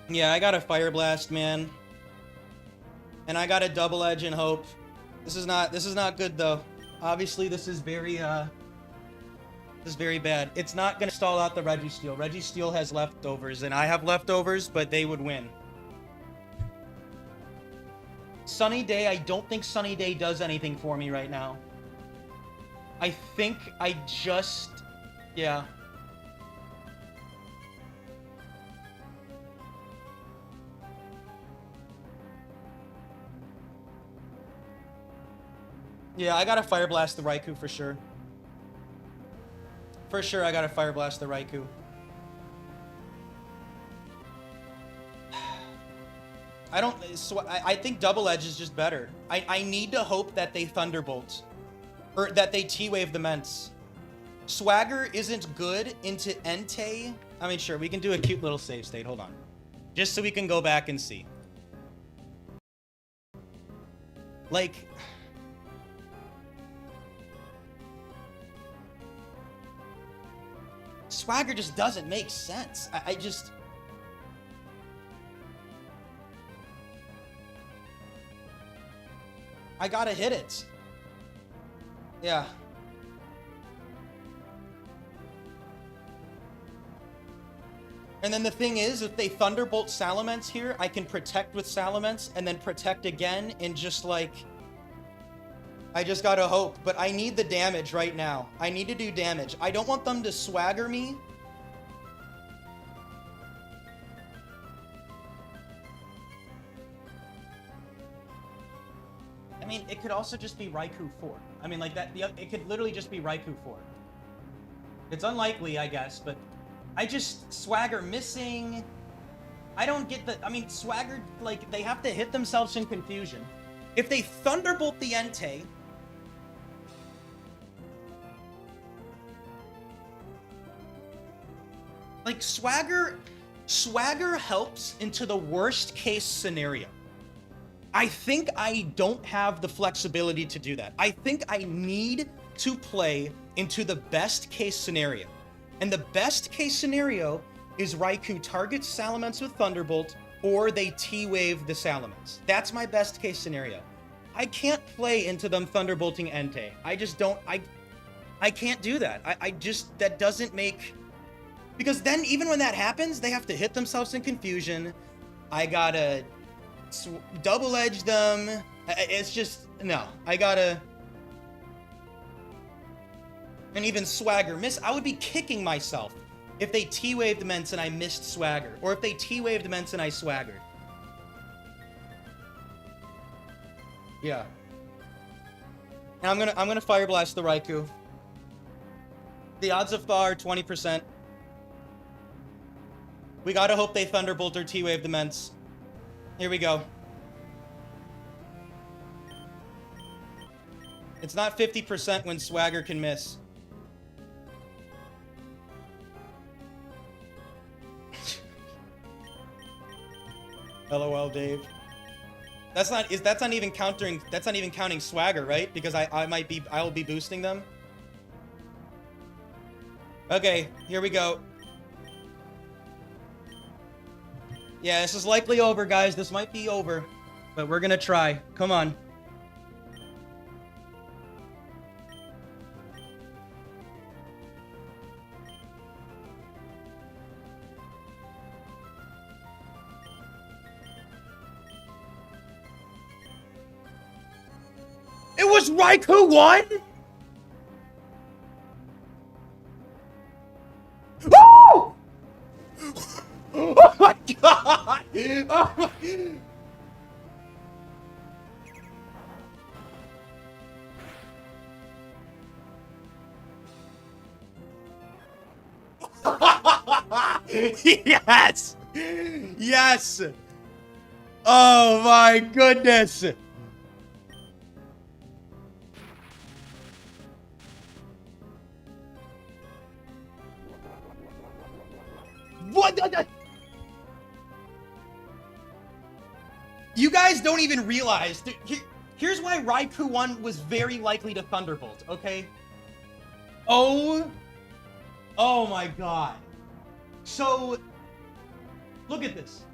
Speaker 1: Yeah, I got a Fire Blast, man. And I got a Double Edge and Hope. This is not good though. Obviously this is very bad. It's not gonna stall out the Registeel. Registeel has leftovers, and I have leftovers, but they would win. Sunny Day, I don't think Sunny Day does anything for me right now. I think I just... Yeah.
Speaker 3: Yeah, I gotta Fire Blast the Raikou for sure. For sure, I gotta Fire Blast the Raikou. I think Double Edge is just better. I need to hope that they Thunderbolt. Or that they T-Wave the Ments. Swagger isn't good into Entei. I mean, sure, we can do a cute little save state. Hold on. Just so we can go back and see. Like... Swagger just doesn't make sense. I just... I gotta hit it. Yeah. And then the thing is, if they Thunderbolt Salamence here, I can protect with Salamence and then protect again and just like... I just gotta hope. But I need the damage right now. I need to do damage. I don't want them to Swagger me. I mean, it could also just be Raikou 4. I mean, like that. It could literally just be Raikou 4. It's unlikely, I guess, but I just Swagger missing. I don't get the. I mean, Swagger, like, they have to hit themselves in confusion. If they Thunderbolt the Entei, like Swagger helps into the worst case scenario. I think I don't have the flexibility to do that. I think I need to play into the best case scenario. And the best case scenario is Raikou targets Salamence with Thunderbolt, or they T-Wave the Salamence. That's my best case scenario. I can't play into them Thunderbolting Entei. I just don't, I can't do that. I just, that doesn't make, because then even when that happens, they have to hit themselves in confusion. I gotta double edge them. It's just, no, I gotta, and even Swagger miss. I would be kicking myself if they T-Waved Ments and I missed Swagger, or if they T-Waved Ments and I Swaggered. Yeah. And I'm gonna Fire Blast the Raikou. The odds of thaw are 20%. We gotta hope they Thunderbolt or T-Wave the Ments. Here we go. It's not 50% when Swagger can miss. LOL, Dave. That's not even counting Swagger, right? Because I will be boosting them. Okay, here we go. Yeah, this is likely over, guys. This might be over, but we're gonna try. Come on. It was Raikou 1? Oh! Oh my god! Oh my... Yes! Yes! Oh my goodness! What the... You guys don't even realize. Here's why Raikou 1 was very likely to Thunderbolt, okay? Oh my god. So, look at this.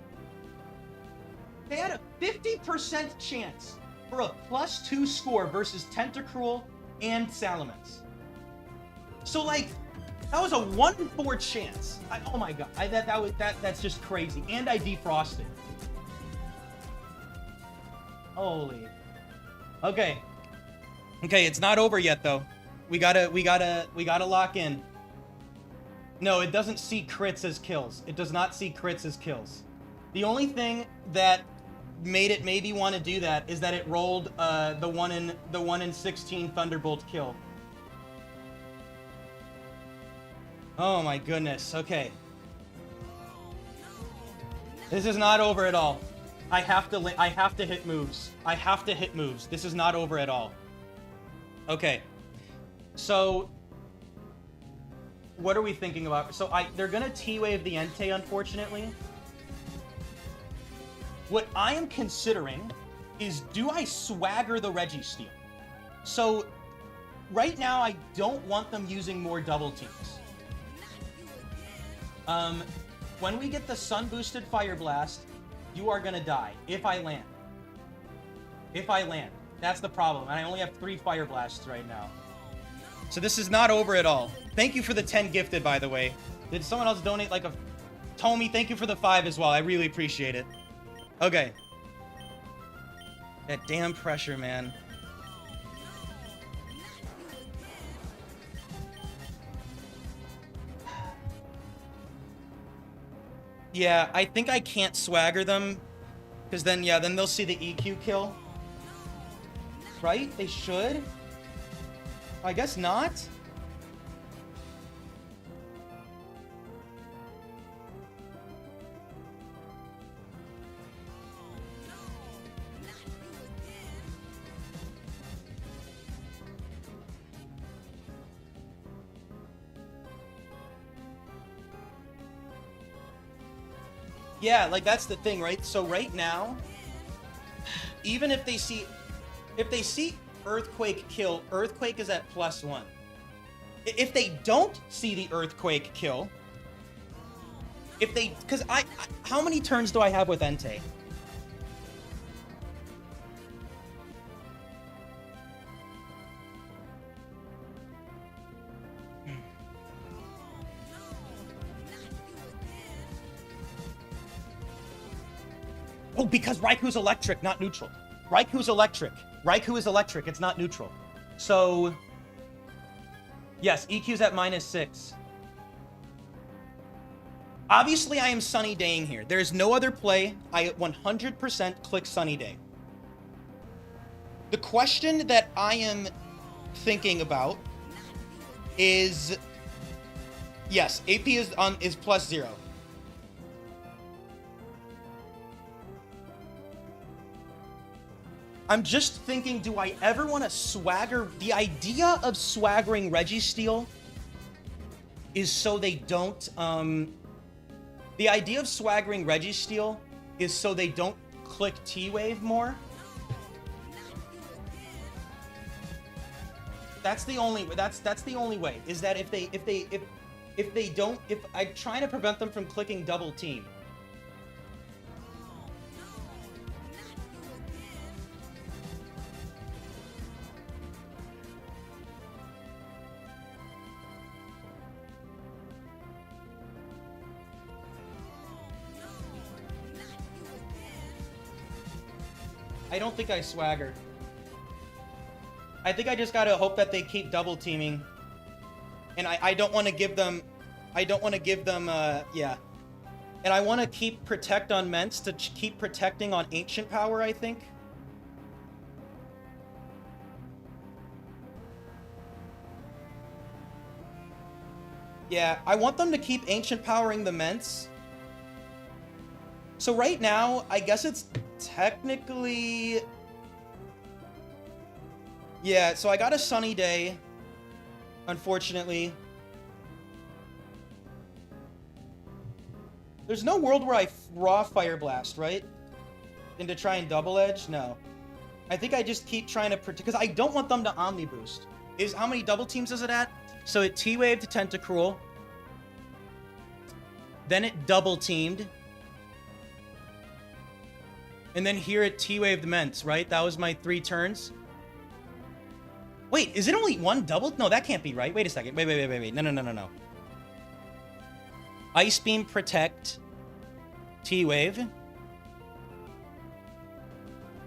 Speaker 3: They had a 50% chance for a +2 score versus Tentacruel and Salamence. So, like, that was a 1 in 4 chance. Oh my god, that's just crazy. And I defrosted. Holy. Okay. Okay, it's not over yet though. We gotta lock in. No, it doesn't see crits as kills. It does not see crits as kills. The only thing that made it maybe want to do that is that it rolled the 1 in 16 Thunderbolt kill. Oh my goodness. Okay. This is not over at all. I have to hit moves. I have to hit moves. This is not over at all. Okay. So what are we thinking about? So they're gonna T-Wave the Entei, unfortunately. What I am considering is, do I swagger the Registeel? So right now I don't want them using more double teams. When we get the sun boosted Fire Blast, you are gonna die if I land. If I land. That's the problem. And I only have 3 Fire Blasts right now. So this is not over at all. Thank you for the 10 gifted, by the way. Did someone else donate like a... Tommy, thank you for the 5 as well. I really appreciate it. Okay. That damn pressure, man. Yeah, I think I can't swagger them. Because then, yeah, then they'll see the EQ kill. Right? They should? I guess not. Yeah, like that's the thing, right? So right now, even if they see Earthquake kill, Earthquake is at +1. If they don't see the Earthquake kill, because how many turns do I have with Entei? Oh, because Raiku's electric, not neutral. Raiku's electric. Raikou is electric, it's not neutral. So, yes, EQ's at -6. Obviously, I am Sunny Daying here. There is no other play. I 100% click Sunny Day. The question that I am thinking about is, yes, AP is +0. I'm just thinking, do I ever want to swagger? The idea of swaggering Registeel is so they don't, the idea of swaggering Registeel is so they don't click T-Wave more. That's the only way, is that if I'm trying to prevent them from clicking double team. I don't think I swagger. I think I just gotta hope that they keep double teaming. And I don't want to give them... yeah. And I want to keep Protect on Ments to keep protecting on Ancient Power, I think. Yeah, I want them to keep Ancient Powering the Ments. So right now, I guess it's technically... Yeah, so I got a Sunny Day, unfortunately. There's no world where I raw Fire Blast, right? And to try and double edge? No. I think I just keep trying to protect, because I don't want them to Omni Boost. How many double teams is it at? So it T-Waved to Tentacruel. Then it double teamed. And then here it T-Waved Ments, right? That was my 3 turns. Wait, is it only 1 double? No, that can't be right. Wait a second. Wait. No. Ice Beam, Protect. T-Wave.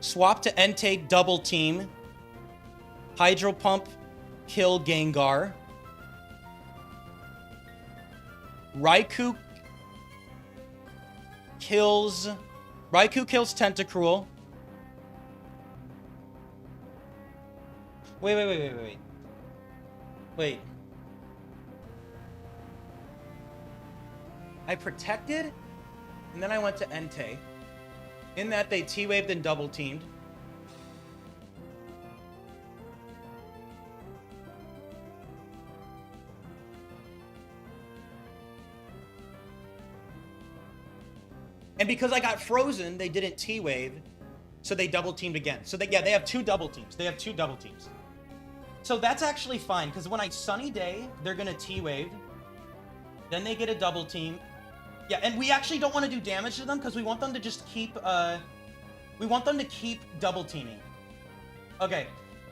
Speaker 3: Swap to Entei, double team. Hydro Pump, kill Gengar. Raikou kills Raikou kills Tentacruel. Wait. Wait. I protected, and then I went to Entei. In that, they T-waved and double-teamed. And because I got frozen, they didn't T-wave, so they double-teamed again. So they have two double teams. So that's actually fine, because when I Sunny Day, they're gonna T-wave. Then they get a double team. Yeah, and we actually don't want to do damage to them, because we want them to just keep, we want them to keep double teaming. Okay,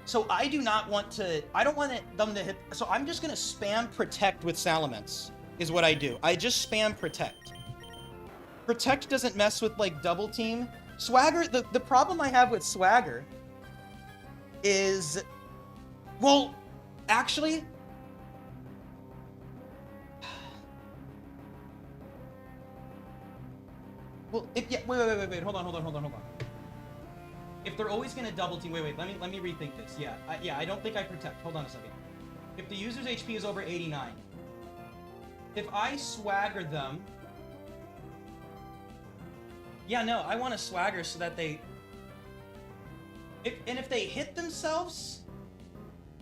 Speaker 3: so I don't want them to hit, so I'm just gonna spam Protect with Salamence, is what I do. I just spam Protect. Protect doesn't mess with, like, double team. Swagger, the problem I have with Swagger is, well, actually, well, if, yeah, wait, hold on. If they're always gonna double team, wait, let me rethink this. Yeah, I don't think I Protect. Hold on a second. If the user's HP is over 89, if I Swagger them, yeah, no, I want to Swagger so that they... If they hit themselves,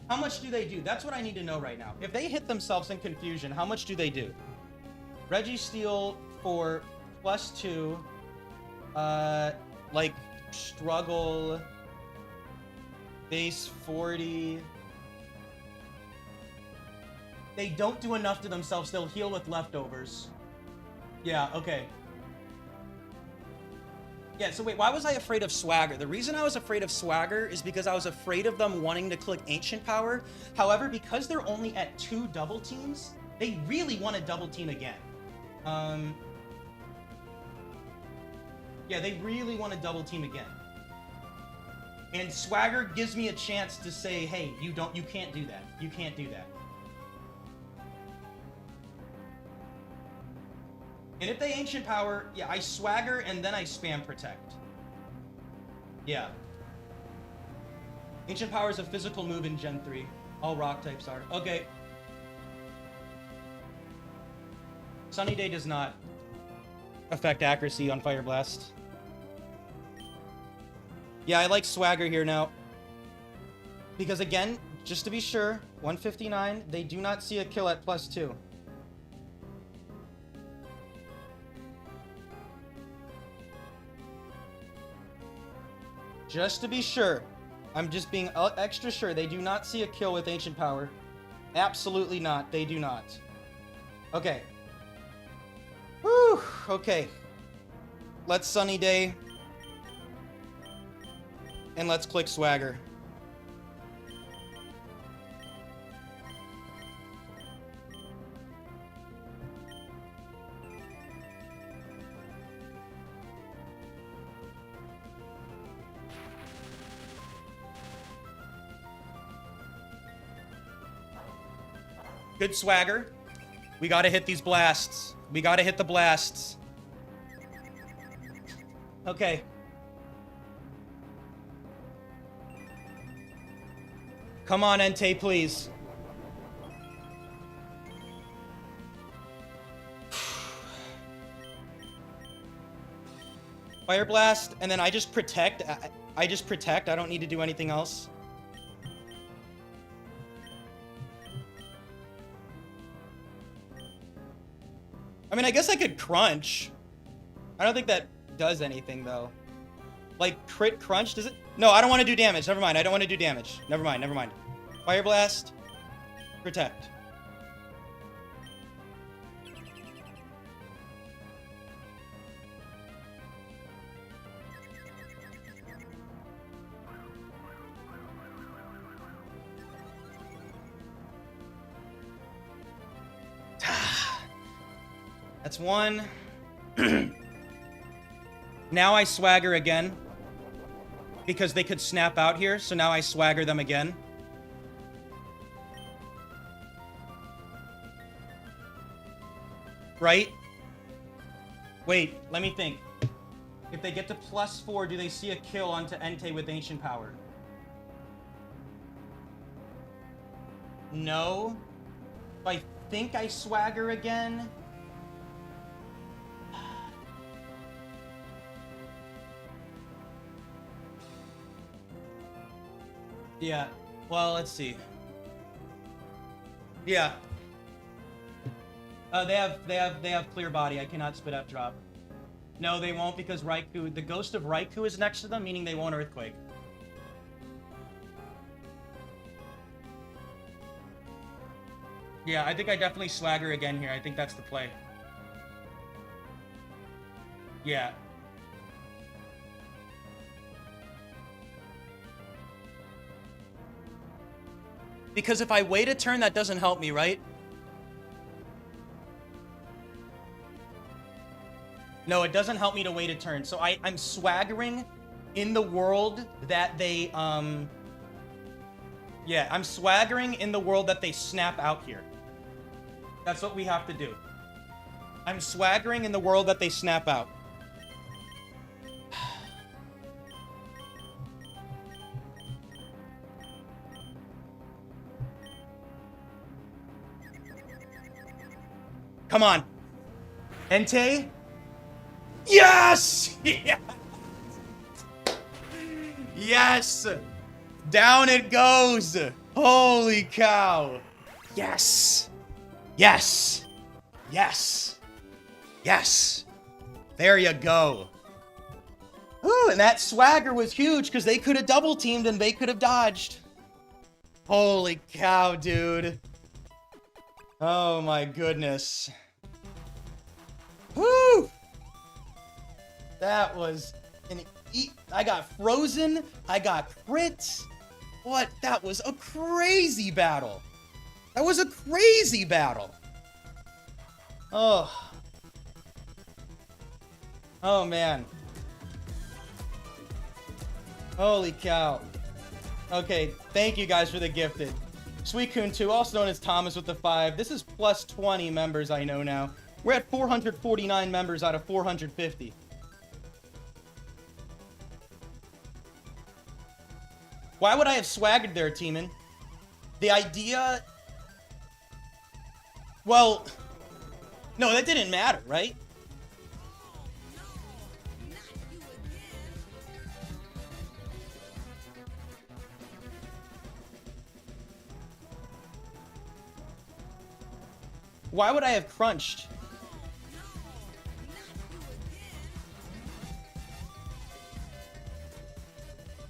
Speaker 3: how much do they do? That's what I need to know right now. If they hit themselves in Confusion, how much do they do? Registeel for +2, like, Struggle, base 40... They don't do enough to themselves, they'll heal with leftovers. Yeah, okay. Yeah, so wait, why was I afraid of Swagger? The reason I was afraid of Swagger is because I was afraid of them wanting to click Ancient Power. However, because they're only at 2 double teams, they really want to double team again. Yeah, they really want to double team again. And Swagger gives me a chance to say, hey, you can't do that. You can't do that. And if they Ancient Power, yeah, I Swagger and then I spam Protect. Yeah. Ancient Power is a physical move in Gen 3. All rock types are. Okay. Sunny Day does not affect accuracy on Fire Blast. Yeah, I like Swagger here now. Because again, just to be sure, 159, they do not see a kill at +2. Just to be sure. I'm just being extra sure. They do not see a kill with Ancient Power. Absolutely not. They do not. Okay. Whew. Okay. Let's Sunny Day. And let's click Swagger. Good Swagger. We gotta hit these blasts. We gotta hit the blasts. Okay. Come on, Entei, please. Fire Blast, and then I just Protect. I just Protect. I don't need to do anything else. I mean, I guess I could Crunch. I don't think that does anything, though. Like, crit Crunch, does it? No, I don't want to do damage. Never mind. I don't want to do damage. Never mind. Fire Blast. Protect. That's one. Now I Swagger again. Because they could snap out here, so now I Swagger them again. Right? Wait, let me think. If they get to +4, do they see a kill onto Entei with Ancient Power? No. I think I swagger again. Yeah. Well, let's see. Yeah. They have clear body. I cannot spit up drop. No, they won't because Raikou, the ghost of Raikou is next to them, meaning they won't earthquake. Yeah, I think I definitely swagger again here. I think that's the play. Yeah. Because if I wait a turn, that doesn't help me, right? No, it doesn't help me to wait a turn. So I'm swaggering in the world that they, yeah, I'm swaggering in the world that they snap out here. That's what we have to do. I'm swaggering in the world that they snap out. Come on. Entei? Yes! Yes! Yes! Down it goes! Holy cow! Yes! Yes! Yes! Yes! There you go. Ooh, and that swagger was huge because they could have double teamed and they could have dodged. Holy cow, dude. Oh my goodness. Woo! That was an I got frozen. I got crits. What? That was a crazy battle. That was a crazy battle. Oh. Oh, man. Holy cow. Okay, thank you guys for the gifted. Suicune2, also known as Thomas with the 5. This is plus 20 members I know now. We're at 449 members out of 450. Why would I have swaggered there, Teeman? The idea... Well... No, that didn't matter, right? Why would I have crunched?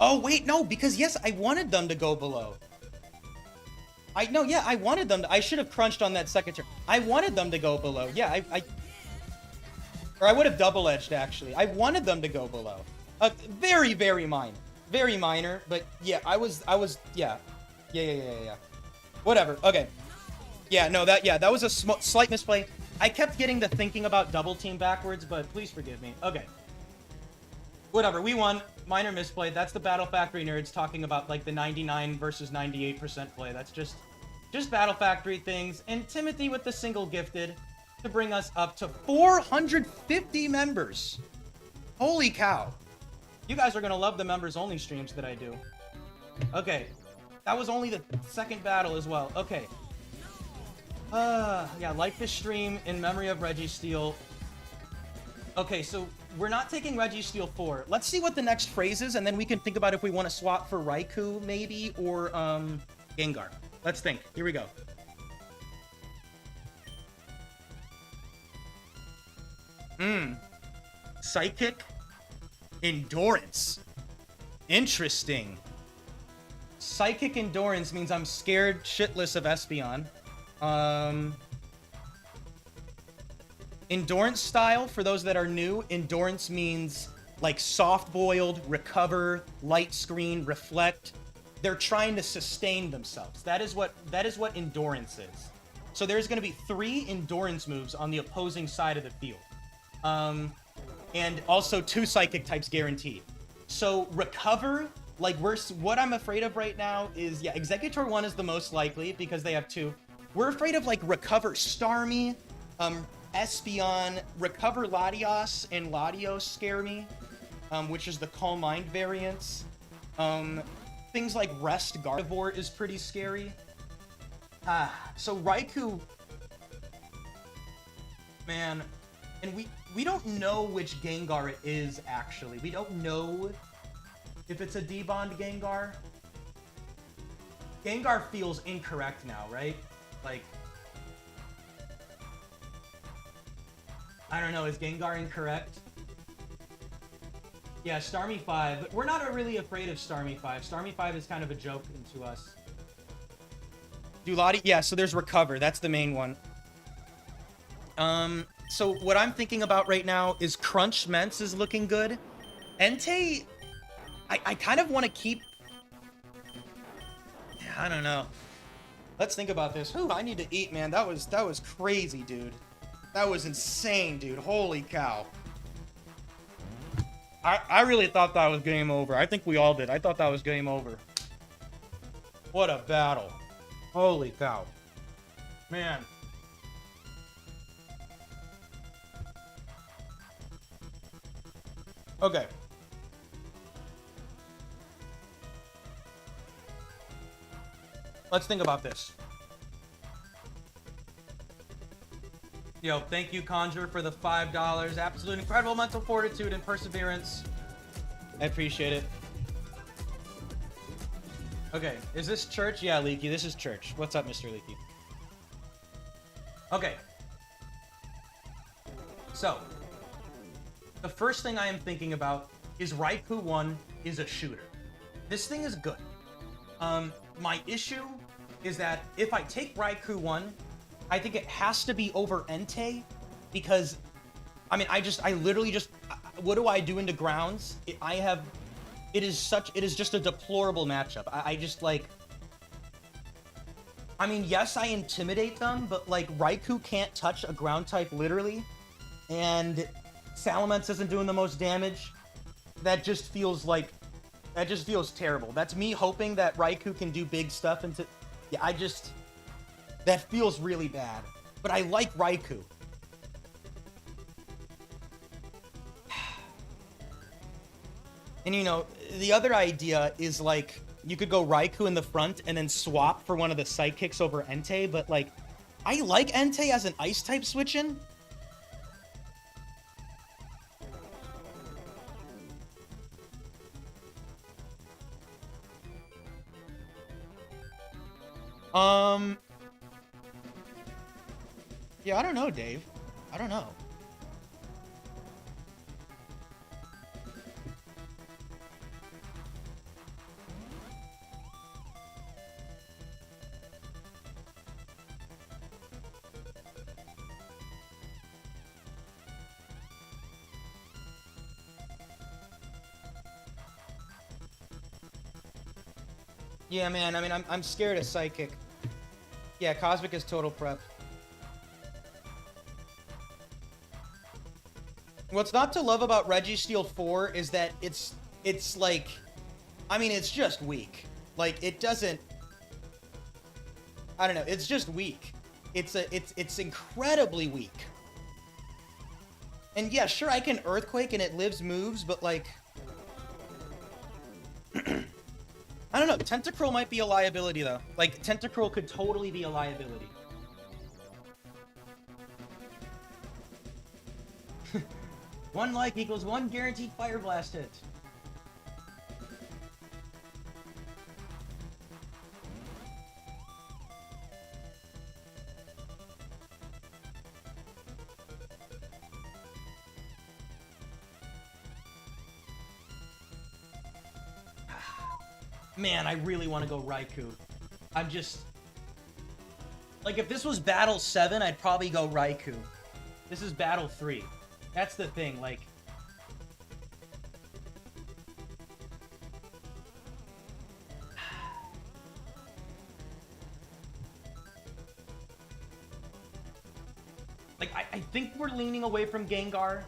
Speaker 3: Oh, wait, no, because yes, I wanted them to go below. I wanted them to, I should have crunched on that second turn. I wanted them to go below. Yeah, or I would have double edged actually. I wanted them to go below. Very, very minor. Very minor, but yeah, I was, yeah. Yeah. Whatever, okay. Yeah, no, that was a slight misplay. I kept getting to thinking about double team backwards, but please forgive me. Okay. Whatever, we won. Minor misplay. That's the Battle Factory nerds talking about like the 99 versus 98% play. That's just Battle Factory things. And Timothy with the single gifted to bring us up to 450 members. Holy cow. You guys are gonna love the members only streams that I do. Okay. That was only the second battle as well. Okay. Yeah, like this stream in memory of Registeel. Okay, so we're not taking Registeel 4. Let's see what the next phrase is, and then we can think about if we want to swap for Raikou, maybe, or, Gengar. Let's think. Here we go. Psychic Endurance. Interesting. Psychic Endurance means I'm scared shitless of Espeon. Endurance style, for those that are new, endurance means like soft-boiled, recover, light screen, reflect. They're trying to sustain themselves. That is what endurance is. So there's going to be 3 endurance moves on the opposing side of the field. And also 2 psychic types guaranteed. So recover, like what I'm afraid of right now is, yeah, Executor 1 is the most likely because they have 2. We're afraid of like recover Starmie, Espeon, recover Latios, and Latios scare me. which is the Calm Mind variants. Things like Rest Gardevoir is pretty scary. So Raikou, man, and we don't know which Gengar it is, actually. We don't know if it's a D-Bond Gengar. Gengar feels incorrect now, right? Like, I don't know, is Gengar incorrect? Yeah, Starmie 5. We're not really afraid of Starmie 5. Starmie 5 is kind of a joke to us. Dulati? Yeah, so there's Recover. That's the main one. So what I'm thinking about right now is Crunch Ments is looking good. Entei, I kind of want to keep... Yeah, I don't know. Let's think about this. Whew, I need to eat, man. That was crazy, dude. That was insane, dude. Holy cow. I really thought that was game over. I think we all did. I thought that was game over. What a battle. Holy cow. Man. Okay. Let's think about this. Yo, thank you, Conjure, for the $5. Absolute incredible mental fortitude and perseverance. I appreciate it. Okay, is this church? Yeah, Leaky, this is church. What's up, Mr. Leaky? Okay. So, the first thing I am thinking about is Raikou 1 is a shooter. This thing is good. My issue is that if I take Raikou 1, I think it has to be over Entei, because, I mean, I literally just, what do I do into grounds? It is just a deplorable matchup. I just, like, I mean, yes, I intimidate them, but, like, Raikou can't touch a ground type, literally, and Salamence isn't doing the most damage. That just feels terrible. That's me hoping that Raikou can do big stuff into, yeah, that feels really bad. But I like Raikou. And, you know, the other idea is, like, you could go Raikou in the front and then swap for one of the sidekicks over Entei, but, like, I like Entei as an Ice-type switch-in. Yeah, I don't know, Dave. I don't know. Yeah, man, I mean, I'm scared of Psychic. Yeah, Cosmic is total prep. What's not to love about Registeel 4 is that it's like, I mean, it's just weak. Like, it doesn't, I don't know, it's just weak. It's incredibly weak. And yeah, sure, I can Earthquake and it lives moves, but like, I don't know, Tentacruel might be a liability though. Like, Tentacruel could totally be a liability. One like equals one guaranteed Fire Blast hit. Man, I really want to go Raikou. I'm just... Like, if this was Battle 7, I'd probably go Raikou. This is Battle 3. That's the thing, like... Like, I think we're leaning away from Gengar.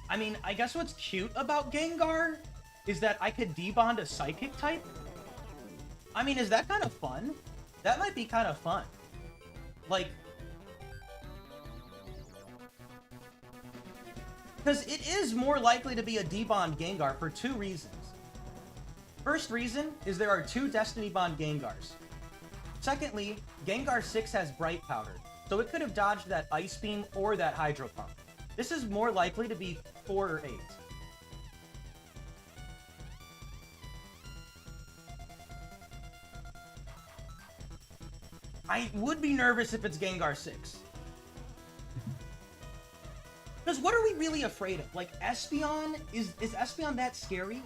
Speaker 3: I mean, I guess what's cute about Gengar is that I could debond a Psychic type. I mean, is that kind of fun? That might be kind of fun. Like... Because it is more likely to be a D-Bond Gengar for 2 reasons. First reason is there are 2 Destiny Bond Gengars. Secondly, Gengar 6 has Bright Powder, so it could have dodged that Ice Beam or that Hydro Pump. This is more likely to be 4 or 8. I would be nervous if it's Gengar 6. Because what are we really afraid of? Like, Espeon? Is Espeon that scary?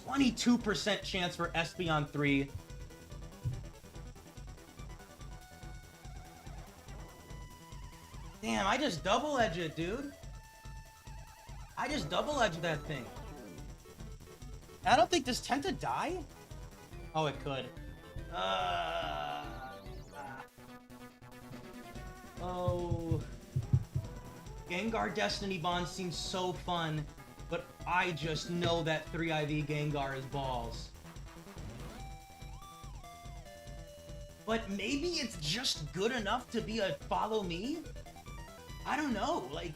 Speaker 3: %22% chance for Espeon 3. Damn, I just double-edged it, dude. I just double-edged that thing. I don't think, does Tenta die? Oh, it could. Oh. Gengar Destiny Bond seems so fun, but I just know that 3IV Gengar is balls. But maybe it's just good enough to be a follow me? I don't know, like...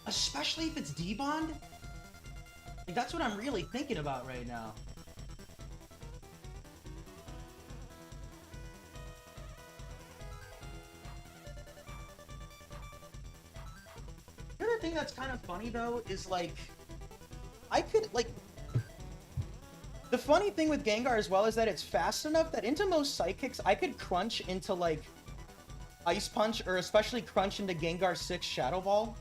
Speaker 3: Especially if it's D-Bond? Like, that's what I'm really thinking about right now. The other thing that's kind of funny, though, is, like... I could, like... The funny thing with Gengar as well is that it's fast enough that into most Psychics, I could crunch into, like, Ice Punch, or especially crunch into Gengar 6 Shadow Ball.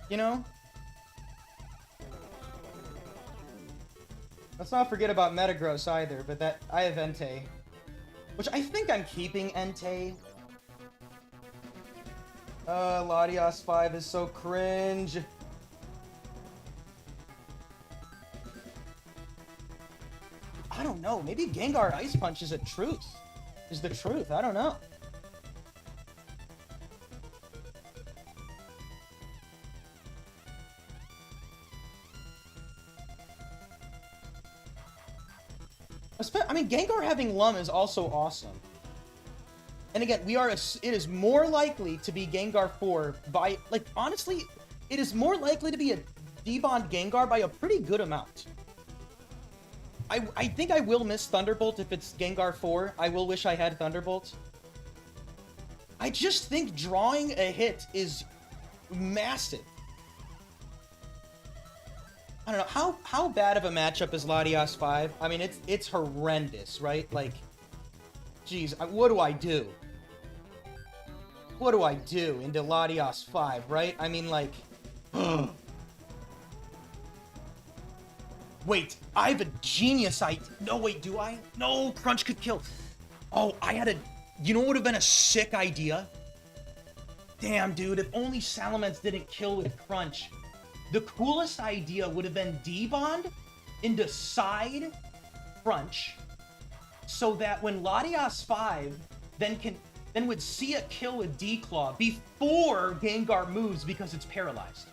Speaker 3: You know? Let's not forget about Metagross either, but that I have Entei. Which I think I'm keeping Entei. Latios 5 is so cringe. I don't know, maybe Gengar Ice Punch is the truth. I don't know. I mean, Gengar having Lum is also awesome. And again, it is more likely to be Gengar 4 by, like, honestly, it is more likely to be a D-Bond Gengar by a pretty good amount. I think I will miss Thunderbolt if it's Gengar 4. I will wish I had Thunderbolt. I just think drawing a hit is massive. I don't know, how bad of a matchup is Latios 5? I mean, it's horrendous, right? Like, geez, what do I do? What do I do into Latios 5, right? I mean, like... Wait, I have a genius idea. No, wait, do I? No, Crunch could kill. Oh, I had a... You know what would have been a sick idea? Damn, dude, if only Salamence didn't kill with Crunch. The coolest idea would have been D-Bond into side Crunch, so that when Latios 5 then would see a kill with D-Claw before Gengar moves because it's paralyzed.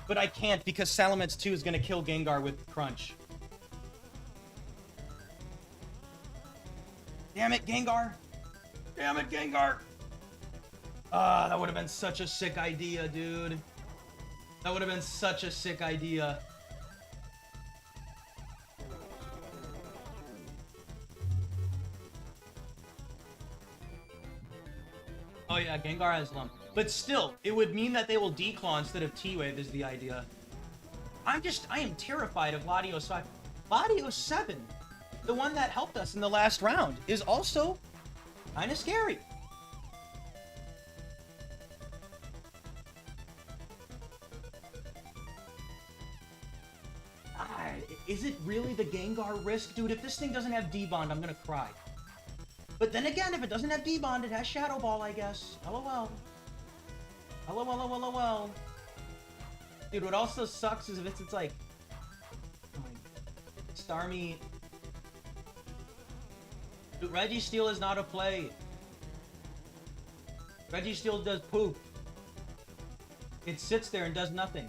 Speaker 3: But I can't because Salamence 2 is going to kill Gengar with Crunch. Damn it, Gengar! Damn it, Gengar! Ah, that would have been such a sick idea, dude. That would have been such a sick idea. Oh yeah, Gengar has Lump. But still, it would mean that they will Declaw instead of T-Wave is the idea. I am terrified of Latios 5. Latios 7, the one that helped us in the last round, is also kind of scary. Is it really the Gengar risk? Dude, if this thing doesn't have D-Bond, I'm gonna cry. But then again, if it doesn't have D-Bond, it has Shadow Ball, I guess. LOL. LOL. Dude, what also sucks is if it's like... Oh my... Starmie... Dude, Registeel is not a play. Registeel does poop. It sits there and does nothing.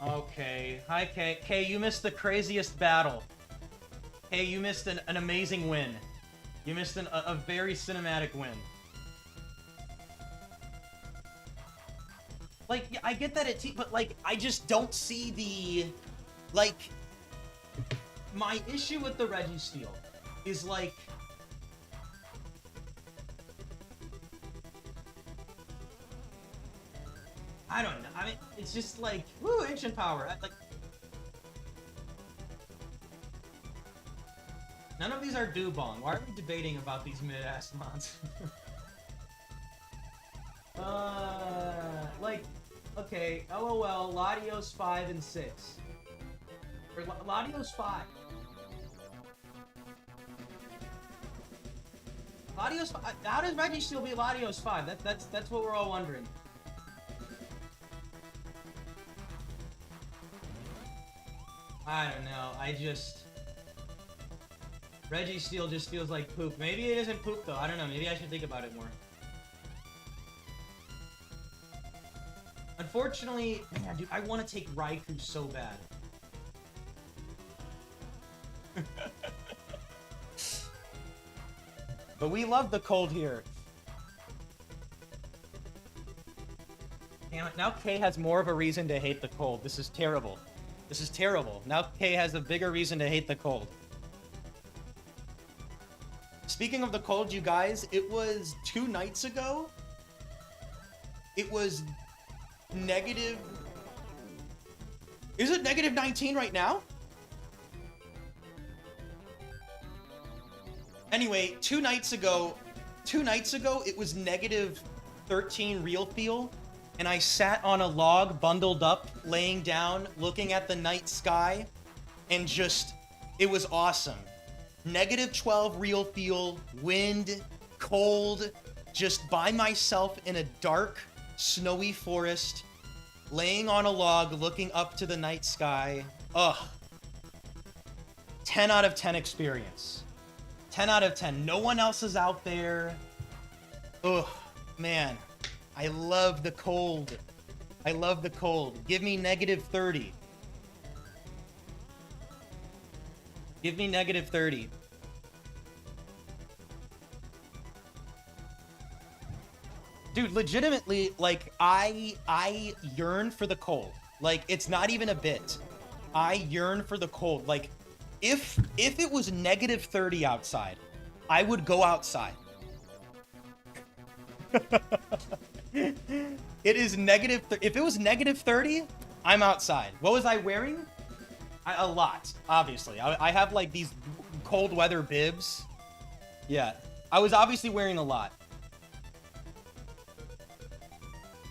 Speaker 3: Okay. Hi, Kay. Kay, you missed the craziest battle. Kay, you missed an amazing win. You missed a very cinematic win. Like, yeah, I get that but like, I just don't see the, like, my issue with the Registeel is like, I don't know. I mean, it's just like, woo, ancient power. Like, none of these are Dubong. Why are we debating about these mid-ass mods? Like, okay, LOL, Latios 5 and 6. Or Latios 5. Latios 5. How does Registeel be Latios 5? That's what we're all wondering. I don't know. Registeel just feels like poop. Maybe it isn't poop though. I don't know. Maybe I should think about it more. Unfortunately, man, dude, I want to take Raikou so bad. But we love the cold here. Damn it, now Kay has more of a reason to hate the cold. This is terrible. This is terrible. Now Kay has a bigger reason to hate the cold. Speaking of the cold, you guys, it was 2 nights ago. It was negative... Is it negative 19 right now? Anyway, 2 nights ago, it was negative 13 real feel, and I sat on a log, bundled up, laying down, looking at the night sky, and just, it was awesome. Negative 12 real feel, wind, cold, just by myself in a dark, snowy forest, laying on a log, looking up to the night sky. Ugh. 10 out of 10 experience. 10 out of 10. No one else is out there. Ugh, man. I love the cold. I love the cold. Give me negative 30. Give me negative 30. Dude, legitimately, like, I yearn for the cold. Like, it's not even a bit. I yearn for the cold. Like, if it was negative 30 outside, I would go outside. It is negative. If it was negative 30, I'm outside. What was I wearing? A lot, obviously. I have like these cold weather bibs. Yeah, I was obviously wearing a lot.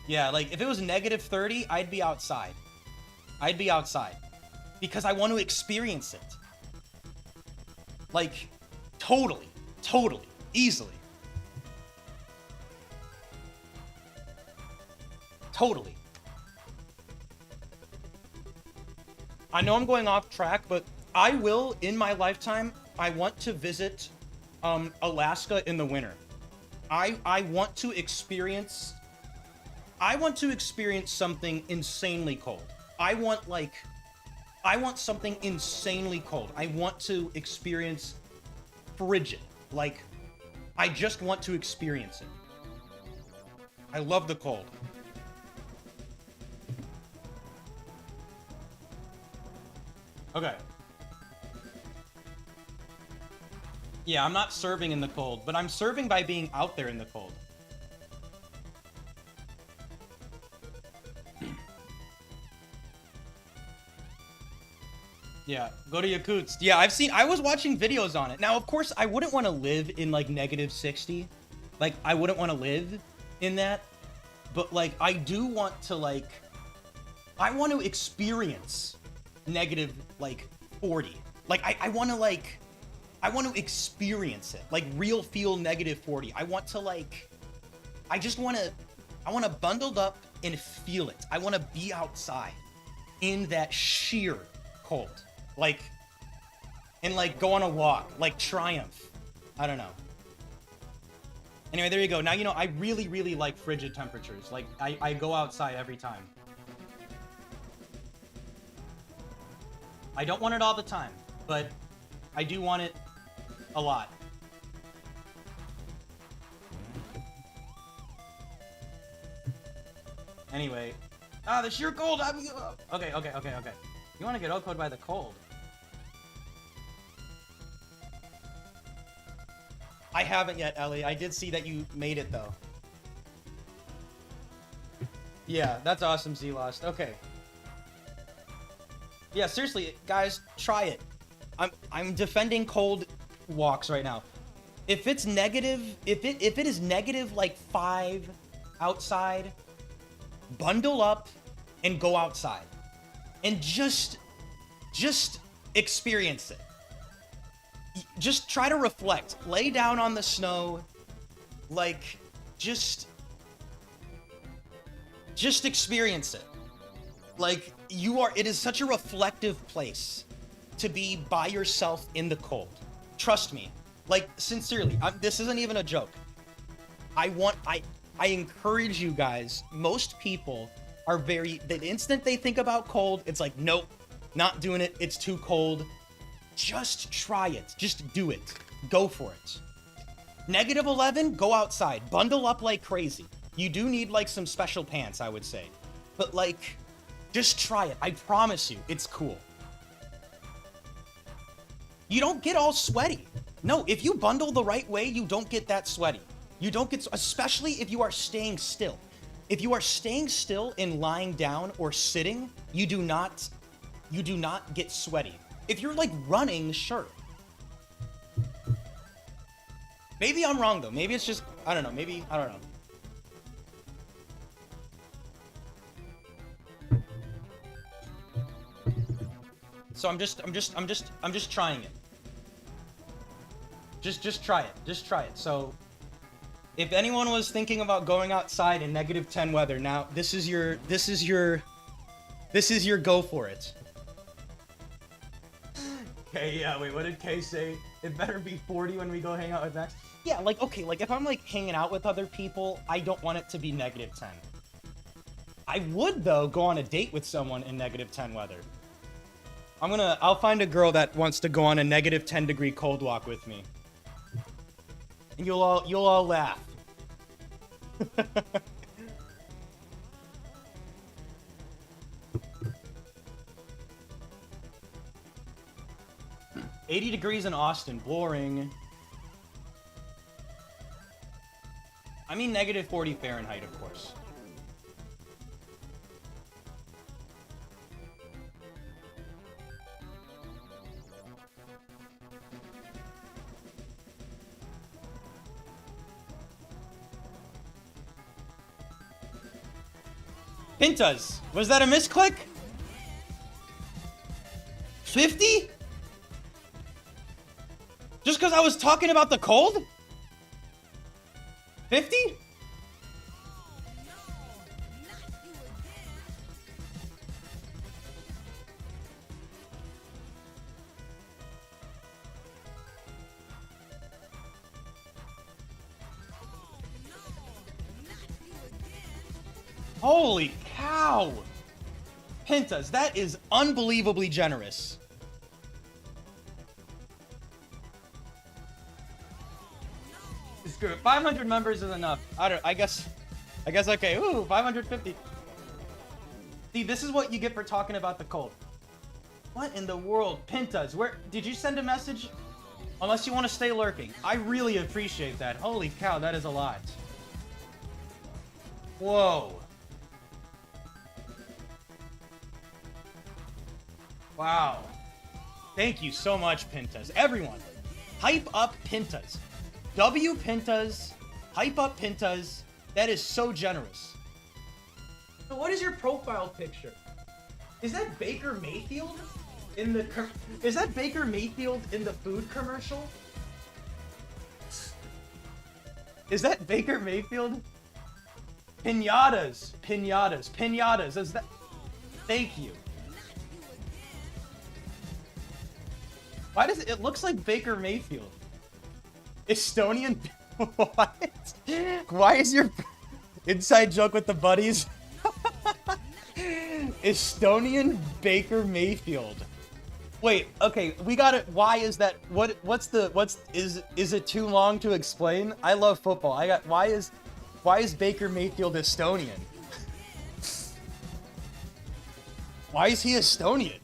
Speaker 3: Yeah, like if it was negative 30, I'd be outside. I'd be outside because I want to experience it. Like, totally, easily. Totally. I know I'm going off track, but I will, in my lifetime, I want to visit Alaska in the winter. I want to experience something insanely cold. I want something insanely cold. I want to experience frigid. Like, I just want to experience it. I love the cold. Okay. Yeah, I'm not serving in the cold, but I'm serving by being out there in the cold. Yeah, go to Yakutsk. Yeah, I was watching videos on it. Now, of course, I wouldn't want to live in, like, negative 60. Like, I wouldn't want to live in that. But, like, I do want to, like... I want to experience negative, like, 40. Like, I want to, like... I want to experience it. Like, real feel negative 40. I want to, like... I just want to... I want to bundled up and feel it. I want to be outside in that sheer cold. Like, and like go on a walk, like Triumph. I don't know. Anyway, there you go. Now, you know, I really like frigid temperatures. Like, I go outside every time. I don't want it all the time, but I do want it a lot. Anyway. Ah, the sheer cold! Okay. You want to get OHKO'd by the cold. I haven't yet, Ellie. I did see that you made it, though. Yeah, that's awesome, Z-Lost. Okay. Yeah, seriously, guys, try it. I'm defending cold walks right now. If it's negative, if it is negative like 5 outside, bundle up and go outside. And just experience it. Just try to reflect. Lay down on the snow. Like, just experience it. Like, it is such a reflective place to be by yourself in the cold. Trust me. Like, sincerely, this isn't even a joke. I encourage you guys. Most people are the instant they think about cold, it's like, nope, not doing it. It's too cold. Just try it. Just do it. Go for it. Negative 11, go outside. Bundle up like crazy. You do need, like, some special pants, I would say. But, like, just try it. I promise you, it's cool. You don't get all sweaty. No, if you bundle the right way, you don't get that sweaty. You don't get, especially if you are staying still. If you are staying still and lying down or sitting, you do not get sweaty. If you're like running, sure. Maybe I'm wrong though. Maybe it's just, I don't know. Maybe, I don't know. So I'm just trying it. Just try it. Just try it. So if anyone was thinking about going outside in negative 10 weather, now this is your go for it. Okay, yeah, wait, what did Kay say? It better be 40 when we go hang out with Max. Yeah, like, okay, like, if I'm, like, hanging out with other people, I don't want it to be negative 10. I would, though, go on a date with someone in negative 10 weather. I'll find a girl that wants to go on a negative 10 degree cold walk with me. And you'll all laugh. 80 degrees in Austin. Boring. I mean negative 40 Fahrenheit, of course. Pintas, was that a misclick? 50? Just because I was talking about the cold? 50? Holy cow! Pintas, that is unbelievably generous. It's good. 500 members is enough. I guess okay. Ooh, 550. See, this is what you get for talking about the cold. What in the world? Pintas, where did you send a message? Unless you want to stay lurking. I really appreciate that. Holy cow, that is a lot. Whoa. Wow. Thank you so much, Pintas. Everyone, hype up Pintas. W Pintas, hype up Pintas. That is so generous. So what is your profile picture? Is that Baker Mayfield in the is that Baker Mayfield in the food commercial? Is that Baker Mayfield? Pinatas, pinatas, pinatas. Is that? Thank you. Why does it looks like Baker Mayfield? Estonian? What? Why is your inside joke with the buddies? Estonian Baker Mayfield.
Speaker 1: Wait, okay, we got it. Why is that? Is it too long to explain? I love football. Why is Baker Mayfield Estonian? Why is he Estonian?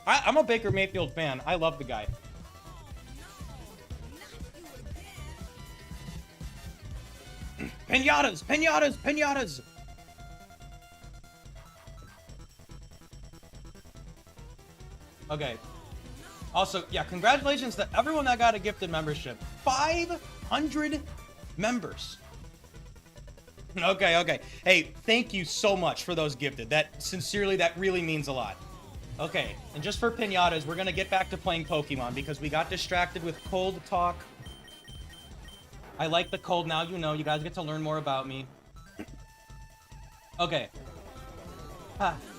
Speaker 1: I'm a Baker Mayfield fan. I love the guy. Pinatas, pinatas, pinatas. Okay. Also, yeah, congratulations to everyone that got a gifted membership. 500 members. Okay. Hey, thank you so much for those gifted. Sincerely, that really means a lot. Okay, and just for pinatas, we're gonna get back to playing Pokemon because we got distracted with cold talk. I like the cold now, you know. You guys get to learn more about me. Okay.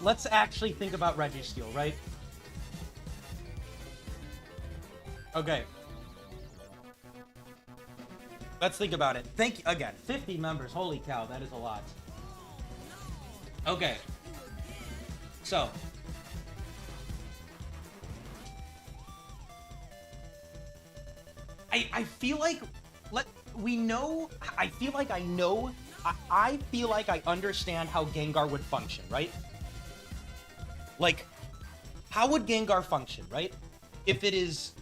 Speaker 1: Let's actually think about Registeel, right? Okay. Let's think about it. Thank you again. 50 members. Holy cow, that is a lot. Okay. So. I feel like I feel like I understand how Gengar would function, right? Like, how would Gengar function, right? If it's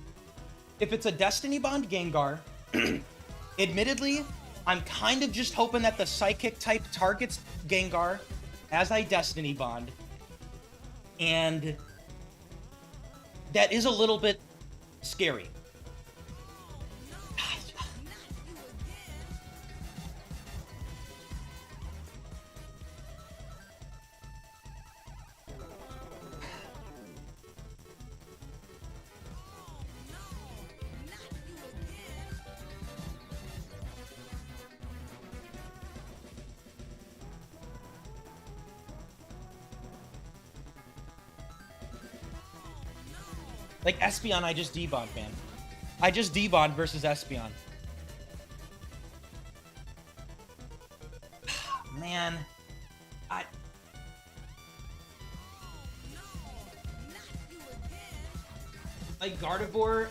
Speaker 1: a Destiny Bond Gengar, admittedly, I'm kind of just hoping that the Psychic type targets Gengar as I Destiny Bond. And that is a little bit scary. Like, Espeon, I just debond, man. I just debond versus Espeon. Man. Like, Gardevoir...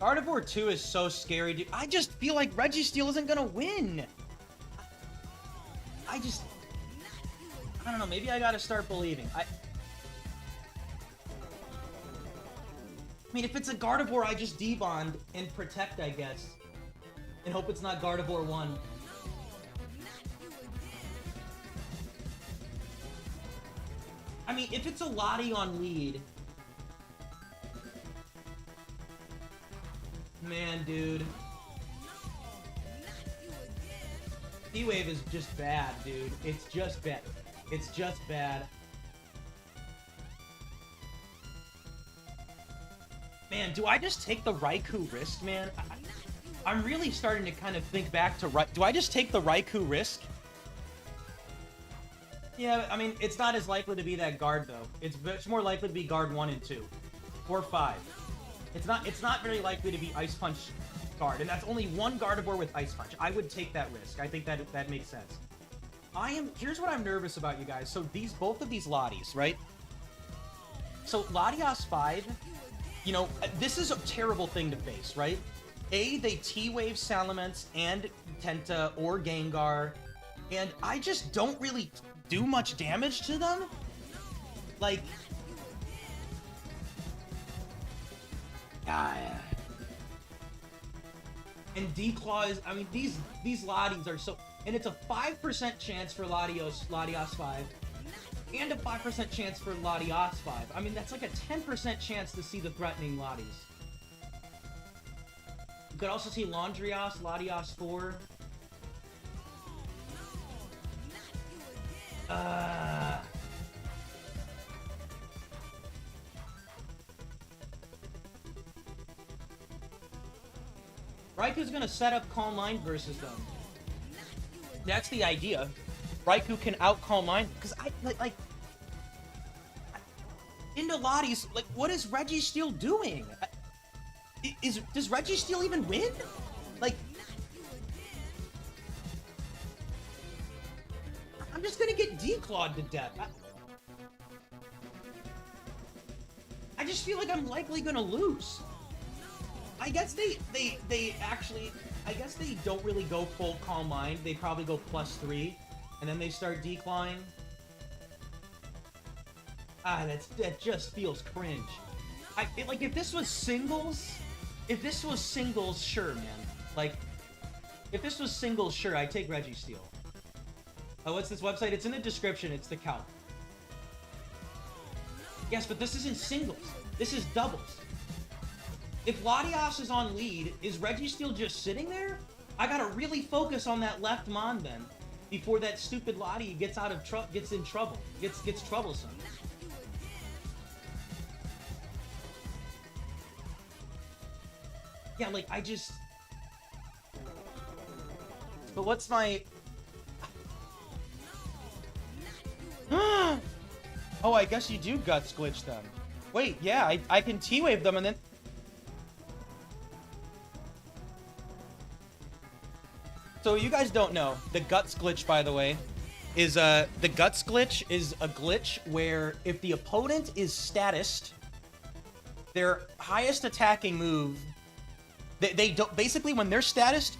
Speaker 1: Gardevoir 2 is so scary, dude. I just feel like Registeel isn't gonna win. I don't know, maybe I gotta start believing. I mean, if it's a Gardevoir, I just debond and protect, I guess. And hope it's not Gardevoir 1. I mean, if it's a Lottie on lead... Man, dude. T-Wave is just bad, dude. It's just bad. It's just bad. Man, do I just take the Raikou risk, man? I'm really starting to kind of think back to... Do I just take the Raikou risk? Yeah, I mean, it's not as likely to be that guard, though. It's more likely to be guard 1 and 2. Or 5. It's not very likely to be Ice Punch guard, and that's only one Gardevoir with Ice Punch. I would take that risk. I think that makes sense. Here's what I'm nervous about, you guys. So both of these Lotties, right? So Latias 5, you know, this is a terrible thing to face, right? They T-Wave Salamence and Tenta or Gengar, and I just don't really do much damage to them. Like... And D-Claw is, I mean, these Lotties are so, and it's a 5% chance for Latias 5, and a 5% chance for Latias 5. I mean, that's like a 10% chance to see the threatening Lotties. You could also see Landrias, Latias 4. Raikou's gonna set up Calm Mind versus them. That's the idea. Raikou can out Calm Mind, because
Speaker 3: the Lotties. Like, what is Registeel doing? Does Registeel even win? Like, I'm just gonna get declawed to death. I just feel like I'm likely gonna lose. I guess they actually, I guess they don't really go full Calm Mind. They probably go +3, and then they start declawing. That just feels cringe. Like, if this was singles, sure, man. Like, if this was singles, sure, I'd take Registeel. Oh, what's this website? It's in the description. It's the calc. Yes, but this isn't singles. This is doubles. If Latios is on lead, is Registeel just sitting there? I gotta really focus on that left Mon then, before that stupid Lottie gets in trouble, gets troublesome. Yeah, like, I just... But what's my... Oh, I guess you do Guts Glitch them. Wait, yeah, I can T-Wave them and then... So you guys don't know, the Guts Glitch, by the way, is the Guts Glitch is a glitch where if the opponent is statused, their highest attacking move... They don't, basically, when they're statused,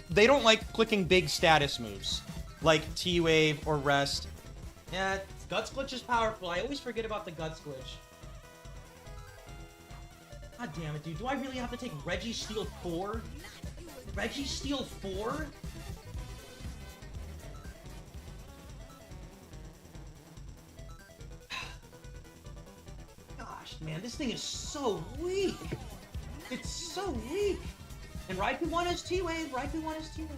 Speaker 3: they don't like clicking big status moves, like T-Wave or Rest. Yeah, Guts Glitch is powerful. I always forget about the Guts Glitch. God damn it, dude. Do I really have to take Registeel 4? Registeel 4? Gosh, man, this thing is so weak. It's so weak. And Raikou 1 is T-Wave. Raikou 1 is T-Wave.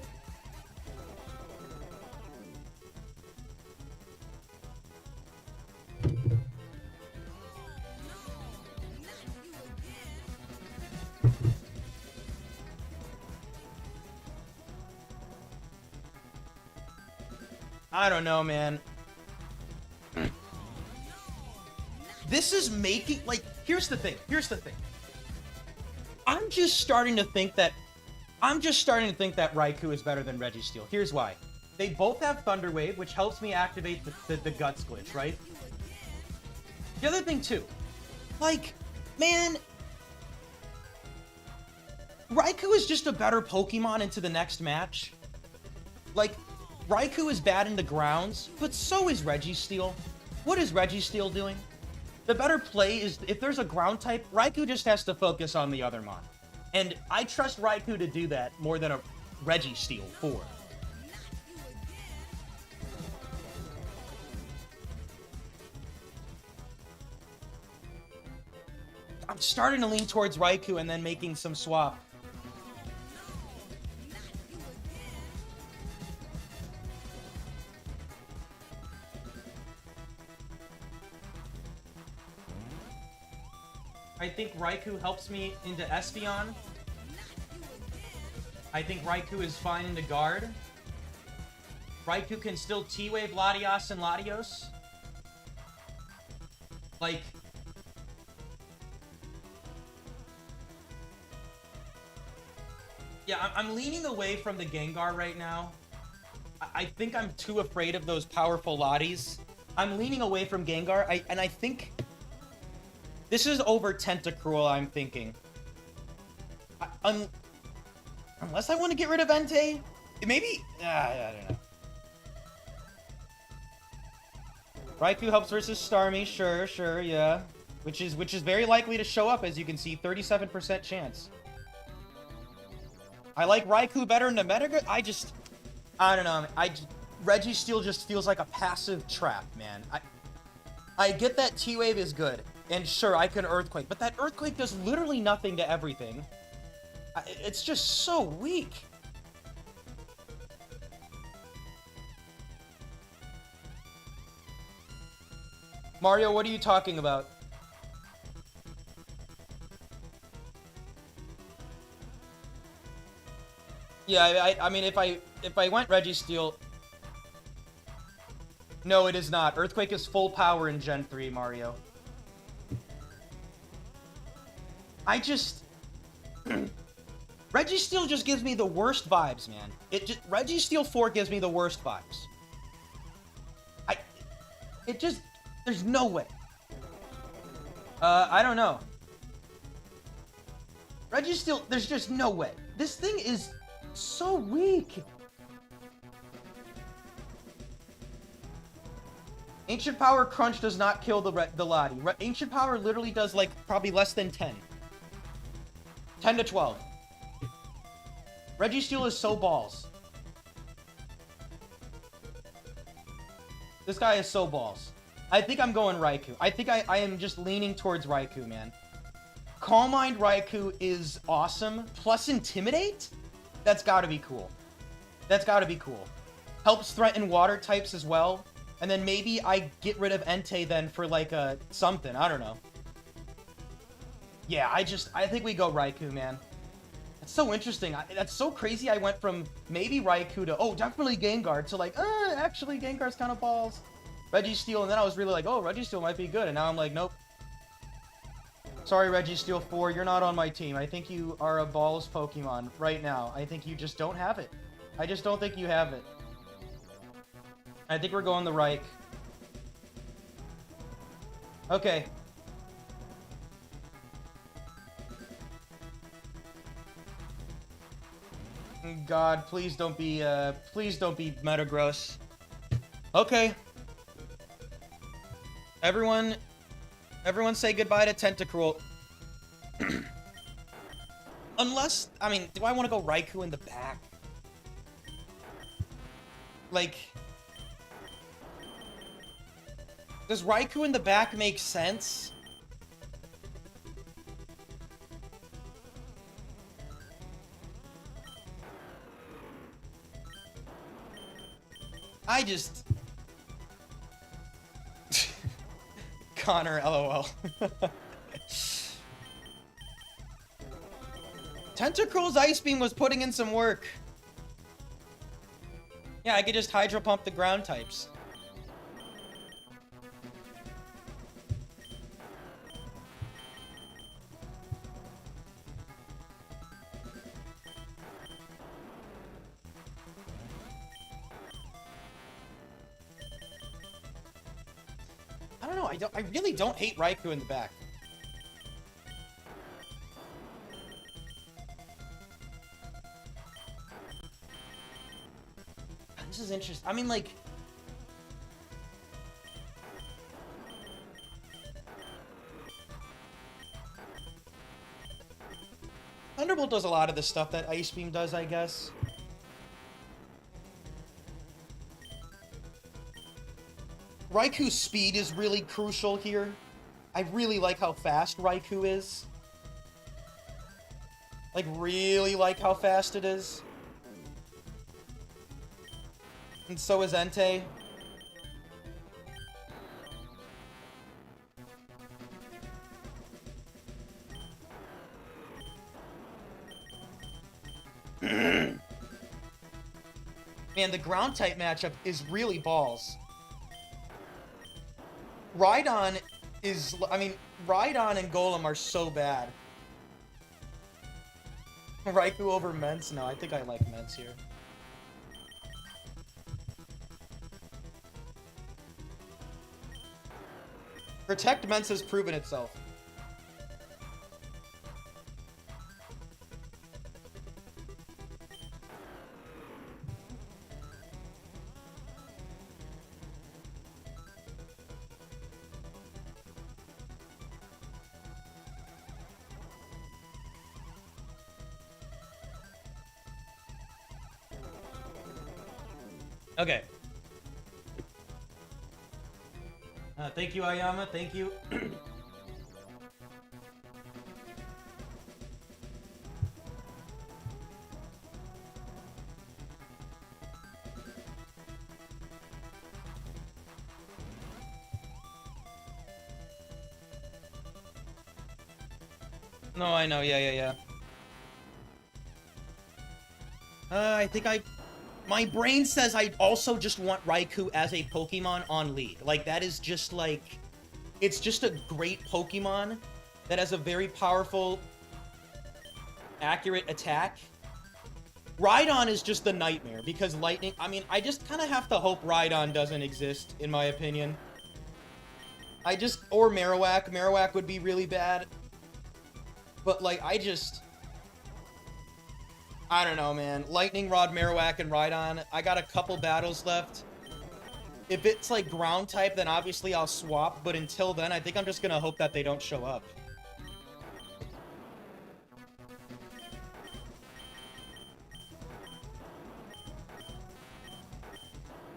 Speaker 3: I don't know, man. This is making, like, here's the thing. I'm just starting to think that Raikou is better than Registeel. Here's why. They both have Thunder Wave, which helps me activate the Guts Glitch, right? The other thing, too. Like, man... Raikou is just a better Pokemon into the next match. Like, Raikou is bad in the grounds, but so is Registeel. What is Registeel doing? The better play is, if there's a ground type, Raikou just has to focus on the other Mon. And I trust Raikou to do that more than a Registeel 4. I'm starting to lean towards Raikou and then making some swap. I think Raikou helps me into Espeon. I think Raikou is fine into Guard. Raikou can still T-Wave Latios and Latios. Like... Yeah, I'm leaning away from the Gengar right now. I think I'm too afraid of those powerful Lotties. I'm leaning away from Gengar, and I think... This is over Tentacruel, I'm thinking. Unless I want to get rid of Entei? Maybe? I don't know. Raikou helps versus Starmie, sure, yeah. Which is very likely to show up, as you can see, 37% chance. I like Raikou better than the Metagross. I don't know. Registeel just feels like a passive trap, man. I get that T-Wave is good. And sure, I can Earthquake, but that Earthquake does literally nothing to everything. It's just so weak. Mario, what are you talking about? Yeah, I mean, if I went Registeel... No, it is not. Earthquake is full power in Gen 3, Mario. I just Registeel just gives me the worst vibes, man. Registeel 4 gives me the worst vibes. There's no way. I don't know. Registeel, there's just no way. This thing is so weak. Ancient Power Crunch does not kill the Lottie. Ancient Power literally does, like, probably less than 10. 10 to 12. Registeel is so balls. This guy is so balls. I think I'm going Raikou. I think I am just leaning towards Raikou, man. Calm Mind Raikou is awesome. Plus Intimidate? That's gotta be cool. That's gotta be cool. Helps threaten water types as well. And then maybe I get rid of Entei then for like a something. I don't know. Yeah, I think we go Raikou, man. That's so interesting. That's so crazy. I went from maybe Raikou to, oh, definitely Gengar to like, actually Gengar's kind of balls. Registeel, and then I was really like, oh, Registeel might be good. And now I'm like, nope. Sorry, Registeel 4, you're not on my team. I think you are a balls Pokemon right now. I think you just don't have it. I just don't think you have it. I think we're going the Reich. Okay. God, please don't be Metagross. Okay. Everyone say goodbye to Tentacruel. Unless, I mean, do I want to go Raikou in the back? Like, does Raikou in the back make sense? I just... Connor, LOL. Tentacruel's Ice Beam was putting in some work. Yeah, I could just Hydro Pump the ground types. I don't know, I really don't hate Raikou in the back. This is interesting. I mean, like... Thunderbolt does a lot of the stuff that Ice Beam does, I guess. Raikou's speed is really crucial here. I really like how fast Raikou is. Like, really like how fast it is. And so is Entei. Man, the ground type matchup is really balls. Rhydon is... I mean, Rhydon and Golem are so bad. Raikou over Mence? No, I think I like Mence here. Protect Mence has proven itself. Okay. Thank you, Ayama. Thank you. No, I know. Yeah. I think my brain says I also just want Raikou as a Pokemon on lead. Like, that is just like... It's just a great Pokemon that has a very powerful accurate attack. Rhydon is just the nightmare because lightning... I mean, I just kind of have to hope Rhydon doesn't exist, in my opinion. Or Marowak. Marowak would be really bad. But, like, I don't know, man. Lightning Rod, Marowak, and Rhydon. I got a couple battles left. If it's, like, ground type, then obviously I'll swap. But until then, I think I'm just gonna hope that they don't show up.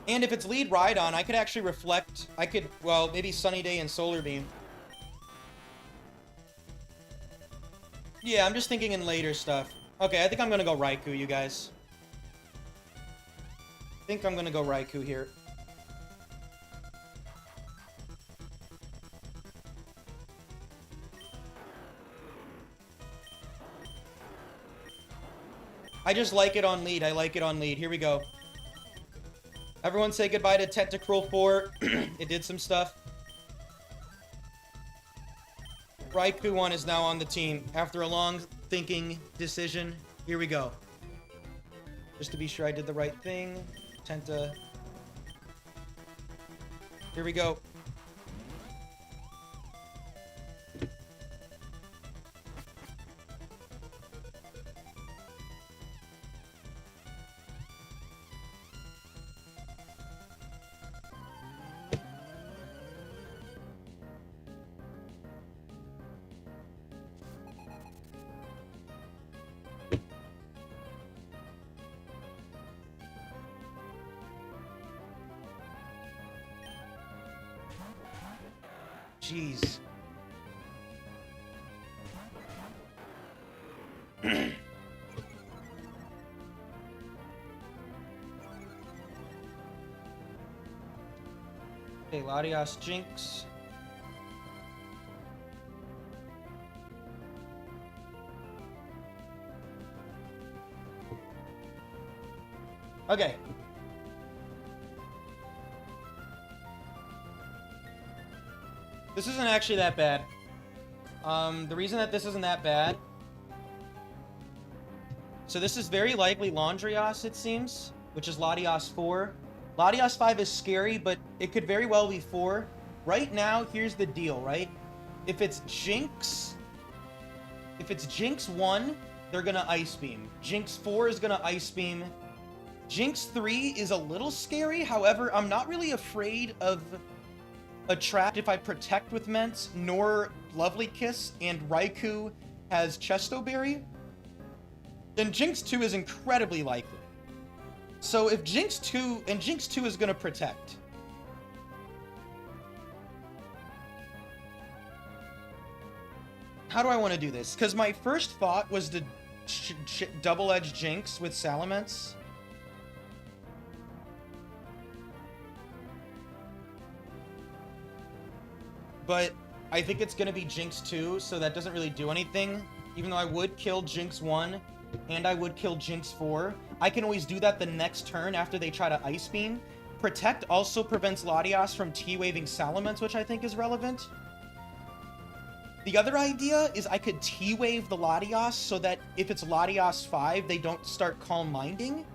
Speaker 3: And if it's lead Rhydon, I could actually reflect... well, maybe Sunny Day and Solar Beam. Yeah, I'm just thinking in later stuff. Okay, I think I'm gonna go Raikou, you guys. I think I'm gonna go Raikou here. I just like it on lead. I like it on lead. Here we go. Everyone say goodbye to Tentacruel 4. It did some stuff. Raikou 1 is now on the team. After a long thinking decision, here we go. Just to be sure I did the right thing. Tenta. Here we go. Jeez. Okay, Latias Jinx. Okay. This isn't actually that bad. The reason that this isn't that bad... So this is very likely Landrias, it seems, which is Latias 4. Latias 5 is scary, but it could very well be 4. Right now, here's the deal, right? If it's Jinx 1, they're gonna Ice Beam. Jinx 4 is gonna Ice Beam. Jinx 3 is a little scary, however, I'm not really afraid of a trap if I protect with Ments, nor Lovely Kiss, and Raikou has Chesto Berry. Then Jinx 2 is incredibly likely. So if Jinx 2, and Jinx 2 is gonna protect. How do I want to do this? Because my first thought was to double-edge Jinx with Salamence. But I think it's going to be Jinx 2, so that doesn't really do anything. Even though I would kill Jinx 1, and I would kill Jinx 4. I can always do that the next turn after they try to Ice Beam. Protect also prevents Latias from T-Waving Salamence, which I think is relevant. The other idea is I could T-Wave the Latias so that if it's Latias 5, they don't start Calm Minding.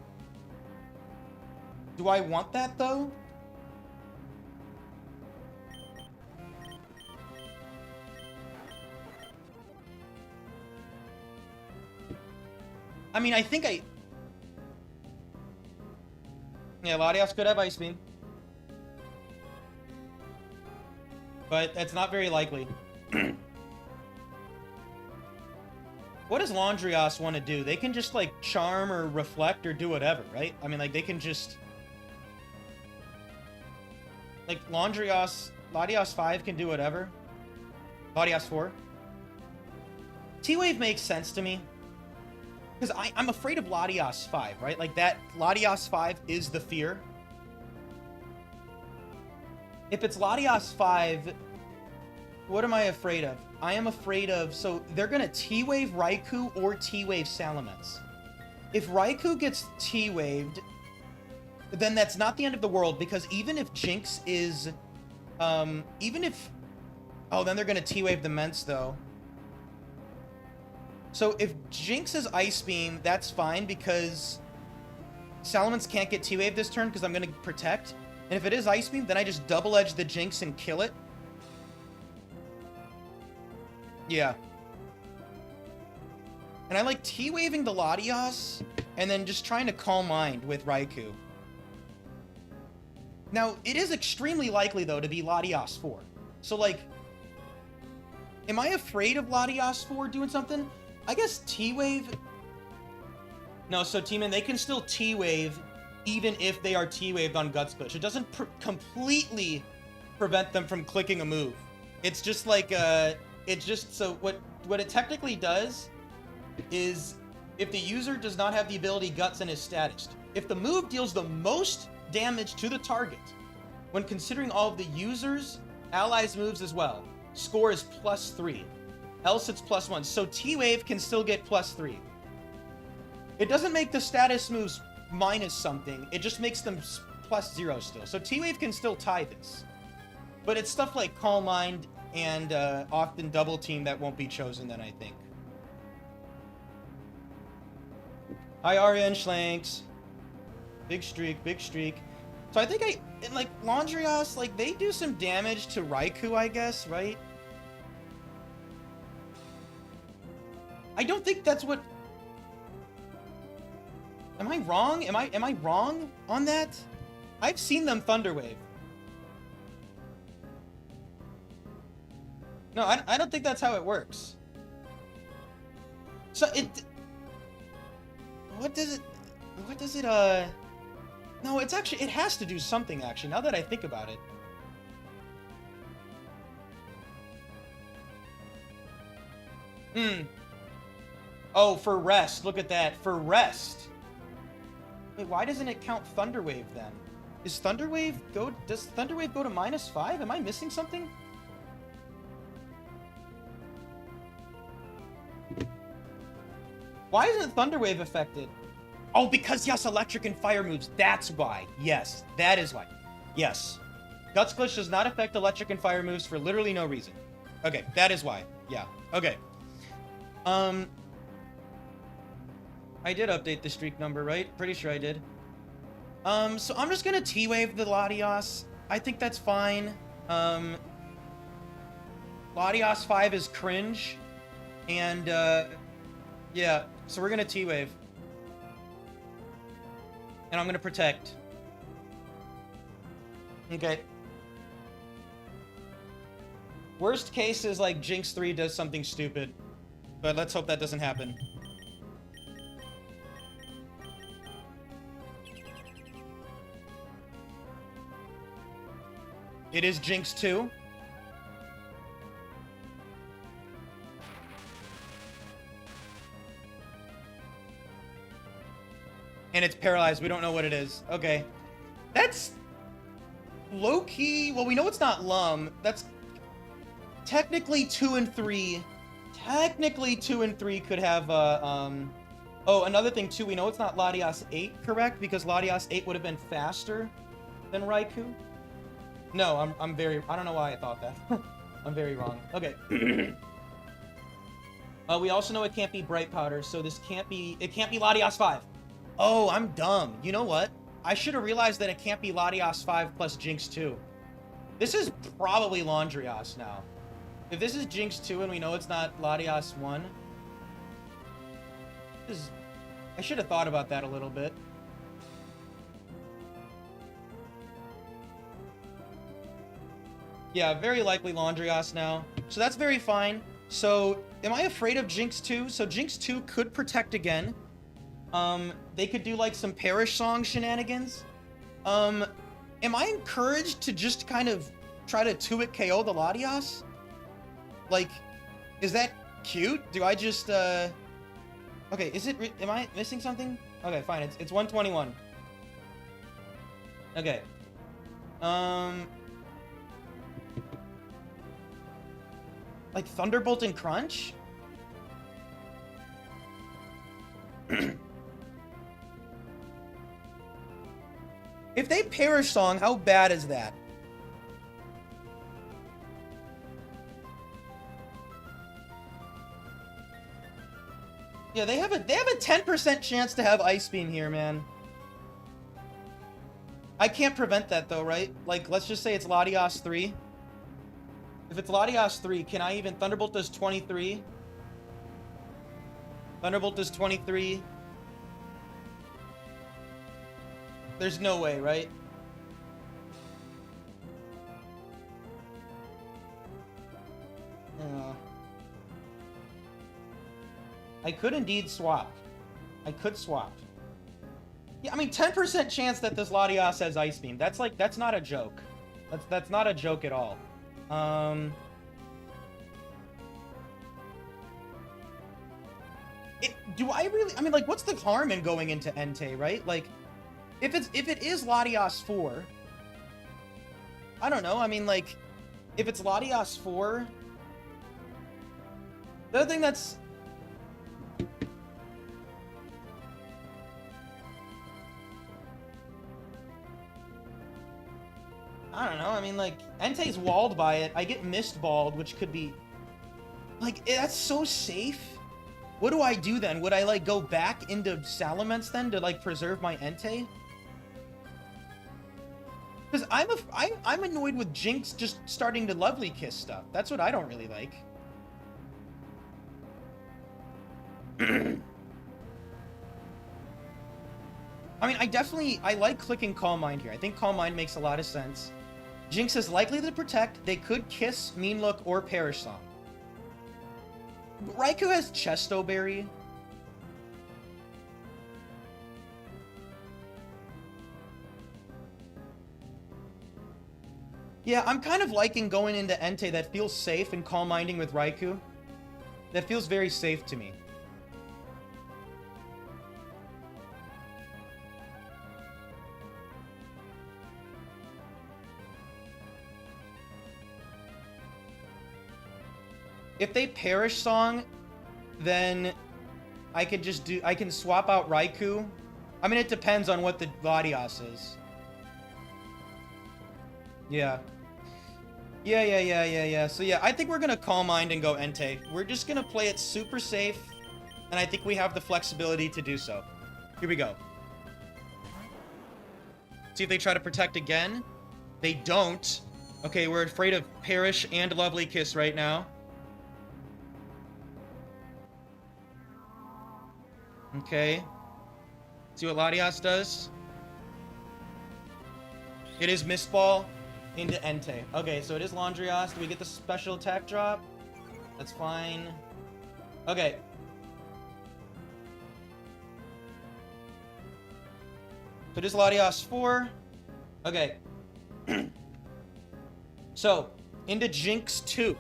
Speaker 3: Do I want that, though? I mean, I think I... Yeah, Latias could have Ice Beam. But that's not very likely. What does Landrias want to do? They can just, like, Charm or Reflect or do whatever, right? I mean, like, they can just... Like, Latias 5 can do whatever. Latias 4. T-Wave makes sense to me. Because I'm afraid of Latias 5, right? Like, that Latias 5 is the fear. If it's Latias 5, what am I afraid of? I am afraid of... So, they're going to T-Wave Raikou or T-Wave Salamence. If Raikou gets T-Waved, then that's not the end of the world, because even if Jinx is... even if... Oh, then they're going to T-Wave the Ments, though.
Speaker 1: So if Jinx is Ice Beam, that's fine because Salamence can't get T-Wave this turn because I'm going to protect. And if it is Ice Beam, then I just double edge the Jinx and kill it. Yeah. And I like T-Waving the Latias and then just trying to Calm Mind with Raikou. Now, it is extremely likely, though, to be Latias 4. So, like, am I afraid of Latias 4 doing something? I guess T-Wave... No, so T-Man, they can still T-Wave even if they are T-Waved on Gut Splash. It doesn't completely prevent them from clicking a move. It's just like, it's just, so what it technically does is if the user does not have the ability Guts in his status, if the move deals the most damage to the target when considering all of the user's allies' moves as well, score is +3. Else it's +1. So T-Wave can still get +3. It doesn't make the status moves minus something. It just makes them +0 still. So T-Wave can still tie this. But it's stuff like Calm Mind and often Double Team that won't be chosen then, I think. Hi, Arya and Schlanks. Big streak, big streak. So I think like, Landrias, like, they do some damage to Raikou, I guess, right? I don't think that's what... Am I wrong? Am I wrong on that? I've seen them Thunder Wave. No, I don't think that's how it works. So what does it, no, it's actually, it has to do something, actually, now that I think about it. Oh, for rest, look at that, for rest. Wait, why doesn't it count Thunder Wave then? Does Thunder Wave go to -5? Am I missing something? Why isn't Thunder Wave affected? Oh, because yes, electric and fire moves. That's why. Yes, that is why. Yes. Guts Glitch does not affect electric and fire moves for literally no reason. Okay, that is why. Yeah. Okay. I did update the streak number, right? Pretty sure I did. So I'm just gonna T-Wave the Latias. I think that's fine. Latias 5 is cringe. And, yeah. So we're gonna T-Wave. And I'm gonna protect. Okay. Worst case is, like, Jinx 3 does something stupid. But let's hope that doesn't happen. It is Jinx 2. And it's paralyzed. We don't know what it is. Okay. That's low-key. Well, we know it's not Lum. That's technically 2 and 3. Technically 2 and 3 could have Oh, another thing too. We know it's not Latias 8, correct? Because Latias 8 would have been faster than Raikou. No, I'm very... I don't know why I thought that. I'm very wrong. Okay. We also know it can't be Bright Powder, so this can't be... It can't be Latias 5. Oh, I'm dumb. You know what? I should have realized that it can't be Latias 5 plus Jinx 2. This is probably Landrias now. If this is Jinx 2 and we know it's not Latias 1... I should have thought about that a little bit. Yeah, very likely Landrias now. So that's very fine. So, am I afraid of Jinx 2? So Jinx 2 could protect again. They could do like some Perish Song shenanigans. Am I encouraged to just kind of try to 2-hit KO the Latias? Like, is that cute? Do I just, Okay, is it, am I missing something? Okay, fine, it's 121. Okay. Like Thunderbolt and Crunch? If they Perish Song, how bad is that?
Speaker 3: Yeah, they have a 10% chance to have Ice Beam here, man. I can't prevent that though, right? Like, let's just say it's Latias 3. If it's Latias 3, can I even... Thunderbolt does 23. Thunderbolt does 23. There's no way, right? I could indeed swap. I could swap. Yeah, I mean, 10% chance that this Latias has Ice Beam. That's like, that's not a joke. That's not a joke at all. Do I really... I mean, like, what's the harm in going into Entei, right? Like, if it is Latias 4... I don't know, I mean, like, if it's Latias 4... The other thing that's... I don't know, I mean, like, Entei's walled by it. I get mist balled, which could be... Like, that's so safe. What do I do then? Would I, like, go back into Salamence then to, like, preserve my Entei? Because I'm annoyed with Jinx just starting to Lovely Kiss stuff. That's what I don't really like. I mean, I like clicking Calm Mind here. I think Calm Mind makes a lot of sense. Jinx is likely to protect. They could Kiss, Mean Look, or Perish Song. Raikou has Chesto Berry. Yeah, I'm kind of liking going into Entei that feels safe and Calm Minding with Raikou. That feels very safe to me. If they Perish Song, then I can swap out Raikou. I mean, it depends on what the Latias is. Yeah. Yeah. So yeah, I think we're gonna Calm Mind and go Entei. We're just gonna play it super safe, and I think we have the flexibility to do so. Here we go. See if they try to protect again. They don't. Okay, we're afraid of Perish and Lovely Kiss right now. Okay. See what Latias does. It is Mist Ball into Entei. Okay, so it is Landrias. Do we get the special attack drop? That's fine. Okay. So it is Latias 4. Okay. So, into Jinx 2.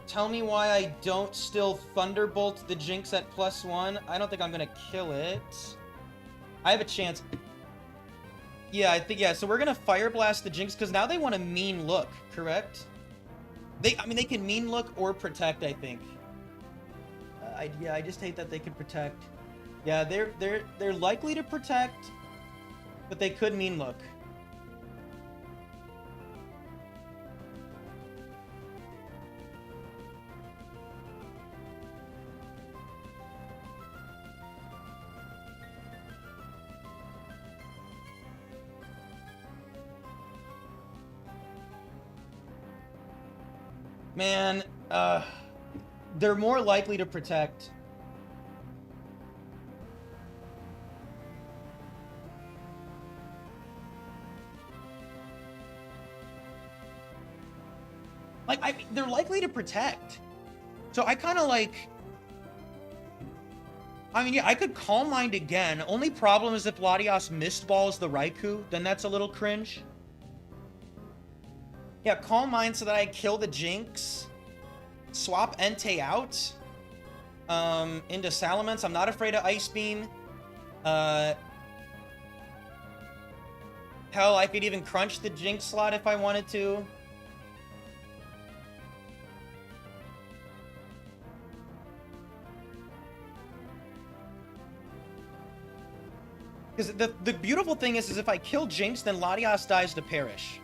Speaker 3: Tell me why I don't still Thunderbolt the Jinx at +1. I don't think I'm gonna kill it. I have a chance. Yeah, I think, yeah, so we're gonna Fire Blast the Jinx, because now they want a Mean Look, correct? I mean, they can Mean Look or Protect, I think. Yeah, I just hate that they can Protect. Yeah, they're likely to Protect, but they could Mean Look. Man, they're more likely to Protect. Like, they're likely to Protect. So I kind of like... I mean, yeah, I could Calm Mind again. Only problem is if Latias Mist Balls the Raikou, then that's a little cringe. Yeah, Calm Mind so that I kill the Jinx. Swap Entei out. Into Salamence. I'm not afraid of Ice Beam. Hell, I could even crunch the Jinx slot if I wanted to. Because the beautiful thing is if I kill Jinx, then Latias dies to Perish.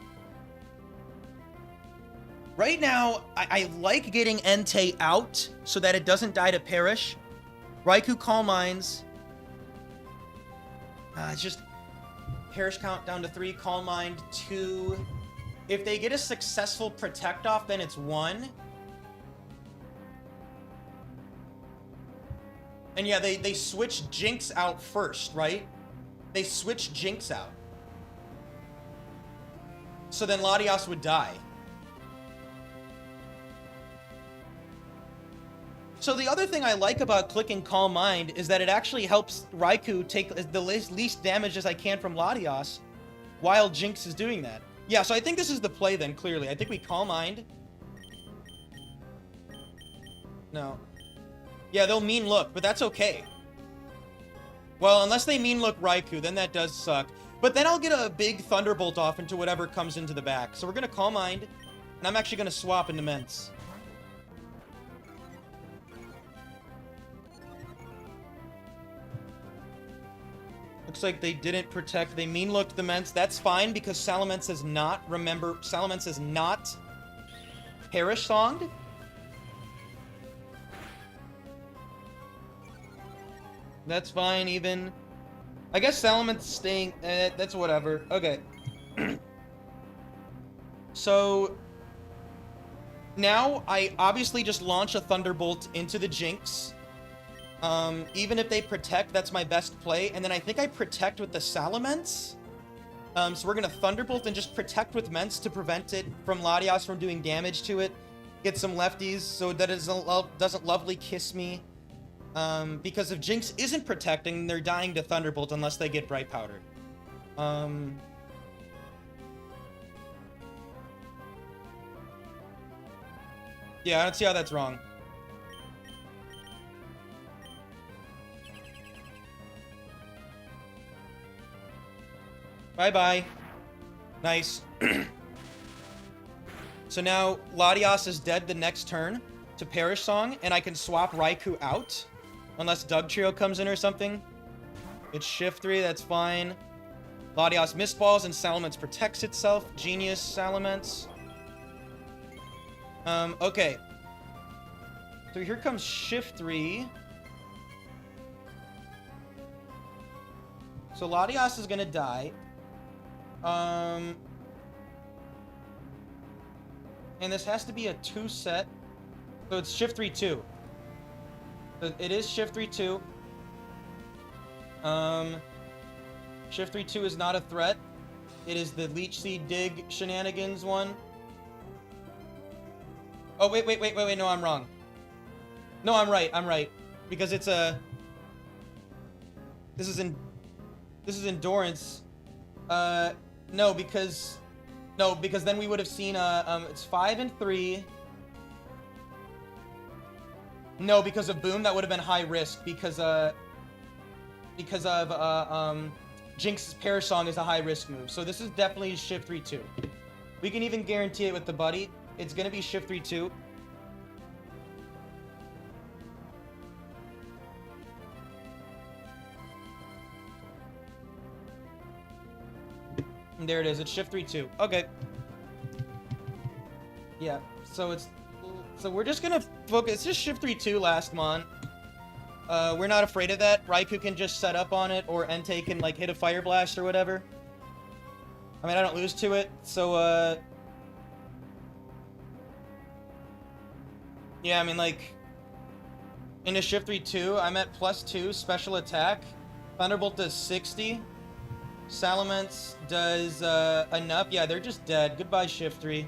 Speaker 3: Right now, I like getting Entei out so that it doesn't die to Perish. Raikou Calm Minds. It's just Perish count down to 3, Calm Mind 2. If they get a successful Protect off, then it's 1. And yeah, they switch Jinx out first, right? They switch Jinx out. So then Latias would die. So the other thing I like about clicking Calm Mind is that it actually helps Raikou take the least damage as I can from Latias while Jinx is doing that. Yeah, so I think this is the play then, clearly. I think we Calm Mind. No. Yeah, they'll mean look, but that's okay. Well, unless they mean look Raikou, then that does suck. But then I'll get a big Thunderbolt off into whatever comes into the back. So we're going to Calm Mind, and I'm actually going to swap into Ments. Looks like they didn't protect. They mean looked the Ments. That's fine because Salamence is not, remember, Salamence is not Perish Songed. That's fine, even. I guess Salamence staying, that's whatever. Okay. So, now I obviously just launch a Thunderbolt into the Jinx. Even if they protect, that's my best play. And then I think I protect with the Salamence. So we're going to Thunderbolt and just protect with Ments to prevent it from Latias from doing damage to it. Get some lefties so that it doesn't lovely kiss me. Because if Jinx isn't protecting, they're dying to Thunderbolt unless they get Bright Powder. Yeah, I don't see how that's wrong. Bye-bye. Nice. So now Latias is dead the next turn to Perish Song, and I can swap Raikou out. Unless Dugtrio comes in or something. It's Shift 3, that's fine. Latias Mistballs and Salamence protects itself. Genius Salamence. Okay. So here comes Shift 3. So Latias is gonna die. And this has to be a 2 set. So it's Shift 3 2. So it is Shift 3 2. Shift 3 2 is not a threat. It is the Leech Seed Dig shenanigans one. Oh wait, no, I'm wrong. No, I'm right. Because it's a This is Endurance. No, because then we would have seen it's 5 and 3. No, because of Boom, that would have been high risk because of Jinx's Perish Song is a high risk move. So this is definitely Shift 3-2. We can even guarantee it with the Buddy. It's gonna be Shift 3-2. And there it is. It's Shift 3-2. Okay. Yeah. So we're just gonna focus. It's just Shift 3-2 last Mon. We're not afraid of that. Raikou can just set up on it, or Entei can like hit a Fire Blast or whatever. I mean, I don't lose to it, so yeah, I mean, like, in a Shift 3-2, I'm at +2 special attack. Thunderbolt does 60. Salamence does enough. Yeah, they're just dead. Goodbye, Shift 3.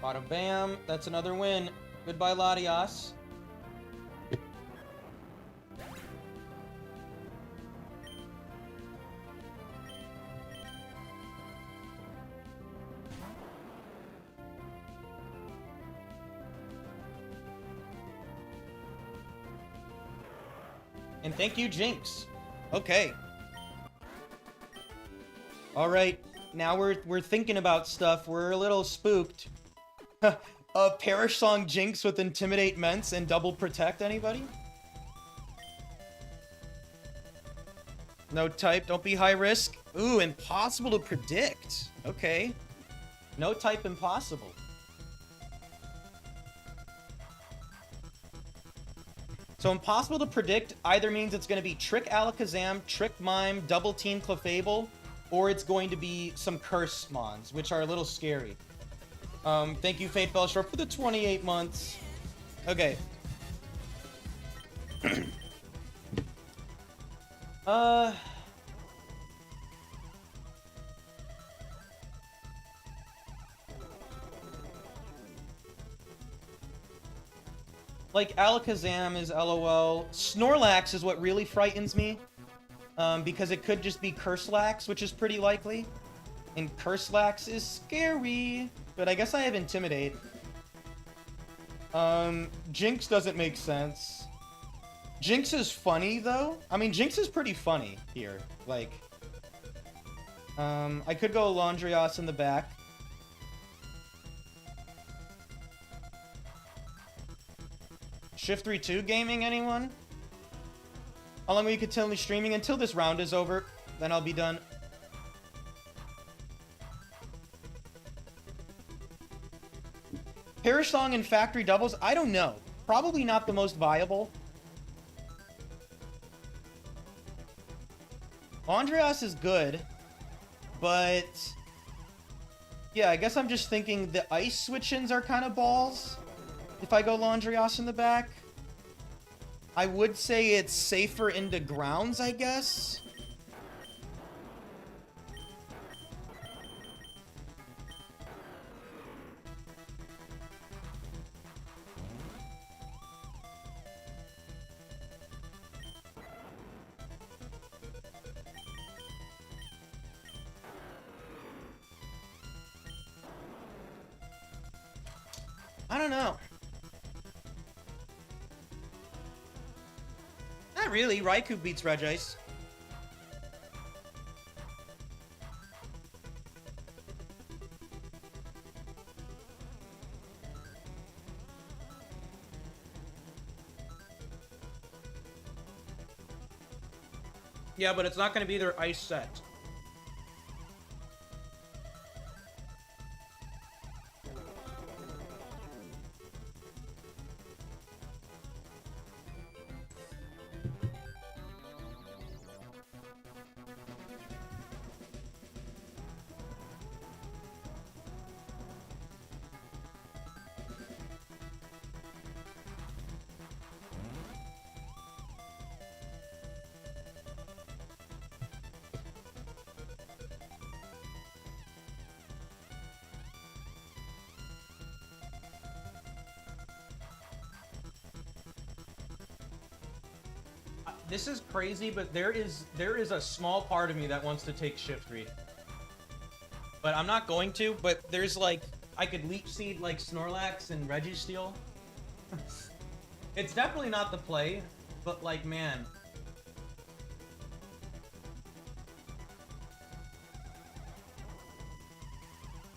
Speaker 3: Bada bam. That's another win. Goodbye, Latias. And thank you, Jinx. Okay. All right. Now we're thinking about stuff. We're a little spooked. Perish Song Jinx with Intimidate Ments and Double Protect, anybody? No type, don't be high risk. Ooh, impossible to predict. Okay. No type, impossible. So impossible to predict either means it's going to be Trick Alakazam, Trick Mime, Double Team Clefable, or it's going to be some Curse Mons, which are a little scary. Thank you, Fate Fellstrop, for the 28 months. Okay. Like, Alakazam is LOL. Snorlax is what really frightens me. Because it could just be Curselax, which is pretty likely. And Curselax is scary. But I guess I have Intimidate. Jinx doesn't make sense. Jinx is funny, though. I mean, Jinx is pretty funny here. Like, I could go Laundrios in the back. Shift 3-2 gaming, anyone? How long will you continue streaming? Until this round is over, then I'll be done. Perish Song and Factory Doubles? I don't know. Probably not the most viable. Andreas is good, but yeah, I guess I'm just thinking the ice switch-ins are kind of balls. If I go Laundrios in the back, I would say it's safer into grounds, I guess. I don't know. Not really. Raikou beats Regice. Yeah, but it's not going to be their ice set. This is crazy, but there is a small part of me that wants to take Shift Read. But I'm not going to, but there's like, I could Leech Seed like Snorlax and Registeel. It's definitely not the play, but like, man.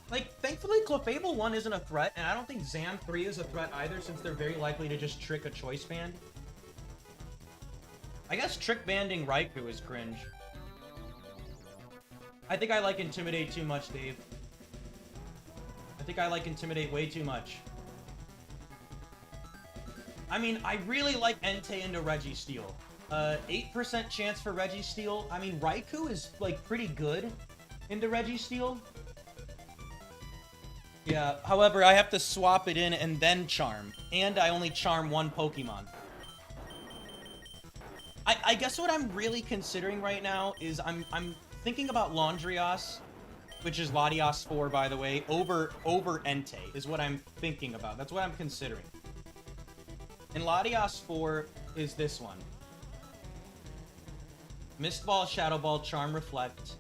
Speaker 3: Like, thankfully Clefable 1 isn't a threat, and I don't think Zam 3 is a threat either, since they're very likely to just trick a Choice Band. I guess trick banding Raikou is cringe. I think I like Intimidate too much, Dave. I think I like Intimidate way too much. I mean, I really like Entei into Registeel. 8% chance for Registeel. I mean, Raikou is, like, pretty good into Registeel. Yeah, however, I have to swap it in and then Charm. And I only Charm one Pokemon. I guess what I'm really considering right now is I'm thinking about Laundrios, which is Latios 4, by the way, over Entei is what I'm thinking about. That's what I'm considering. And Latios 4 is this one. Mist Ball, Shadow Ball, Charm, Reflect.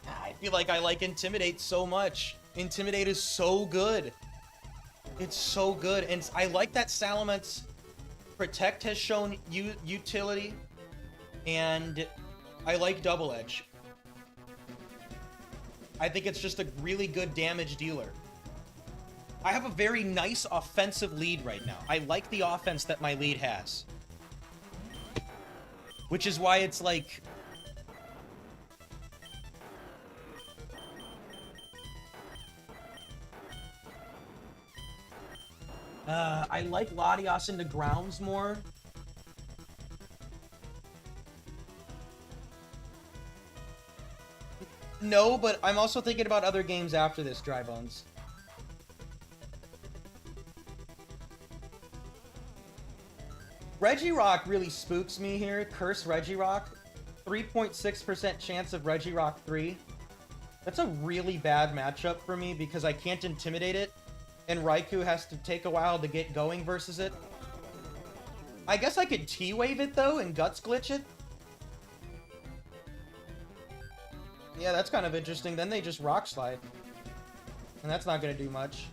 Speaker 3: I feel like I like Intimidate so much. Intimidate is so good. It's so good. And I like that Salaman's Protect has shown utility. And
Speaker 1: I like Double Edge. I think it's just a really good damage dealer. I have a very nice offensive lead right now. I like the offense that my lead has. Which is why it's like... I like Latias into grounds more. No, but I'm also thinking about other games after this, Dry Bones. Regirock really spooks me here. Curse Regirock. 3.6% chance of Regirock 3. That's a really bad matchup for me because I can't intimidate it. And Raikou has to take a while to get going versus it. I guess I could T-Wave it, though, and Guts Glitch it. Yeah, that's kind of interesting. Then they just Rock Slide. And that's not going to do much.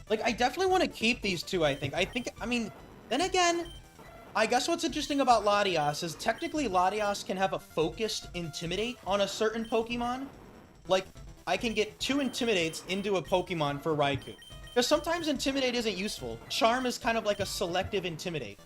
Speaker 1: Like, I definitely want to keep these two, I think. I mean, then again, I guess what's interesting about Latias is technically Latias can have a focused Intimidate on a certain Pokemon. Like, I can get 2 Intimidates into a Pokemon for Raikou. Because sometimes Intimidate isn't useful. Charm is kind of like a selective Intimidate.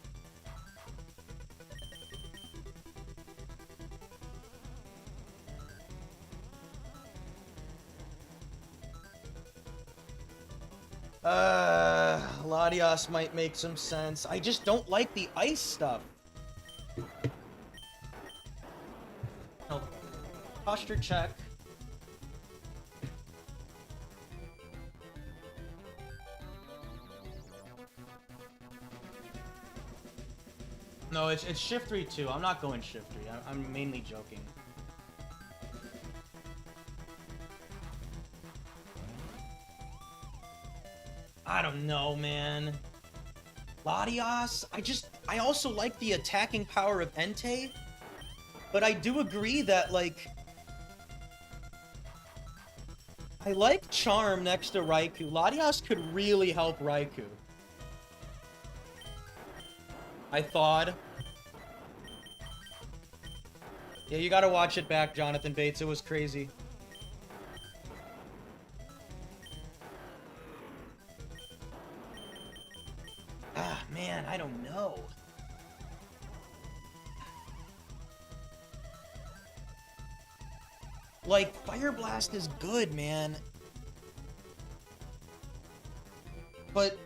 Speaker 1: Latias might make some sense. I just don't like the ice stuff. No. Posture check. No, it's Shift 3 too. I'm not going Shift 3. I'm mainly joking. I don't know, man. Latias, I also like the attacking power of Entei, but I do agree that, like, I like Charm next to Raikou. Latias could really help Raikou. I thought. Yeah, you gotta watch it back, Jonathan Bates. It was crazy. Ah, man, I don't know. Like, Fire Blast is good, man. But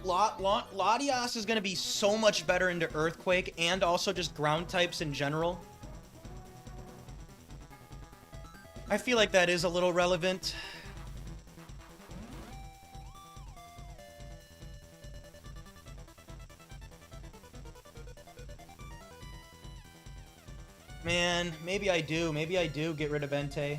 Speaker 1: Latias is going to be so much better into Earthquake and also just ground types in general. I feel like that is a little relevant. Man, maybe I do. Maybe I do get rid of Entei.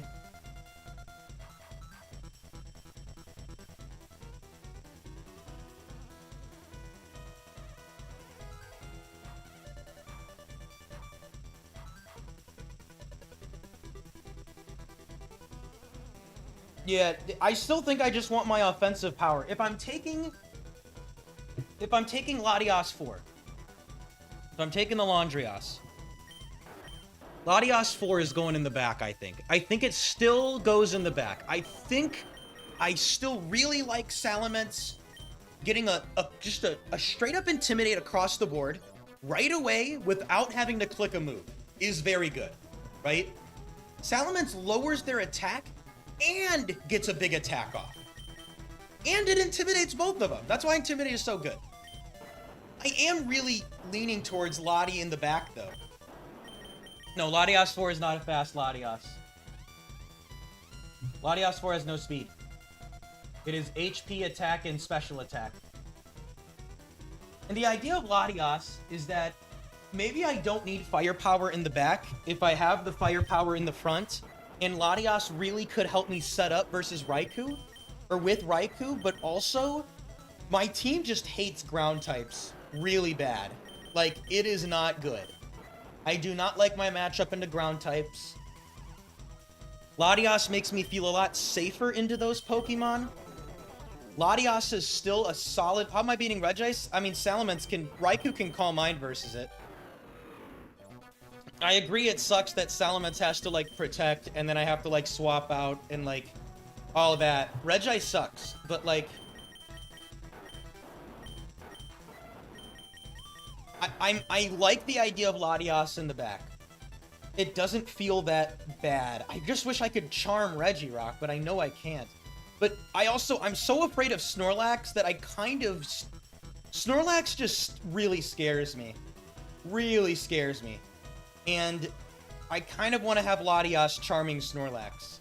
Speaker 1: Yeah, I still think I just want my offensive power. If I'm taking Latias 4, if I'm taking the Landreas, Latias 4 is going in the back, I think. I think it still goes in the back. I think I still really like Salamence getting just a straight up Intimidate across the board right away without having to click a move is very good, right? Salamence lowers their attack and gets a big attack off. And it intimidates both of them. That's why Intimidate is so good. I am really leaning towards Lati in the back, though. No, Latias 4 is not a fast Latias. Latias 4 has no speed. It is HP, attack, and special attack. And the idea of Latias is that maybe I don't need firepower in the back if I have the firepower in the front, and Latias really could help me set up versus Raikou, or with Raikou, but also, my team just hates ground types really bad. Like, it is not good. I do not like my matchup into ground types.
Speaker 3: Latias makes me feel a lot safer into those Pokemon. Latias is still a solid... How am I beating Regice? I mean, Salamence can... Raikou can Calm Mind versus it. I agree it sucks that Salamence has to, like, protect, and then I have to, like, swap out and, like, all of that. Regice sucks, but, like... I like the idea of Latias in the back. It doesn't feel that bad. I just wish I could charm Regirock, but I know I can't. But I'm so afraid of Snorlax that I kind of... Snorlax just really scares me. Really scares me. And I kind of want to have Latias charming Snorlax.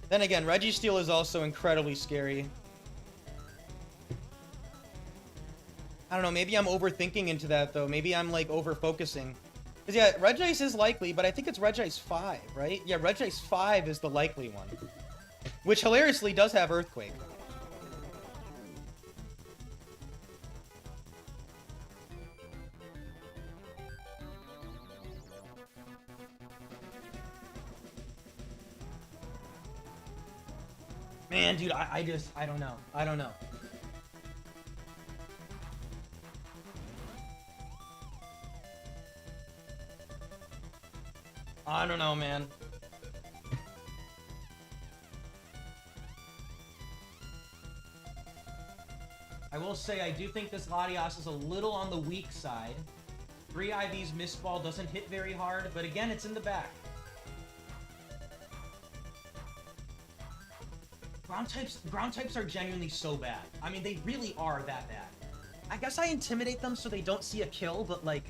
Speaker 3: Then again, Registeel is also incredibly scary. I don't know, maybe I'm overthinking into that, though. Maybe I'm, like, over-focusing. Because, yeah, Regice is likely, but I think it's Regice 5, right? Yeah, Regice 5 is the likely one. Which, hilariously, does have Earthquake. Man, dude, I don't know. I don't know. I don't know, man. I will say, I do think this Latias is a little on the weak side. 3 IVs Mistball doesn't hit very hard, but again, it's in the back. Ground types are genuinely so bad. I mean, they really are that bad. I guess I intimidate them so they don't see a kill, but like...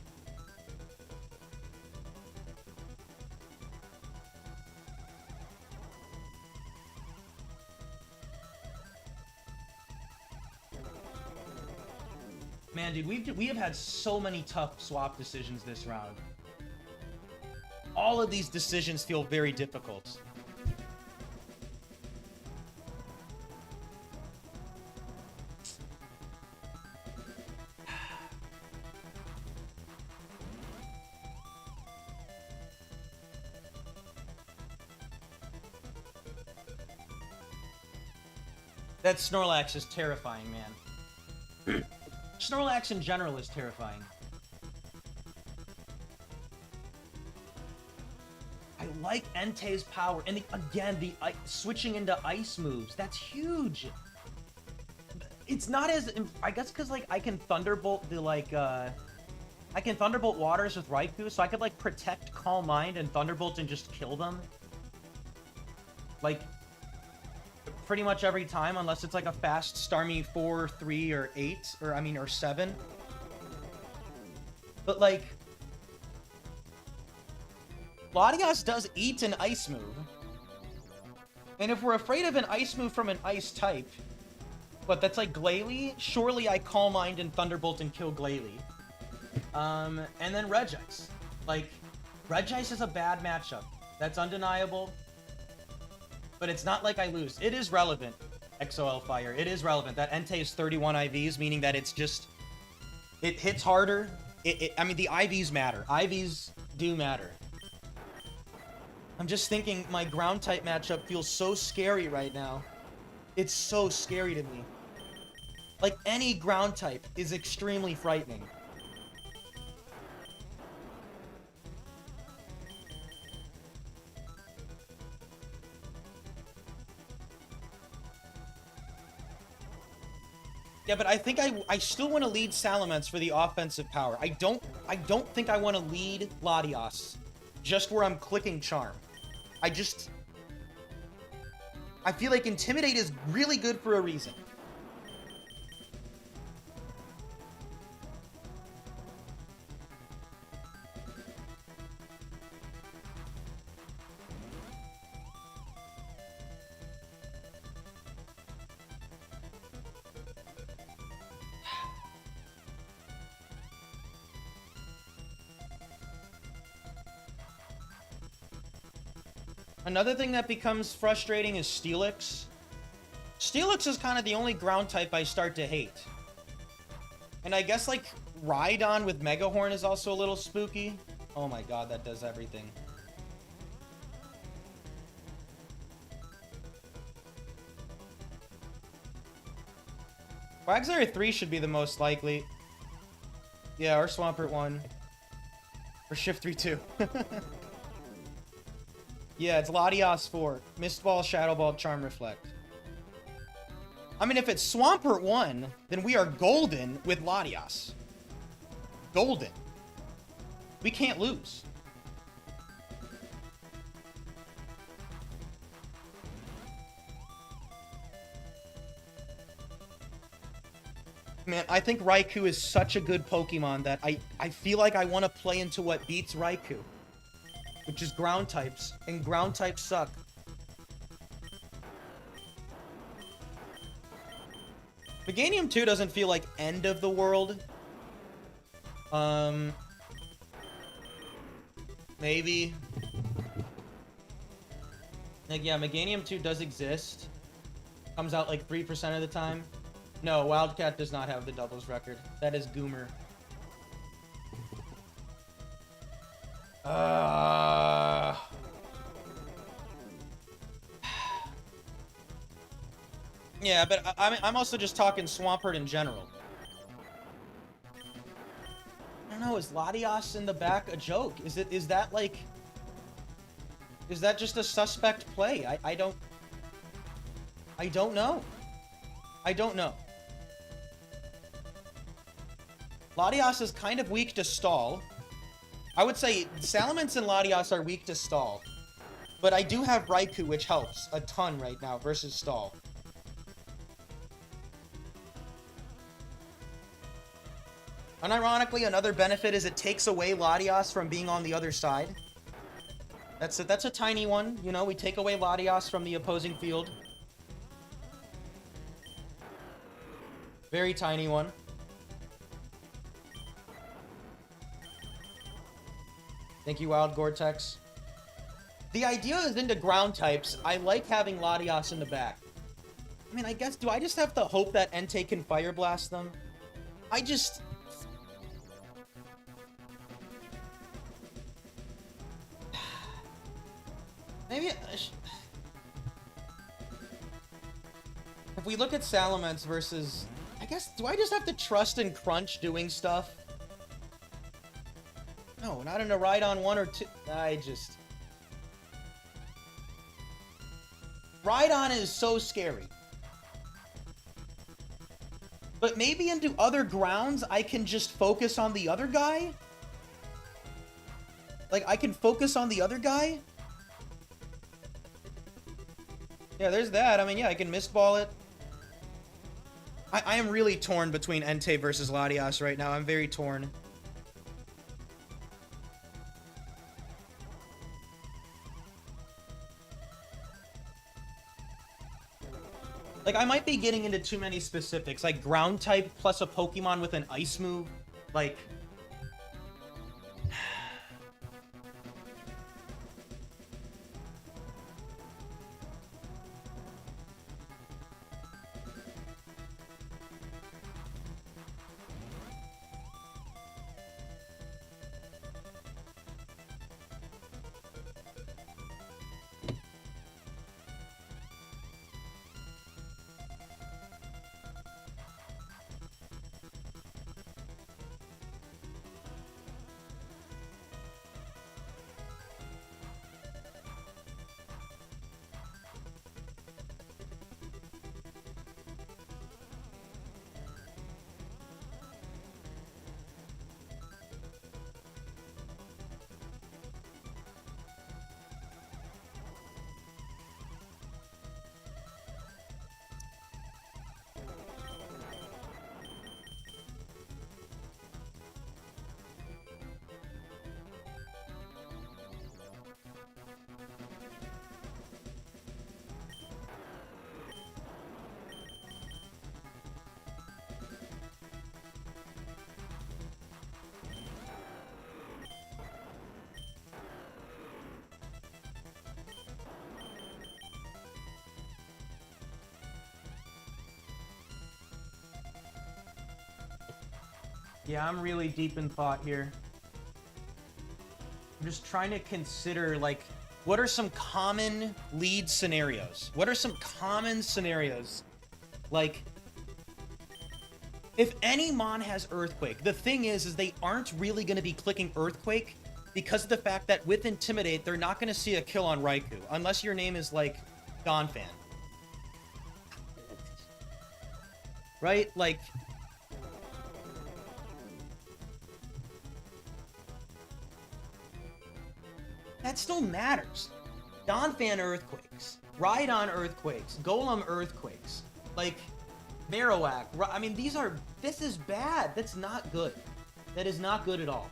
Speaker 3: Man, dude, we have had so many tough swap decisions this round. All of these decisions feel very difficult. That Snorlax is terrifying, man. Snorlax in general is terrifying. I like Entei's power, and again, the switching into ice moves, that's huge. It's not as, I guess because like I can Thunderbolt the I can Thunderbolt Waters with Raikou, so I could like protect Calm Mind and Thunderbolt and just kill them. Like, pretty much every time, unless it's like a fast Starmie 4, 3, or 8, or 7. But like, Latias does eat an ice move. And if we're afraid of an ice move from an ice type, but that's like Glalie, surely I Calm Mind and Thunderbolt and kill Glalie. And then Regice. Like, Regice is a bad matchup. That's undeniable. But it's not like I lose. It is relevant, XOL Fire. It is relevant. That Entei is 31 IVs, meaning that it's just... It hits harder. I mean, the IVs matter. IVs do matter. I'm just thinking my ground-type matchup feels so scary right now. It's so scary to me. Like, any ground-type is extremely frightening. Yeah, but I think I still want to lead Salamence for the offensive power. I don't think I want to lead Latias just where I'm clicking Charm. I feel like Intimidate is really good for a reason. Another thing that becomes frustrating is Steelix. Steelix is kind of the only ground type I start to hate. And I guess, like, Rhydon with Megahorn is also a little spooky. Oh my god, that does everything. Quagsire 3 should be the most likely. Yeah, or Swampert 1. Or Shiftry 2. Yeah, it's Latias 4. Mist Ball, Shadow Ball, Charm Reflect. I mean, if it's Swampert 1, then we are golden with Latias. Golden. We can't lose. Man, I think Raikou is such a good Pokemon that I feel like I want to play into what beats Raikou. Which is ground types. And ground types suck. Meganium 2 doesn't feel like end of the world. Maybe. Like, yeah, Meganium 2 does exist. Comes out like 3% of the time. No, Wildcat does not have the doubles record. That is Goomer. Yeah, but I'm also just talking Swampert in general. I don't know, is Latias in the back a joke? Is that like... Is that just a suspect play? I don't know. I don't know. Latias is kind of weak to stall. I would say Salamence and Latias are weak to stall. But I do have Raikou, which helps a ton right now versus stall. Unironically, another benefit is it takes away Latias from being on the other side. That's a tiny one, you know, we take away Latias from the opposing field. Very tiny one. Thank you, Wild Gore-Tex. The idea is into ground types. I like having Latias in the back. I mean, I guess, do I just have to hope that Entei can Fire Blast them? I just... Maybe... If we look at Salamence versus... I guess, do I just have to trust in Crunch doing stuff? No, not in a Rhydon 1 or 2. I just... Rhydon is so scary. But maybe into other grounds, I can just focus on the other guy? Like, I can focus on the other guy? Yeah, there's that. I mean, yeah, I can Mist Ball it. I am really torn between Entei versus Latias right now. I'm very torn. Like, I might be getting into too many specifics. Like, ground type plus a Pokemon with an ice move. Like... Yeah, I'm really deep in thought here. I'm just trying to consider, like, what are some common lead scenarios? What are some common scenarios? Like, If any Mon has Earthquake, the thing is they aren't really going to be clicking Earthquake because of the fact that with Intimidate, they're not going to see a kill on Raikou, unless your name is, like, Donphan. Right? Like... that still matters. Donphan Earthquakes. Rhydon Earthquakes. Golem Earthquakes. Like... Marowak. I mean, these are... this is bad. That's not good. That is not good at all.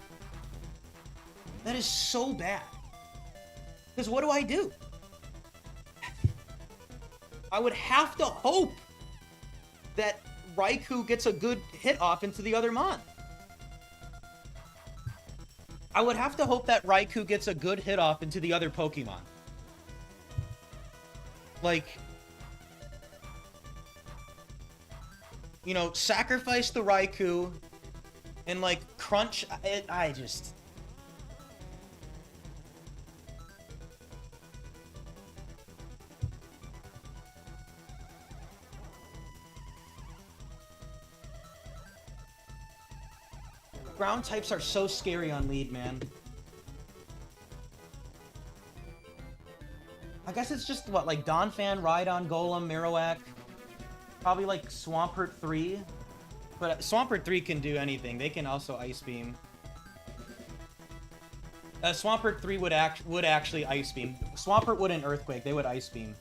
Speaker 3: That is so bad. Because what do? I would have to hope that Raikou gets a good hit off into the other Mon. I would have to hope that Raikou gets a good hit off into the other Pokemon. Like... you know, sacrifice the Raikou and, like, crunch... I just... ground types are so scary on lead, man. I guess it's just, what, like, Donphan, Rhydon, Golem, Marowak... probably like Swampert 3. But Swampert 3 can do anything. They can also Ice Beam. Swampert 3 would actually Ice Beam. Swampert wouldn't Earthquake. They would Ice Beam.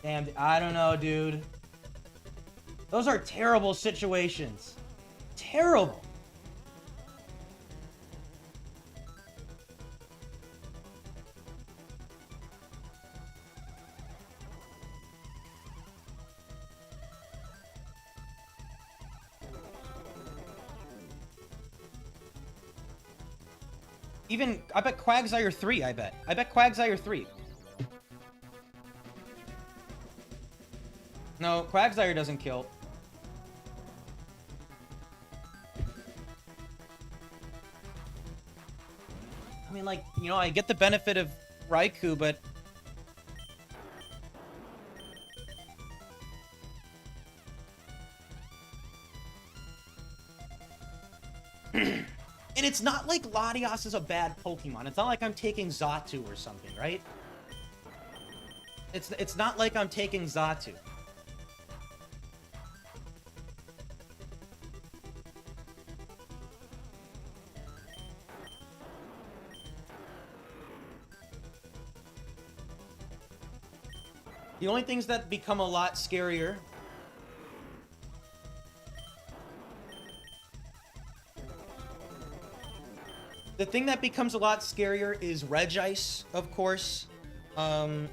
Speaker 3: Damn, I don't know, dude. Those are terrible situations. Terrible. Even, I bet Quagsire 3, I bet Quagsire 3. No, Quagsire doesn't kill. I mean, like, you know, I get the benefit of Raikou, but... and it's not like Latias is a bad Pokemon. It's not like I'm taking Xatu or something, right? It's not like I'm taking Xatu. The only things that become a lot scarier... the thing that becomes a lot scarier is Regice, of course. I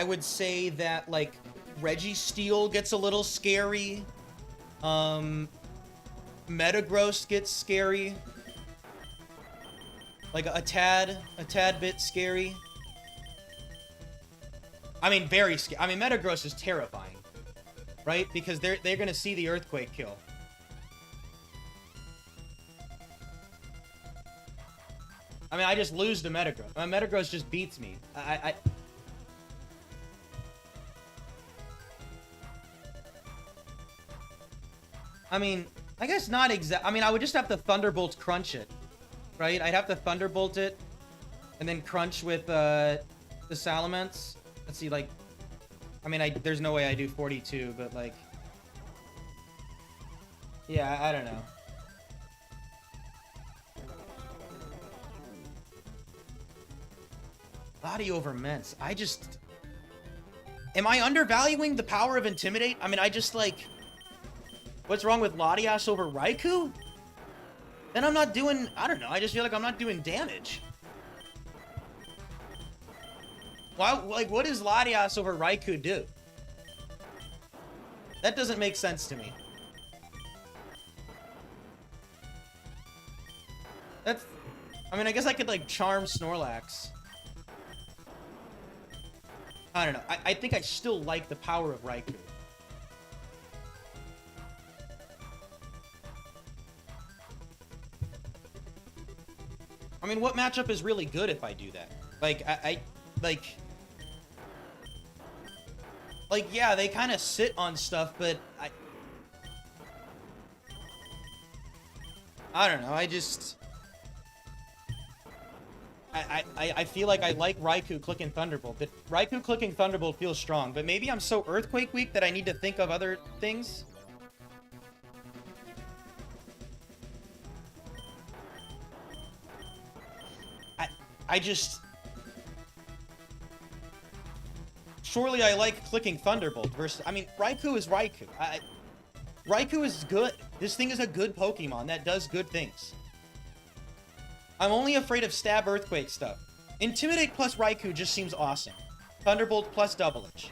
Speaker 3: would say that, like, Registeel gets a little scary. Metagross gets scary. Like, a tad bit scary. I mean, very scary. I mean, Metagross is terrifying, right? Because they're gonna see the Earthquake kill. I mean, I just lose to Metagross. Metagross just beats me. I mean, I guess not exact. I mean, I would just have to Thunderbolt crunch it, right? I'd have to Thunderbolt it, and then crunch with the Salamence. Let's see, like, I mean, there's no way I do 42, but, like, yeah, I don't know. Body over Mence. I just... am I undervaluing the power of Intimidate? I mean, I just, like... what's wrong with Latias over Raikou? Then I'm not doing... I don't know, I just feel like I'm not doing damage. Why, like, what does Latias over Raikou do? That doesn't make sense to me. That's... I mean, I guess I could, like, charm Snorlax. I don't know. I think I still like the power of Raikou. I mean, what matchup is really good if I do that? Like, like, yeah, they kind of sit on stuff, but I don't know. I feel like I like Raikou clicking Thunderbolt. But Raikou clicking Thunderbolt feels strong. But maybe I'm so Earthquake weak that I need to think of other things. I just... Surely I like clicking Thunderbolt versus... I mean, Raikou is Raikou. Raikou is good. This thing is a good Pokemon that does good things. I'm only afraid of Stab Earthquake stuff. Intimidate plus Raikou just seems awesome. Thunderbolt plus Double Edge.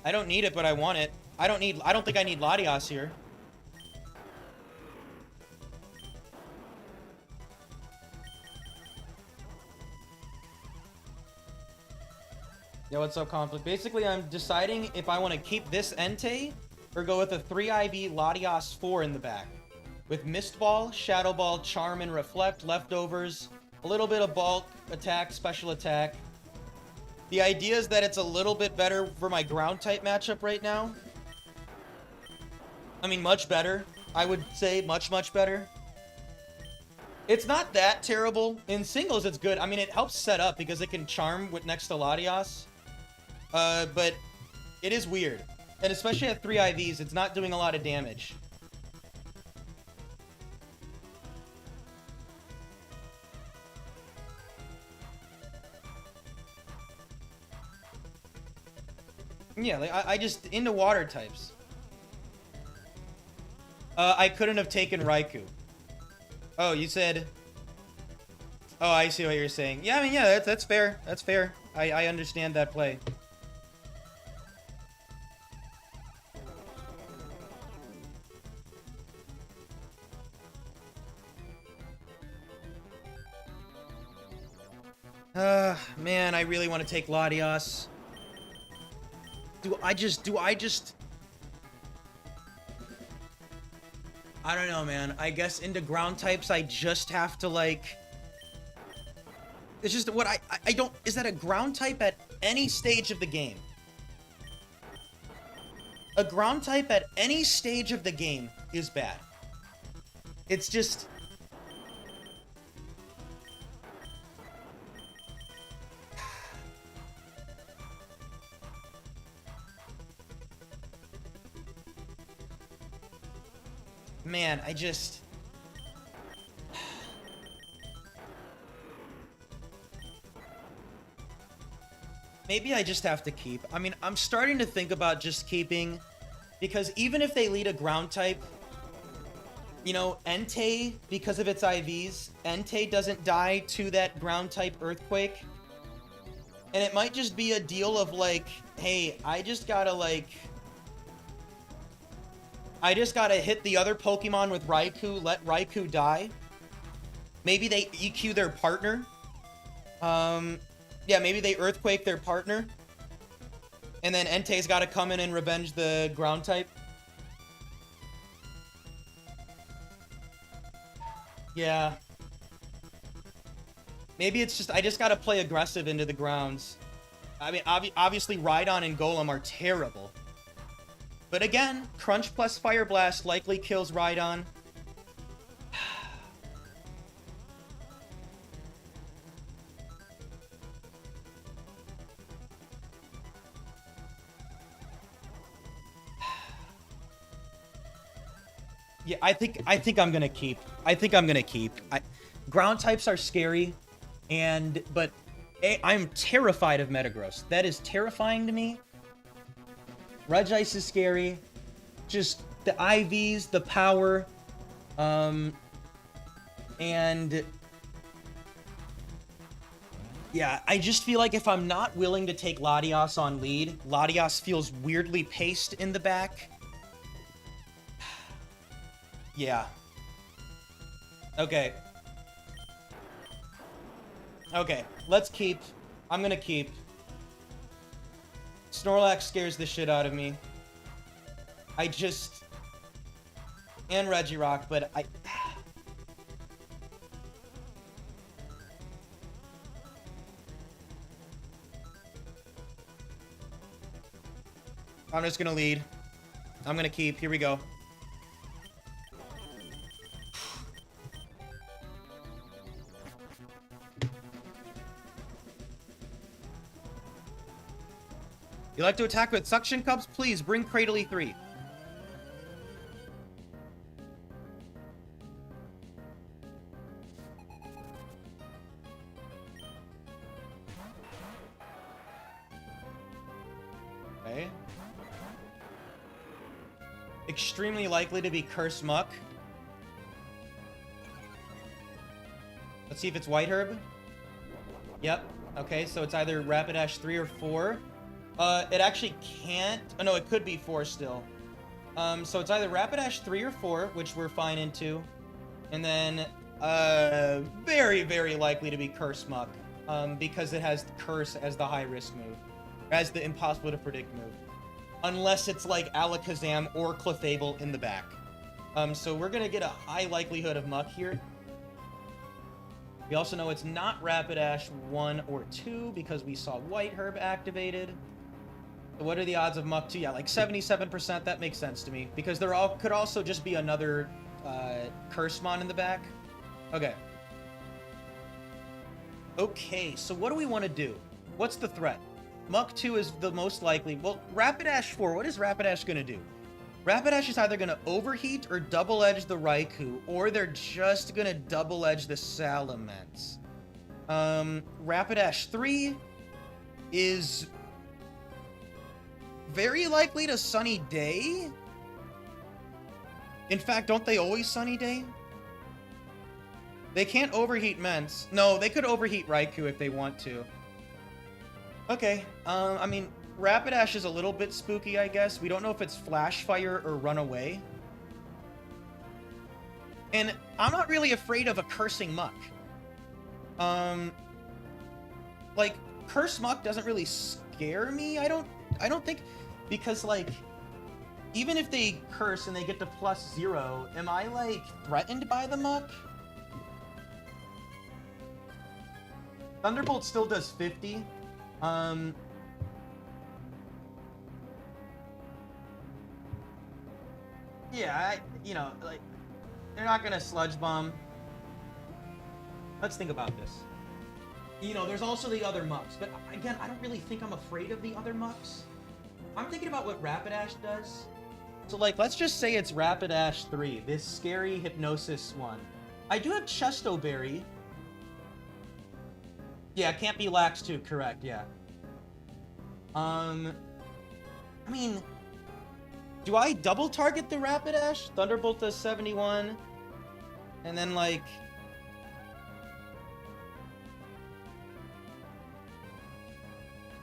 Speaker 3: I don't need it, but I want it. I don't think I need Latias here. Yo, what's up, Conflict? Basically, I'm deciding if I want to keep this Entei or go with a 3 IV Latias 4 in the back. With Mist Ball, Shadow Ball, Charm, and Reflect, leftovers, a little bit of bulk, attack, special attack. The idea is that it's a little bit better for my ground type matchup right now. I mean, much better. I would say much, much better. It's not that terrible. In singles, it's good. I mean, it helps set up because it can charm with next to Latias. But it is weird. And especially at 3 IVs, it's not doing a lot of damage. Yeah, like, I just... into water types. I couldn't have taken Raikou. Oh, you said... Oh, I see what you're saying. Yeah, I mean, yeah, that's fair. That's fair. I understand that play. Man, I really want to take Latias. Do I just... I don't know, man. I guess into ground types, I just have to, like... It's just what I don't... Is that a ground type at any stage of the game? A ground type at any stage of the game is bad. It's just... Man, I just... Maybe I just have to keep. I mean, I'm starting to think about just keeping, because even if they lead a ground type, you know, Entei, because of its IVs, Entei doesn't die to that ground type Earthquake. And it might just be a deal of like, hey, I just gotta hit the other Pokemon with Raikou, let Raikou die. Maybe they EQ their partner. Yeah, maybe they Earthquake their partner. And then Entei's gotta come in and revenge the ground type. Yeah. Maybe it's just, I just gotta play aggressive into the grounds. I mean, obviously Rhydon and Golem are terrible. But again, Crunch plus Fire Blast likely kills Rhydon. Yeah, I think I'm gonna keep. Ground types are scary, but I'm terrified of Metagross. That is terrifying to me. Regice is scary. Just the IVs, the power, and Yeah, I just feel like if I'm not willing to take Latias on lead, Latias feels weirdly paced in the back. Yeah. Okay. Okay, let's keep. I'm gonna keep. Snorlax scares the shit out of me. I just... And Regirock, but I... I'm just gonna lead. I'm gonna keep. Here we go. You like to attack with Suction Cups? Please bring Cradily 3. Okay. Extremely likely to be Curse Muck. Let's see if it's White Herb. Yep. Okay, so it's either Rapidash 3 or 4. It actually can't... Oh, no, it could be 4 still. So it's either Rapidash 3 or 4, which we're fine into. And then, very, very likely to be Curse Muck. Because it has Curse as the high-risk move. As the impossible-to-predict move. Unless it's like Alakazam or Clefable in the back. So we're gonna get a high likelihood of Muck here. We also know it's not Rapidash 1 or 2 because we saw White Herb activated. So what are the odds of Muck 2? Yeah, like 77%. That makes sense to me. Because there could also just be another Cursemon in the back. Okay. Okay, so what do we want to do? What's the threat? Muck 2 is the most likely. Well, Rapidash 4, what is Rapidash going to do? Rapidash is either going to overheat or double-edge the Raikou, or they're just going to double-edge the Salamence. Rapidash 3 is very likely to Sunny Day. In fact, don't they always Sunny Day? They can't overheat Mence. No, they could overheat Raikou if they want to. Okay, I mean, Rapidash is a little bit spooky, I guess. We don't know if it's Flash Fire or Run Away. And I'm not really afraid of a Cursing Muck. Like, Curse Muck doesn't really scare me, I don't think, because, like, even if they curse and they get to +0, am I, like, threatened by the Muck? Thunderbolt still does 50. Yeah, you know, like, they're not gonna Sludge Bomb. Let's think about this. You know, there's also the other Mucks, but again, I don't really think I'm afraid of the other Mucks. I'm thinking about what Rapidash does. So, like, let's just say it's Rapidash 3, this scary Hypnosis one. I do have Chesto Berry. Yeah, it can't be Lax 2, correct, yeah. I mean, do I double target the Rapidash? Thunderbolt does 71. And then, like...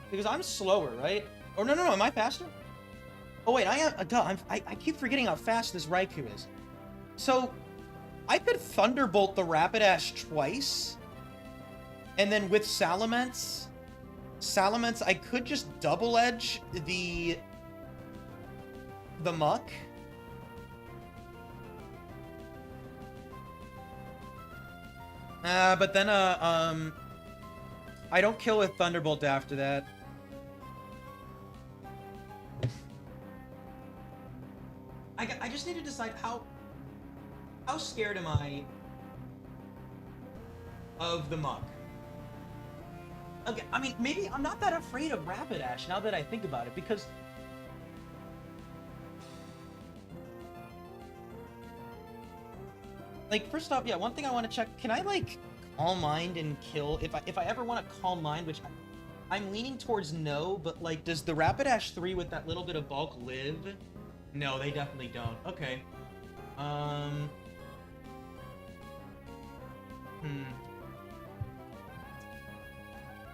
Speaker 3: Because I'm slower, right? Or no, am I faster? Oh, wait, I am... I keep forgetting how fast this Raikou is. So, I could Thunderbolt the Rapidash twice. And then with Salamence... I could just double edge the Muck. But then I don't kill with Thunderbolt after that. I just need to decide how scared am I of the Muck. Okay, I mean, maybe I'm not that afraid of Rapidash now that I think about it, because... Like, first off, yeah, one thing I want to check, can I, like, Calm Mind and kill... If I ever want to Calm Mind, which I'm leaning towards no, but, like, does the Rapidash 3 with that little bit of bulk live? No, they definitely don't. Okay.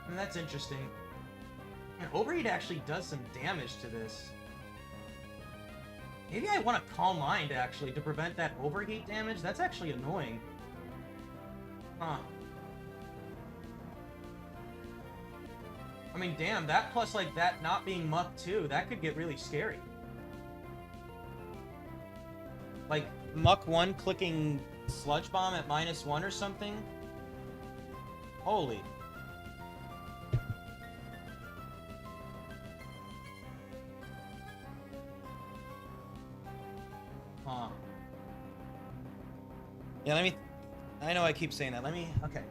Speaker 3: And that's interesting. Man, Overheat actually does some damage to this. Maybe I want to Calm Mind, actually, to prevent that Overheat damage. That's actually annoying. Huh. I mean, damn, that plus, like, that not being Muck, too, that could get really scary. Like, Muck 1 clicking Sludge Bomb at -1 or something? Holy. Huh. Yeah, I know I keep saying that. Okay.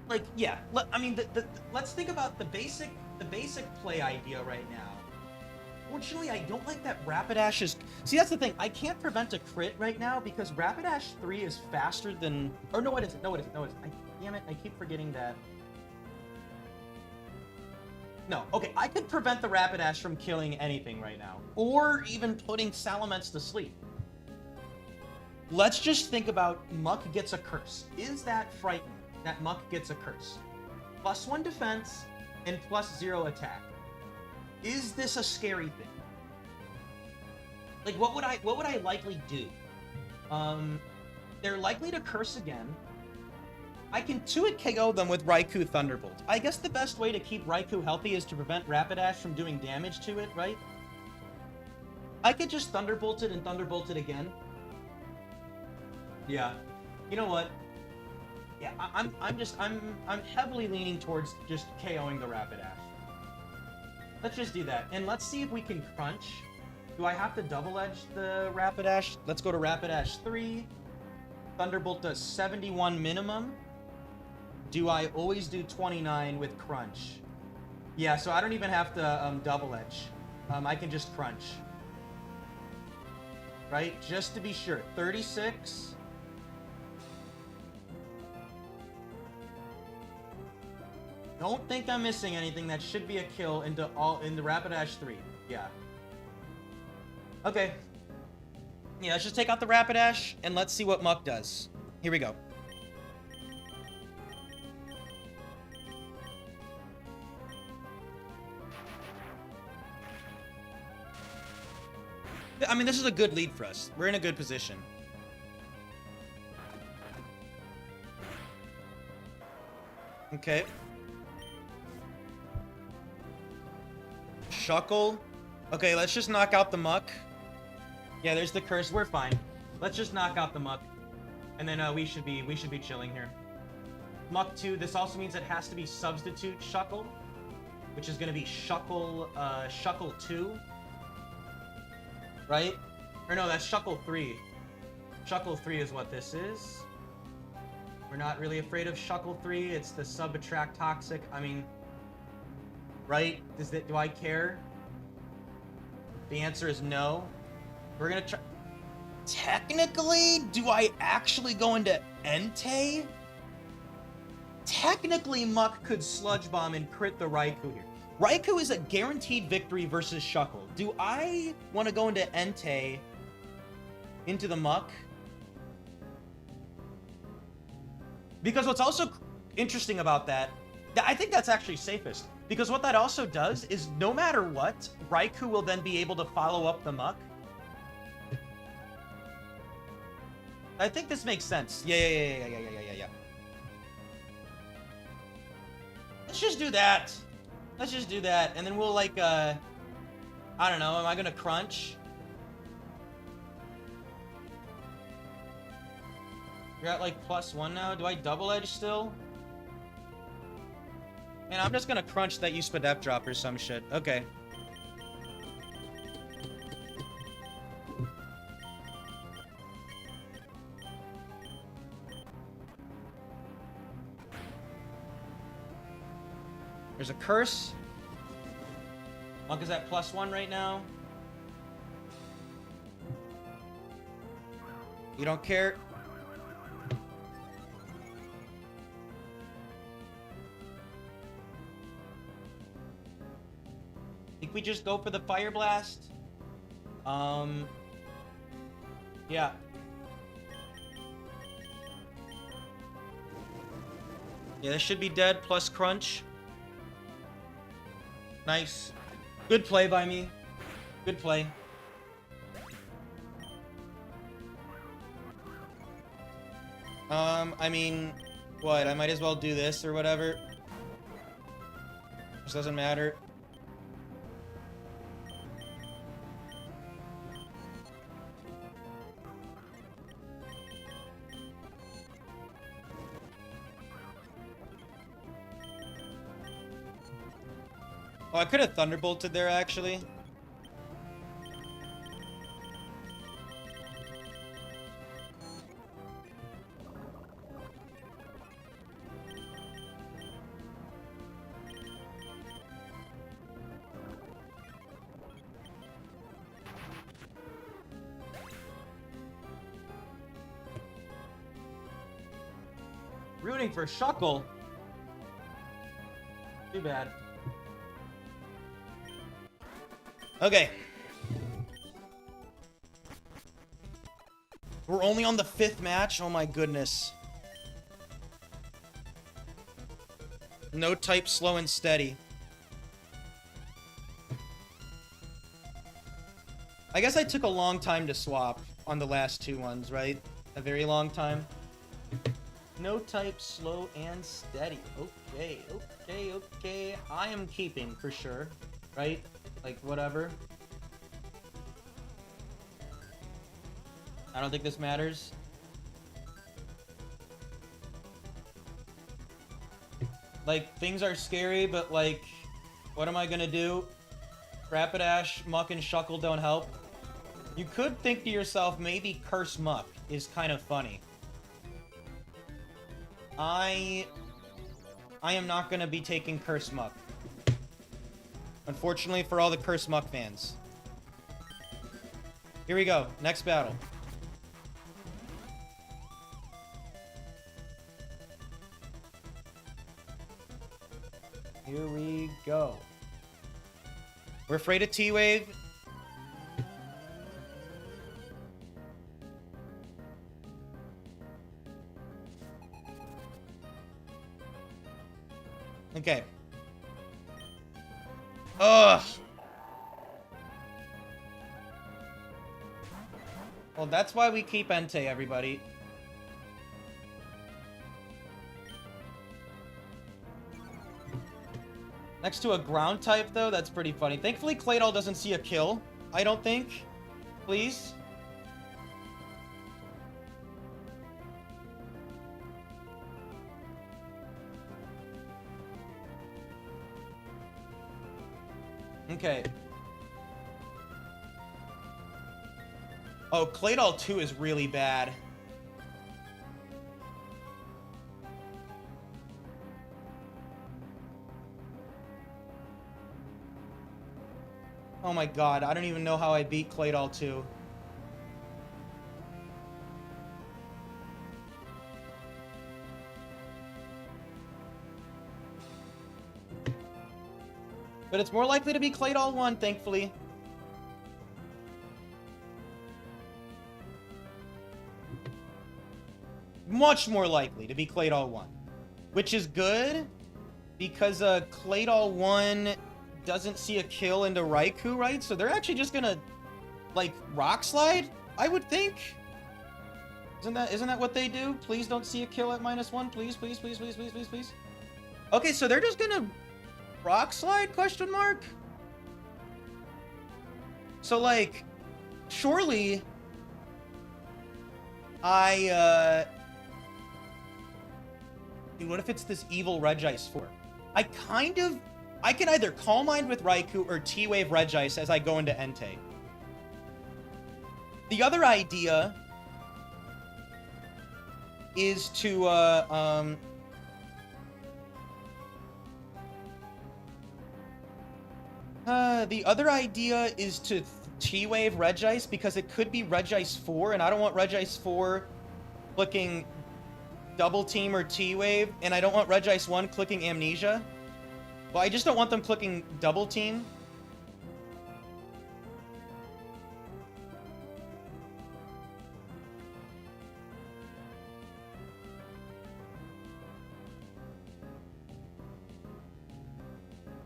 Speaker 3: Like, yeah, I mean, let's think about the basic play idea right now. Fortunately, I don't like that Rapidash is... See, that's the thing. I can't prevent a crit right now because Rapidash 3 is faster than... Or no, it isn't. No, it isn't. Damn it, I keep forgetting that. No, okay, I could prevent the Rapidash from killing anything right now. Or even putting Salamence to sleep. Let's just think about Muck gets a curse. Is that frightening, that Muck gets a curse? +1 defense and +0 attack. Is this a scary thing? Like, what would I likely do? They're likely to curse again. I can 2-hit KO them with Raikou Thunderbolt. I guess the best way to keep Raikou healthy is to prevent Rapidash from doing damage to it, right? I could just Thunderbolt it and Thunderbolt it again. Yeah. You know what? Yeah, I'm heavily leaning towards just KOing the Rapidash. Let's just do that. And let's see if we can crunch. Do I have to double edge the Rapidash? Let's go to Rapidash 3. Thunderbolt does 71 minimum. Do I always do 29 with crunch? Yeah, so I don't even have to double edge. I can just crunch. Right? Just to be sure. 36. Don't think I'm missing anything. That should be a kill into Rapidash 3. Yeah. Okay. Yeah, let's just take out the Rapidash and let's see what Muck does. Here we go. I mean, this is a good lead for us. We're in a good position. Okay. Shuckle. Okay, let's just knock out the Muck. Yeah, there's the curse. We're fine. Let's just knock out the Muck. And then we should be chilling here. Muck 2, this also means it has to be substitute Shuckle, which is gonna be Shuckle 2. Right? Or no, that's Shuckle 3. Shuckle 3 is what this is. We're not really afraid of Shuckle 3. It's the sub-attract toxic. I mean, right? Do I care? The answer is no. We're gonna try. Technically, do I actually go into Entei? Technically, Muck could Sludge Bomb and crit the Raikou here. Raikou is a guaranteed victory versus Shuckle. Do I want to go into Entei, into the Muck? Because what's also interesting about that, I think that's actually safest. Because what that also does is no matter what, Raikou will then be able to follow up the Muck. I think this makes sense. Yeah. Let's just do that. Let's just do that. And then we'll like, I don't know, am I gonna crunch? You're at like +1 now. Do I double edge still? Man, I'm just gonna crunch that you Spadef drop or some shit. Okay. There's a curse. Monk is at +1 right now. You don't care. Think we just go for the Fire Blast? Yeah. Yeah, this should be dead plus crunch. Nice. Good play by me. Good play. I mean, what? I might as well do this or whatever. Just doesn't matter. Oh, I could have Thunderbolted there, actually. Rooting for Shuckle. Too bad. Okay. We're only on the 5th match? Oh my goodness. No type slow and steady. I guess I took a long time to swap on the last 2 ones, right? A very long time. No type slow and steady. Okay, okay, okay. I am keeping for sure, right? Like, whatever. I don't think this matters. Like, things are scary, but, like, what am I gonna do? Rapidash, Muck, and Shuckle don't help. You could think to yourself, maybe Curse Muck is kind of funny. I am not gonna be taking Curse Muck. Unfortunately for all the Curse Muck fans. Here we go. Next battle. Here we go. We're afraid of T-Wave. Okay. Ugh. Well, that's why we keep Entei, everybody. Next to a ground type, though, that's pretty funny. Thankfully, Claydol doesn't see a kill. I don't think. Please. Okay. Oh, Claydol 2 is really bad. Oh my god, I don't even know how I beat Claydol 2. But it's more likely to be Claydol 1, thankfully. Much more likely to be Claydol 1. Which is good, because Claydol 1 doesn't see a kill into Raikou, right? So they're actually just gonna, like, Rock Slide, I would think. Isn't that what they do? Please don't see a kill at -1. Please, please, please, please, please, please, please. Okay, so they're just gonna Rock Slide, question mark? So, like, surely dude, what if it's this evil Regice 4? I can either Calm Mind with Raikou or T-Wave Regice as I go into Entei. The other idea is to, the other idea is to T-Wave Regice, because it could be Regice 4, and I don't want Regice 4 clicking Double Team or T-Wave, and I don't want Regice 1 clicking Amnesia. Well, I just don't want them clicking Double Team.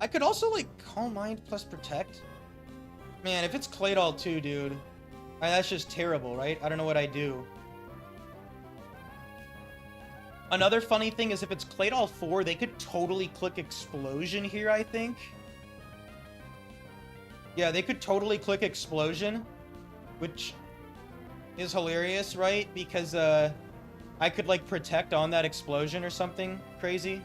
Speaker 1: I could also, like, Calm Mind plus Protect. Man, if it's Claydol 2, dude, that's just terrible, right? I don't know what I do. Another funny thing is if it's Claydol 4, they could totally click Explosion here, I think. Yeah, they could totally click Explosion, which is hilarious, right? Because, I could, like, Protect on that Explosion or something crazy.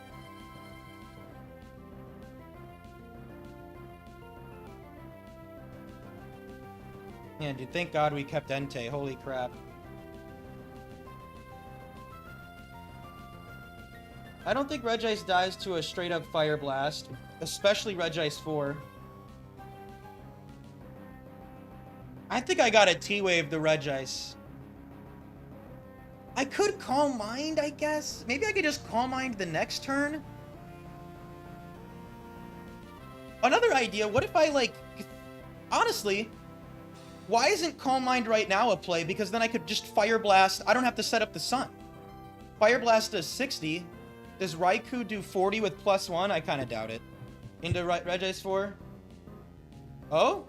Speaker 1: Man, dude, thank God we kept Entei. Holy crap. I don't think Regice dies to a straight-up Fire Blast, especially Regice 4. I think I gotta T-Wave the Regice. I could Calm Mind, I guess. Maybe I could just Calm Mind the next turn. Another idea, what if I, like... Honestly, why isn't Calm Mind right now a play? Because then I could just Fire Blast. I don't have to set up the sun. Fire Blast does 60. Does Raikou do 40 with +1? I kind of doubt it. Into Regice 4. Oh?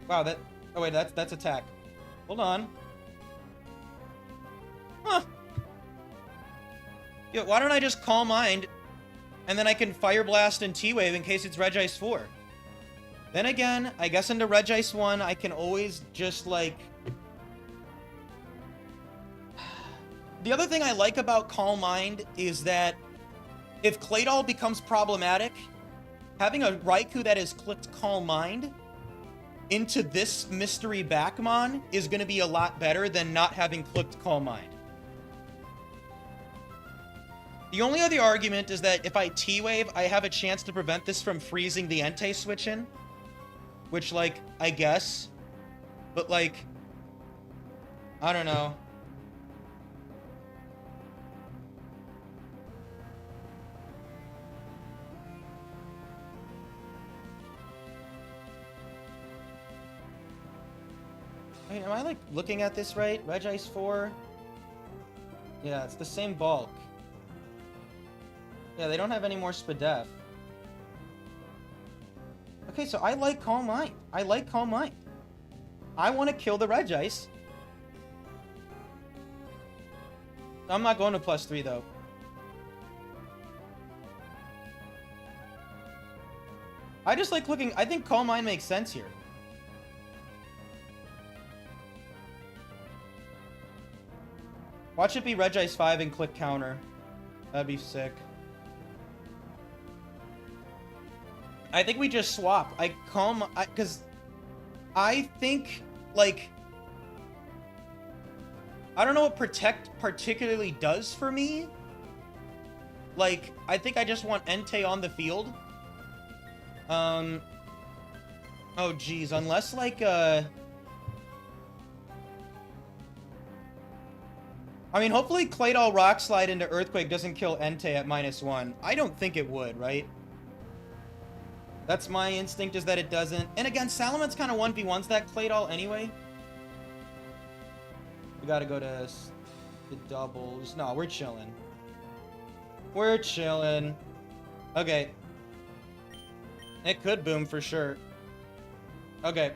Speaker 1: Wow, that... Oh, wait, that's attack. Hold on. Huh. Yo, why don't I just Calm Mind, and then I can Fire Blast and T-Wave in case it's Regice 4. Then again, I guess into Regice 1, I can always just, like... The other thing I like about Calm Mind is that if Claydol becomes problematic, having a Raikou that has clicked Calm Mind into this Mystery Backmon is going to be a lot better than not having clicked Calm Mind. The only other argument is that if I T-Wave, I have a chance to prevent this from freezing the Entei switch in. Which, like, I guess. But, like, I don't know. I mean, am I, like, looking at this right? Regice 4? Yeah, it's the same bulk. Yeah, they don't have any more Spadef. Okay, so I like Calm Mind. I like Calm Mind. I want to kill the Regice. I'm not going to +3, though. I just like looking... I think Calm Mind makes sense here. Watch it be Regice 5 and click counter. That'd be sick. I think we just swap. Because I think, like... I don't know what Protect particularly does for me. Like, I think I just want Entei on the field. Oh, geez. Unless, like, I mean, hopefully Claydol Rock Slide into Earthquake doesn't kill Entei at -1. I don't think it would, right? That's my instinct, is that it doesn't. And again, Salaman's kind of 1v1s that Claydol anyway. We gotta go to the doubles. No, we're chilling. We're chilling. Okay. It could boom for sure. Okay.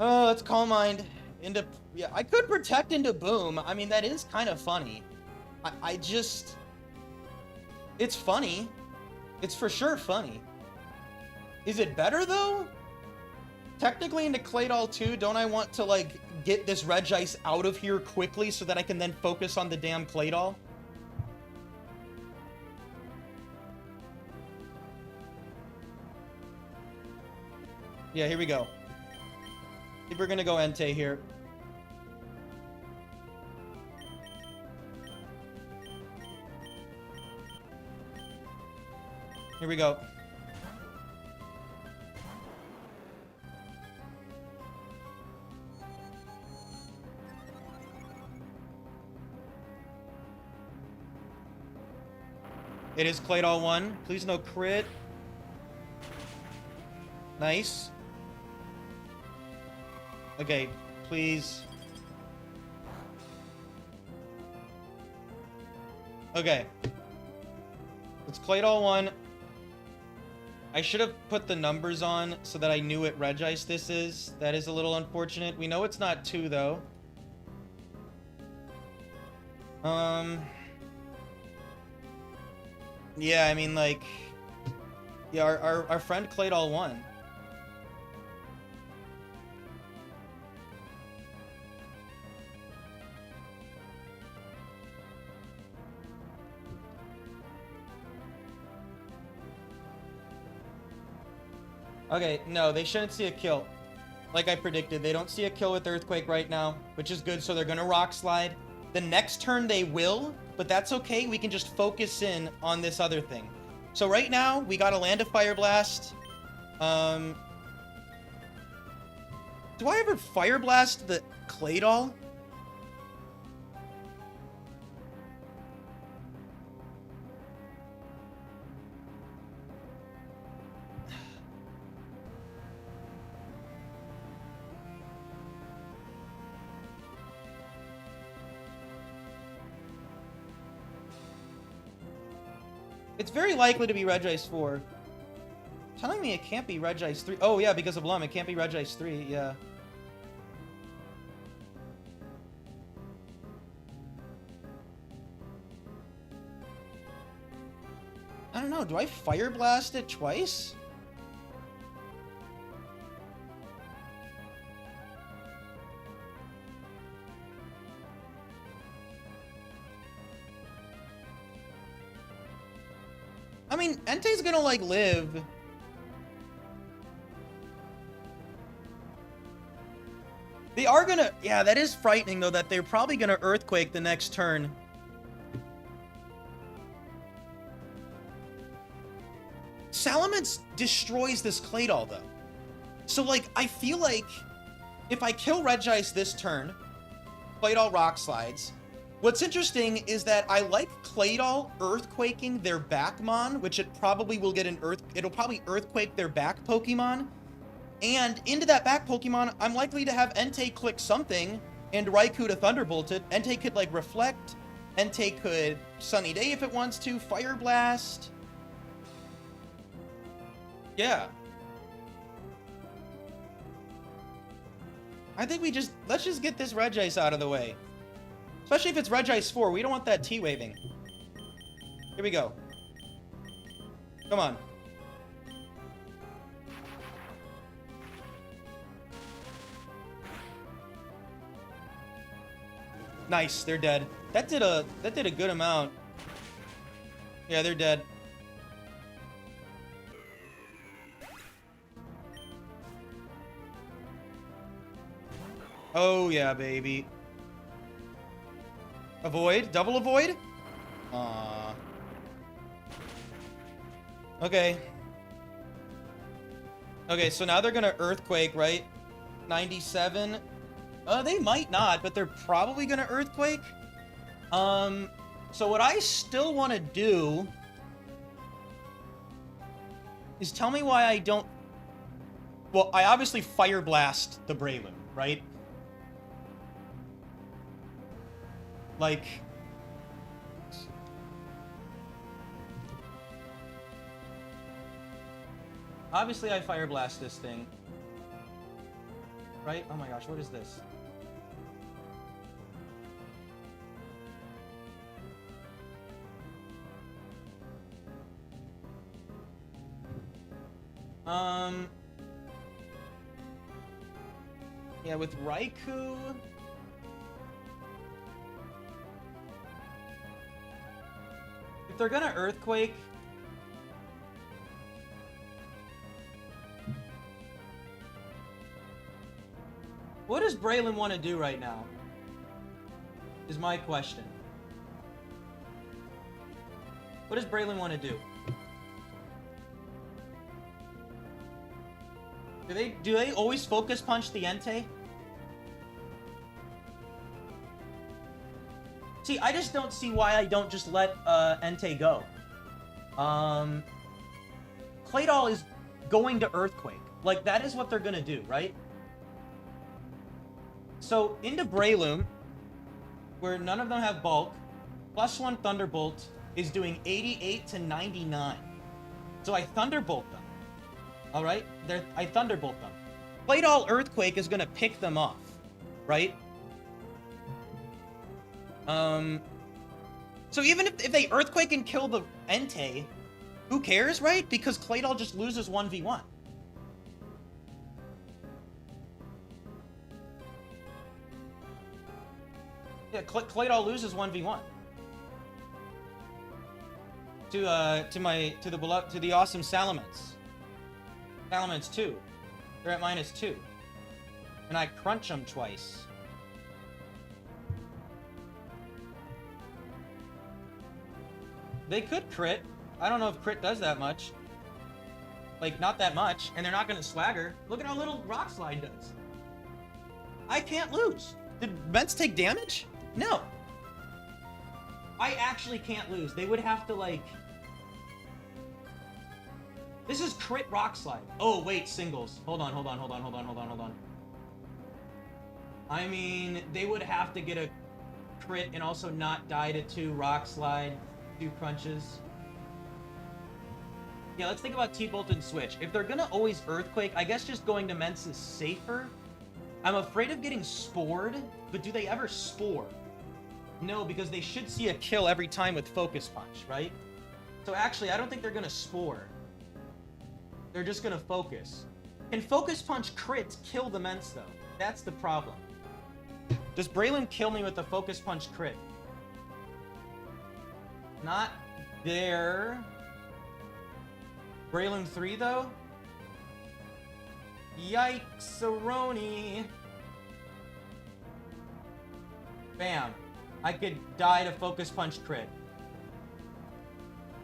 Speaker 1: Oh, let's Calm Mind into... Yeah, I could Protect into boom. I mean, that is kind of funny. I just... It's funny. It's for sure funny. Is it better, though? Technically, into Claydol 2, don't I want to, like, get this Regice out of here quickly so that I can then focus on the damn Claydol? Yeah, here we go. I think we're gonna go Entei here. Here we go. It is Claydol 1. Please no crit. Nice. Okay, please. Okay. It's Claydol 1. I should have put the numbers on so that I knew what Regice this is. That is a little unfortunate. We know it's not 2, though. Yeah, I mean, like... Yeah, our friend Claydol 1. Okay, no, they shouldn't see a kill. Like I predicted, they don't see a kill with Earthquake right now, which is good, so they're gonna Rock Slide. The next turn they will, but that's okay. We can just focus in on this other thing. So right now, we got a land of Fire Blast. Do I ever Fire Blast the Claydol? It's very likely to be Regice 4. Telling me it can't be Regice 3. Oh, yeah, because of Lum. It can't be Regice 3. Yeah. I don't know. Do I Fire Blast it twice? I mean, Entei's gonna, like, live. They are gonna... Yeah, that is frightening, though, that they're probably gonna Earthquake the next turn. Salamence destroys this Claydol, though. So, like, I feel like if I kill Regice this turn, Claydol Rock Slides... What's interesting is that I like Claydol Earthquaking their backmon, which it probably will get an it'll probably Earthquake their back Pokemon. And into that back Pokemon, I'm likely to have Entei click something and Raikou to Thunderbolt it. Entei could, like, Reflect. Entei could Sunny Day if it wants to. Fire Blast. Yeah. I think let's just get this Regice out of the way. Especially if it's Regice 4. We don't want that T-Waving. Here we go. Come on. Nice, they're dead. That did a good amount. Yeah, they're dead. Oh yeah, baby. Avoid? Double avoid? Aww. Okay. Okay, so now they're gonna Earthquake, right? 97. They might not, but they're probably gonna Earthquake. So what I still want to do is tell me why I don't... Well, I obviously Fire Blast the Breloom, right? Like... Obviously, I Fire Blast this thing. Right? Oh my gosh, what is this? Yeah, with Raikou... If they're gonna Earthquake... What does Breloom want to do right now? Is my question. What does Breloom want to do? Do they always Focus Punch the Entei? See, I just don't see why I don't just let Entei go. Claydol is going to Earthquake. Like, that is what they're gonna do, right? So, into Breloom, where none of them have Bulk, +1 Thunderbolt
Speaker 3: is doing 88 to 99. So I Thunderbolt them. All right? I Thunderbolt them. Claydol Earthquake is going to pick them off, right? So even if they Earthquake and kill the Entei, who cares, right? Because Claydol just loses 1v1. Yeah, Claydol loses 1v1. To the awesome Salamence. Salamence 2. They're at -2. And I crunch them twice. They could crit. I don't know if crit does that much. Like, not that much. And they're not gonna swagger. Look at how little Rock Slide does. I can't lose. Did Ments take damage? No. I actually can't lose. They would have to, like... This is crit Rock Slide. Oh, wait, singles. Hold on. I mean, they would have to get a crit and also not die to 2 Rock Slide, 2 crunches. Yeah, let's think about T-Bolt and Switch. If they're gonna always Earthquake, I guess just going to Ments is safer. I'm afraid of getting spored, but do they ever spore? No, because they should see a kill every time with Focus Punch, right? So actually, I don't think they're gonna spore. They're just gonna focus. Can Focus Punch crits kill the Ments, though? That's the problem. Does Breloom kill me with the Focus Punch crit? Not there. Breloom 3, though? Yikes-a-roni. Bam. I could die to Focus Punch crit.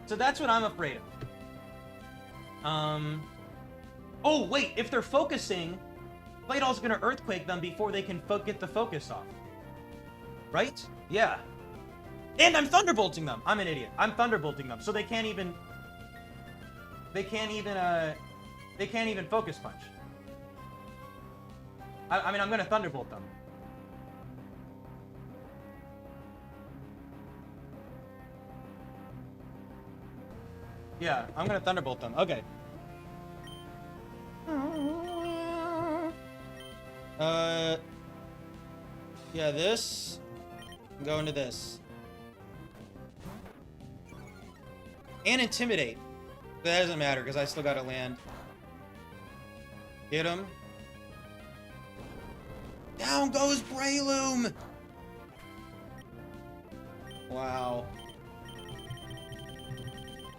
Speaker 3: So that's what I'm afraid of. Oh, wait, if they're focusing, Claydol's gonna Earthquake them before they can get the focus off. Right? Yeah. And I'm Thunderbolting them! I'm an idiot. I'm Thunderbolting them, so they can't even... They can't even Focus Punch. I mean, I'm gonna Thunderbolt them. Yeah, I'm gonna Thunderbolt them. Okay. Yeah, this. I'm going to this. And Intimidate. But that doesn't matter, because I still gotta land. Get him. Down goes Breloom! Wow.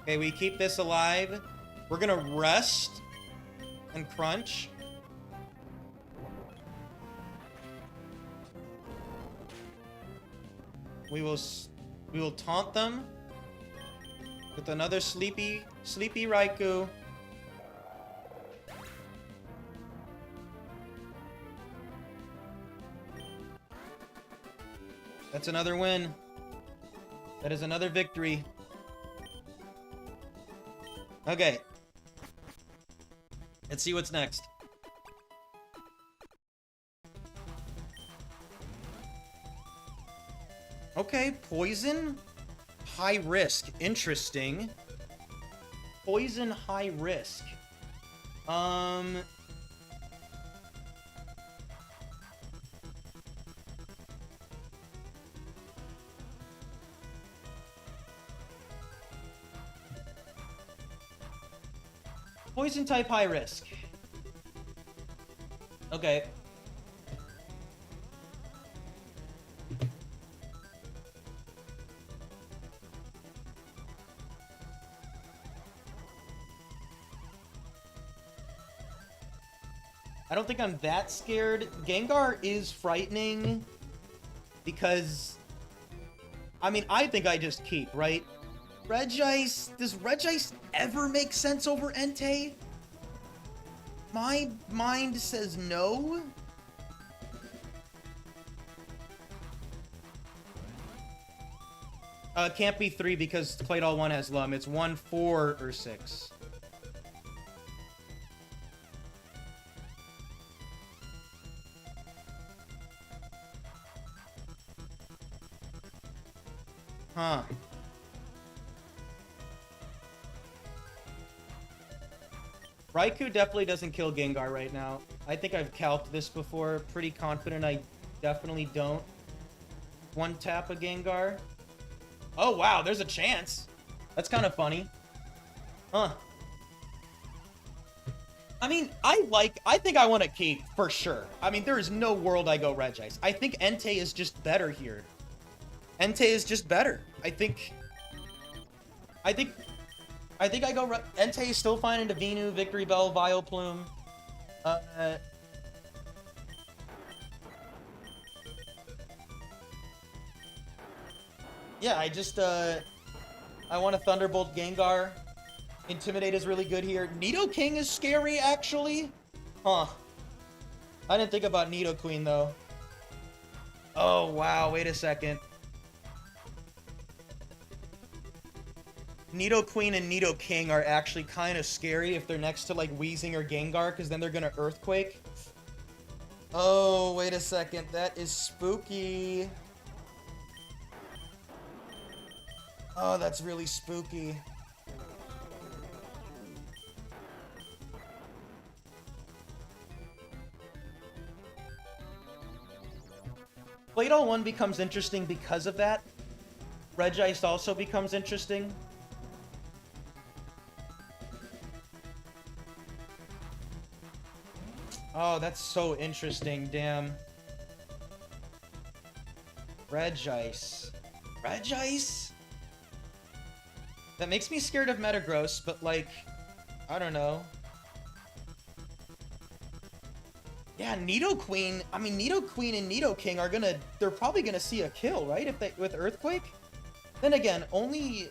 Speaker 3: Okay, we keep this alive. We're gonna rest and crunch. We will taunt them with another sleepy Raikou. That's another win. That is another victory. Okay. Let's see what's next. Okay, poison. High risk. Interesting. Poison high risk. Poison type high risk. Okay. I don't think I'm that scared. Gengar is frightening because, I mean, I think I just keep, right? Regice, does Regice ever make sense over Entei? My mind says no. It can't be 3 because Claydol 1 has Lum. It's 1, 4, or 6. Huh. Raikou definitely doesn't kill Gengar right now. I think I've calced this before. Pretty confident I definitely don't one-tap a Gengar. Oh, wow, there's a chance. That's kind of funny. Huh. I mean, I think I want to keep, for sure. I mean, there is no world I go Regice. I think Entei is just better here. Entei is just better. I think I go Entei is still fine into Venu, Victory Bell, Vileplume. Yeah, I want a Thunderbolt Gengar. Intimidate is really good here. Nidoking is scary, actually. Huh. I didn't think about Nidoqueen, though. Oh, wow. Wait a second. Nidoqueen and Nidoking are actually kind of scary if they're next to, like, Weezing or Gengar, because then they're gonna Earthquake. Oh, wait a second. That is spooky. Oh, that's really spooky. Claydol 1 becomes interesting because of that. Regice also becomes interesting. Oh, that's so interesting, damn. Regice. Regice? That makes me scared of Metagross, but like, I don't know. Yeah, Nidoqueen, I mean, Nidoqueen and Nidoking are they're probably gonna see a kill, right? If they, with Earthquake? Then again, only...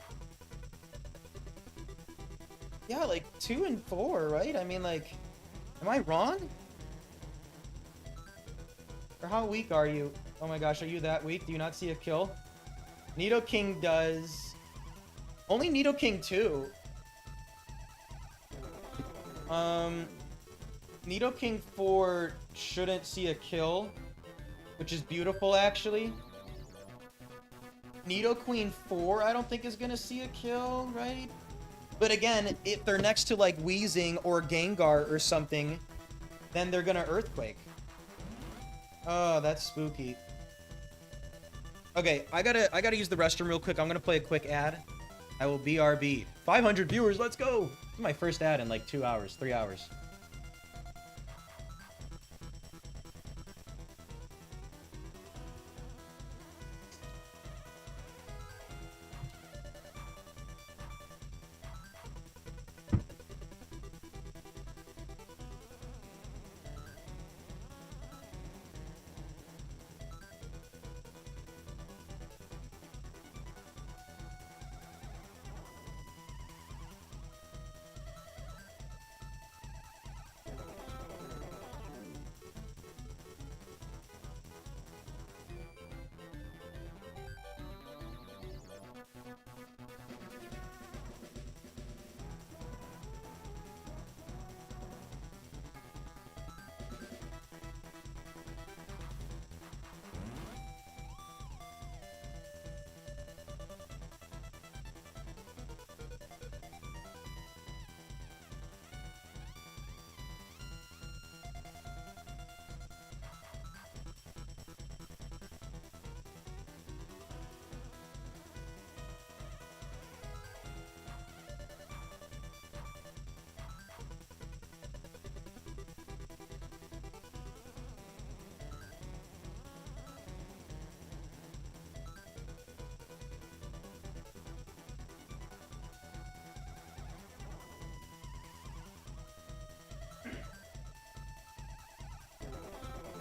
Speaker 3: Yeah, like 2 and 4, right? I mean, like, am I wrong? Or how weak are you? Oh my gosh, are you that weak? Do you not see a kill? Nidoking does... Only Nidoking 2. Nidoking 4 shouldn't see a kill, which is beautiful, actually. Nidoqueen 4, I don't think is gonna see a kill, right? But again, if they're next to, like, Weezing or Gengar or something, then they're gonna Earthquake. Oh, that's spooky. Okay, I gotta use the restroom real quick. I'm gonna play a quick ad. I will BRB. 500 viewers, let's go! This is my first ad in, like, 2 hours, 3 hours.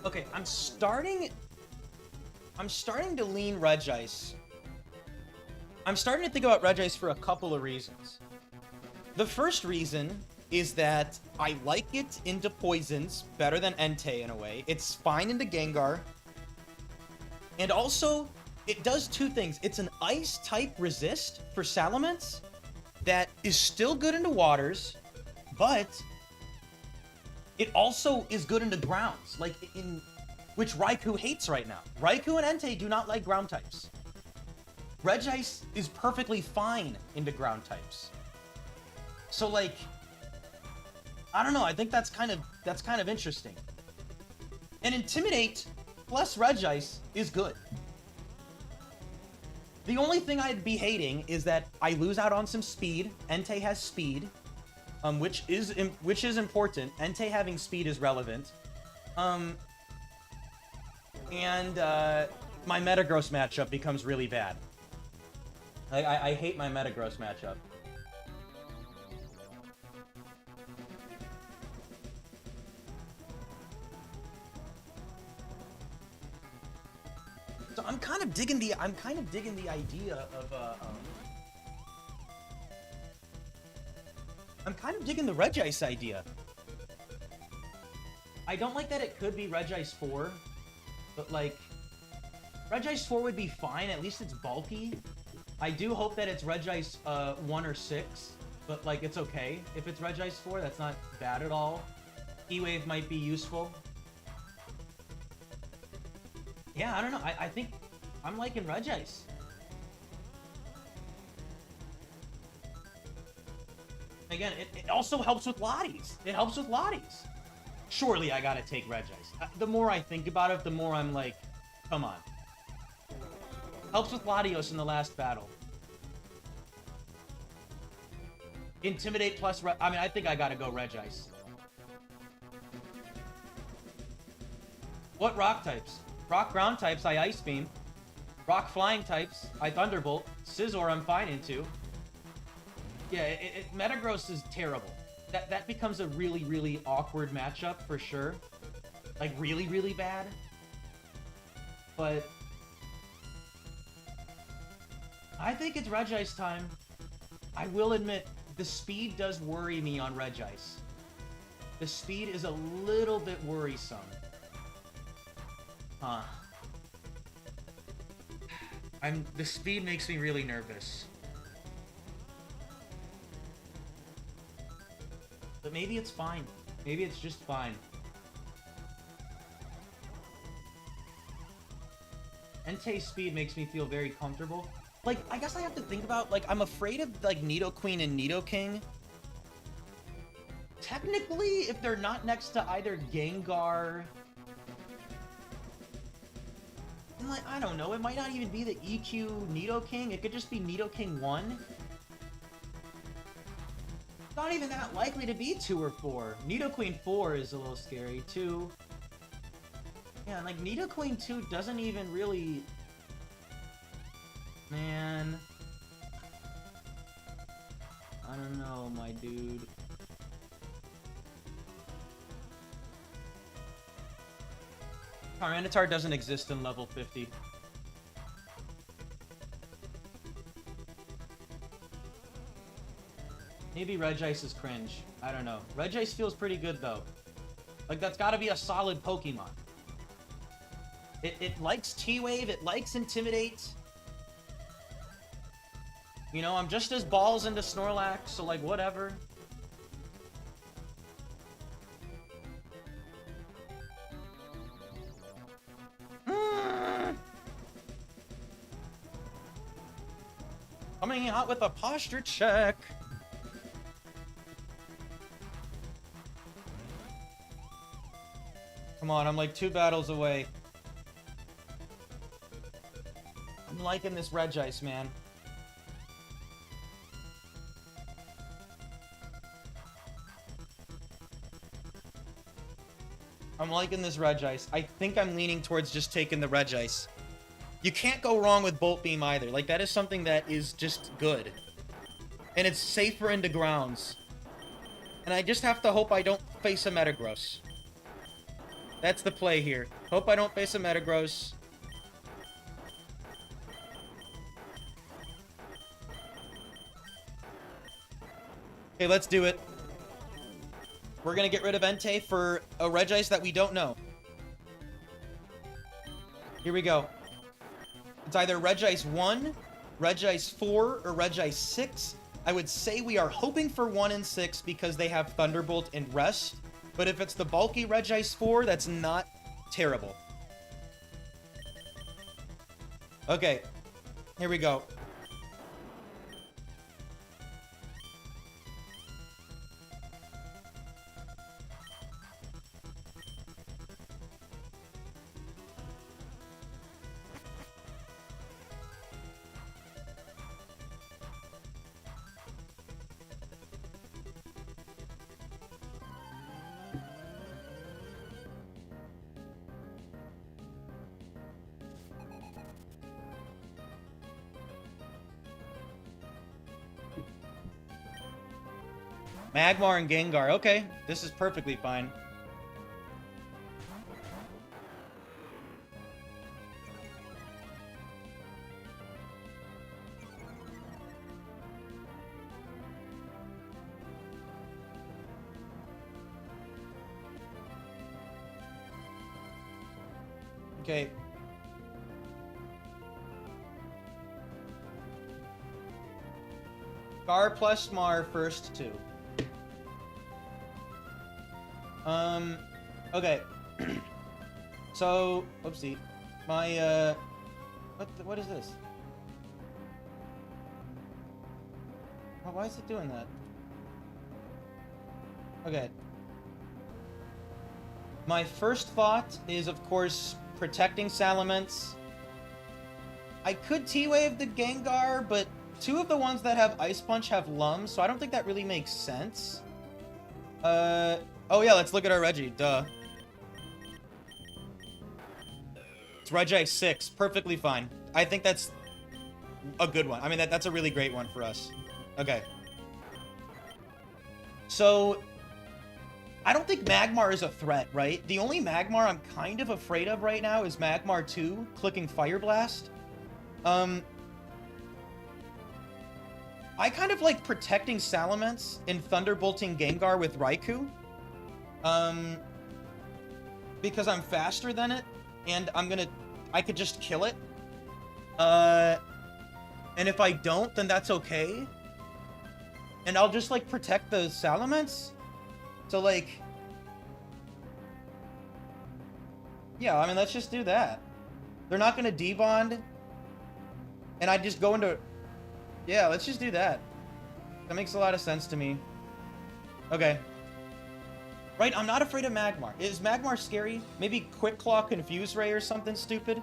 Speaker 3: Okay, I'm starting to lean Regice. I'm starting to think about Regice for a couple of reasons. The first reason is that I like it into poisons better than Entei in a way. It's fine into Gengar. And also, it does two things. It's an ice-type resist for Salamence that is still good into waters, but it also is good into grounds, like in which Raikou hates right now. Raikou and Entei do not like ground types. Regice is perfectly fine into ground types. So like, I don't know. I think that's kind of interesting. And Intimidate plus Regice is good. The only thing I'd be hating is that I lose out on some speed. Entei has speed, which is important. Entei having speed is relevant. And my Metagross matchup becomes really bad. I hate my Metagross matchup. So I'm kind of digging the idea of I'm kind of digging the Regice idea. I don't like that it could be Regice 4, but like Regice 4 would be fine, at least it's bulky. I do hope that it's Regice 1 or 6, but like it's okay. If it's Regice 4, that's not bad at all. E-Wave might be useful. Yeah, I don't know. I think I'm liking Regice. Again, it also helps with Lotties. It helps with Lotties. Surely I gotta take Regice. The more I think about it, the more I'm like, come on. Helps with Latios in the last battle. Intimidate plus I mean, I think I gotta go Regice. What rock types? Rock ground types, I Ice Beam. Rock flying types, I Thunderbolt. Scizor, I'm fine into. Yeah, Metagross is terrible. That becomes a really, really awkward matchup for sure. Like, really, really bad. But I think it's Regice time. I will admit, the speed does worry me on Regice. The speed is a little bit worrisome. Huh. The speed makes me really nervous. But maybe it's fine. Maybe it's just fine. Entei's speed makes me feel very comfortable. Like, I guess I have to think about, like, I'm afraid of, like, Nidoqueen and Nidoking. Technically, if they're not next to either Gengar... And, like, I don't know, it might not even be the EQ Nidoking. It could just be Nidoking 1. Not even that likely to be 2 or 4. Nidoqueen 4 is a little scary, too. Yeah, like, Nidoqueen 2 doesn't even really... Man... I don't know, my dude. Tyranitar doesn't exist in level 50. Maybe Regice is cringe. I don't know. Regice feels pretty good, though. Like, that's gotta be a solid Pokemon. It likes T-Wave, it likes Intimidate. You know, I'm just as balls into Snorlax, so, like, whatever. Coming out with a posture check. Come on, I'm like 2 battles away. I'm liking this Regice, man. I'm liking this Regice. I think I'm leaning towards just taking the Regice. You can't go wrong with Bolt Beam either. Like, that is something that is just good. And it's safer into grounds. And I just have to hope I don't face a Metagross. That's the play here. Hope I don't face a Metagross. Okay, let's do it. We're gonna get rid of Entei for a Regice that we don't know. Here we go. It's either Regice 1, Regice 4, or Regice 6. I would say we are hoping for 1 and 6 because they have Thunderbolt and Rest. But if it's the bulky Regice 4, that's not terrible. Okay. Here we go. Magmar and Gengar. Okay, this is perfectly fine. Okay. Gar plus Mar first two. Okay. So, oopsie. My, what is this? Oh, why is it doing that? Okay. My first thought is, of course, protecting Salamence. I could T-Wave the Gengar, but two of the ones that have Ice Punch have Lum, so I don't think that really makes sense. Oh yeah, let's look at our Reggie, duh. It's Reggie 6, perfectly fine. I think that's a good one. I mean, that's a really great one for us. Okay. So, I don't think Magmar is a threat, right? The only Magmar I'm kind of afraid of right now is Magmar 2, clicking Fire Blast. I kind of like protecting Salamence and Thunderbolting Gengar with Raikou. Because I'm faster than it, and I could just kill it. And if I don't, then that's okay. And I'll just, like, protect the Salamence. So, like... yeah, I mean, let's just do that. They're not gonna debond. And I just go into... yeah, let's just do that. That makes a lot of sense to me. Okay. Right, I'm not afraid of Magmar. Is Magmar scary? Maybe Quick Claw Confuse Ray or something stupid?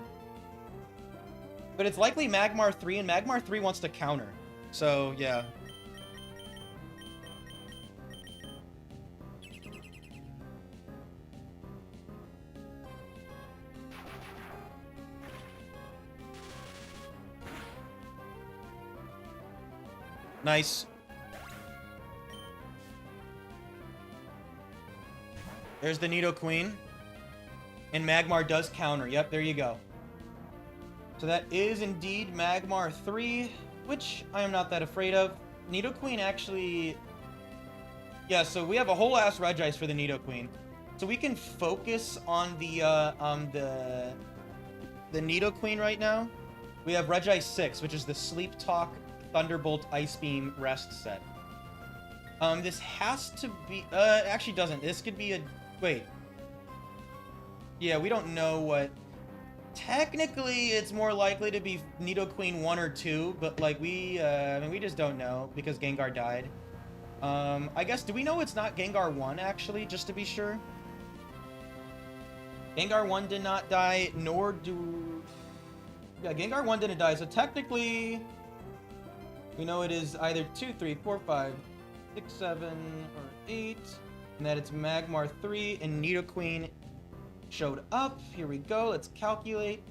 Speaker 3: But it's likely Magmar 3, and Magmar 3 wants to counter. So, yeah. Nice. There's the Nidoqueen. And Magmar does counter. Yep, there you go. So that is indeed Magmar 3, which I am not that afraid of. Nidoqueen actually... yeah, so we have a whole ass Regice for the Nidoqueen. So we can focus on the Nidoqueen right now. We have Regice 6, which is the Sleep Talk Thunderbolt Ice Beam Rest set. This has to be... actually doesn't. This could be a... wait. Yeah, we don't know what... technically, it's more likely to be Nidoqueen 1 or 2, but, like, I mean, we just don't know, because Gengar died. I guess, do we know it's not Gengar 1, actually, just to be sure? Gengar 1 did not die, nor do... yeah, Gengar 1 didn't die, so technically... we know it is either 2, 3, 4, 5, 6, 7, or 8, and that it's Magmar 3, and Nidoqueen showed up. Here we go. Let's calculate.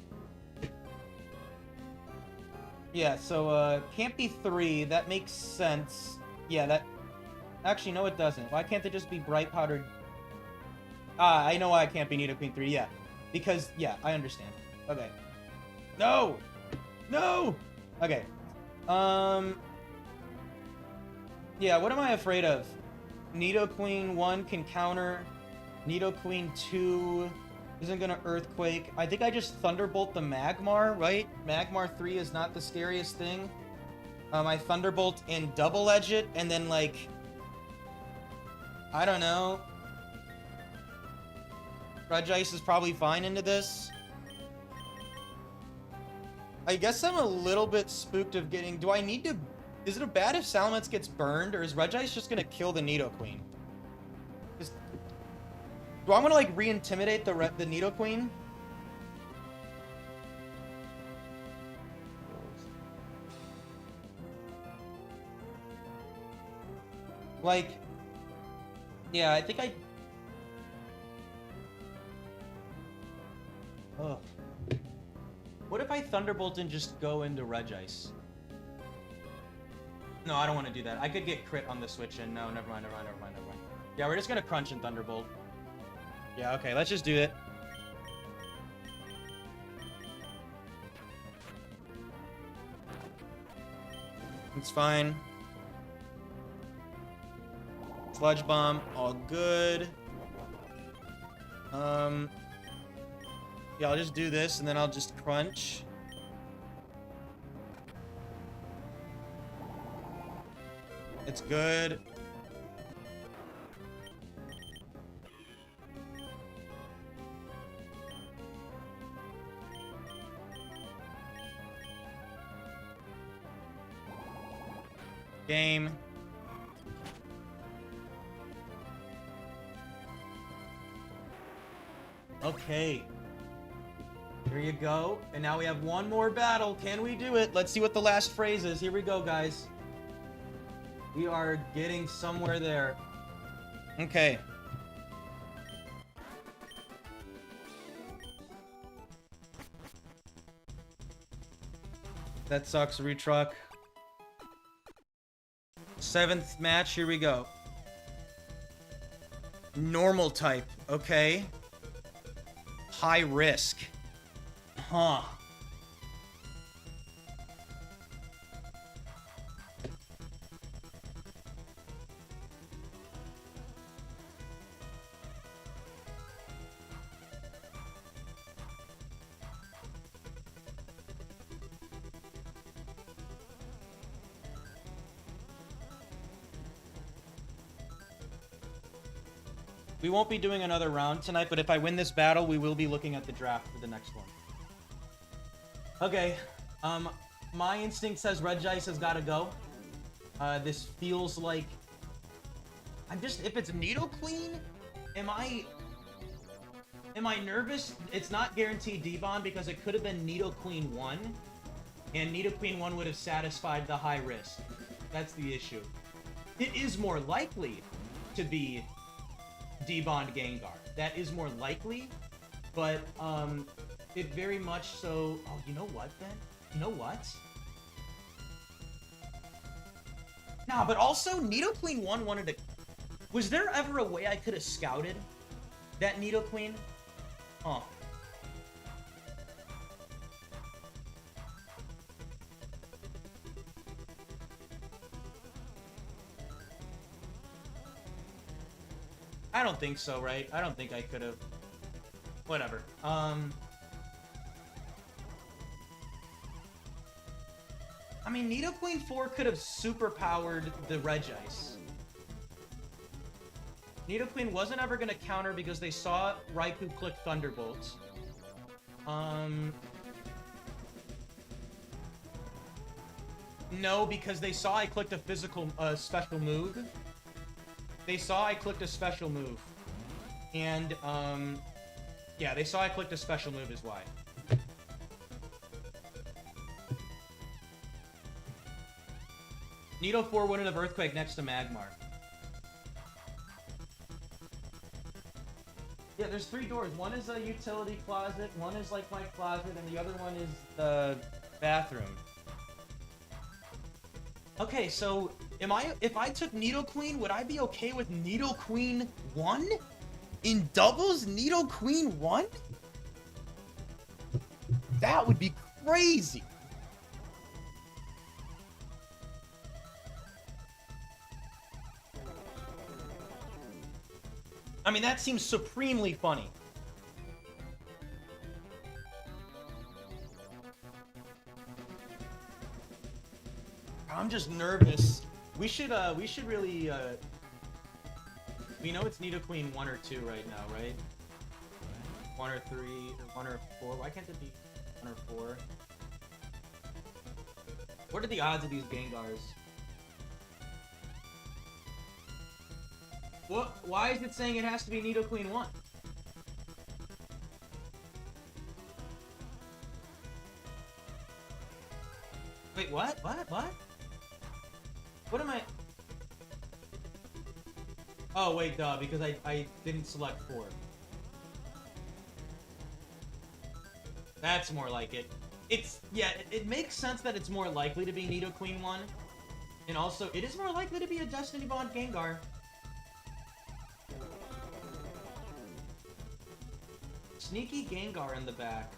Speaker 3: Yeah, so, can't be 3. That makes sense. Yeah, that... actually, no, it doesn't. Why can't they just be bright powdered? Ah, I know why it can't be Nidoqueen 3. Yeah. Because, yeah, I understand. Okay. No! No! Okay. Yeah, what am I afraid of? Nidoqueen 1 can counter. Nidoqueen 2 isn't gonna Earthquake. I think I just Thunderbolt the Magmar, right? Magmar 3 is not the scariest thing. I Thunderbolt and Double Edge it, and then, like... I don't know. Regice is probably fine into this. I guess I'm a little bit spooked of getting... do I need to... is it bad if Salamence gets burned, or is Regice just gonna kill the Nidoqueen? Do I want to, like, re-intimidate the Nidoqueen? Like... yeah, I think I... ugh. What if I Thunderbolt and just go into Regice? No, I don't want to do that. I could get crit on the switch in. No, never mind, never mind, never mind, never mind. Yeah, we're just gonna crunch and Thunderbolt. Yeah, okay, let's just do it. It's fine. Sludge Bomb, all good. Yeah, I'll just do this, and then I'll just crunch. It's good. Game. Okay. Here you go. And now we have one more battle. Can we do it? Let's see what the last phrase is. Here we go, guys. We are getting somewhere there. Okay. That sucks, retruck. 7th match, here we go. Normal type, okay. High risk. Huh. We won't be doing another round tonight, but if I win this battle, we will be looking at the draft for the next one. Okay, my instinct says Regice has got to go. This feels like... if it's Nidoqueen, am I nervous? It's not guaranteed D-Bond because it could have been Nidoqueen 1, and Nidoqueen 1 would have satisfied the high risk. That's the issue. It is more likely to be D-Bond Gengar. That is more likely, but, it very much so... Oh, you know what, then? You know what? Nah, but also, Nidoqueen 1 wanted to... Was there ever a way I could have scouted that Nidoqueen? Huh. I don't think so, right? I don't think I could have. Whatever. I mean, Nidoqueen 4 could have superpowered the Regice. Nidoqueen wasn't ever going to counter because they saw Raikou click Thunderbolt. No, because they saw I clicked a physical, special move. They saw I clicked a special move. And, yeah, they saw I clicked a special move is why. Nido 4 wouldn't have Earthquake next to Magmar. Yeah, there's 3 doors. One is a utility closet, one is like my closet, and the other one is the bathroom. Okay, so if I took Nidoqueen, would I be okay with Nidoqueen 1? In doubles, Nidoqueen 1? That would be crazy. I mean, that seems supremely funny. I'm just nervous. We should really, we know it's Nidoqueen 1 or 2 right now, right? 1 or 3, or 1 or 4. Why can't it be 1 or 4? What are the odds of these Gengars? What? Why is it saying it has to be Nidoqueen 1? Wait, what? What? What am I... Oh, wait, duh, because I didn't select 4. That's more like it. It's... Yeah, it makes sense that it's more likely to be Nidoqueen 1. And also, it is more likely to be a Destiny Bond Gengar. Sneaky Gengar in the back.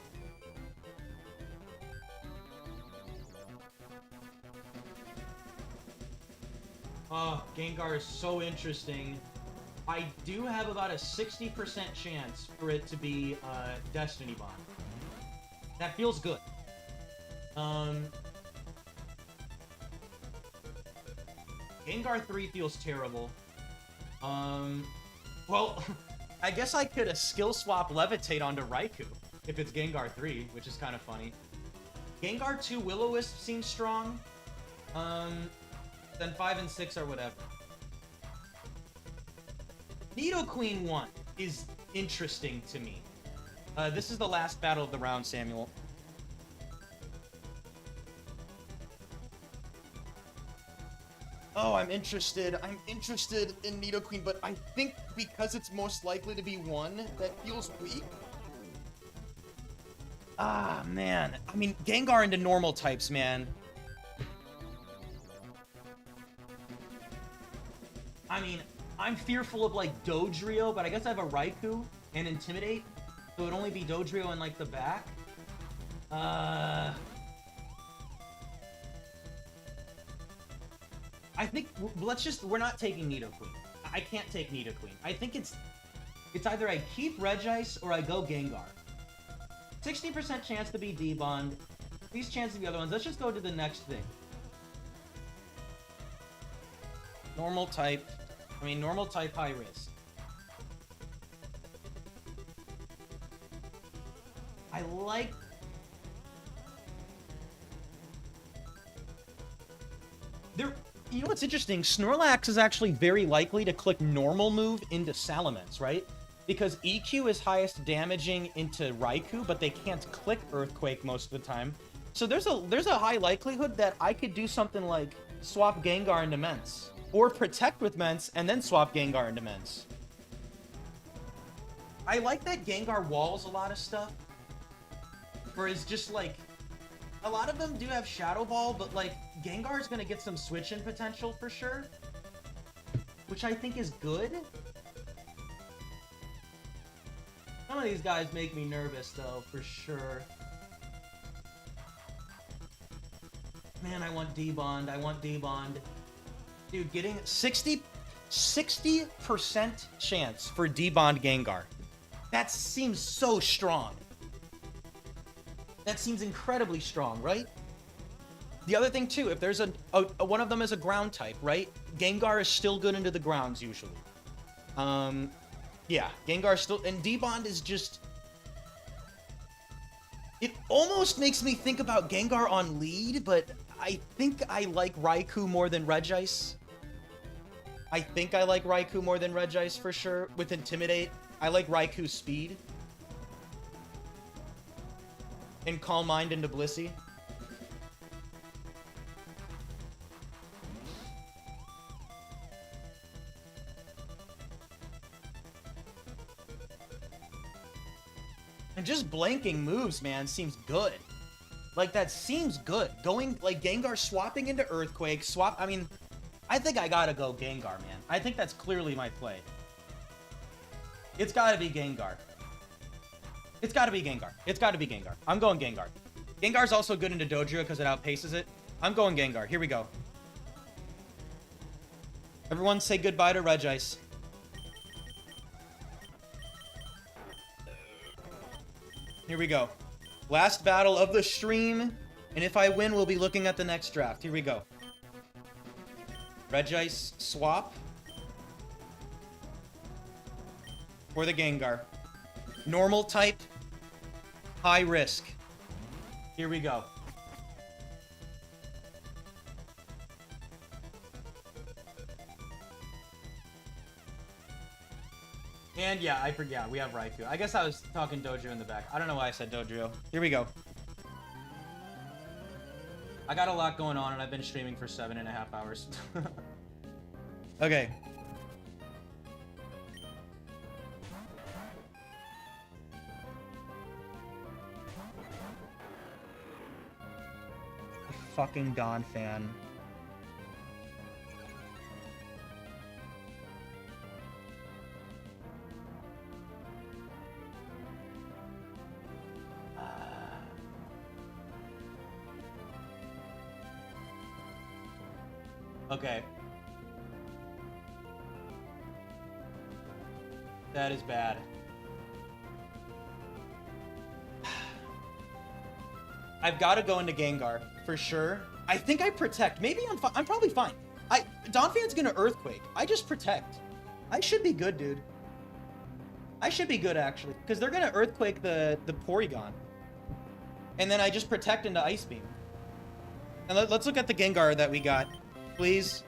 Speaker 3: Oh, Gengar is so interesting. I do have about a 60% chance for it to be Destiny Bond. That feels good. Gengar 3 feels terrible. Well, I guess I could skill swap Levitate onto Raikou if it's Gengar 3, which is kind of funny. Gengar 2 Will-O-Wisp seems strong. Then 5 and 6 are whatever. Nidoqueen 1 is interesting to me. This is the last battle of the round, Samuel. Oh, I'm interested in Nidoqueen, but I think because it's most likely to be 1, that feels weak. Ah, man. I mean, Gengar into normal types, man. I mean, I'm fearful of, like, Dodrio, but I guess I have a Raikou and Intimidate, so it'd only be Dodrio in, like, the back. I think, we're not taking Nidoqueen. I can't take Nidoqueen. I think it's either I keep Regice or I go Gengar. 60% chance to be D-Bond. These chances of the other ones. Let's just go to the next thing. Normal type, high risk. I like... You know what's interesting? Snorlax is actually very likely to click normal move into Salamence, right? Because EQ is highest damaging into Raikou, but they can't click Earthquake most of the time. So there's a high likelihood that I could do something like swap Gengar into Mence. Or Protect with Mence, and then swap Gengar into Mence. I like that Gengar walls a lot of stuff. Or is just like... A lot of them do have Shadow Ball, but like, Gengar is gonna get some switch-in potential for sure. Which I think is good. Some of these guys make me nervous though, for sure. Man, I want D-Bond, Dude, getting 60% chance for D-Bond Gengar. That seems so strong. That seems incredibly strong, right? The other thing too, if there's one of them is a ground type, right? Gengar is still good into the grounds usually. Yeah, Gengar still, and D-Bond is just... It almost makes me think about Gengar on lead, but I think I like Raikou more than Regice. I think I like Raikou more than Regice for sure. With Intimidate, I like Raikou's speed. And Calm Mind into Blissey. And just blanking moves, man, seems good. Like, that seems good. Going, like, Gengar swapping into Earthquake, I mean, I think I gotta go Gengar, man. I think that's clearly my play. It's gotta be Gengar. It's gotta be Gengar. It's gotta be Gengar. I'm going Gengar. Gengar's also good into Dodrio because it outpaces it. I'm going Gengar. Here we go. Everyone say goodbye to Regice. Here we go. Last battle of the stream. And if I win, we'll be looking at the next draft. Here we go. Regice swap. For the Gengar. Normal type. High risk. Here we go. And yeah, I forgot. We have Raikou. I guess I was talking Dodrio in the back. I don't know why I said Dodrio. Here we go. I got a lot going on, and I've been streaming for 7.5 hours. Okay. Fucking Don fan. Okay. That is bad. I've got to go into Gengar for sure. I think I protect. Maybe I'm probably fine. Donphan's gonna Earthquake. I just protect. I should be good, dude. I should be good actually, because they're gonna Earthquake the Porygon, and then I just protect into Ice Beam. And let's look at the Gengar that we got, please.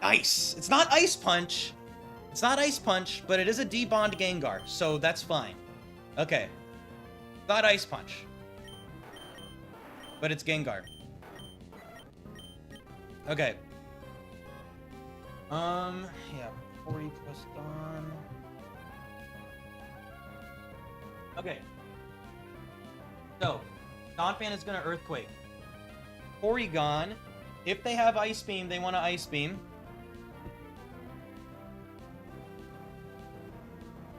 Speaker 3: Nice. It's not Ice Punch. It's not Ice Punch, but it is a D-Bond Gengar, so that's fine. Okay. Not Ice Punch. But it's Gengar. Okay. Yeah, 40 plus Dawn. Okay. So, Donphan is gonna Earthquake. Porygon, if they have Ice Beam, they want to Ice Beam.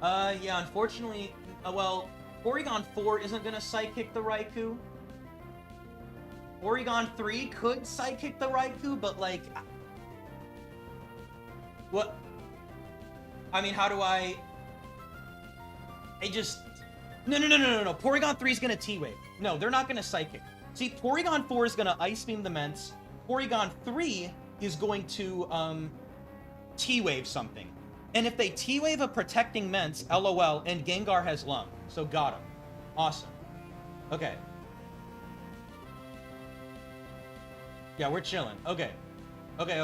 Speaker 3: Yeah, unfortunately, well, Porygon 4 isn't gonna Psychic the Raikou. Porygon 3 could Psychic the Raikou, but like... What? I mean, how do I just... No. Porygon 3 is gonna T-Wave. No, they're not gonna Psychic. See, Porygon 4 is gonna Ice Beam the Ments. Porygon 3 is going to, T-Wave something. And if they T-Wave a protecting Ments, LOL, and Gengar has Lung. So got him. Awesome. Okay. Yeah, we're chilling. Okay. Okay.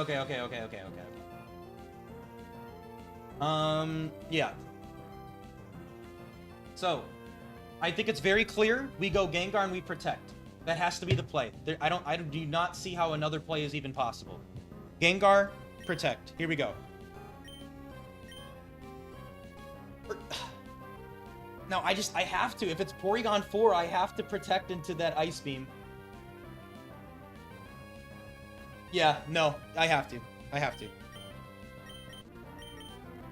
Speaker 3: Yeah. So, I think it's very clear. We go Gengar and we protect. That has to be the play. I do not see how another play is even possible. Gengar, protect. Here we go. No, I have to. If it's Porygon 4, I have to protect into that Ice Beam. Yeah, no, I have to.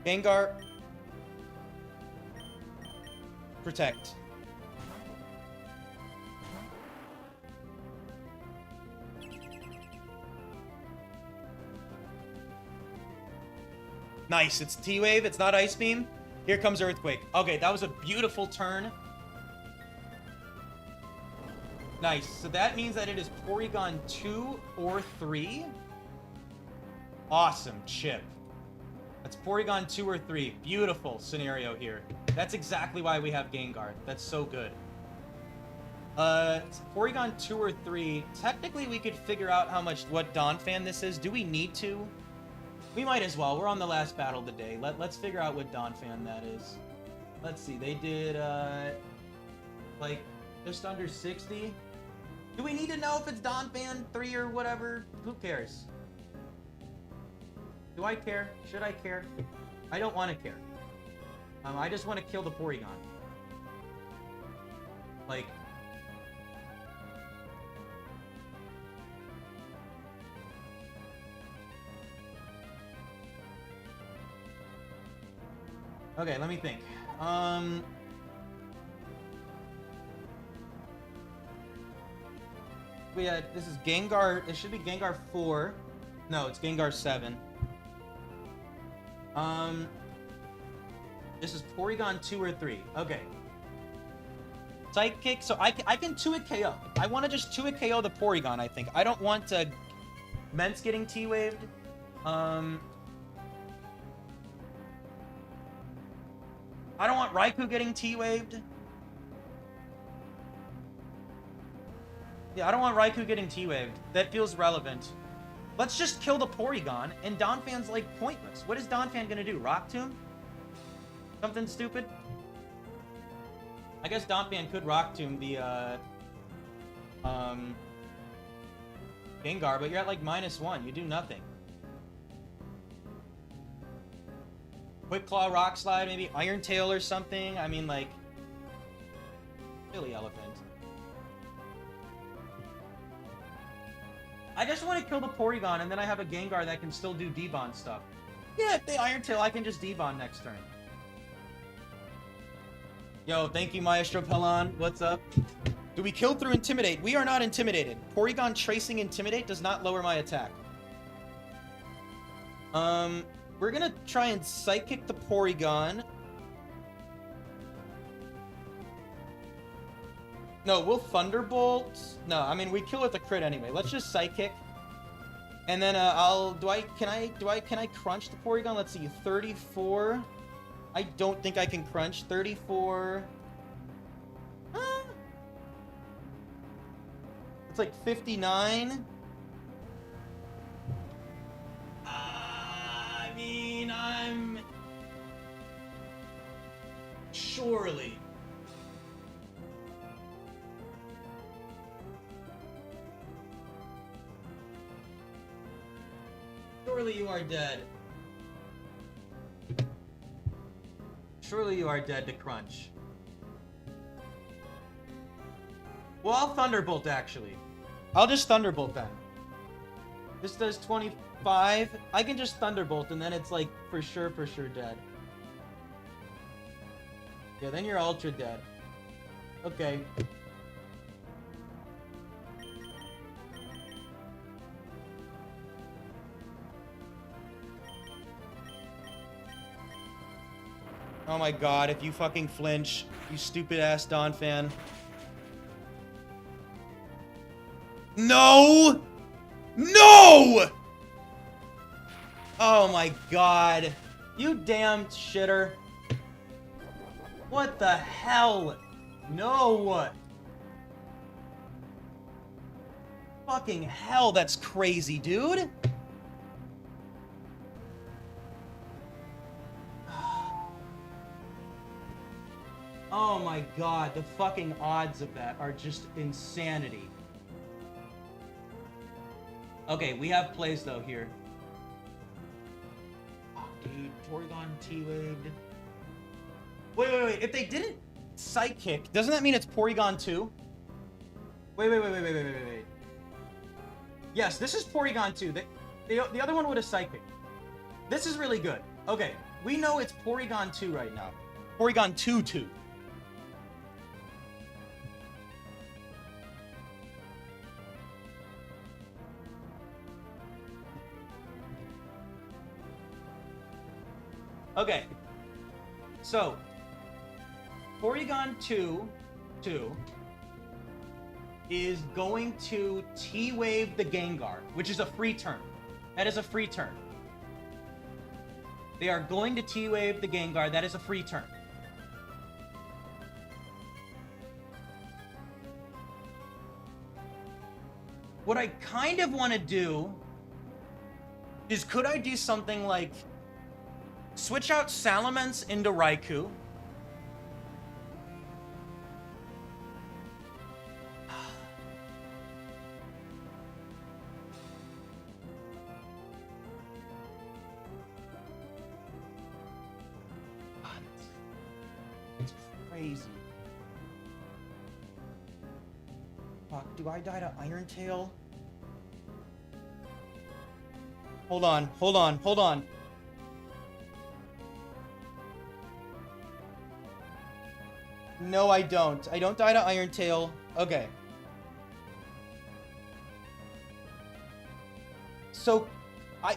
Speaker 3: Gengar. Protect. Nice, it's T-Wave, it's not Ice Beam. Here comes Earthquake. Okay, that was a beautiful turn. Nice. So that means that it is Porygon 2 or 3. Awesome chip. That's Porygon 2 or 3. Beautiful scenario here. That's exactly why we have Gengar. That's so good. It's Porygon 2 or 3. Technically, we could figure out what Donphan this is. Do we need to? We might as well. We're on the last battle of the day. Let's figure out what Donphan that is. Let's see. They did, like, just under 60. Do we need to know if it's Donphan 3 or whatever? Who cares? Do I care? Should I care? I don't want to care. I just want to kill the Porygon. Like... Okay, let me think. This is Gengar. It should be Gengar 4. No, it's Gengar 7. This is Porygon 2 or 3. Okay. Psychic. So I can 2-hit KO. I want to just 2-hit KO the Porygon, I think. I don't want Ments getting T-Waved. I don't want Raikou getting T-Waved. Yeah, I don't want Raikou getting T-Waved. That feels relevant. Let's just kill the Porygon, and Donphan's, like, pointless. What is Donphan gonna do? Rock Tomb? Something stupid? I guess Donphan could Rock Tomb the, Gengar, but you're at, like, -1. You do nothing. Quick Claw, Rock Slide, maybe Iron Tail or something. I mean, like... Silly Elephant. I just want to kill the Porygon, and then I have a Gengar that can still do D-Bond stuff. Yeah, if they Iron Tail, I can just D-Bond next turn. Yo, thank you, Maestro Pelon. What's up? Do we kill through Intimidate? We are not intimidated. Porygon Tracing Intimidate does not lower my attack. We're gonna try and Psychic the Porygon. No, we'll Thunderbolt. No, I mean, we kill with a crit anyway. Let's just Psychic. And then, can I crunch the Porygon? Let's see, 34. I don't think I can crunch. 34. It's like 59. I mean, I'm... Surely. Surely you are dead. Surely you are dead to crunch. Well, I'll Thunderbolt, actually. I'll just Thunderbolt then. This does 25. I can just Thunderbolt, and then it's like, for sure dead. Yeah, then you're ultra dead. Okay. Oh my god, if you fucking flinch, you stupid ass Donphan. No! No! Oh my god. You damn shitter. What the hell? No! Fucking hell, that's crazy, dude. Oh my god, the fucking odds of that are just insanity. Okay, we have plays though here. Oh, dude, Porygon T-Waved. Wait. If they didn't Psychic, doesn't that mean it's Porygon 2? Wait. Yes, this is Porygon 2. The other one would have Psychic. This is really good. Okay, we know it's Porygon 2 right now. Porygon 2-2. Okay, so Porygon 2 is going to T-Wave the Gengar, which is a free turn. That is a free turn. They are going to T-Wave the Gengar. That is a free turn. What I kind of want to do is, could I do something like switch out Salamence into Raikou? It's crazy. Fuck, do I die to Iron Tail? Hold on. No, I don't. I don't die to Iron Tail. Okay. So, I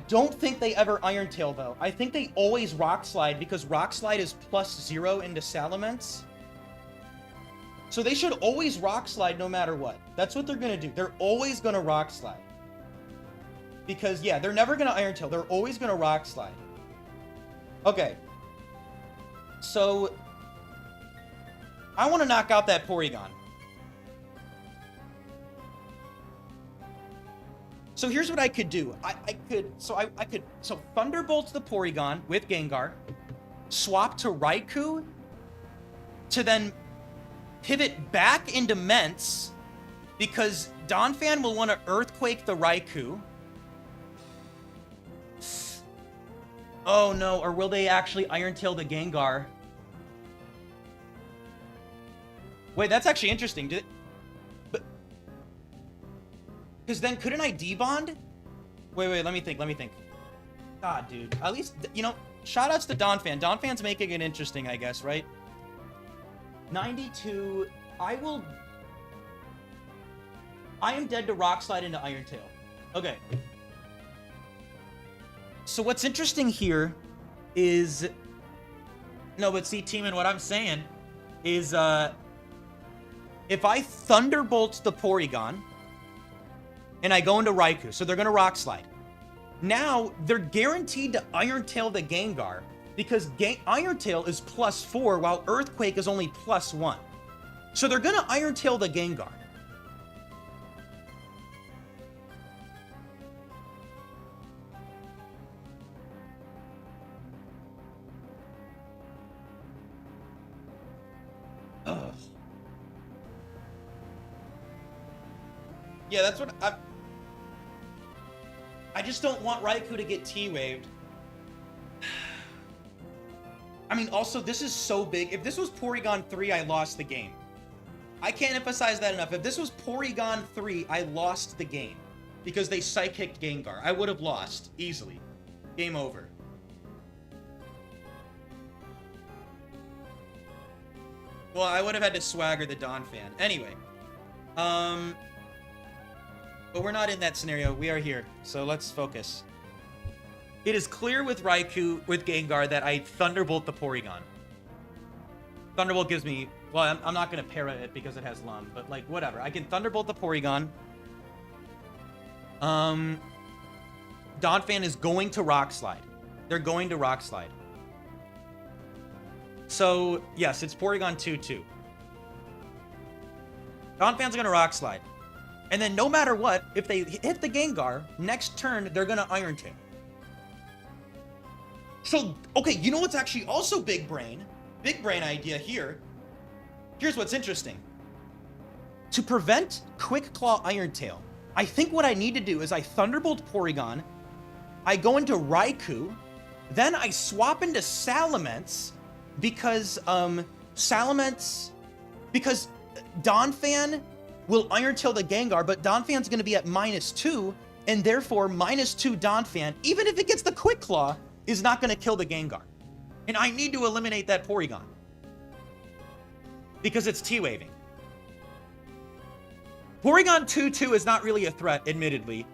Speaker 3: don't think they ever Iron Tail, though. I think they always Rock Slide, because Rock Slide is +0 into Salamence. So they should always Rock Slide no matter what. That's what they're gonna do. They're always gonna Rock Slide. Because, yeah, they're never gonna Iron Tail. They're always gonna Rock Slide. Okay. So, I want to knock out that Porygon. So here's what I could do. I could Thunderbolt the Porygon with Gengar, swap to Raikou, to then pivot back into Mence, because Donphan will want to Earthquake the Raikou. Oh no, or will they actually Iron Tail the Gengar? Wait, that's actually interesting. Because then, couldn't I debond? Wait, let me think. God, dude. At least, you know, shoutouts to Donphan. Donphan's making it interesting, I guess, right? 92. I am dead to Rock Slide into Iron Tail. Okay. So what's interesting here is... No, but see, Teeman, what I'm saying is, if I Thunderbolt the Porygon, and I go into Raikou, so they're going to Rock Slide. Now, they're guaranteed to Iron Tail the Gengar, because Iron Tail is +4, while Earthquake is only +1. So they're going to Iron Tail the Gengar. Ugh. Yeah, that's what I just don't want Raikou to get T-Waved. I mean, also, this is so big. If this was Porygon 3, I lost the game. I can't emphasize that enough. If this was Porygon 3, I lost the game. Because they Psychicked Gengar. I would have lost. Easily. Game over. Well, I would have had to swagger the Donphan. Anyway. But we're not in that scenario. We are here. So let's focus. It is clear with Raikou, with Gengar, that I Thunderbolt the Porygon. Thunderbolt gives me... Well, I'm not going to para it because it has Lum, but, like, whatever. I can Thunderbolt the Porygon. Donphan is going to Rock Slide. They're going to Rock Slide. So, yes, it's Porygon 2-2. Donphan's going to Rock Slide. And then no matter what, if they hit the Gengar, next turn, they're going to Iron Tail. So, okay, you know what's actually also big brain? Big brain idea here. Here's what's interesting. To prevent Quick Claw Iron Tail, I think what I need to do is I Thunderbolt Porygon, I go into Raikou, then I swap into Salamence, because, because Donphan will Iron Tail the Gengar, but Donphan's going to be at -2, and therefore -2 Donphan, even if it gets the Quick Claw, is not going to kill the Gengar. And I need to eliminate that Porygon. Because it's T-Waving. Porygon 2-2 is not really a threat, admittedly.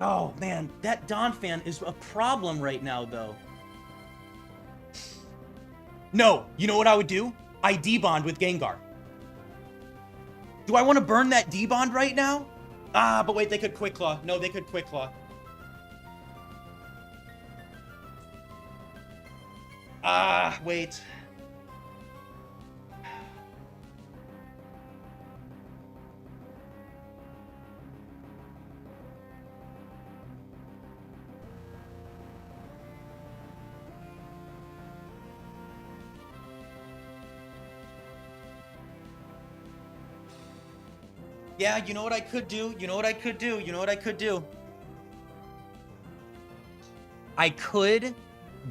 Speaker 3: Oh, man, that Donphan is a problem right now, though. No, you know what I would do? I D-Bond with Gengar. Do I want to burn that D-Bond right now? Ah, but wait, they could Quick Claw. No, they could Quick Claw. Ah, wait. Yeah, you know what I could do? You know what I could do? You know what I could do? I could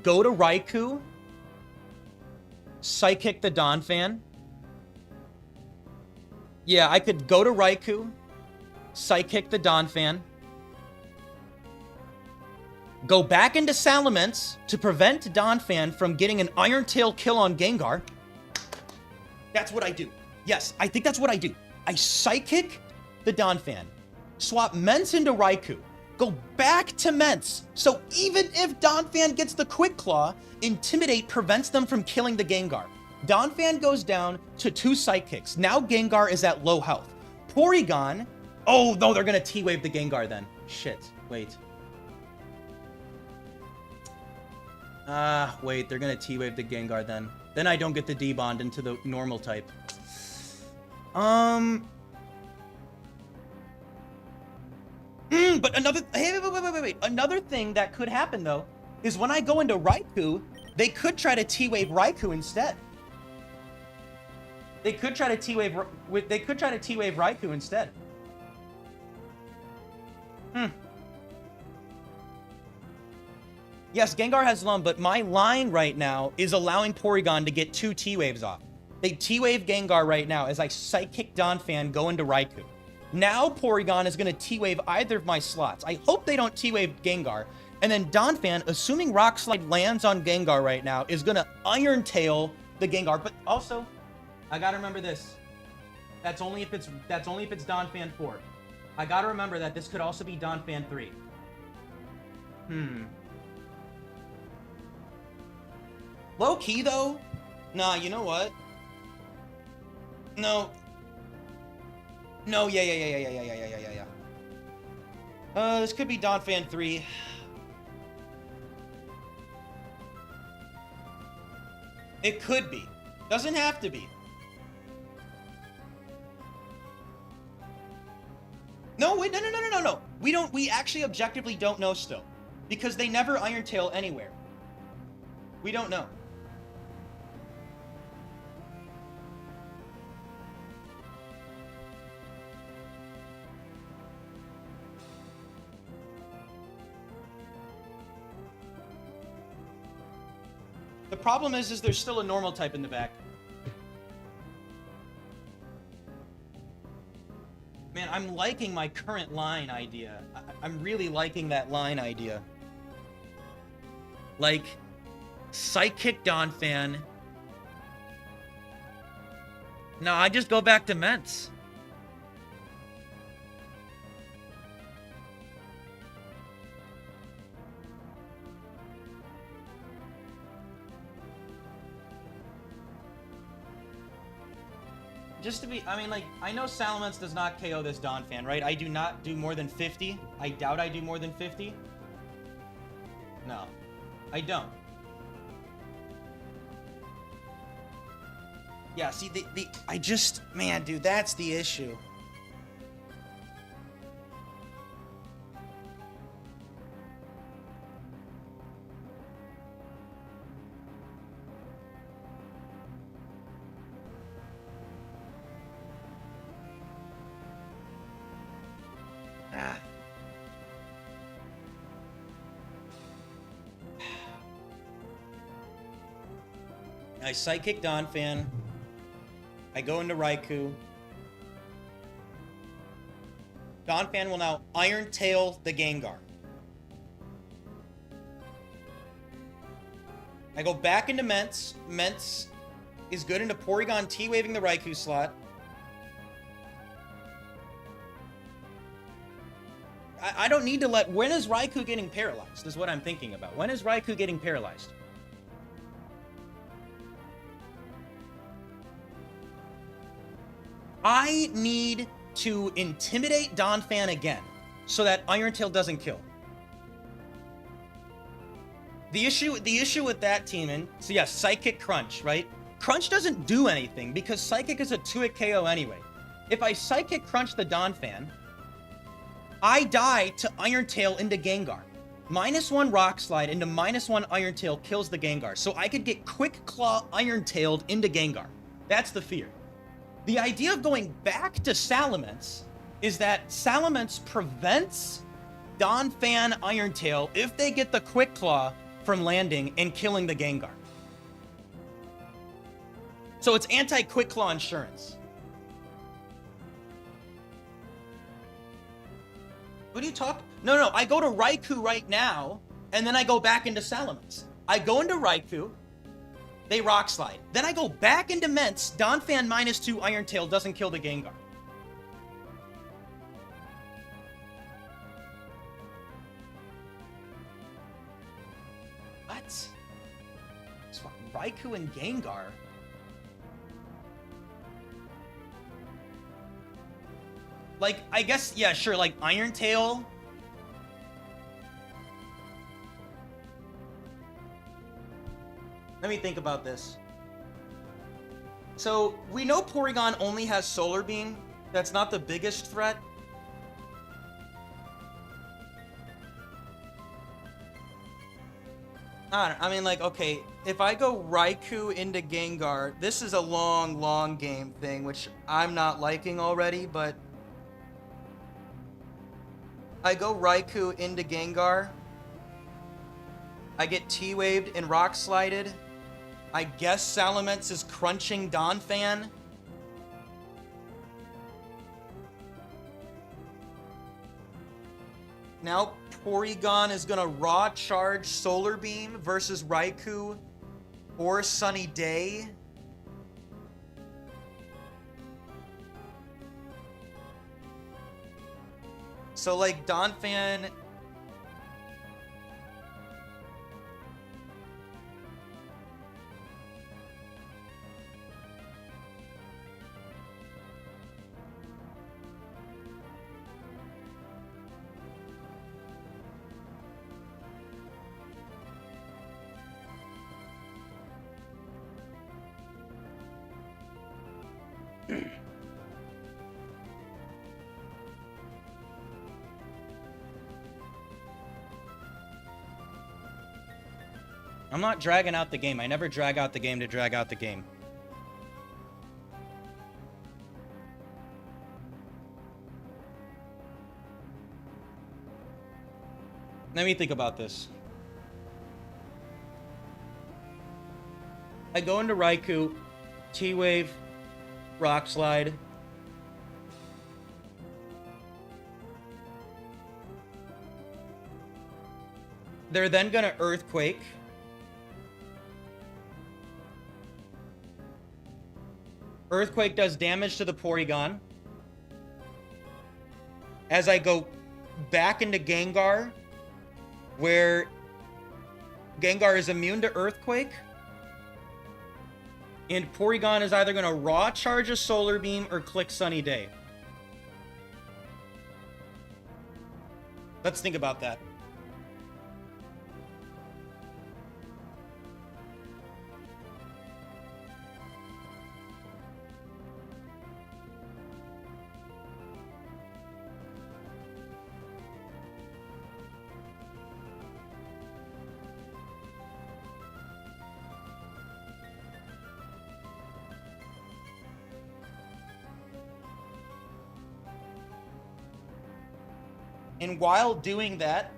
Speaker 3: go to Raikou, Psychic the Donphan. Yeah, I could go to Raikou, Psychic the Donphan. Go back into Salamence to prevent Donphan from getting an Iron Tail kill on Gengar. That's what I do. Yes, I think that's what I do. I Psychic the Donphan, swap Mence into Raikou, go back to Mence, so even if Donphan gets the Quick Claw, Intimidate prevents them from killing the Gengar. Donphan goes down to 2 Psychics. Now Gengar is at low health. Porygon... Oh, no, they're going to T-Wave the Gengar then. Shit, wait. Wait, they're going to T-Wave the Gengar then. Then I don't get the D-Bond into the normal type. But another... Hey, wait. Another thing that could happen, though, is when I go into Raikou, they could try to T-Wave Raikou instead. They could try to T-Wave... They could try to T-Wave Raikou instead. Yes, Gengar has Lum, but my line right now is allowing Porygon to get 2 T-Waves off. They T-Wave Gengar right now as I Psychic Donphan go into Raikou. Now Porygon is going to T-Wave either of my slots. I hope they don't T-Wave Gengar. And then Donphan, assuming Rock Slide lands on Gengar right now, is going to Iron Tail the Gengar. But also, I got to remember this. That's only if it's Donphan 4. I got to remember that this could also be Donphan 3. Low key though? Nah, you know what? No. No, yeah. This could be Donphan 3. It could be. Doesn't have to be. No, wait, no. We actually objectively don't know still. Because they never Iron Tail anywhere. We don't know. The problem is there's still a normal type in the back. Man, I'm liking my current line idea. I'm really liking that line idea. Like, Psychic Donphan. No, I just go back to Ments. Just to be, I mean, like, I know Salamence does not KO this Donphan, right? I do not do more than 50. I doubt I do more than 50. No, I don't. Yeah, see, I just, man, dude, that's the issue. I Psychic Donphan. I go into Raikou. Donphan will now Iron Tail the Gengar. I go back into Ments. Ments is good into Porygon T-Waving the Raikou slot. I don't need to let... When is Raikou getting paralyzed is what I'm thinking about. When is Raikou getting paralyzed? I need to intimidate Donphan again so that Iron Tail doesn't kill. The issue with that teaming, so yeah, Psychic Crunch, right? Crunch doesn't do anything because Psychic is a 2-hit KO anyway. If I Psychic Crunch the Donphan, I die to Iron Tail into Gengar. -1 Rock Slide into -1 Iron Tail kills the Gengar. So I could get Quick Claw Iron Tailed into Gengar. That's the fear. The idea of going back to Salamence is that Salamence prevents Donphan Iron Tail if they get the Quick Claw from landing and killing the Gengar. So it's anti-Quick Claw insurance. What do you talk? No, I go to Raikou right now, and then I go back into Salamence. I go into Raikou, they Rock Slide. Then I go back into Ments, Donphan -2 Iron Tail doesn't kill the Gengar. What? It's fucking Raikou and Gengar. Like, I guess, yeah, sure, like Iron Tail. Let me think about this. So, we know Porygon only has Solar Beam. That's not the biggest threat. I mean, like, okay, if I go Raikou into Gengar, this is a long game thing, which I'm not liking already, but... I go Raikou into Gengar. I get T-Waved and Rock Slided. I guess Salamence is crunching Donphan. Now Porygon is gonna Raw Charge Solar Beam versus Raikou or Sunny Day. So like Donphan... I'm not dragging out the game. I never drag out the game to drag out the game. Let me think about this. I go into Raikou, T-Wave, Rock Slide. They're then gonna Earthquake. Earthquake does damage to the Porygon. As I go back into Gengar, where Gengar is immune to Earthquake. And Porygon is either going to Raw Charge a Solar Beam or click Sunny Day. Let's think about that. And while doing that,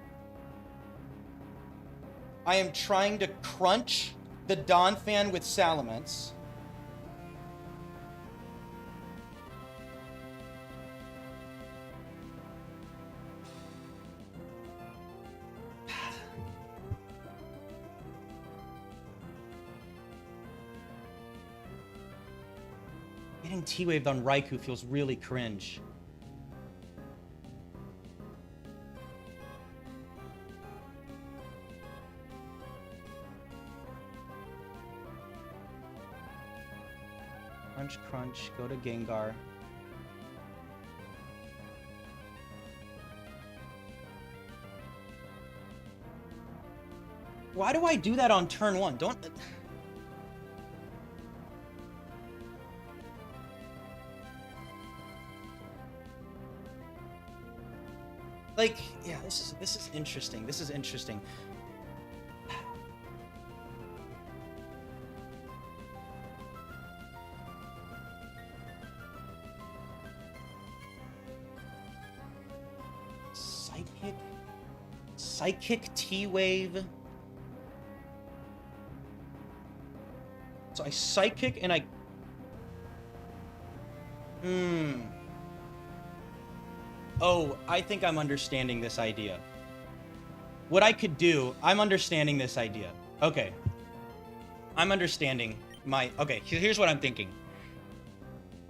Speaker 3: I am trying to crunch the Donphan with Salamence. Getting T-Waved on Raikou feels really cringe. Crunch, crunch, go to Gengar. Why do I do that on turn one? Don't... Like, yeah, this is interesting. This is interesting. Psychic T-Wave. So I Psychic and I... Oh, I think I'm understanding this idea. What I could do... I'm understanding this idea. Okay. I'm understanding my... Okay, here's what I'm thinking.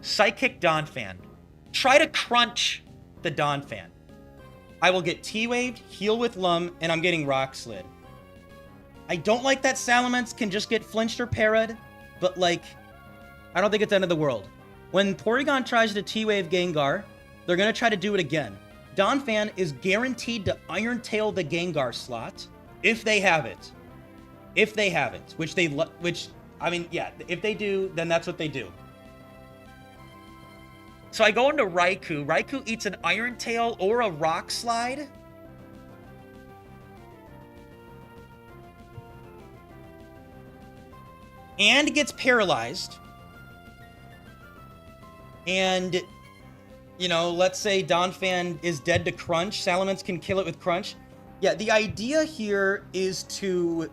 Speaker 3: Psychic Donphan. Try to crunch the Donphan. I will get T-Waved, heal with Lum, and I'm getting Rock Slid. I don't like that Salamence can just get flinched or parried, but like, I don't think it's the end of the world. When Porygon tries to T-Wave Gengar, they're gonna try to do it again. Donphan is guaranteed to Iron Tail the Gengar slot if they have it. If they have it, which I mean, yeah, if they do, then that's what they do. So I go into Raikou. Raikou eats an Iron Tail or a Rock Slide. And gets paralyzed. And, you know, let's say Donphan is dead to Crunch. Salamence can kill it with Crunch. Yeah, the idea here is to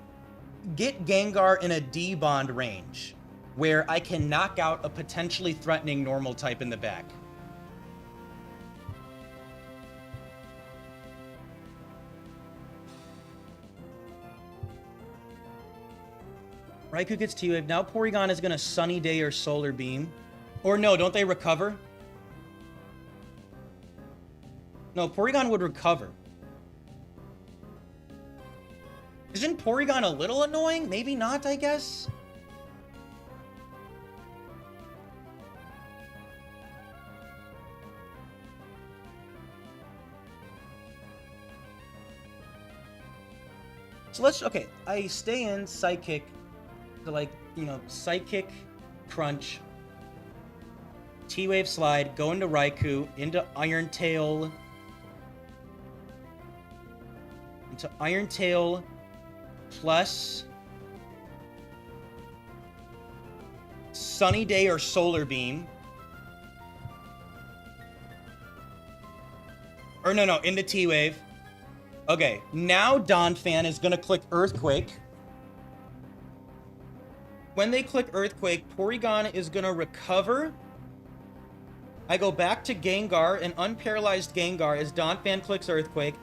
Speaker 3: get Gengar in a D-bond range where I can knock out a potentially threatening normal type in the back. Raikou gets T-Wave. Now Porygon is going to Sunny Day or Solar Beam. Or no, don't they recover? No, Porygon would recover. Isn't Porygon a little annoying? Maybe not, I guess. So let's, okay, I stay in Psychic, to like, you know, Psychic, Crunch, T-Wave Slide, go into Raikou, into Iron Tail, plus Sunny Day or Solar Beam. Or no, into T-Wave. Okay, now Donphan is gonna click Earthquake. When they click Earthquake, Porygon is gonna recover. I go back to Gengar, an unparalyzed Gengar, as Donphan clicks Earthquake.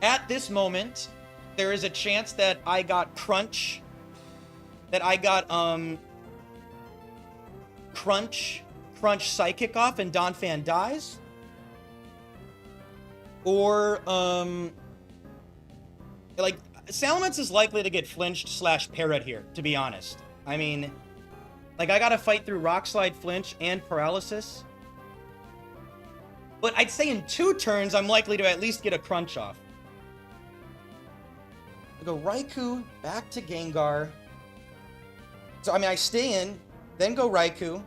Speaker 3: At this moment, there is a chance that I got Crunch. That I got, Crunch Psychic off and Donphan dies. Or, like, Salamence is likely to get flinched / parrot here, to be honest. I mean, like, I gotta fight through Rock Slide, Flinch, and Paralysis. But I'd say in 2 turns, I'm likely to at least get a Crunch off. I go Raikou, back to Gengar. So, I mean, I stay in, then go Raikou,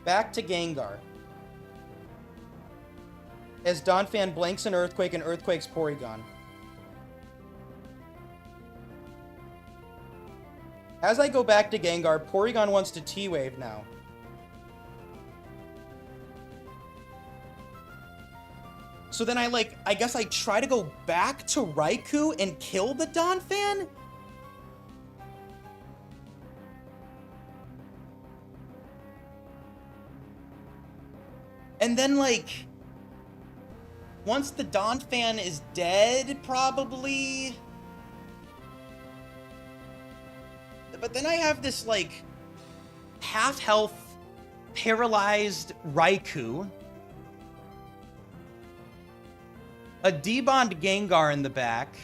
Speaker 3: back to Gengar. As Donphan blanks an Earthquake and Earthquake's Porygon. As I go back to Gengar, Porygon wants to T-Wave now. So then I guess I try to go back to Raikou and kill the Donphan? And then, like, once the Donphan is dead, probably. But then I have this, like, half-health, paralyzed Raikou. A D-bond Gengar in the back.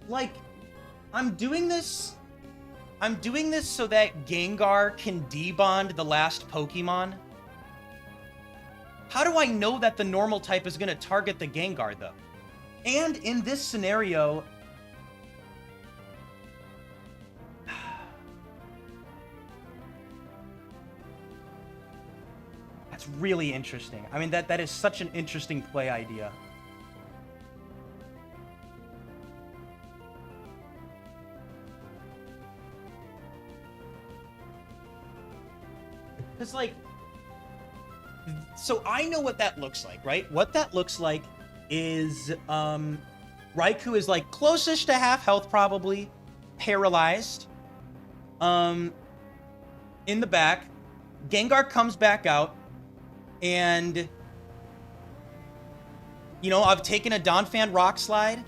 Speaker 3: Like, I'm doing this so that Gengar can D-bond the last Pokemon. How do I know that the normal type is going to target the Gengar, though? And in this scenario... That's really interesting. I mean, that is such an interesting play idea. Because, like... So I know what that looks like, right? What that looks like is, Raikou is, like, closest to half health, probably. Paralyzed. In the back. Gengar comes back out. And... You know, I've taken a Donphan Rock Slide.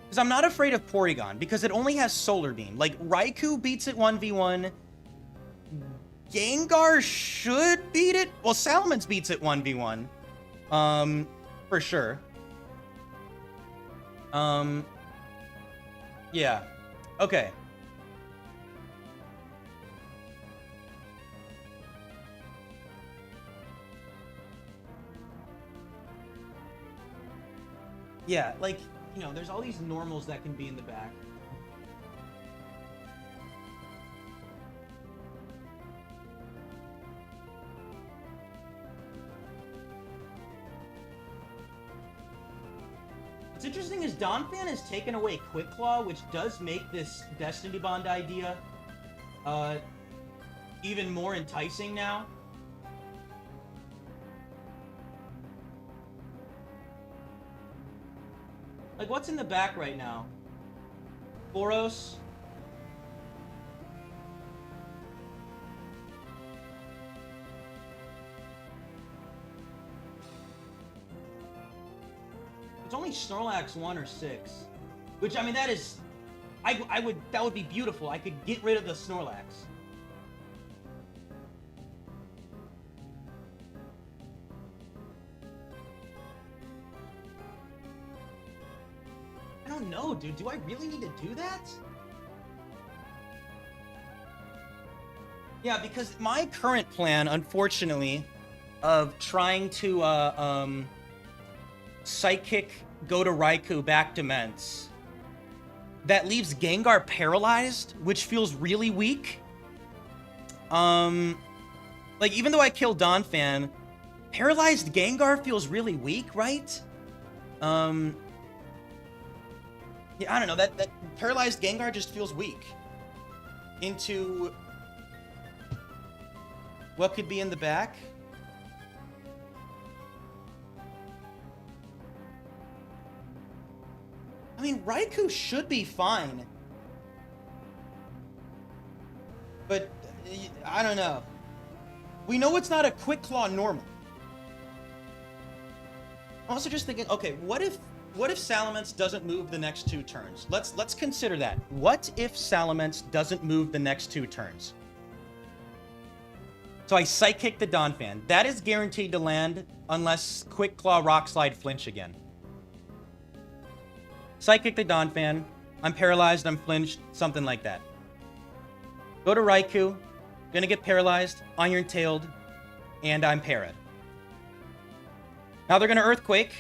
Speaker 3: Because I'm not afraid of Porygon, because it only has Solar Beam. Like, Raikou beats it 1v1. Gengar should beat it. Well, Salamence beats it 1v1. For sure. Yeah. Okay. Yeah, like... You know, there's all these normals that can be in the back. What's interesting is Donphan has taken away Quick Claw, which does make this Destiny Bond idea even more enticing now. Like, what's in the back right now? Boros? It's only Snorlax 1 or 6. Which, I mean, that is... that would be beautiful. I could get rid of the Snorlax. I don't know, dude. Do I really need to do that? Yeah, because my current plan, unfortunately, of trying to, Psychic go to Raikou back to Ments, that leaves Gengar paralyzed, which feels really weak. Like, even though I killed Donphan, paralyzed Gengar feels really weak, right? Yeah, I don't know, that paralyzed Gengar just feels weak. Into what could be in the back? I mean, Raikou should be fine. But, I don't know. We know it's not a Quick Claw normal. I'm also just thinking, okay, what if Salamence doesn't move the next 2 turns? Let's consider that. What if Salamence doesn't move the next 2 turns? So I Psychic the Donphan. That is guaranteed to land unless Quick Claw Rock Slide flinch again. Psychic the Donphan. I'm paralyzed, I'm flinched, something like that. Go to Raikou. Gonna get paralyzed, Iron-Tailed, and I'm parried. Now they're gonna Earthquake.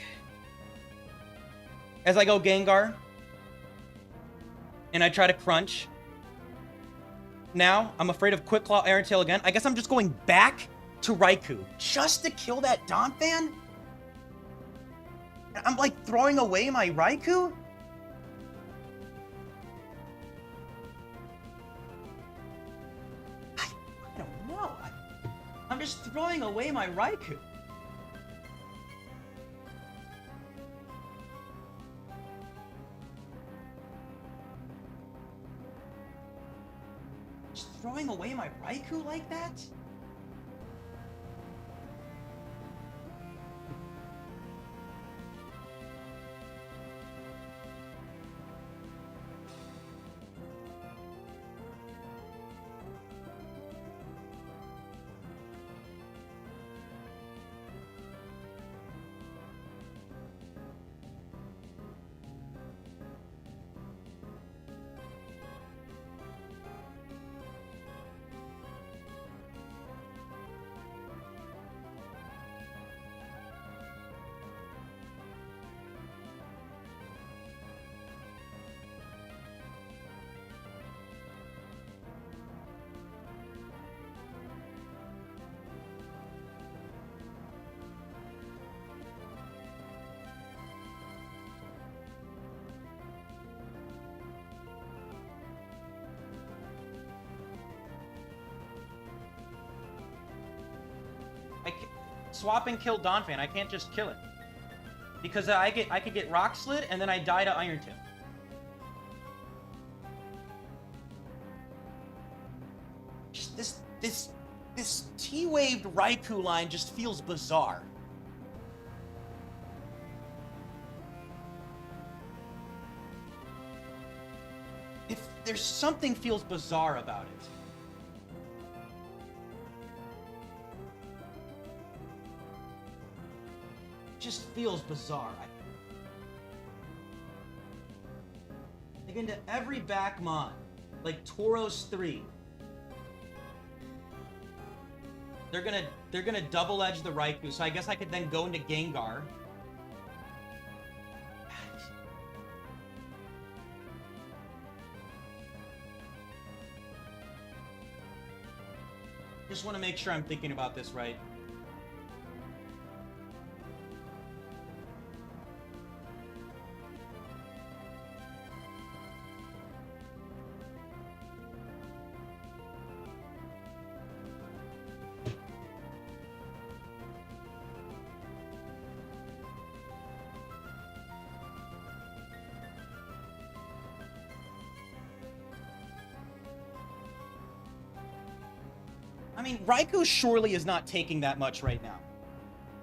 Speaker 3: As I go Gengar. And I try to Crunch. Now, I'm afraid of Quick Claw Iron Tail again. I guess I'm just going back to Raikou. Just to kill that Donphan? I'm like throwing away my Raikou? I don't know. I'm just throwing away my Raikou. Just throwing away my Raikou like that? Swap and kill Donphan. I can't just kill it. Because I could get Rock Slid and then I die to Iron Tail. Just this T-waved Raikou line just feels bizarre. If there's something feels bizarre about it. Just feels bizarre. Like into every back mon, like Tauros 3. They're gonna double edge the Raikou, so I guess I could then go into Gengar. Just want to make sure I'm thinking about this right. I mean, Raikou surely is not taking that much right now.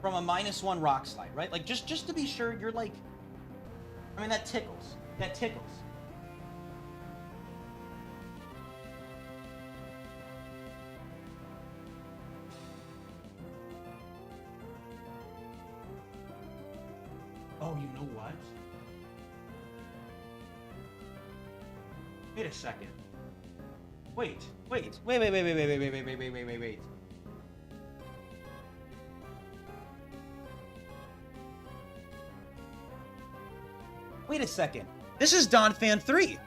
Speaker 3: From a -1 rock slide, right? Like, just to be sure, you're like... I mean, that tickles. That tickles. Oh, you know what? Wait a second. Wait. Wait a second. This is Donphan 3.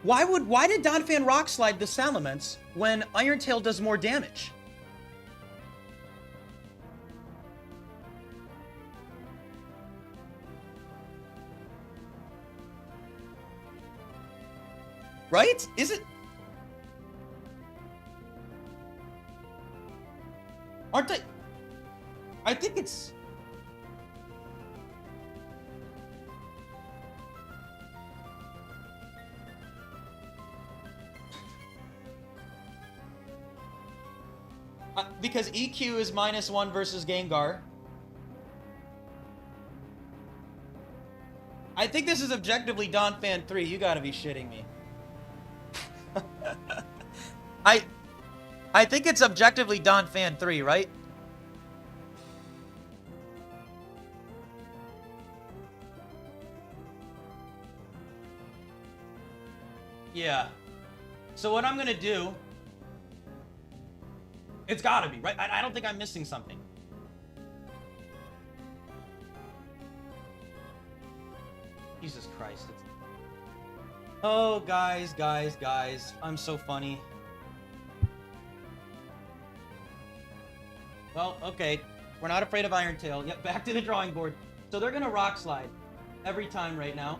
Speaker 3: Why did Donphan rock slide the Salamence when Iron Tail does more damage? Right? Is it? Aren't they? I think it's... because EQ is -1 versus Gengar. I think this is objectively Donphan 3. You gotta be shitting me. I think it's objectively Donphan 3, right? Yeah. So what I'm gonna do... It's gotta be, right? I don't think I'm missing something. Jesus Christ. Oh, guys. I'm so funny. Well, okay. We're not afraid of Iron Tail. Yep, back to the drawing board. So they're gonna rock slide every time right now.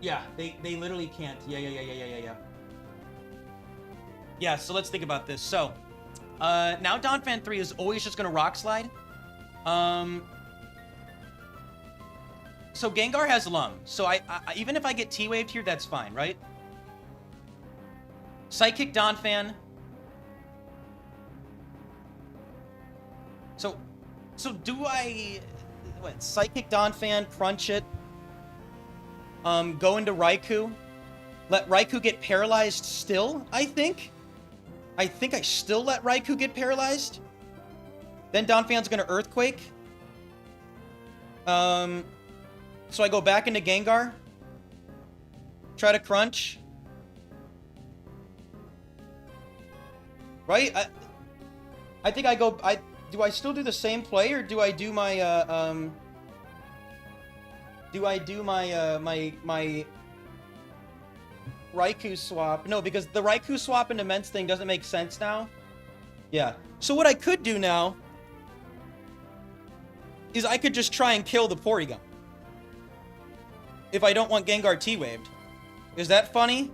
Speaker 3: Yeah, they literally can't. Yeah. Yeah, so let's think about this. So, now Donphan 3 is always just gonna rock slide. So Gengar has Lum. So I even if I get T-Waved here, that's fine, right? Psychic Donphan. So do I... What? Psychic Donphan, crunch it. Go into Raikou. Let Raikou get paralyzed still, I think. I think I still let Raikou get paralyzed. Then Donphan's gonna Earthquake. So I go back into Gengar. Try to crunch. Right? I think I go... Do I still do the same play, or do I do my, Do I do my, my Raikou swap? No, because the Raikou swap into Immense thing doesn't make sense now. Yeah. So what I could do now is I could just try and kill the Porygon. If I don't want Gengar T-Waved. Is that funny?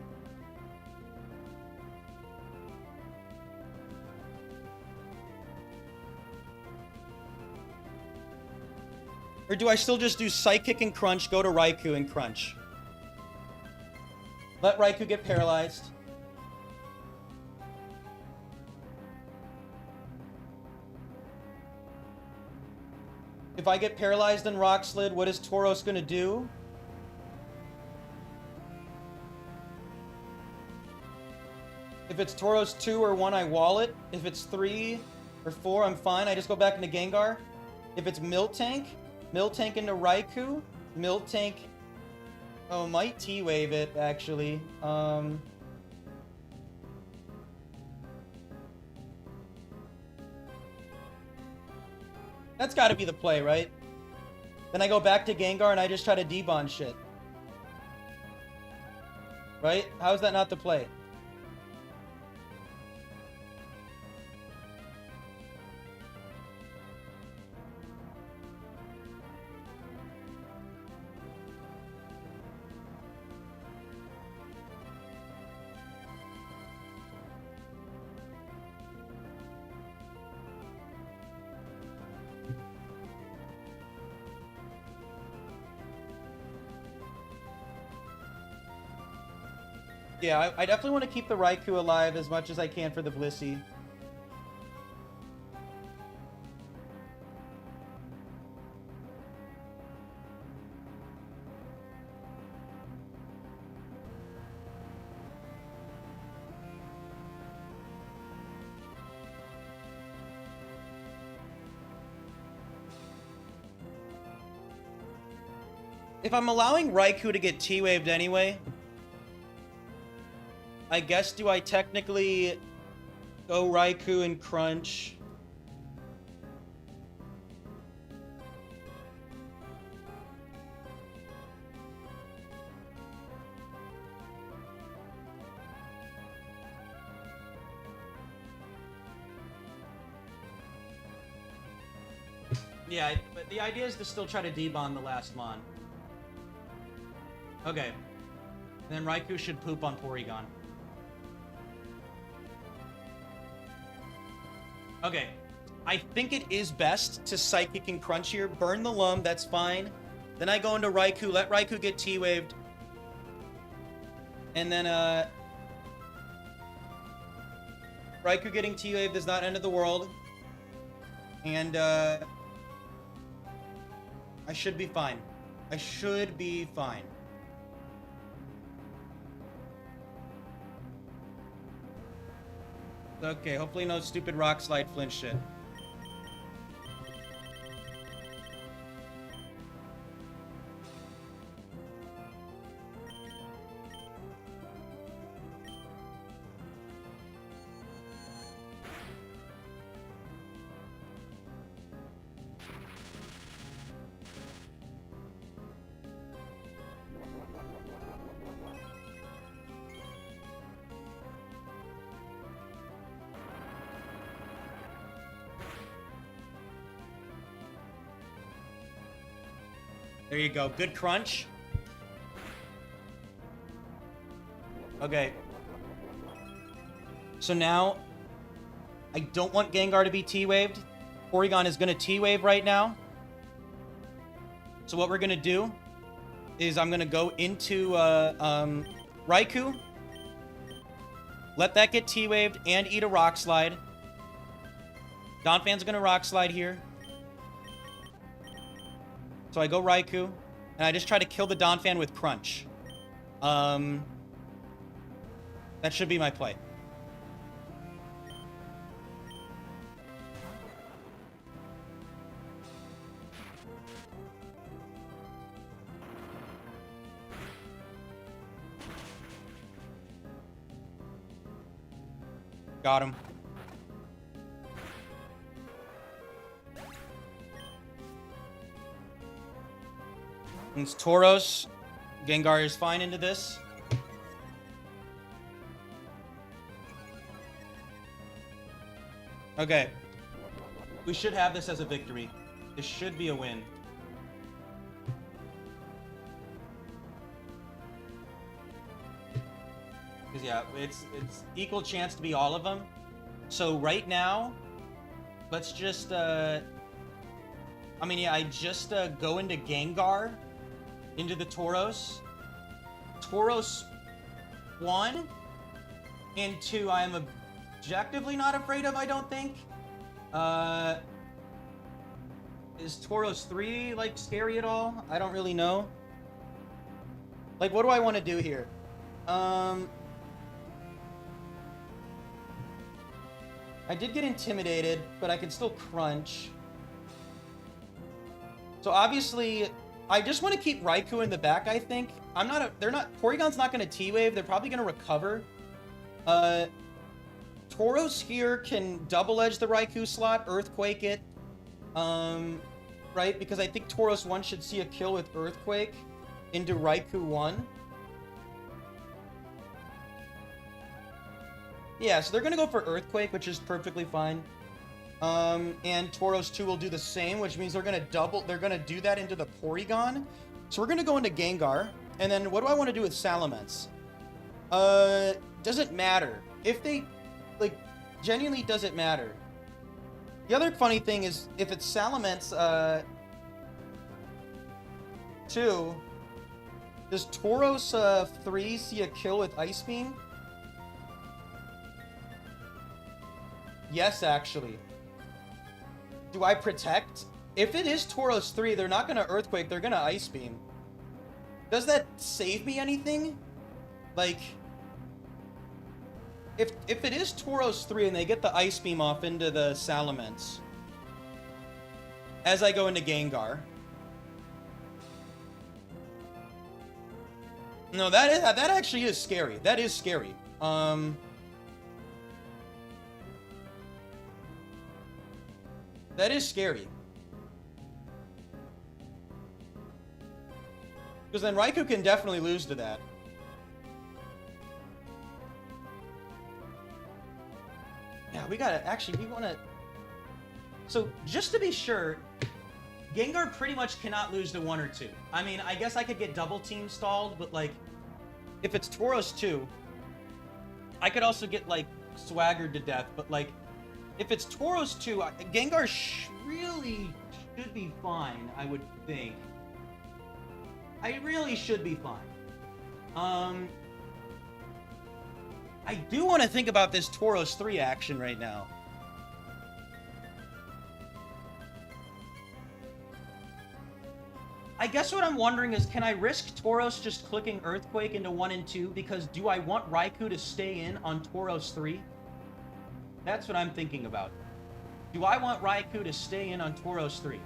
Speaker 3: Or do I still just do Psychic and Crunch, go to Raikou and Crunch? Let Raikou get paralyzed. If I get paralyzed in Rock Slid, what is Tauros gonna do? If it's Tauros 2 or 1, I wall it. If it's 3 or 4, I'm fine. I just go back into Gengar. If it's Miltank into Raikou. Miltank... Oh, might T-Wave it, actually. That's gotta be the play, right? Then I go back to Gengar and I just try to debond shit. Right? How is that not the play? Yeah, I definitely want to keep the Raikou alive as much as I can for the Blissey. If I'm allowing Raikou to get T-Waved anyway, I guess do I technically go Raikou and Crunch? Yeah, but the idea is to still try to debond the last Mon. Okay. And then Raikou should poop on Porygon. Okay. I think it is best to Psychic and Crunch here. Burn the Lum, that's fine. Then I go into Raikou, let Raikou get T-Waved. And then, Raikou getting T-Waved is not end of the world. And, I should be fine. I should be fine. Okay, hopefully no stupid Rock Slide flinch shit. There you go. Good crunch. Okay. So now, I don't want Gengar to be T-Waved. Porygon is going to T-Wave right now. So what we're going to do is I'm going to go into Raikou. Let that get T-Waved and eat a Rock Slide. Donphan's going to Rock Slide here. So I go Raikou, and I just try to kill the Donphan with Crunch. That should be my play. Got him. It's Tauros. Gengar is fine into this. Okay. We should have this as a victory. This should be a win. Because, yeah, it's equal chance to be all of them. So, right now, let's just, I just go into Gengar. Into the Tauros. Tauros 1 and 2 I am objectively not afraid of, I don't think. Is Tauros 3 like scary at all? I don't really know. Like, what do I want to do here? I did get intimidated, but I can still crunch. So obviously, I just want to keep Raikou in the back, I think. Porygon's not going to T-Wave. They're probably going to recover. Tauros here can double-edge the Raikou slot, Earthquake it. Right? Because I think Tauros 1 should see a kill with Earthquake into Raikou 1. Yeah, so they're going to go for Earthquake, which is perfectly fine. And Tauros 2 will do the same, which means they're going to do that into the Porygon. So we're going to go into Gengar. And then what do I want to do with Salamence? Doesn't matter. If they, genuinely doesn't matter. The other funny thing is, if it's Salamence, 2, Does Tauros 3 see a kill with Ice Beam? Yes, actually. Do I protect? If it is Tauros 3, they're not gonna Earthquake, they're gonna Ice Beam. Does that save me anything? Like, if it is Tauros 3 and they get the Ice Beam off into the Salamence, as I go into Gengar. No, that actually is scary. That is scary. That is scary. Because then Raikou can definitely lose to that. Yeah, we gotta, actually, we wanna... So, just to be sure, Gengar pretty much cannot lose to 1 or 2. I mean, I guess I could get double team stalled, but like, if it's Tauros 2, I could also get like swaggered to death, but like, if it's Tauros 2, Gengar really should be fine, I would think. I really should be fine. I do want to think about this Tauros 3 action right now. I guess what I'm wondering is, can I risk Tauros just clicking Earthquake into 1 and 2? Because do I want Raikou to stay in on Tauros 3? That's what I'm thinking about. Do I want Raikou to stay in on Tauros 3?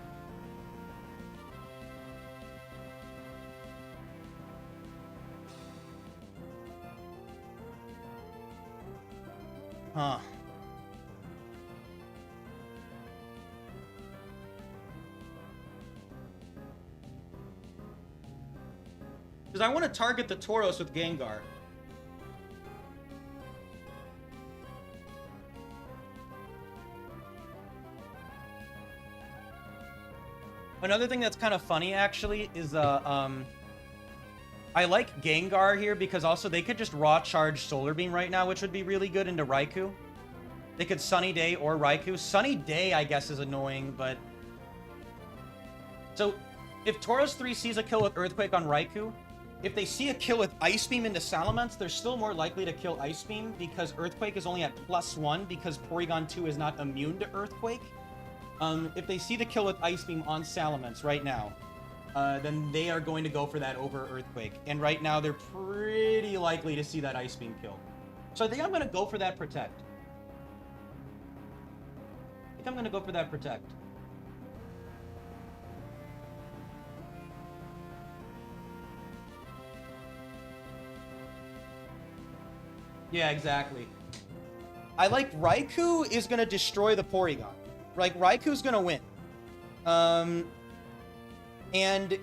Speaker 3: Huh. Because I want to target the Tauros with Gengar. Another thing that's kind of funny, actually, is I like Gengar here because also they could just raw charge Solar Beam right now, which would be really good into Raikou. They could Sunny Day or Raikou. Sunny Day, I guess, is annoying, but... So, if Tauros 3 sees a kill with Earthquake on Raikou, if they see a kill with Ice Beam into Salamence, they're still more likely to kill Ice Beam because Earthquake is only at +1 because Porygon 2 is not immune to Earthquake. If they see the kill with Ice Beam on Salamence right now, then they are going to go for that over Earthquake. And right now, they're pretty likely to see that Ice Beam kill. So I think I'm going to go for that Protect. Yeah, exactly. I like Raikou is going to destroy the Porygon. Like, Raikou's going to win. And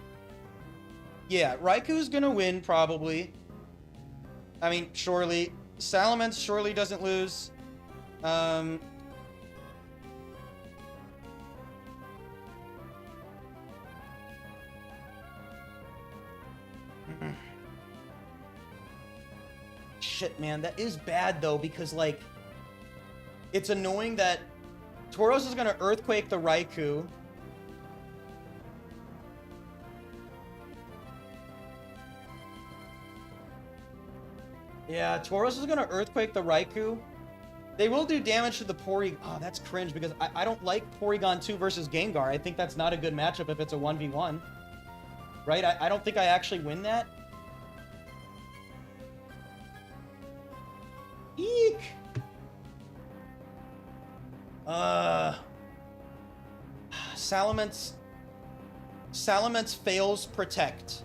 Speaker 3: yeah, Raikou's going to win probably. I mean, surely. Salamence surely doesn't lose. Shit, man, that is bad though, because like, it's annoying that Tauros is gonna Earthquake the Raikou. Yeah, Tauros is gonna Earthquake the Raikou. They will do damage to the Porygon. Oh, that's cringe because I don't like Porygon 2 versus Gengar. I think that's not a good matchup if it's a 1v1. Right? I don't think I actually win that. Eek! Salamence fails Protect.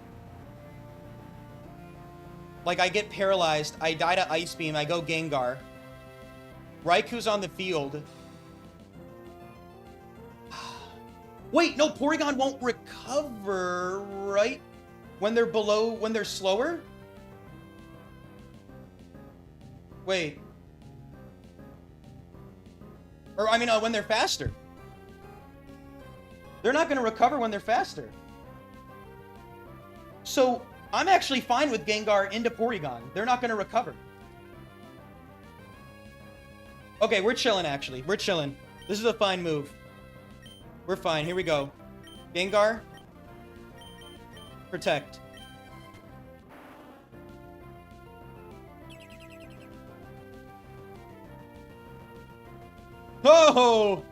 Speaker 3: Like, I get paralyzed, I die to Ice Beam, I go Gengar. Raikou's on the field. Wait, no, Porygon won't recover, right? When they're slower? Wait. Or, I mean, when they're faster. They're not going to recover when they're faster. So, I'm actually fine with Gengar into Porygon. They're not going to recover. Okay, we're chilling, actually. We're chilling. This is a fine move. We're fine. Here we go. Gengar. Protect. No!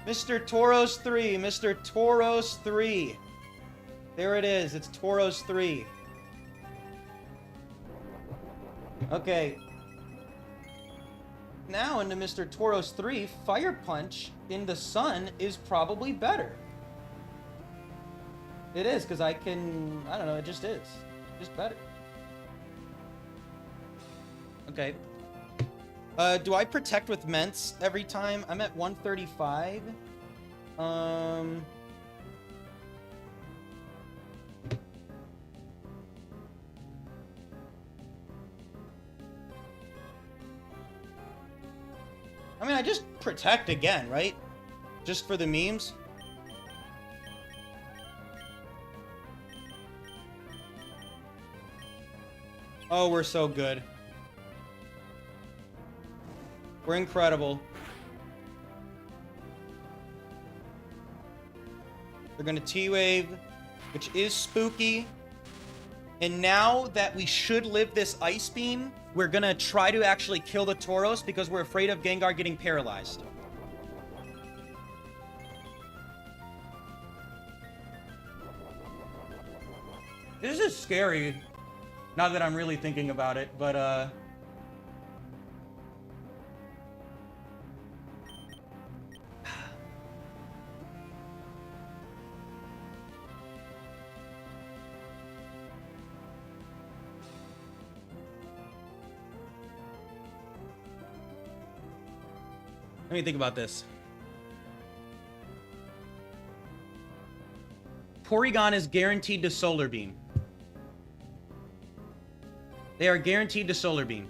Speaker 3: Mr. Tauros 3. Mr. Tauros 3. There it is. It's Tauros 3. Okay. Now into Mr. Tauros 3, Fire Punch in the sun is probably better. It is, because I don't know, it just is. Just better. Okay. Do I protect with Ments every time? I'm at 135. I mean, I just protect again, right? Just for the memes. Oh, we're so good. We're incredible. They're gonna T-Wave, which is spooky. And now that we should live this Ice Beam, we're gonna try to actually kill the Tauros because we're afraid of Gengar getting paralyzed. This is scary, now that I'm really thinking about it, but let me think about this. Porygon is guaranteed to Solar Beam. They are guaranteed to Solar Beam.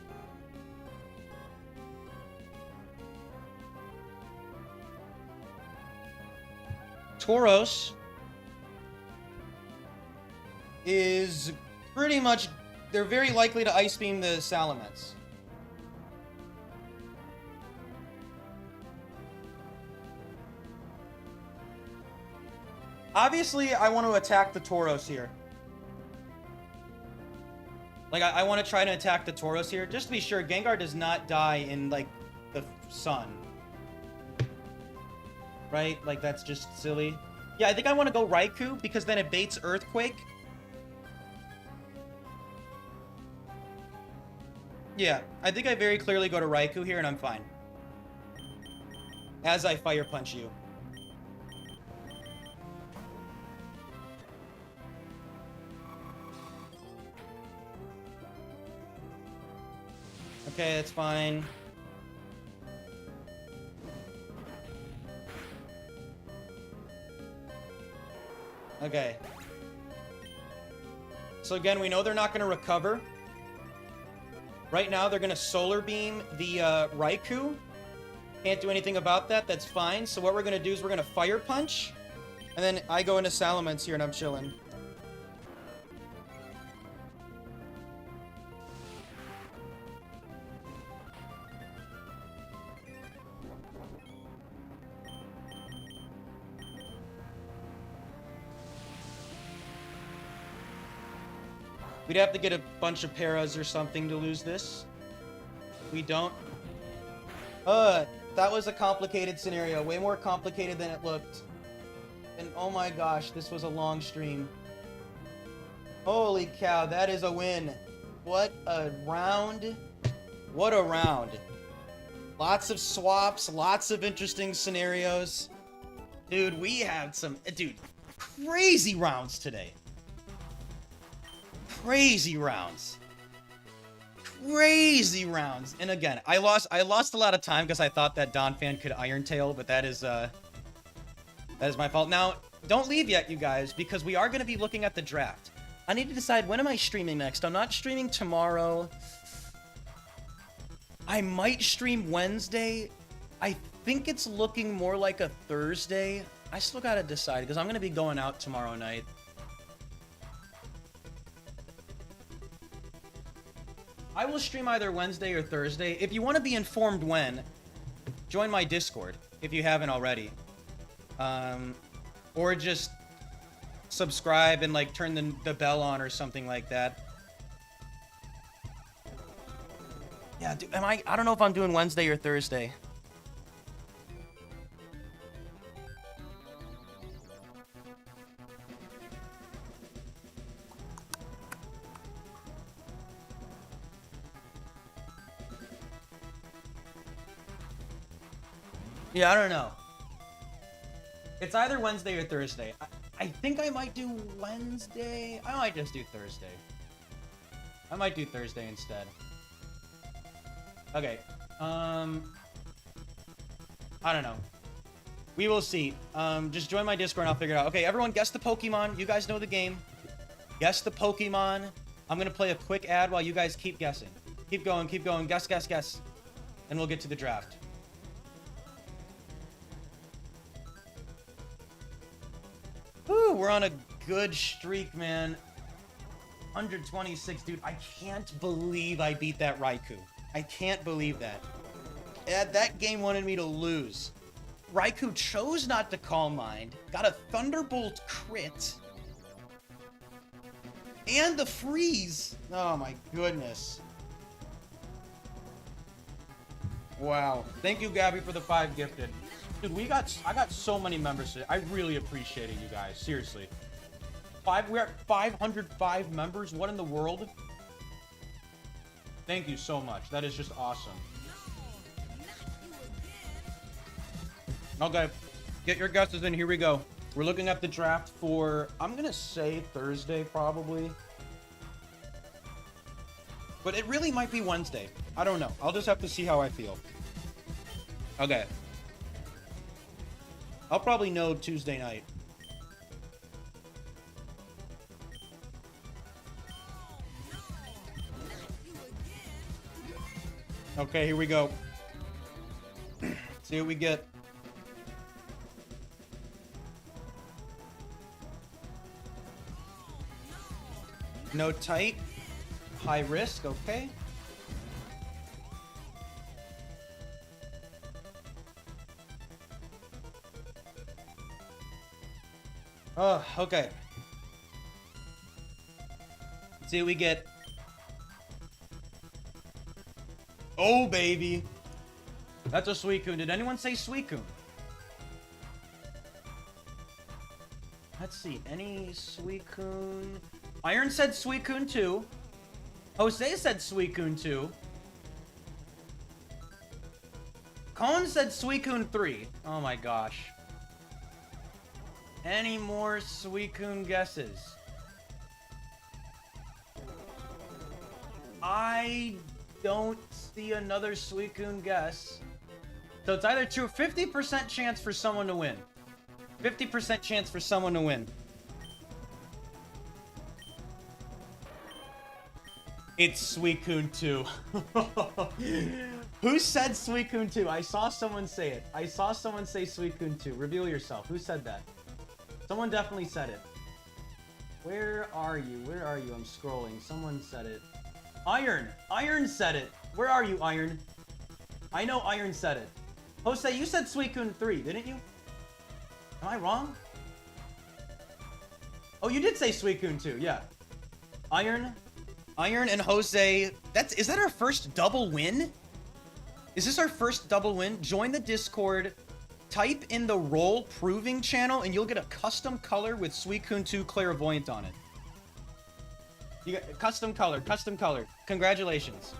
Speaker 3: Tauros is pretty much... They're very likely to Ice Beam the Salamence. Obviously, I want to attack the Tauros here. Like, I want to try to attack the Tauros here. Just to be sure, Gengar does not die in, like, the sun. Right? Like, that's just silly. Yeah, I think I want to go Raikou, because then it baits Earthquake. Yeah, I think I very clearly go to Raikou here, and I'm fine. As I Fire Punch you. Okay, that's fine. Okay. So again, we know they're not going to recover. Right now, they're going to Solar Beam the Raikou. Can't do anything about that. That's fine. So what we're going to do is we're going to Fire Punch. And then I go into Salamence here and I'm chilling. We'd have to get a bunch of paras or something to lose this. We don't. That was a complicated scenario. Way more complicated than it looked. And oh my gosh, this was a long stream. Holy cow, that is a win. What a round. What a round. Lots of swaps, lots of interesting scenarios. Dude, we had some, crazy rounds today. Crazy rounds. Crazy rounds. And again, I lost a lot of time because I thought that Donphan could Iron Tail, but that is my fault. Now, don't leave yet, you guys, because we are going to be looking at the draft. I need to decide, when am I streaming next? I'm not streaming tomorrow. I might stream Wednesday. I think it's looking more like a Thursday. I still got to decide because I'm going to be going out tomorrow night. I will stream either Wednesday or Thursday. If you want to be informed when, join my Discord if you haven't already. Or just subscribe and like turn the bell on or something like that. Yeah, dude, I don't know if I'm doing Wednesday or Thursday. Yeah, I don't know. It's either Wednesday or Thursday. I think I might do Wednesday. I might just do Thursday. I might do Thursday instead. Okay. I don't know. We will see. Just join my Discord and I'll figure it out. Okay, everyone guess the Pokemon. You guys know the game. Guess the Pokemon. I'm gonna play a quick ad while you guys keep guessing. Keep going, keep going. Guess, guess, guess. And we'll get to the draft. Whew, we're on a good streak, man. 126, dude. I can't believe I beat that Raikou. I can't believe that. That game wanted me to lose. Raikou chose not to Calm Mind, got a Thunderbolt crit, and the freeze. Oh my goodness. Wow. Thank you, Gabby, for the 5 gifted. Dude, I got so many members today. I really appreciate it, you guys. Seriously. We're at 505 members. What in the world? Thank you so much. That is just awesome. Okay. Get your guesses in. Here we go. We're looking at the draft for, I'm going to say Thursday, probably. But it really might be Wednesday. I don't know. I'll just have to see how I feel. Okay. I'll probably know Tuesday night. Okay, here we go. See what we get. No tight. High risk, okay. Oh, okay. Let's see what we get. Oh, baby. That's a Suicune. Did anyone say Suicune? Let's see. Any Suicune? Iron said Suicune 2. Jose said Suicune 2. Cone said Suicune 3. Oh my gosh. Any more Suicune guesses? I don't see another Suicune guess. So it's either true. 50% chance for someone to win. 50% chance for someone to win. It's Suicune 2. Who said Suicune 2? I saw someone say it. I saw someone say Suicune 2. Reveal yourself. Who said that? Someone definitely said it. Where are you? Where are you? I'm scrolling. Someone said it. Iron! Iron said it! Where are you, Iron? I know Iron said it. Jose, you said Suicune 3, didn't you? Am I wrong? Oh, you did say Suicune 2, yeah. Iron and Jose. Is that our first double win? Is this our first double win? Join the Discord. Type in the role proving channel and you'll get a custom color with Suicune 2 Clairvoyant on it. You got custom color, custom color. Congratulations.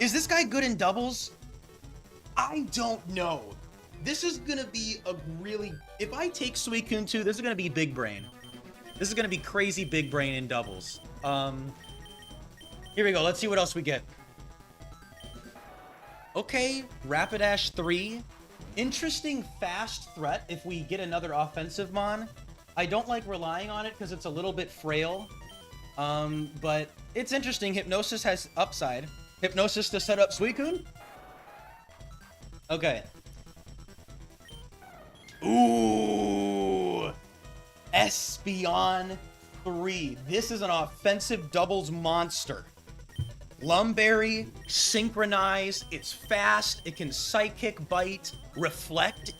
Speaker 3: Is this guy good in doubles? I don't know. This is gonna be a really... If I take Suicune 2, this is gonna be big brain. This is gonna be crazy big brain in doubles. Here we go. Let's see what else we get. Okay, Rapidash 3. Interesting fast threat if we get another offensive mon. I don't like relying on it because it's a little bit frail. But it's interesting. Hypnosis has upside. Hypnosis to set up Suicune? Okay. Ooh! Espeon 3. This is an offensive doubles monster. Lumberry, Synchronize, it's fast, it can Psychic, Bite, Reflect.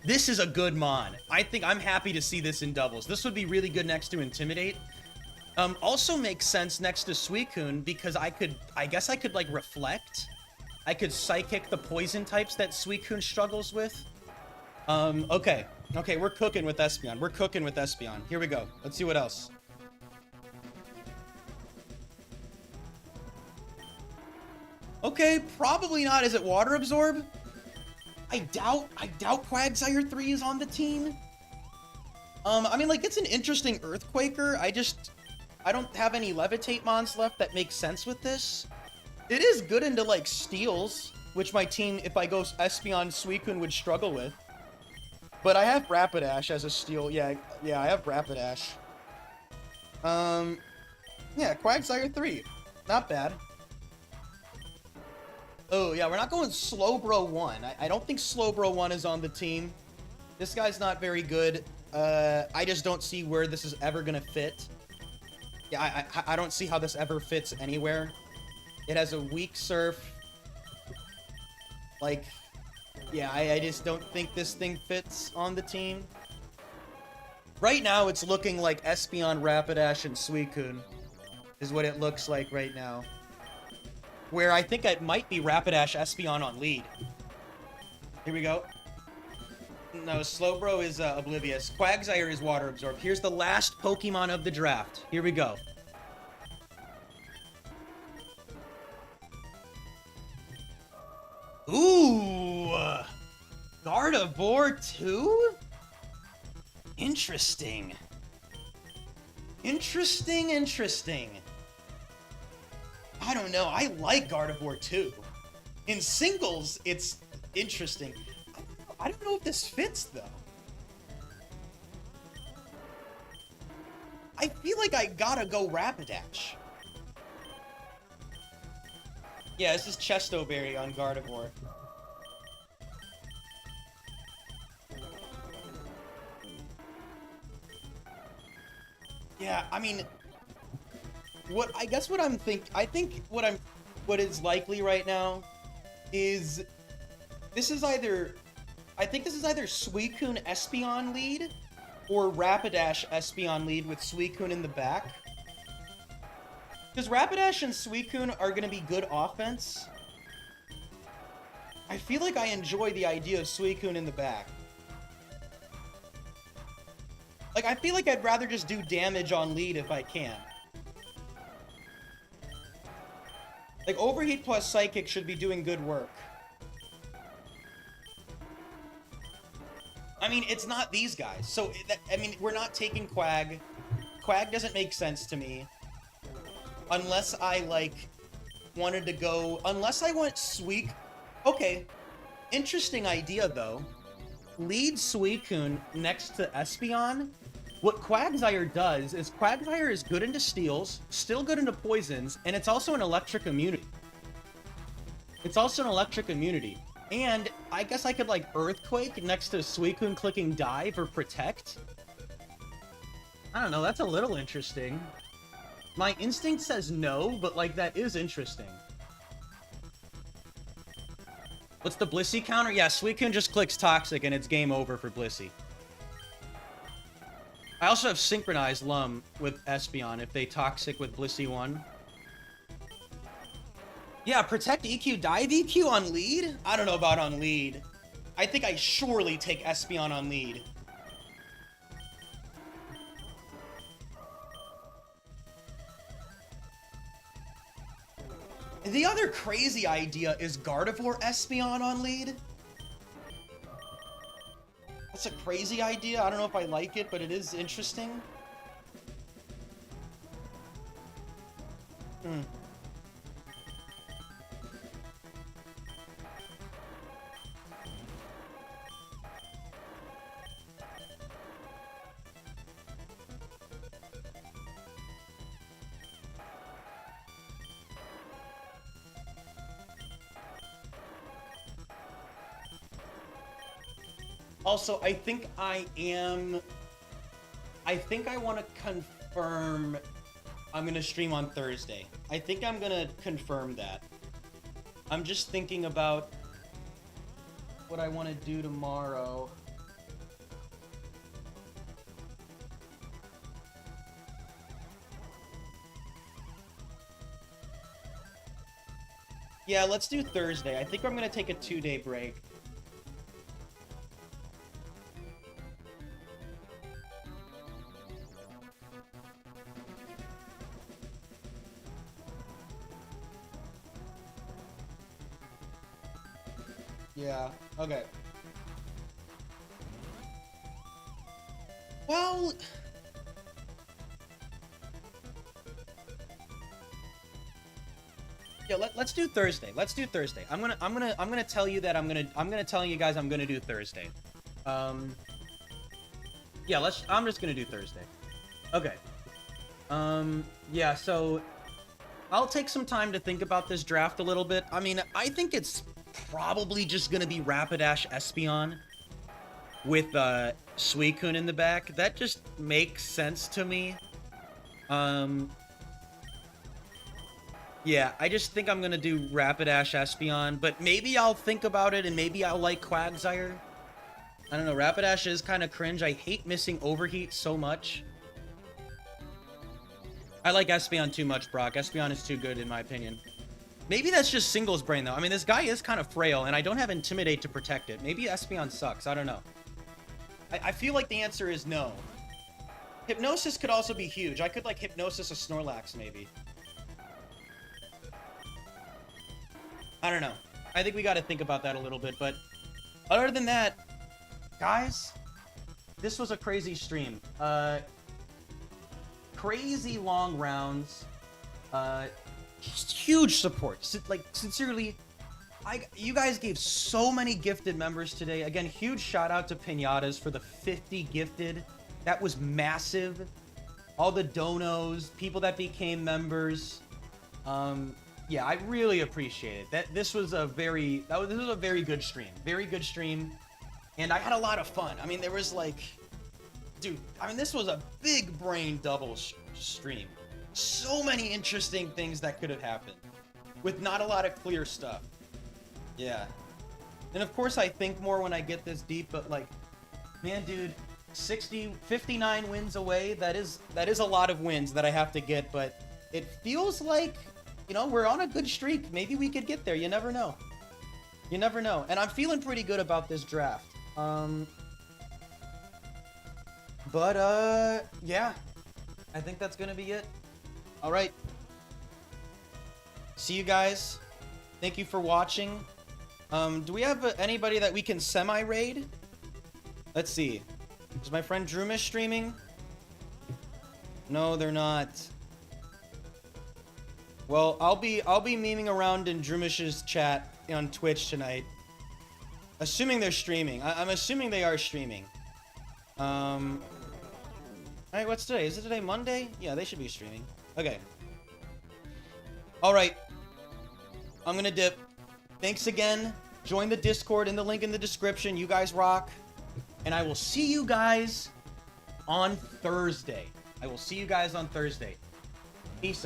Speaker 3: This is a good mon. I think I'm happy to see this in doubles. This would be really good next to Intimidate. Also makes sense next to Suicune because I guess I could like Reflect. I could Psychic the poison types that Suicune struggles with. Okay. Okay, we're cooking with Espeon. We're cooking with Espeon. Here we go. Let's see what else. Okay, probably not. Is it Water Absorb? I doubt Quagsire 3 is on the team. I mean, like, it's an interesting Earthquaker. I don't have any Levitate mons left that make sense with this. It is good into, like, Steels, which my team, if I go Espeon, Suicune would struggle with. But I have Rapidash as a Steel. Yeah, I have Rapidash. Yeah, Quagsire 3. Not bad. Oh, yeah, we're not going Slowbro 1. I don't think Slowbro 1 is on the team. This guy's not very good. I just don't see where this is ever going to fit. Yeah, I don't see how this ever fits anywhere. It has a weak Surf. Like, yeah, I just don't think this thing fits on the team. Right now, it's looking like Espeon, Rapidash, and Suicune is what it looks like right now. Where I think it might be Rapidash Espeon on lead. Here we go. No, Slowbro is Oblivious. Quagsire is Water Absorb. Here's the last Pokemon of the draft. Here we go. Ooh! Gardevoir 2? Interesting. Interesting. I don't know. I like Gardevoir 2. In singles, it's interesting. I don't know if this fits, though. I feel like I gotta go Rapidash. Yeah, this is Chesto Berry on Gardevoir. Yeah, I mean... what is likely right now is this is either Suicune Espeon lead or Rapidash Espeon lead with Suicune in the back. Because Rapidash and Suicune are going to be good offense. I feel like I enjoy the idea of Suicune in the back. Like, I feel like I'd rather just do damage on lead if I can. Like, Overheat plus Psychic should be doing good work. I mean, it's not these guys. So, I mean, we're not taking Quag. Quag doesn't make sense to me. Unless I, like, wanted to go... Unless I want Suicune... Okay. Interesting idea, though. Lead Suicune next to Espeon. What Quagsire does is Quagsire is good into Steels, still good into Poisons, and it's also an Electric Immunity. And I guess I could, like, Earthquake next to Suicune clicking Dive or Protect. I don't know, that's a little interesting. My instinct says no, but, like, that is interesting. What's the Blissey counter? Yeah, Suicune just clicks Toxic and it's game over for Blissey. I also have Synchronized Lum with Espeon if they Toxic with Blissey 1. Yeah, Protect EQ, Dive EQ on lead? I don't know about on lead. I think I surely take Espeon on lead. The other crazy idea is Gardevoir Espeon on lead. That's a crazy idea. I don't know if I like it, but it is interesting. Also, I think I want to confirm I'm going to stream on Thursday. I think I'm going to confirm that. I'm just thinking about what I want to do tomorrow. Yeah, let's do Thursday. I think I'm gonna take a 2-day break. Yeah, okay. Well, yeah, let's do Thursday. Let's do Thursday. I'm gonna tell you that I'm gonna tell you guys I'm gonna do Thursday. Yeah, I'm just gonna do Thursday. Okay. Yeah, so I'll take some time to think about this draft a little bit. I mean, I think it's probably just gonna be Rapidash Espeon with Suicune in the back. That just makes sense to me. Yeah, I just think I'm gonna do Rapidash Espeon, but maybe I'll think about it and maybe I'll like Quagsire. I don't know, Rapidash is kind of cringe. I hate missing Overheat so much. I like Espeon too much, Brock. Espeon is too good in my opinion. Maybe that's just Singles Brain though. I mean, this guy is kind of frail and I don't have Intimidate to protect it. Maybe Espeon sucks, I don't know. I feel like the answer is no. Hypnosis could also be huge. I could like Hypnosis a Snorlax maybe. I don't know. I think we got to think about that a little bit, but other than that, guys, this was a crazy stream. Crazy long rounds. Huge support. Like, sincerely, you guys gave so many gifted members today. Again, huge shout out to Pinatas for the 50 gifted. That was massive. All the donos, people that became members. Yeah, I really appreciate it. This was a very good stream. Very good stream. And I had a lot of fun. I mean, there was like, dude, I mean, this was a big brain double stream. So many interesting things that could have happened with not a lot of clear stuff. Yeah. And of course I think more when I get this deep, but like, man, dude, 59 wins away. That is a lot of wins that I have to get, but it feels like, you know, we're on a good streak. Maybe we could get there. You never know. You never know. And I'm feeling pretty good about this draft. Yeah. I think that's gonna be it. All right. See you guys. Thank you for watching. Do we have anybody that we can semi-raid? Let's see. Is my friend Droomish streaming? No, they're not. Well, I'll be memeing around in Droomish's chat on Twitch tonight. Assuming they're streaming. I'm assuming they are streaming. Alright, what's today? Is it today Monday? Yeah, they should be streaming. Okay. Alright. I'm gonna dip. Thanks again. Join the Discord in the link in the description. You guys rock. And I will see you guys on Thursday. I will see you guys on Thursday. Peace out.